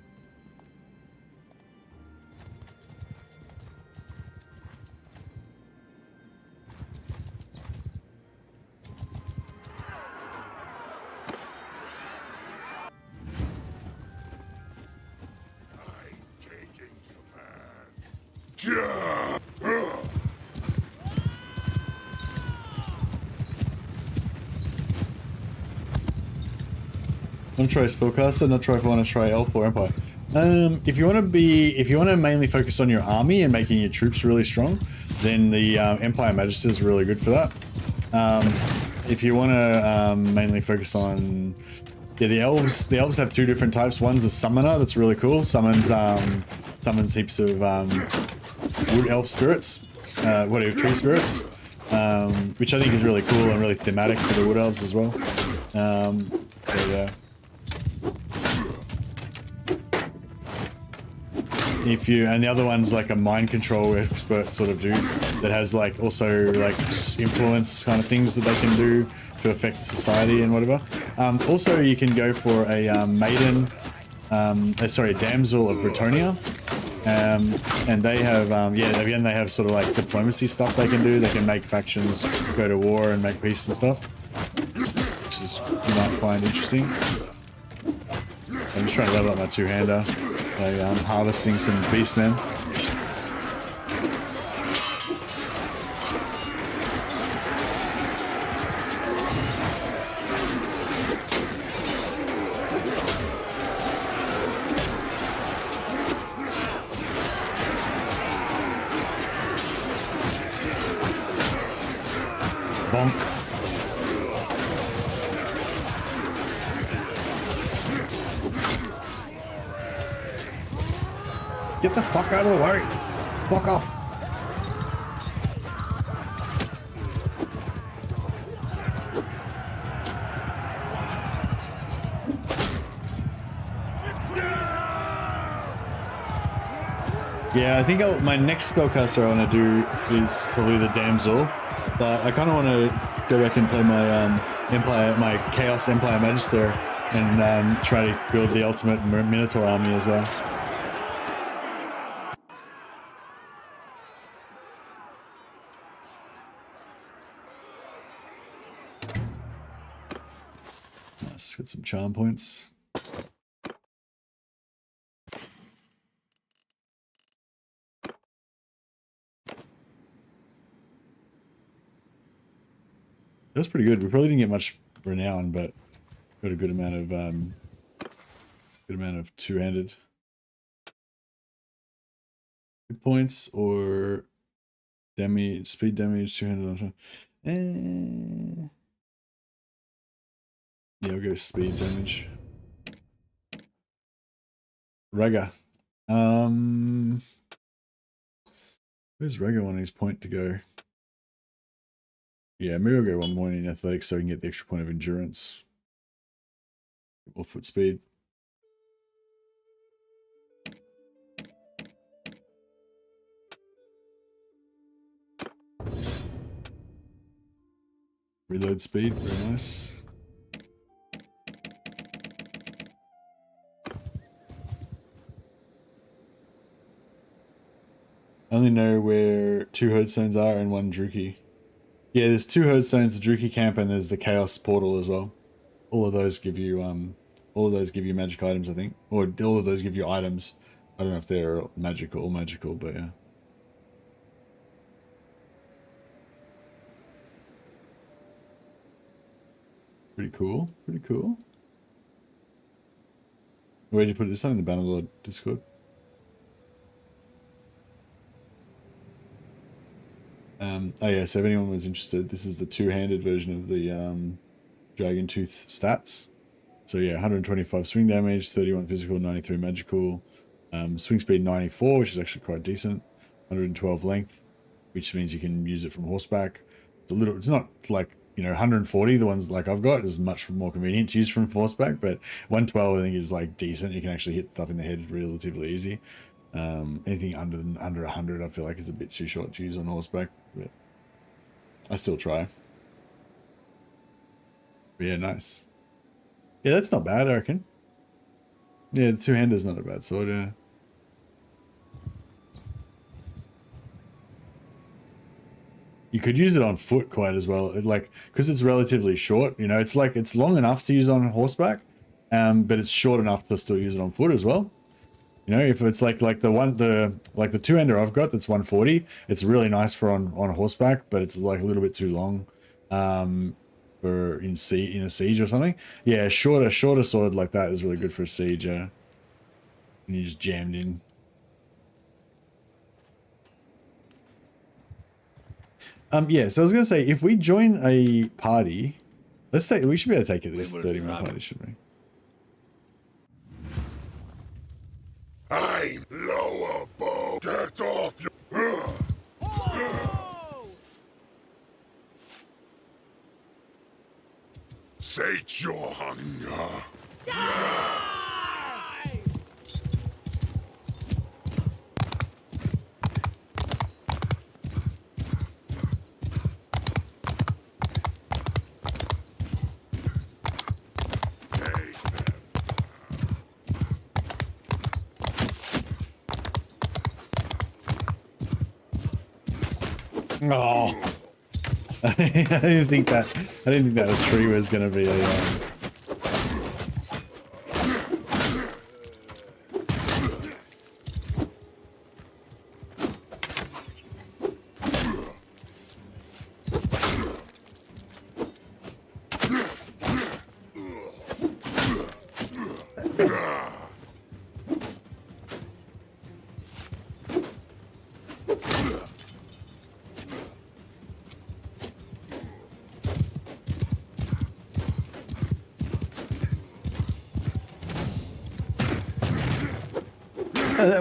Want to try Spellcaster? Not sure if I want to try Elf or Empire. If you want to mainly focus on your army and making your troops really strong, then the Empire Magister is really good for that. If you want to mainly focus on, yeah, the elves have two different types. One's a summoner, that's really cool. Summons heaps of wood elf spirits, whatever, tree spirits, which I think is really cool and really thematic for the wood elves as well. Yeah. And the other one's like a mind control expert sort of dude that has like also like influence kind of things that they can do to affect society and whatever. Also, you can go for a a damsel of Bretonia, and they have again they have sort of like diplomacy stuff they can do. They can make factions go to war and make peace and stuff, which is you might find interesting. I'm just trying to level up my two-hander. I'm harvesting some beastmen. Bonk. Get the fuck out of the way. Fuck off. Yeah, I think my next spellcaster I want to do is probably the damsel. But I kind of want to go back and play my my Chaos Empire Magister and try to build the ultimate Minotaur army as well. Nice, get some charm points. That's pretty good. We probably didn't get much renown, but got a good amount of two-handed. Hit points or damage, speed damage, two-handed. Yeah, we'll go speed damage. Raga. Where's Raga on his point to go? Yeah, maybe I'll go one more in athletics so I can get the extra point of endurance. Or foot speed. Reload speed, very nice. I only know where 2 Herdstones are and 1 Druki. Yeah, there's 2 Herdstones, the Druki camp, and there's the Chaos portal as well. All of those give you magic items, I think. Or all of those give you items. I don't know if they're magical, but yeah. Pretty cool, pretty cool. Where'd you put it? This one in the Bannerlord Discord. Oh yeah, so if anyone was interested, this is the two-handed version of the Dragon Tooth stats. So yeah, 125 swing damage, 31 physical, 93 magical, swing speed 94, which is actually quite decent, 112 length, which means you can use it from horseback. It's not like, you know, 140, the ones like I've got is much more convenient to use from horseback, but 112 I think is like decent. You can actually hit stuff in the head relatively easy. Anything under 100 I feel like is a bit too short to use on horseback, but I still try. But yeah, nice. Yeah, that's not bad, I reckon. Yeah, the two-hander's not a bad sword, yeah. You could use it on foot quite as well, because it's relatively short, you know, it's long enough to use on horseback, but it's short enough to still use it on foot as well. You know, if it's like the two-hander I've got that's 140, it's really nice for on horseback, but it's like a little bit too long for in a siege or something. Yeah, a shorter sword like that is really good for a siege, yeah. And you just jammed in. Yeah, so I was gonna say, if we join a party, we should be able to take it this 30-minute party, should we? I'm lower, bow. Get off your... Sate your hunger. Oh, I didn't think that was tree was gonna be a.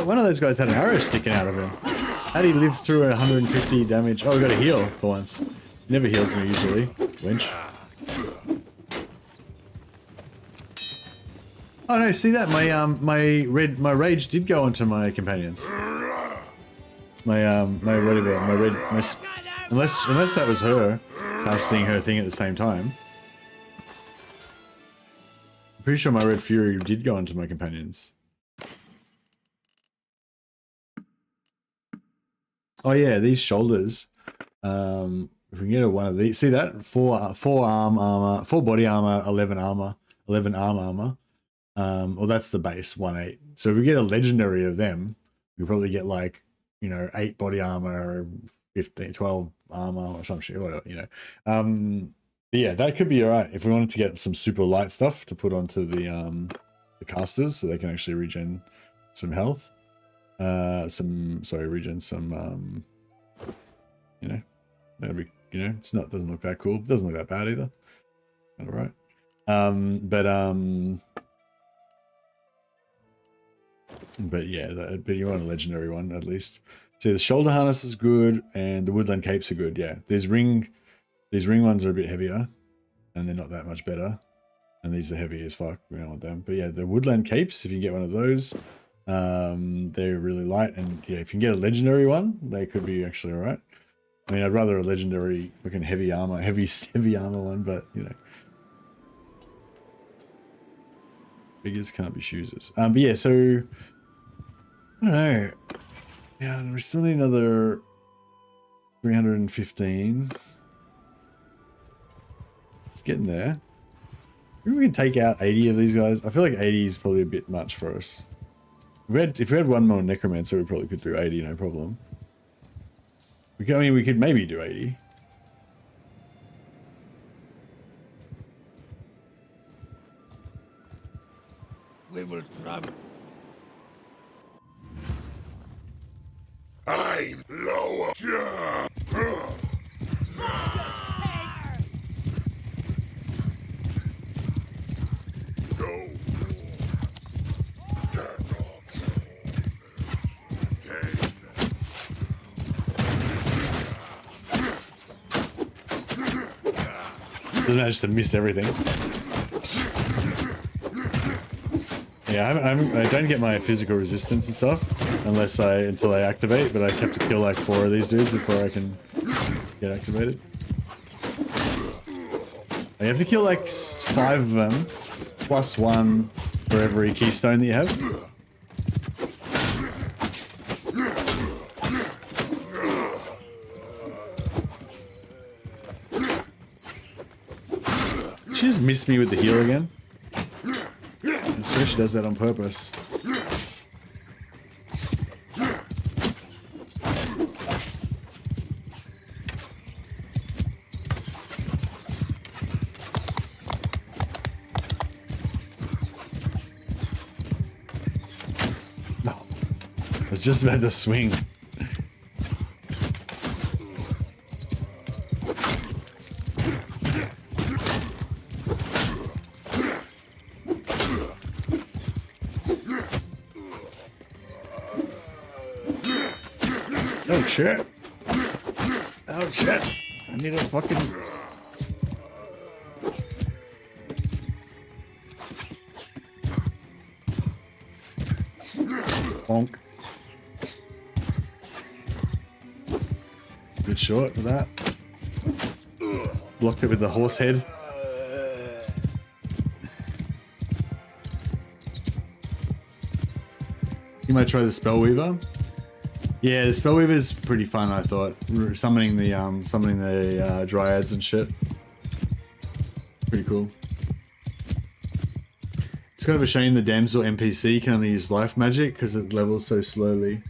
One of those guys had an arrow sticking out of him. How did he live through 150 damage? Oh, we got a heal for once. He never heals me usually. Winch. Oh no, see that? My rage did go onto my companions. My Unless that was her casting her thing at the same time. I'm pretty sure my Red Fury did go into my companions. Oh yeah, these shoulders. If we can get one of these, see that? 4 arm armor, 4 body armor, 11 armor, 11 arm armor. Well, that's the base, 1/8. So if we get a legendary of them, we probably get like, you know, 8 body armor, 15, 12 armor or some shit, whatever, you know. But yeah, that could be all right if we wanted to get some super light stuff to put onto the casters so they can actually regen some health. Regen some, you know, that'd be, you know, doesn't look that cool. Doesn't look that bad either. All right. But yeah, but you want a legendary one at least. See, the shoulder harness is good, and the woodland capes are good. Yeah, these ring ones are a bit heavier, and they're not that much better. And these are heavy as fuck. We don't want them. But yeah, the woodland capes, if you can get one of those, they're really light. And yeah, if you can get a legendary one, they could be actually all right. I mean, I'd rather a legendary fucking heavy armor one, but you know. Figures can't be choosers. But yeah, so I don't know. Yeah, we still need another 315. It's getting there. Maybe we can take out 80 of these guys. I feel like 80 is probably a bit much for us. If we had one more necromancer, we probably could do 80, no problem. We could maybe do 80. We will travel. I'm lower. Doesn't manage to miss everything. Yeah, I don't get my physical resistance and stuff until I activate, but I have to kill like 4 of these dudes before I can get activated. I have to kill like 5 of them, plus 1 for every keystone that you have. She just missed me with the heal again. I swear she does that on purpose. No. I was just about to swing. Oh shit. Oh shit. I need a fucking... Bonk. Good shot for that. Blocked it with the horse head. You might try the Spellweaver. Yeah, the Spellweaver is pretty fun, I thought. Summoning the dryads and shit. Pretty cool. It's kind of a shame the damsel NPC can only use life magic because it levels so slowly.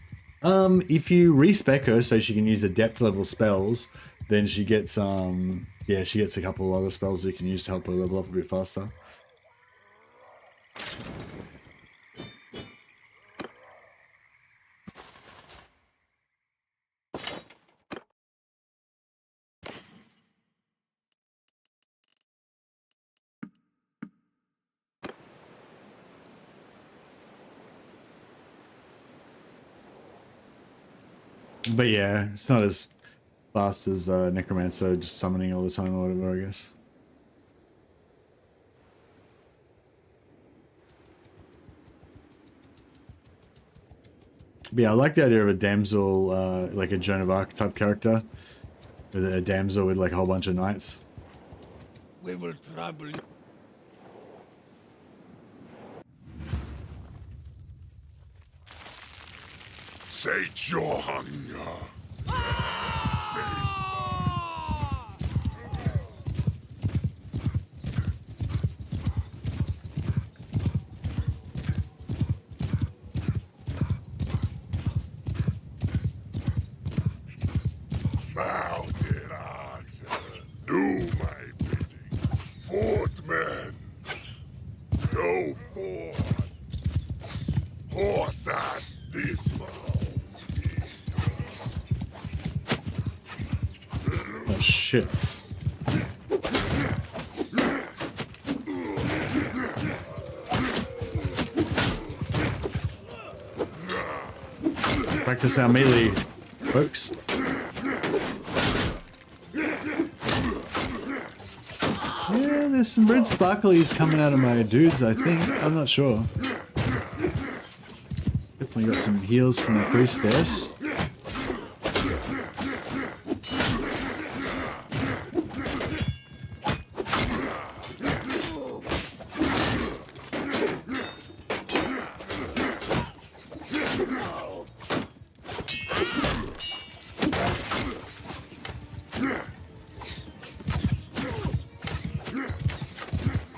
If you respec her so she can use the depth level spells, then she gets she gets a couple of other spells you can use to help her level up a bit faster. But yeah, it's not as fast as Necromancer, just summoning all the time or whatever, I guess. But yeah, I like the idea of a damsel, like a Joan of Arc type character. with a damsel with like a whole bunch of knights. We will trouble you. Sate your hunger. Face mounted archers, do my bidding. Footmen, go forth. Horse at dismount. Oh shit. Practice our melee, folks. Yeah, there's some red sparklies coming out of my dudes, I think. I'm not sure. Definitely got some heals from the priestess.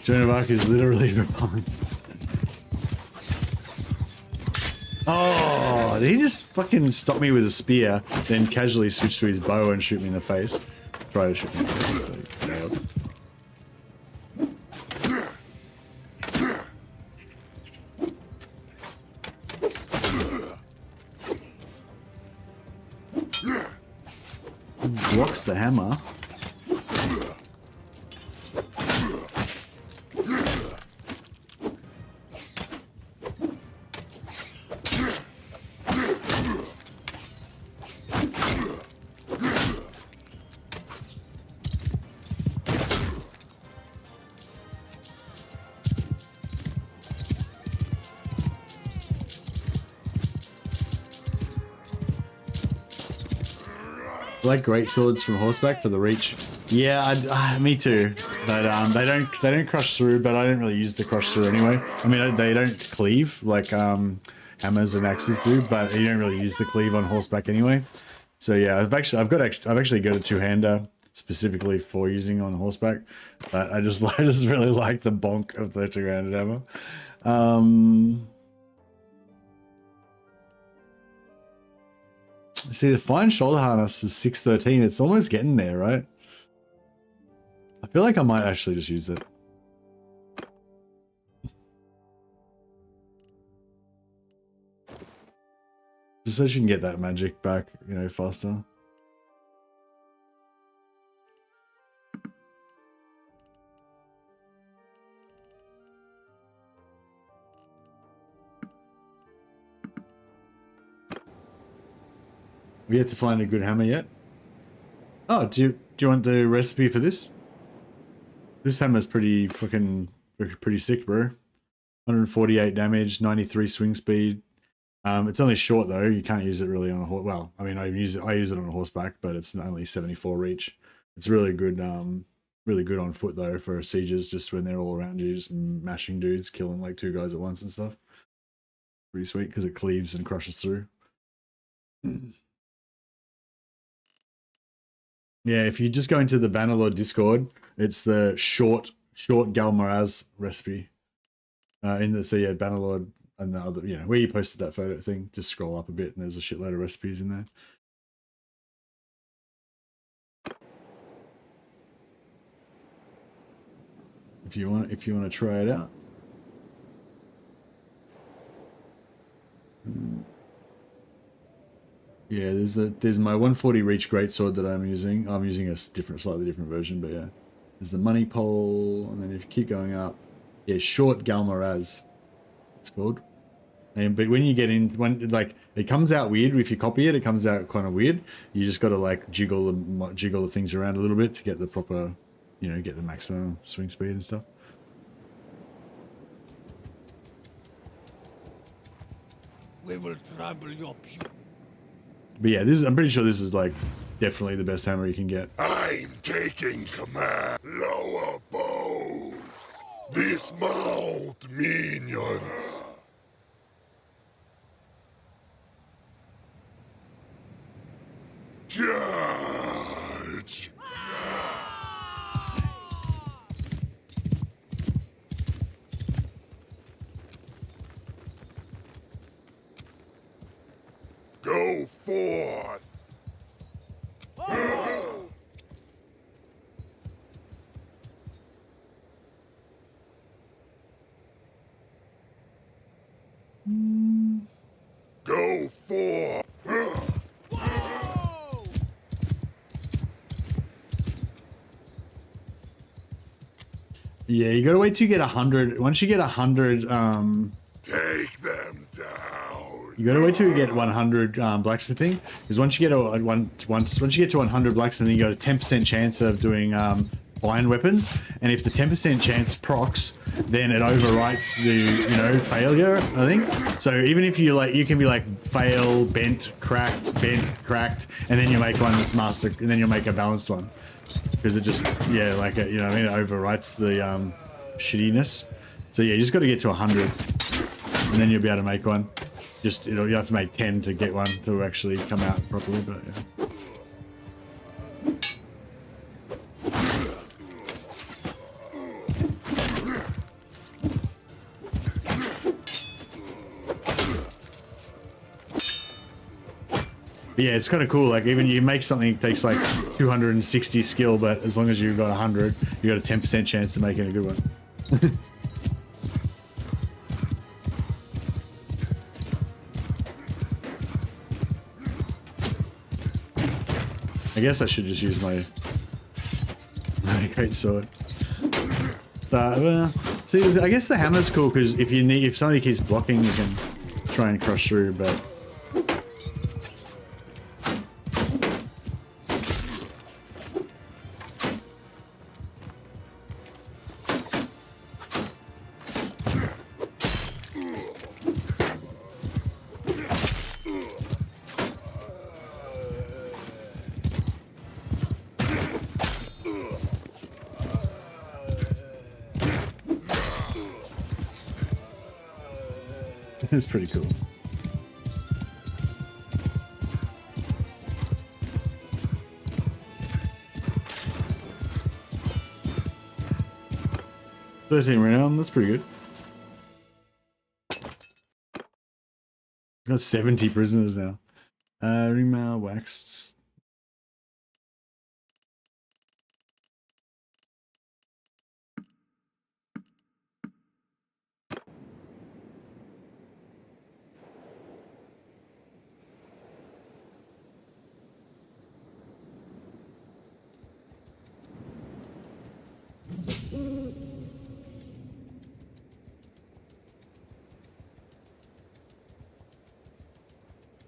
Joan of Arc is literally repellent. Oh, did he just fucking stop me with a spear, then casually switch to his bow and shoot me in the face? Try to shoot me in the face. But failed. Blocks the hammer. I like great swords from horseback for the reach. Yeah, me too. But they don't crush through. But I don't really use the crush through anyway. I mean, they don't cleave like hammers and axes do. But you don't really use the cleave on horseback anyway. So yeah, I've actually got a two-hander specifically for using on horseback. But I just really like the bonk of the two-handed hammer. See, the fine shoulder harness is 613. It's almost getting there, right? I feel like I might actually just use it. Just so you can get that magic back, you know, faster. We yet to find a good hammer yet. Oh, do you want the recipe for this? This hammer's pretty sick, bro. 148 damage, 93 swing speed. It's only short though. You can't use it really on a horse. Well, I mean, I use it on a horseback, but it's only 74 reach. It's really good on foot though for sieges, just when they're all around you, just mashing dudes, killing like 2 guys at once and stuff. Pretty sweet because it cleaves and crushes through. Yeah, if you just go into the Bannerlord Discord, it's the short Galmaraz recipe. So yeah, Bannerlord and the other, where you posted that photo thing, just scroll up a bit and there's a shitload of recipes in there. If you want to try it out. Yeah, there's my 140 reach greatsword that I'm using. I'm using a slightly different version, but yeah. There's the money pole, and then if you keep going up, yeah, short Galmaraz, it's called. But when you get in, it comes out weird. If you copy it, it comes out kind of weird. You just got to like jiggle the things around a little bit to get the proper, get the maximum swing speed and stuff. We will trouble your people. But yeah, I'm pretty sure this is like definitely the best hammer you can get. I'm taking command. Lower bows. Dismount, minions. Charge. Go forth. Go forth. Yeah, you gotta wait till you get 100. Once you get 100, Take them down. you gotta wait till you get 100 blacksmithing. Because once you get once you get to 100 blacksmithing, you got a 10% chance of doing iron weapons. And if the 10% chance procs, then it overwrites the failure, I think. So even if you you can be like fail, bent, cracked, and then you make one that's master, and then you'll make a balanced one. Because it just, yeah, like, it overwrites the shittiness. So yeah, you just got to get to 100, and then you'll be able to make one. Just, you have to make 10 to get one to actually come out properly, but yeah. But yeah, it's kind of cool. Like, even you make something that takes like 260 skill, but as long as you've got 100, you got a 10% chance of making a good one. I guess I should just use my great sword. See, I guess the hammer's cool because if somebody keeps blocking, you can try and crush through, but. It's pretty cool. Renown, that's pretty good. Got 70 prisoners now. Remail waxed.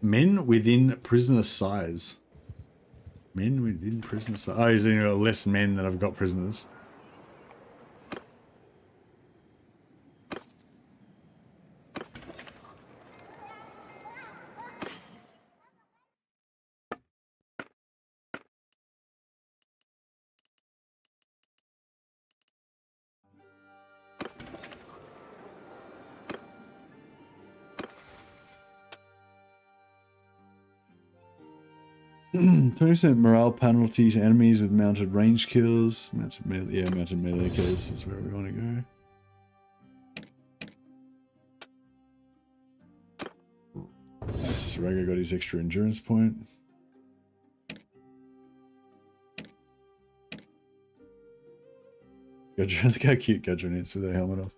Men within prisoner size. Men within prisoner size. Oh, he's less men than I've got prisoners. Mm, 20% morale penalty to enemies with mounted range kills. Mounted melee kills is where we want to go. Nice. Raga got his extra endurance point. Gudrun, look how cute Gudrun is with her helmet off.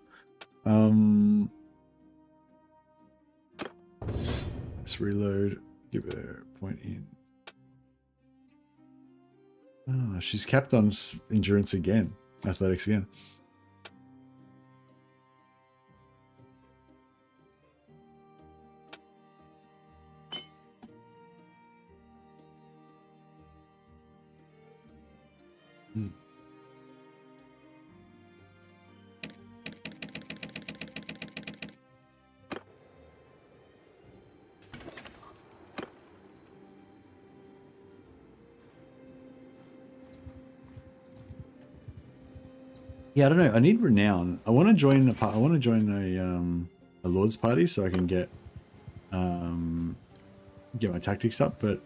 Let's reload. Give her a point in. Oh, she's capped on endurance again. Athletics again. Hmm. Yeah, I don't know. I need renown. I want to join I want to join a lord's party so I can get my tactics up, but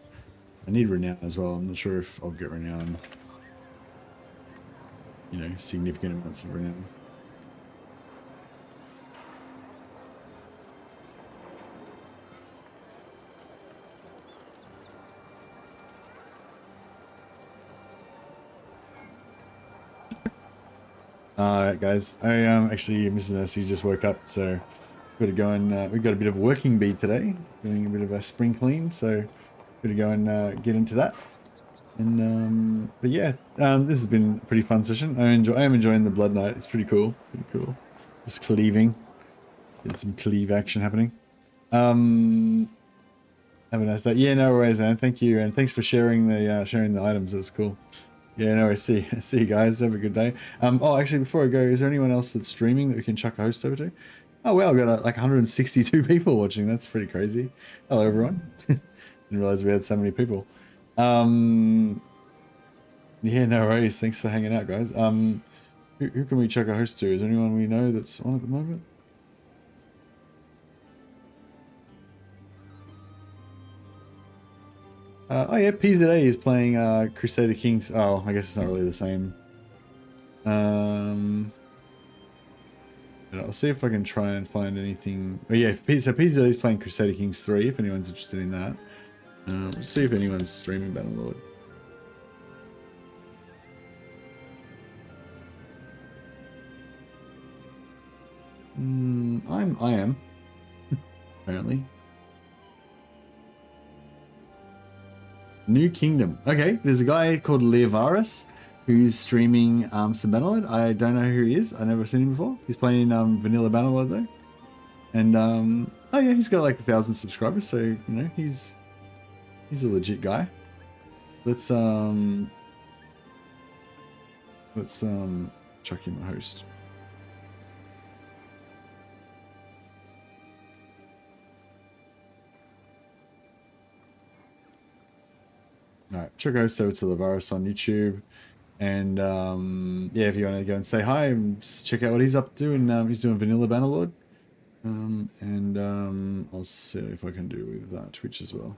I need renown as well. I'm not sure if I'll get renown. You know, significant amounts of renown. Alright guys, I actually Mrs. Mercy just woke up, so got to go and we've got a bit of working bee today, doing a bit of a spring clean, so got to go and get into that. And but yeah, this has been a pretty fun session. I am enjoying the Blood Knight. It's pretty cool, Just cleaving, get some cleave action happening. Have a nice day. Yeah, no worries, man. Thank you, and thanks for sharing the items. It was cool. Yeah, no worries. See you guys. Have a good day. Oh, actually, before I go, is there anyone else that's streaming that we can chuck a host over to? Oh, wow, I've got like 162 people watching. That's pretty crazy. Hello, everyone. Didn't realize we had so many people. Yeah, no worries. Thanks for hanging out, guys. Who can we chuck a host to? Is there anyone we know that's on at the moment? Oh yeah, PZA is playing Crusader Kings. Oh, I guess it's not really the same. But I'll see if I can try and find anything. Oh yeah, so PZA is playing Crusader Kings 3, if anyone's interested in that. Let's see if anyone's streaming Battlelord. I am. Apparently. New Kingdom. Okay, there's a guy called Leovaris who's streaming some Bannerlord. I don't know who he is. I've never seen him before. He's playing vanilla Bannerlord though. And oh yeah, he's got like 1,000 subscribers, so you know he's a legit guy. Let's chuck him a host. Alright, check out over to Levaris on YouTube. And yeah, if you want to go and say hi and check out what he's up to, and he's doing vanilla Bannerlord. I'll see if I can do with Twitch as well.